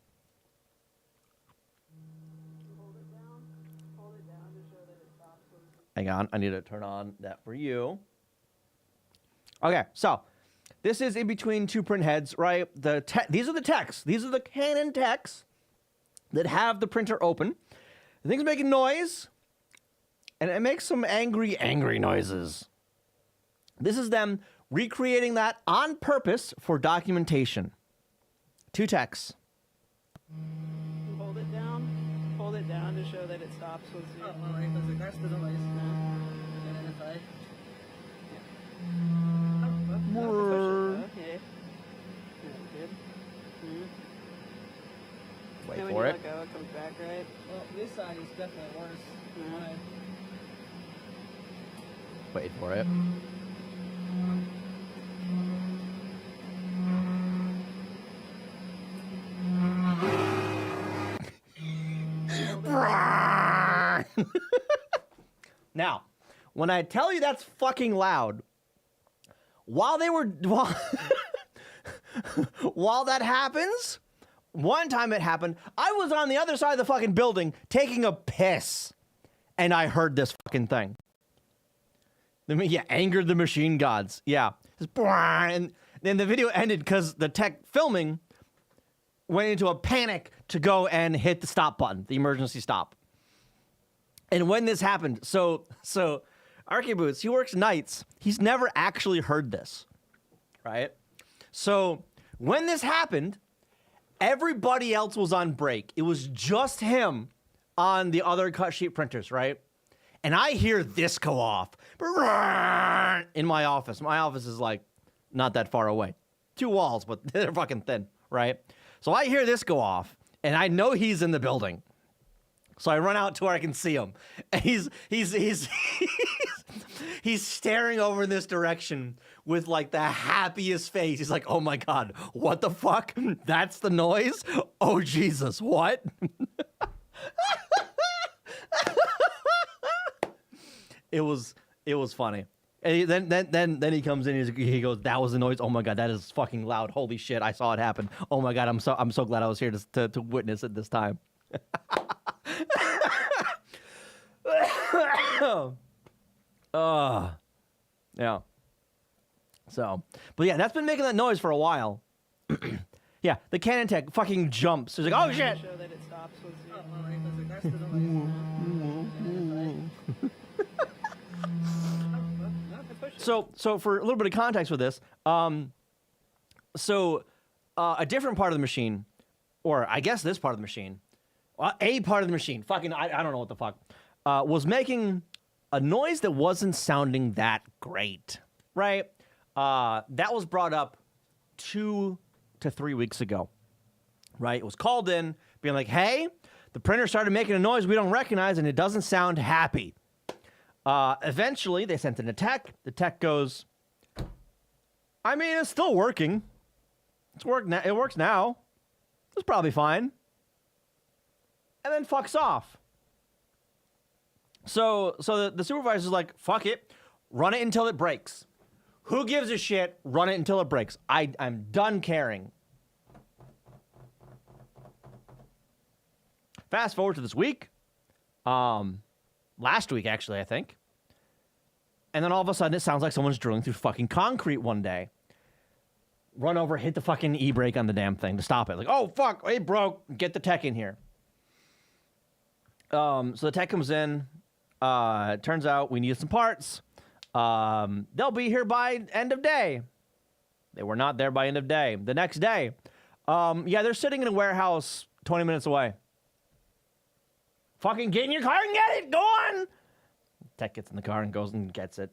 Hang on, I need to turn on that for you. Okay, so this is in between two print heads, right? These are the techs. These are the Canon techs that have the printer open. The thing's making noise, and it makes some angry noises. This is them recreating that on purpose for documentation. Two techs. Hold it down to show that it stops once you... Oh, alright, that's the noise. And then if I... Yeah. Okay. Good. Wait and when for you it. let go, it comes back, right? Well, this side is definitely worse than mine. Wait for it. Now, when I tell you that's fucking loud, while that happens, one time it happened, I was on the other side of the fucking building taking a piss, and I heard this fucking thing. Yeah, angered the machine gods. Yeah. And then the video ended because the tech filming went into a panic to go and hit the stop button, the emergency stop. And when this happened, so Archiboots, he works nights. He's never actually heard this, right? So when this happened, everybody else was on break. It was just him on the other cut sheet printers, right? And I hear this go off in my office. My office is like not that far away. 2 walls, but they're fucking thin, right? So I hear this go off, and I know he's in the building. So I run out to where I can see him. And he's staring over in this direction with like the happiest face. He's like, "Oh my God, what the fuck? That's the noise? Oh Jesus, what?" It was funny. And then he comes in. He goes, "That was the noise. Oh my God, that is fucking loud. Holy shit, I saw it happen. Oh my God, I'm so glad I was here to witness it this time." Yeah. So, but yeah, that's been making that noise for a while. Yeah, the Canon Tech fucking jumps. It's like, oh shit. Show that it stops once you. Oh, well, right, because the grass doesn't like. So for a little bit of context with this, a different part of the machine, or I guess this part of the machine, a part of the machine, fucking, I don't know what the fuck, was making a noise that wasn't sounding that great, right? That was brought up 2 to 3 weeks ago, right? It was called in, being like, hey, the printer started making a noise we don't recognize, and it doesn't sound happy. Eventually, they sent in a tech. The tech goes, I mean, it's still working. It works now. It's probably fine. And then fucks off. So the supervisor's like, fuck it. Run it until it breaks. Who gives a shit? Run it until it breaks. I'm done caring. Fast forward to this week. Last week, actually, I think. And then all of a sudden, it sounds like someone's drilling through fucking concrete one day. Run over, hit the fucking e-brake on the damn thing to stop it. Like, oh, fuck, it broke. Get the tech in here. So the tech comes in. Turns out we need some parts. They'll be here by end of day. They were not there by end of day. The next day. Yeah, they're sitting in a warehouse 20 minutes away. Fucking get in your car and get it. Go on. Tech gets in the car and goes and gets it.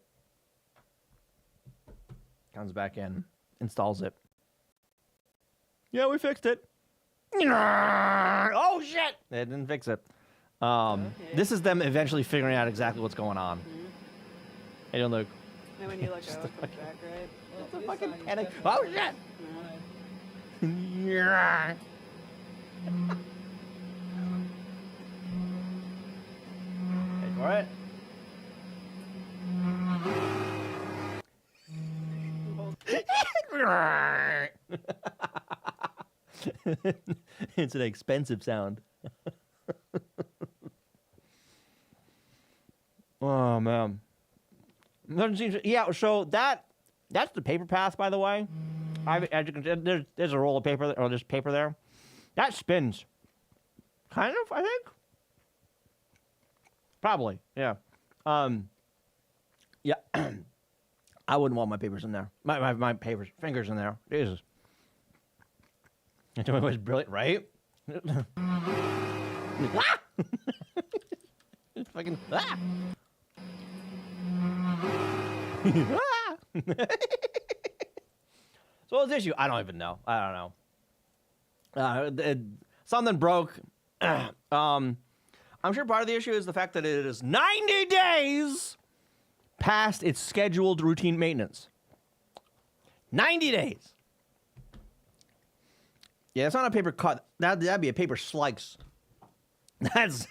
Comes back in. Installs it. Yeah, we fixed it. Oh, shit. They didn't fix it. This is them eventually figuring out exactly what's going on. Hey, don't look. And when you let go, it comes back, right? It's a fucking panic. Oh, shit. Yeah. Wait for it. It's an expensive sound. Oh man. Yeah, so that's the paper path, by the way. As you can, there's a roll of paper, or there's paper there. That spins. Kind of, I think. Probably, yeah. Yeah. I wouldn't want my papers in there. My fingers in there. Jesus. It was brilliant, right? It's fucking. Ah! So what's the issue? I don't even know. I don't know. Something broke. I'm sure part of the issue is the fact that it is 90 days past its scheduled routine maintenance. 90 days. Yeah, it's not a paper cut. That'd be a paper slice. That's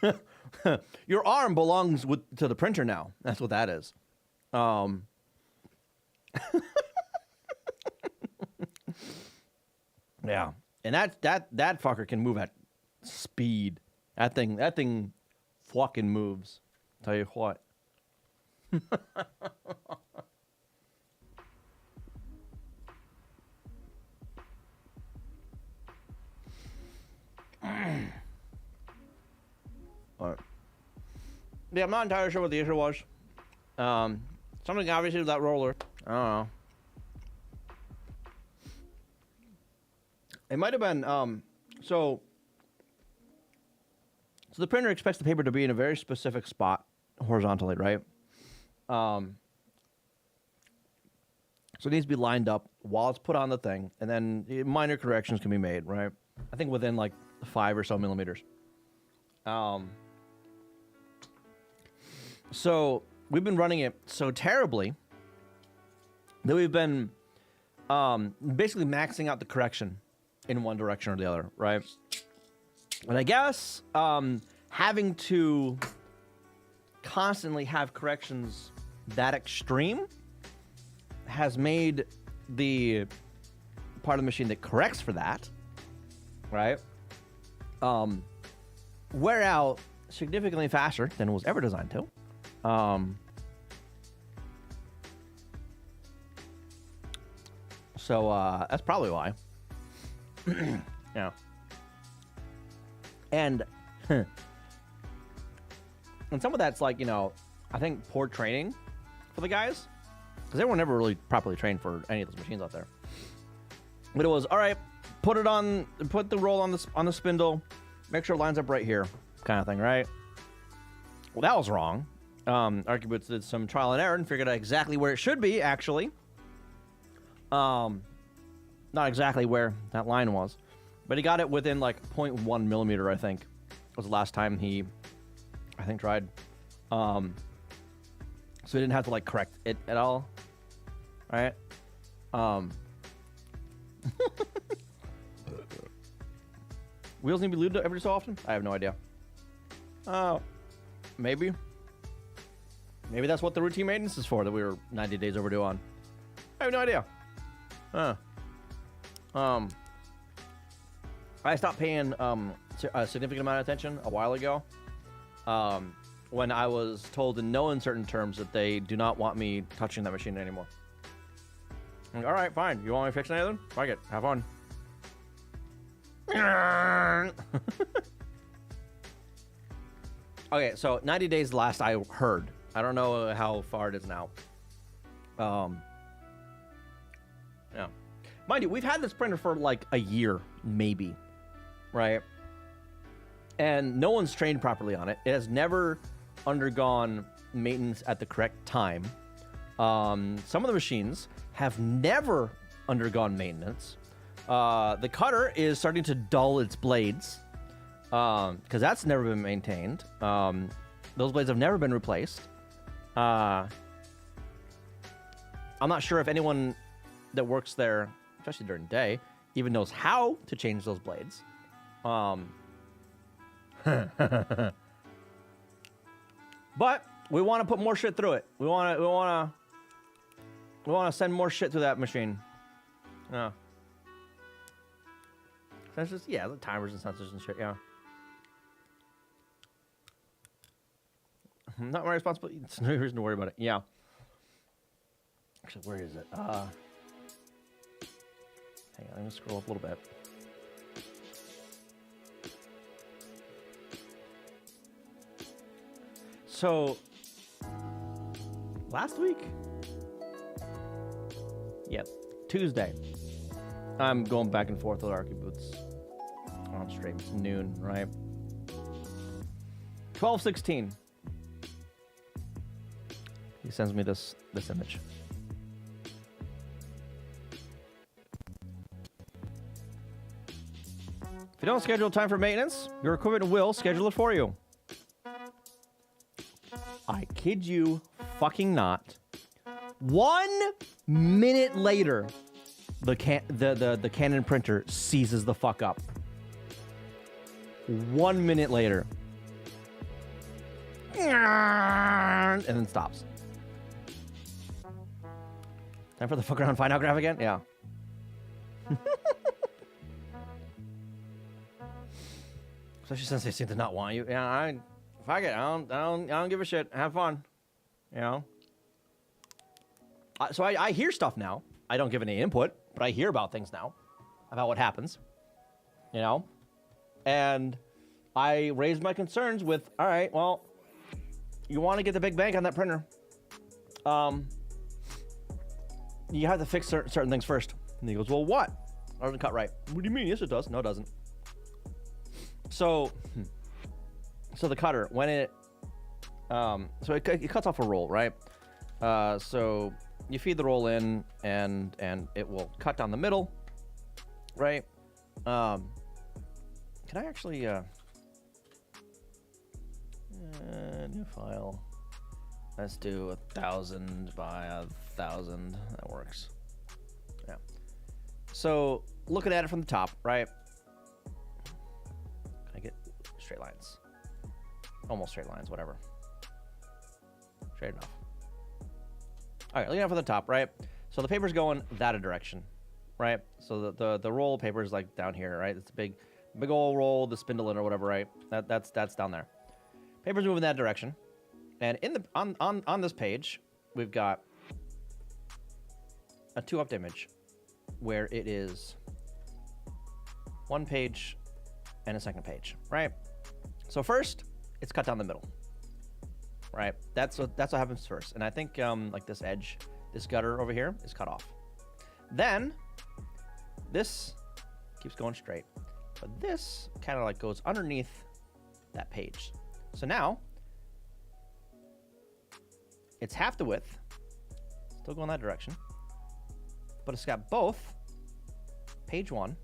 your arm belongs to the printer now. That's what that is. Yeah, and that fucker can move at speed. That thing fucking moves. Tell you what. All right. Yeah, I'm not entirely sure what the issue was. Something obviously with that roller. I don't know. It might have been, so the printer expects the paper to be in a very specific spot horizontally, right? So it needs to be lined up while it's put on the thing, and then minor corrections can be made, right? I think within like 5 or so millimeters. So we've been running it so terribly that we've been basically maxing out the correction in one direction or the other, right? And I guess having to constantly have corrections that extreme has made the part of the machine that corrects for that, right, wear out significantly faster than it was ever designed to. So that's probably why. Yeah. And and some of that's like, you know, I think poor training for the guys, because they were never really properly trained for any of those machines out there. But it was, all right, put the roll on the spindle, make sure it lines up right here, kind of thing, right? Well, that was wrong. Archiboots did some trial and error and figured out exactly where it should be, actually. Not exactly where that line was, but he got it within like 0.1 millimeter, I think, was the last time he, I think, tried. So he didn't have to like correct it at all, right? Wheels need to be lubed every so often? I have no idea. Maybe. Maybe that's what the routine maintenance is for that we were 90 days overdue on. I have no idea. I stopped paying a significant amount of attention a while ago when I was told in no uncertain terms that they do not want me touching that machine anymore. I'm like, all right, fine. You want me fixing anything? Fuck it. Have fun. Okay, so 90 days last I heard. I don't know how far it is now. Yeah. Mind you, we've had this printer for like a year, maybe, right? And no one's trained properly on it. It has never undergone maintenance at the correct time. Some of the machines have never undergone maintenance. The cutter is starting to dull its blades because that's never been maintained. Those blades have never been replaced. I'm not sure if anyone that works there, especially during the day, even knows how to change those blades. But we want to put more shit through it. We want to send more shit through that machine. Yeah. That's just, yeah, the timers and sensors and shit, yeah. Not my responsibility. It's no reason to worry about it. Yeah. Actually, where is it? Hang on, I'm gonna scroll up a little bit. So, last week? Yep, Tuesday. I'm going back and forth with Archiboots on stream. It's noon, right? 12:16. He sends me this image. If you don't schedule time for maintenance, your equipment will schedule it for you. I kid you fucking not. 1 minute later, the Canon printer seizes the fuck up. 1 minute later. And then stops. Time for the fuck around find out graph again? Yeah. Especially since they seem to not want you. Yeah, fuck it. I don't give a shit. Have fun. You know? So I hear stuff now. I don't give any input, but I hear about things now. About what happens. You know? And I raised my concerns with, all right, well, you want to get the big bank on that printer. You have to fix certain things first. And he goes, well, what? It doesn't cut right. What do you mean? Yes, it does. No, it doesn't. So the cutter, when it, so it cuts off a roll, right? So you feed the roll in, and it will cut down the middle, right? Can I actually, new file. Let's do 1,000 by 1,000. That works. Yeah. So looking at it from the top, right? Can I get straight lines? Almost straight lines, whatever. Straight enough. All right, looking at it from the top, right? So the paper's going that direction, right? So the roll of paper is like down here, right? It's a big old roll, the spindle in or whatever, right? That's down there. Paper's moving that direction. And in the on this page, we've got a 2-up image where it is one page and a second page, right? So first, it's cut down the middle, right? That's what happens first. And I think like this edge, this gutter over here is cut off. Then this keeps going straight, but this kind of like goes underneath that page. So now it's half the width, still going that direction, but it's got both page 1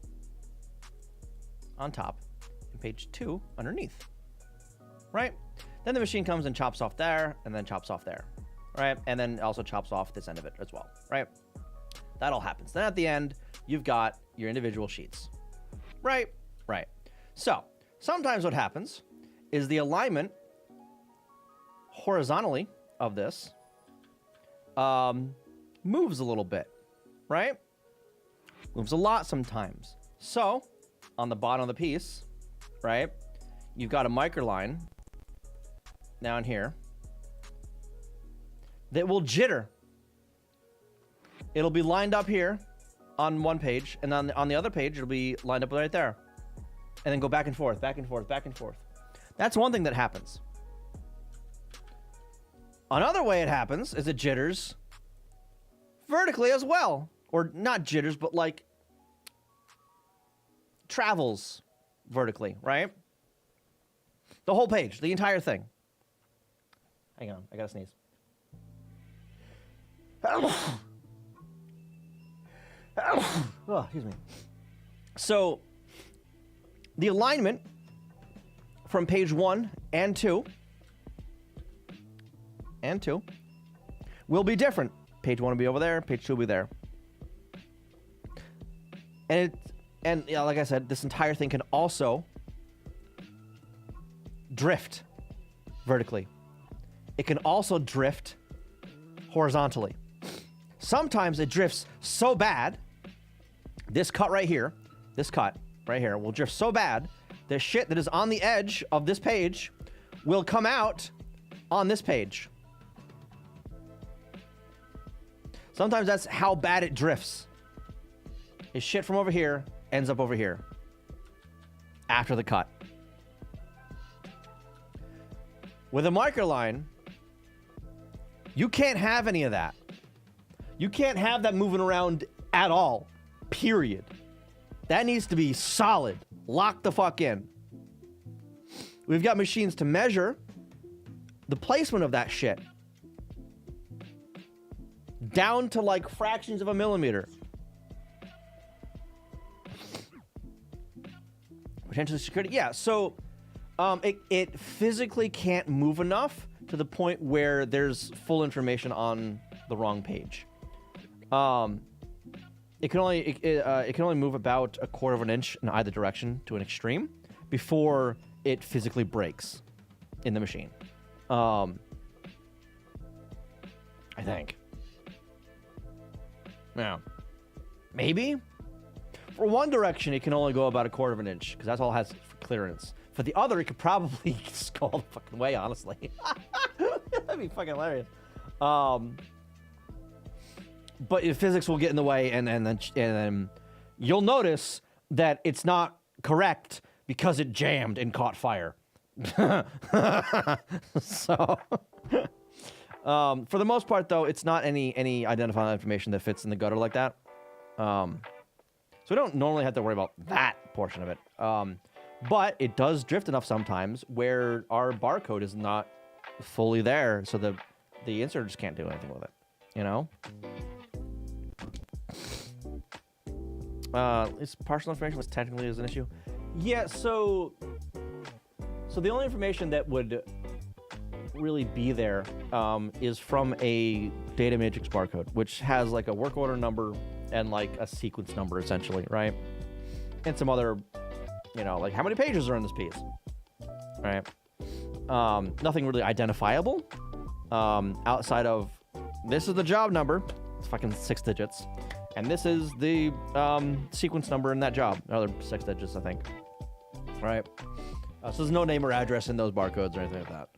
on top and page 2 underneath, right? Then the machine comes and chops off there and then chops off there, right? And then also chops off this end of it as well, right? That all happens. Then at the end, you've got your individual sheets, right? Right. So sometimes what happens is the alignment horizontally of this moves a little bit, right? Moves a lot sometimes. So on the bottom of the piece, right, you've got a microline down here that will jitter. It'll be lined up here on one page, and on the other page, it'll be lined up right there. And then go back and forth, back and forth, back and forth. That's one thing that happens. Another way it happens is it jitters vertically as well. Or not jitters, but like travels vertically, right? The whole page, the entire thing. Hang on, I gotta sneeze. Oh, excuse me. So, the alignment from page 1 and 2 will be different. Page 1 will be over there, page 2 will be there. And yeah, like I said, this entire thing can also drift vertically. It can also drift horizontally. Sometimes it drifts so bad, this cut right here will drift so bad, the shit that is on the edge of this page will come out on this page. Sometimes that's how bad it drifts. Is shit from over here ends up over here after the cut. With a microline, you can't have any of that. You can't have that moving around at all, period. That needs to be solid, locked the fuck in. We've got machines to measure the placement of that shit down to like fractions of a millimeter. Potentially security, yeah. So it physically can't move enough to the point where there's full information on the wrong page. It can only move about 1/4 of an inch in either direction to an extreme before it physically breaks in the machine. I think. Now, maybe for one direction it can only go about 1/4 of an inch because that's all it has for clearance. For the other, it could probably just go all the fucking way. Honestly, that'd be fucking hilarious. But physics will get in the way, and then you'll notice that it's not correct because it jammed and caught fire. So, for the most part, though, it's not any identifying information that fits in the gutter like that. So we don't normally have to worry about that portion of it. But it does drift enough sometimes where our barcode is not fully there, so the insert just can't do anything with it. You know? Is partial information was technically is an issue? Yeah, so the only information that would really be there is from a data matrix barcode, which has like a work order number and like a sequence number essentially, right? And some other, like how many pages are in this piece, right? Nothing really identifiable outside of this is the job number. It's fucking 6 digits. And this is the sequence number in that job. Another 6 digits, I think. Right? So there's no name or address in those barcodes or anything like that.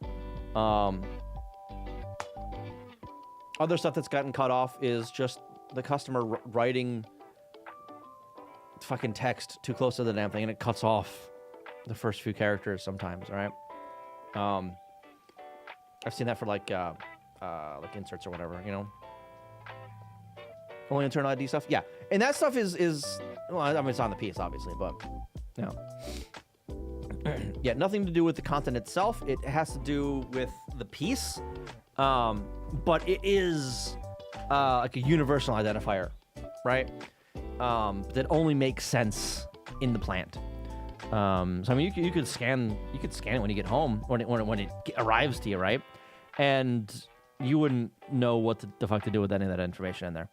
Other stuff that's gotten cut off is just the customer writing fucking text too close to the damn thing, and it cuts off the first few characters sometimes, all right? I've seen that for like inserts or whatever, you know? Only internal ID stuff? Yeah. And that stuff is well, I mean, it's on the piece, obviously, but, you know. Yeah, nothing to do with the content itself. It has to do with the piece. But it is like a universal identifier, right? That only makes sense in the plant. So I mean, you could scan it when you get home, when it arrives to you, right? And you wouldn't know what the fuck to do with any of that information in there,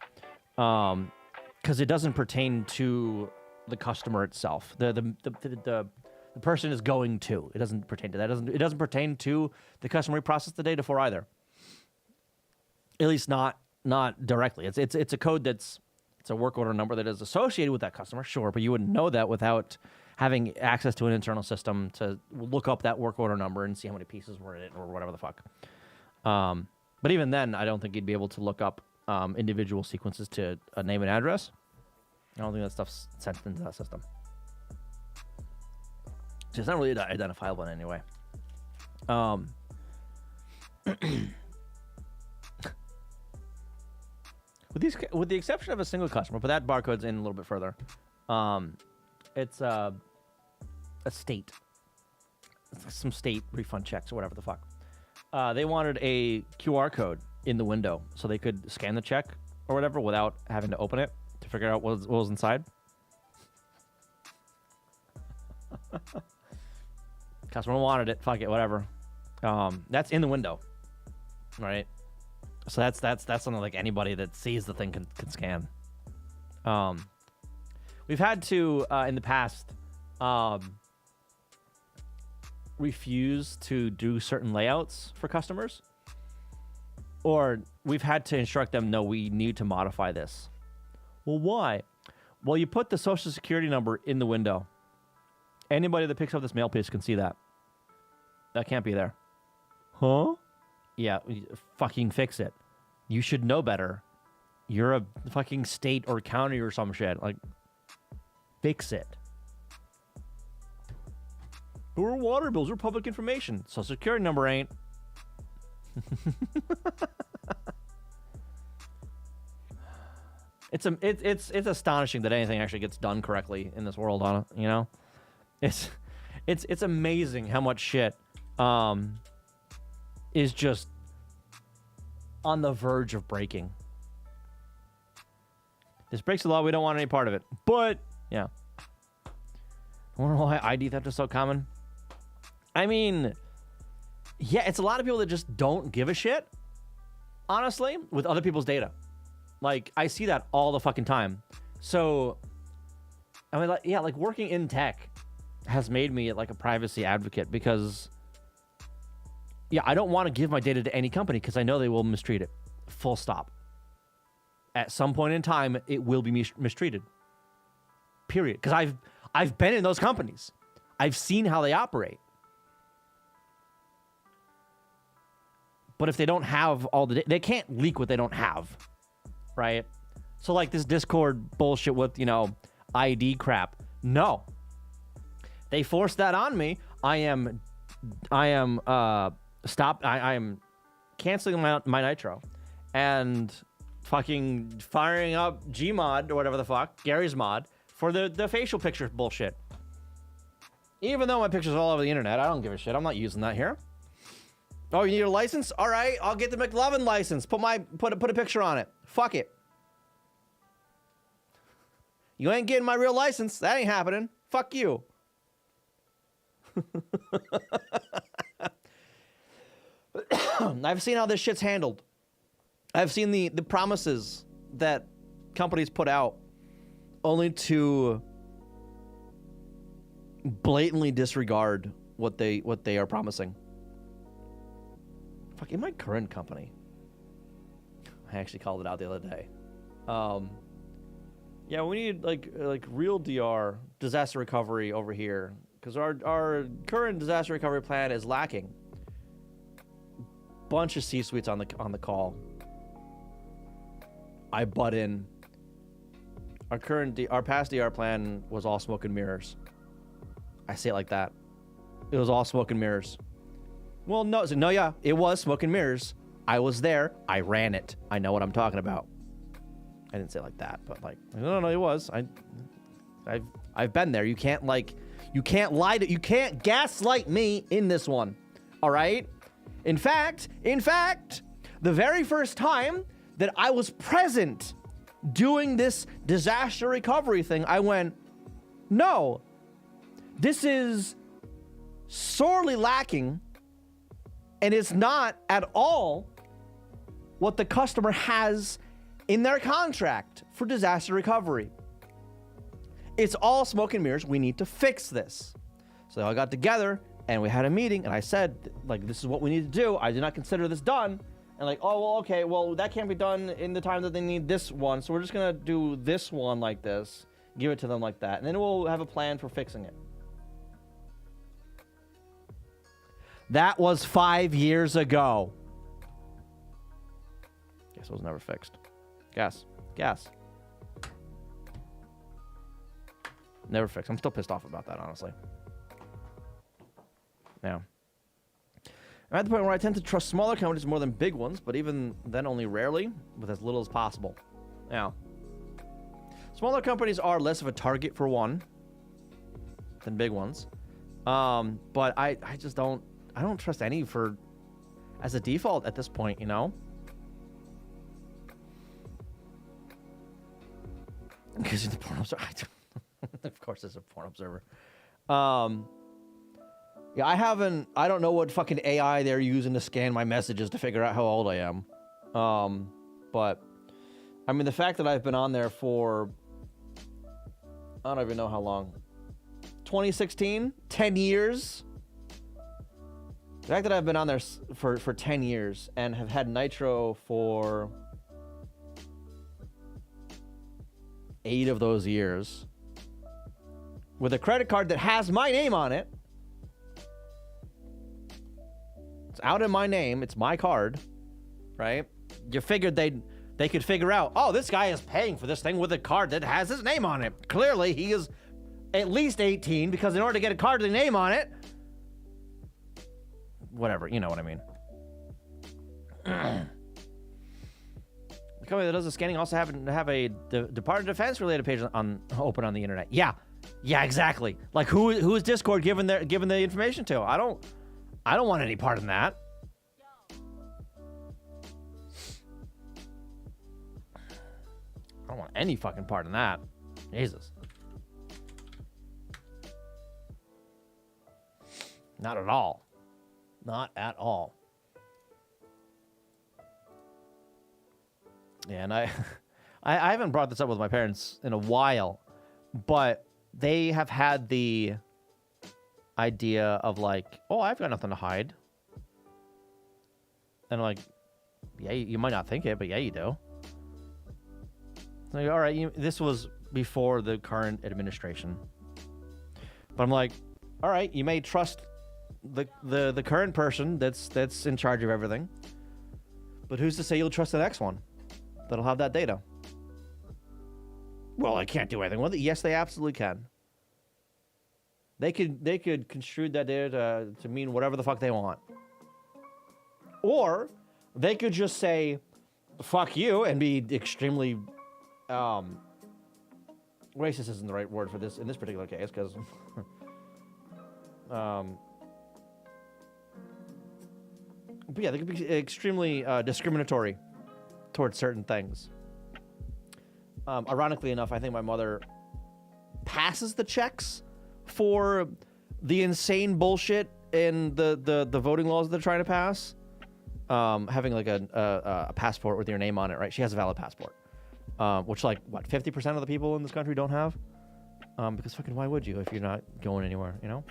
because it doesn't pertain to the customer itself. The person is going to. It doesn't pertain to that. It doesn't pertain to the customer we processed the data for either. At least not directly. It's a code it's a work order number that is associated with that customer, sure, but you wouldn't know that without having access to an internal system to look up that work order number and see how many pieces were in it or whatever the fuck. But even then, I don't think you'd be able to look up individual sequences to a name and address. I don't think that stuff's sent into that system. So it's not really identifiable in any way. With the exception of a single customer, but that barcode's in a little bit further. It's a state. It's like some state refund checks or whatever the fuck. They wanted a QR code in the window so they could scan the check or whatever without having to open it to figure out what was inside. Customer wanted it. Fuck it, whatever. That's in the window, right? So that's something like anybody that sees the thing can scan. We've had to in the past refuse to do certain layouts for customers, or we've had to instruct them, no, we need to modify this. Well, why? Well, you put the social security number in the window. Anybody that picks up this mail piece can see that. That can't be there. Huh? Yeah, fucking fix it. You should know better. You're a fucking state or county or some shit. Like, fix it. We're water bills. We're public information. Social security number ain't. It's astonishing that anything actually gets done correctly in this world. On it, you know, it's amazing how much shit is just on the verge of breaking. This breaks the law. We don't want any part of it. But yeah, I wonder why ID theft is so common. I mean, yeah, it's a lot of people that just don't give a shit, honestly, with other people's data. Like, I see that all the fucking time. So, I mean, like, yeah, like working in tech has made me like a privacy advocate because, yeah, I don't want to give my data to any company because I know they will mistreat it. Full stop. At some point in time, it will be mistreated. Period. Because I've been in those companies. I've seen how they operate. But if they don't have all the data, they can't leak what they don't have, right? So like this Discord bullshit with, you know, ID crap. No. They forced that on me. I am canceling my Nitro and fucking firing up Gmod or whatever the fuck, Gary's mod, for the facial picture bullshit. Even though my picture's all over the internet, I don't give a shit. I'm not using that here. Oh, you need a license? All right, I'll get the McLovin license. Put a picture on it. Fuck it. You ain't getting my real license. That ain't happening. Fuck you. I've seen how this shit's handled. I've seen the promises that companies put out only to blatantly disregard what they are promising. Fuck, in my current company, I actually called it out the other day. Yeah, we need like real DR, disaster recovery over here, because our current disaster recovery plan is lacking. Bunch of C-suites on the call. I butt in. Our past DR plan was all smoke and mirrors. I say it like that. It was all smoke and mirrors. Well, no, yeah, it was smoke and mirrors. I was there. I ran it. I know what I'm talking about. I didn't say it like that, but like, no, it was. I've been there. You can't lie to, you can't gaslight me in this one. All right? In fact, the very first time that I was present doing this disaster recovery thing, I went, no, this is sorely lacking, and it's not at all what the customer has in their contract for disaster recovery. It's all smoke and mirrors. We need to fix this. So they all got together and we had a meeting, and I said, like, this is what we need to do. I did not consider this done. And like, oh, well, okay, well, that can't be done in the time that they need this one. So we're just going to do this one like this, give it to them like that. And then we'll have a plan for fixing it. That was 5 years ago. Guess it was never fixed. Gas. Never fixed. I'm still pissed off about that, honestly. Now, I'm at the point where I tend to trust smaller companies more than big ones, but even then only rarely, with as little as possible. Now, smaller companies are less of a target for one than big ones. But I just don't trust any for as a default at this point, you know? Because the porn observer, of course, it's a porn observer. Yeah, I don't know what fucking AI they're using to scan my messages to figure out how old I am. But I mean, the fact that I've been on there for, I don't even know how long. 2016, 10 years. The fact that I've been on there for 10 years and have had Nitro for 8 of those years with a credit card that has my name on it. It's out in my name. It's my card, right? You figured they could figure out, oh, this guy is paying for this thing with a card that has his name on it. Clearly, he is at least 18 because in order to get a card with a name on it, whatever, you know what I mean. The company that does the scanning also happen to have a Department of Defense related page open on the internet. Yeah, exactly. Like who is Discord giving the information to? I don't want any part in that. I don't want any fucking part in that. Jesus. Not at all. Not at all. Yeah, and I haven't brought this up with my parents in a while, but they have had the idea of like, oh, I've got nothing to hide. And I'm like, yeah, you might not think it, but yeah, you do. Like, all right, this was before the current administration. But I'm like, all right, you may trust the current person that's in charge of everything, but who's to say you'll trust the next one that'll have that data? Well, I can't do anything with it. Yes, they absolutely can. They could construe that data to mean whatever the fuck they want. Or they could just say, fuck you, and be extremely, racist isn't the right word for this in this particular case, because, but yeah, they could be extremely discriminatory towards certain things. Ironically enough, I think my mother passes the checks for the insane bullshit in the voting laws that they're trying to pass. Having like a passport with your name on it, right? She has a valid passport, which like what 50% of the people in this country don't have, because fucking why would you if you're not going anywhere, you know?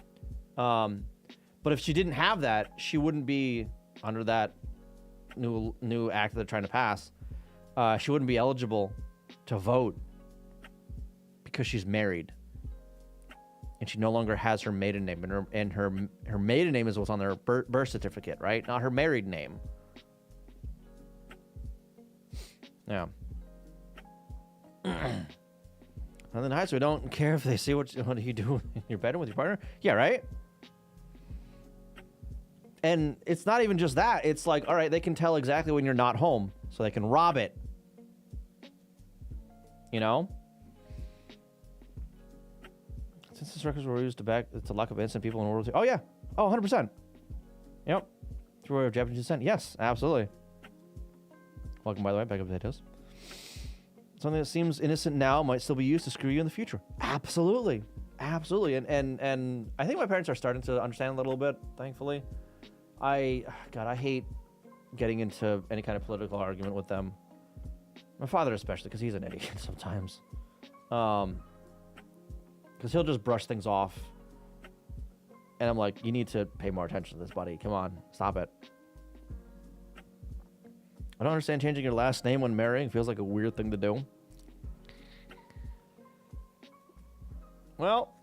But if she didn't have that, she wouldn't be under that new act that they're trying to pass. She wouldn't be eligible to vote because she's married and she no longer has her maiden name, and her maiden name is what's on their birth certificate, right? Not her married name. Yeah. And then high school, we don't care if they see what you do in your bedroom with your partner. Yeah, right? And it's not even just that. It's like, all right, they can tell exactly when you're not home, so they can rob it. You know? Census records were used to lock up innocent people in World War II. Oh, yeah. Oh, 100%. Yep. Through Japanese descent. Yes, absolutely. Welcome, by the way, bag of potatoes. Something that seems innocent now might still be used to screw you in the future. Absolutely. Absolutely. And I think my parents are starting to understand a little bit, thankfully. God, I hate getting into any kind of political argument with them. My father especially, because he's an idiot sometimes. Because he'll just brush things off. And I'm like, you need to pay more attention to this, buddy. Come on, stop it. I don't understand changing your last name when marrying. Feels like a weird thing to do. Well,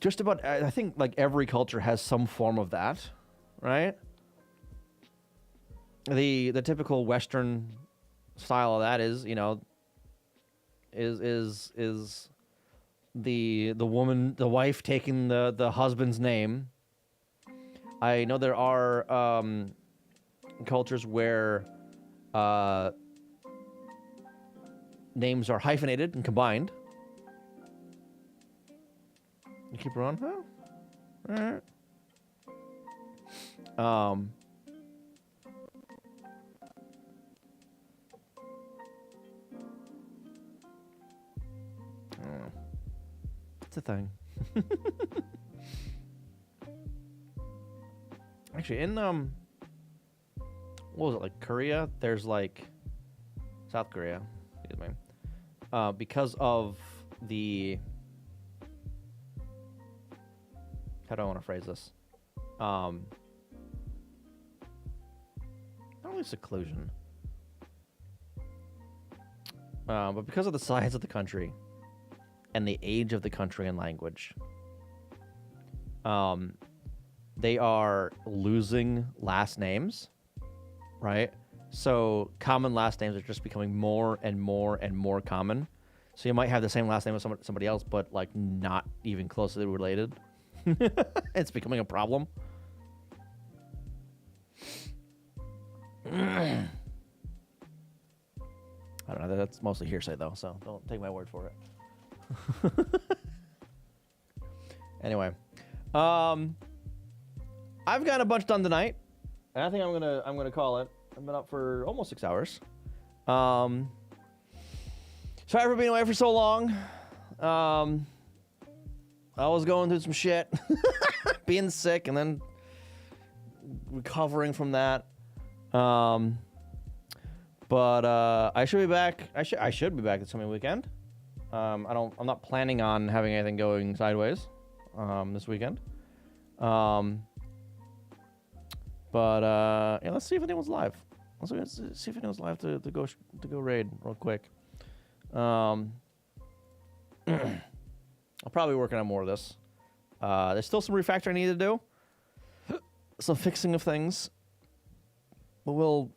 just about, I think like every culture has some form of that, right? The typical Western style of that is, you know, is the woman, the wife taking the husband's name. I know there are cultures where names are hyphenated and combined. You keep her on, huh? All right. It's a thing. Actually, in what was it, like Korea? There's like South Korea, excuse me. Because of the, how do I want to phrase this? Not really seclusion, but because of the size of the country and the age of the country and language, they are losing last names, right? So common last names are just becoming more and more and more common. So you might have the same last name as somebody else, but like not even closely related. It's becoming a problem. I don't know. That's mostly hearsay, though, so don't take my word for it. Anyway, I've got a bunch done tonight, and I think I'm gonna call it. I've been up for almost 6 hours. Sorry for being away for so long. I was going through some shit, being sick, and then recovering from that. But I should be back. I should be back this coming weekend. I'm not planning on having anything going sideways this weekend. Yeah, let's see if anyone's live. Let's see if anyone's live to go raid real quick. I'll probably be working on more of this. There's still some refactoring I need to do. Some fixing of things. But we'll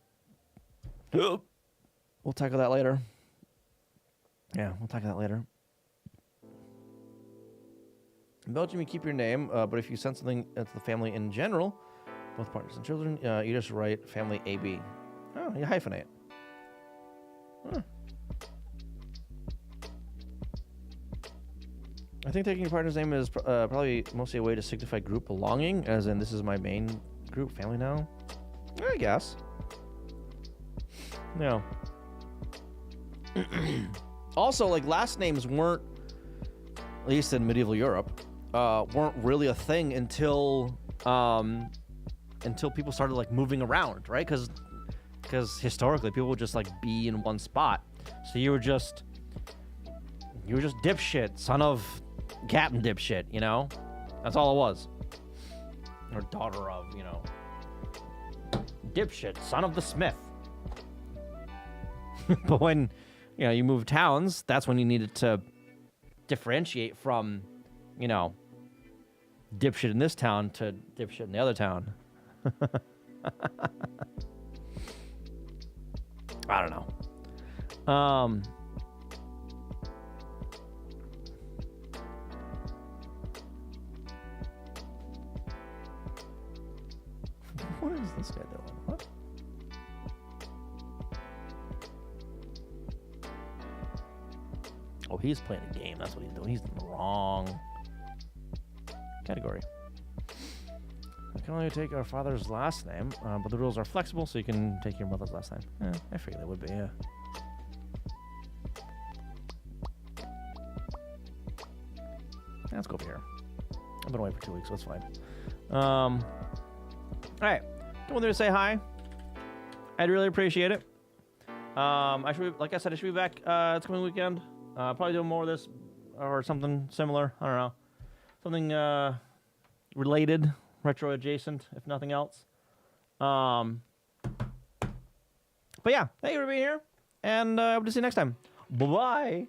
tackle that later. Yeah, we'll tackle that later. In Belgium, you keep your name, but if you send something to the family in general, both partners and children, you just write family AB. Oh, you hyphenate. Huh. I think taking your partner's name is probably mostly a way to signify group belonging, as in this is my main group, family now. I guess. No. Also, like, last names weren't, at least in medieval Europe, weren't really a thing until people started like moving around, right? Because historically people would just like be in one spot. So you were just dipshit, son of Captain Dipshit, you know? That's all it was. Or daughter of, you know. Dipshit, son of the smith. But when, you know, you move towns, that's when you needed to differentiate from you know, dipshit in this town to dipshit in the other town. I don't know. What is this guy doing? What? Oh, he's playing a game. That's what he's doing. He's in the wrong category. I can only take our father's last name, but the rules are flexible, so you can take your mother's last name. I figured they would be, yeah. Let's go over here. I've been away for 2 weeks, so it's fine. All right. Don't want to say hi. I'd really appreciate it. I should be, like I said, I should be back this coming weekend. Probably doing more of this or something similar. I don't know. Something related, retro adjacent, if nothing else. But yeah, thank you for being here, and I hope to see you next time. Bye-bye.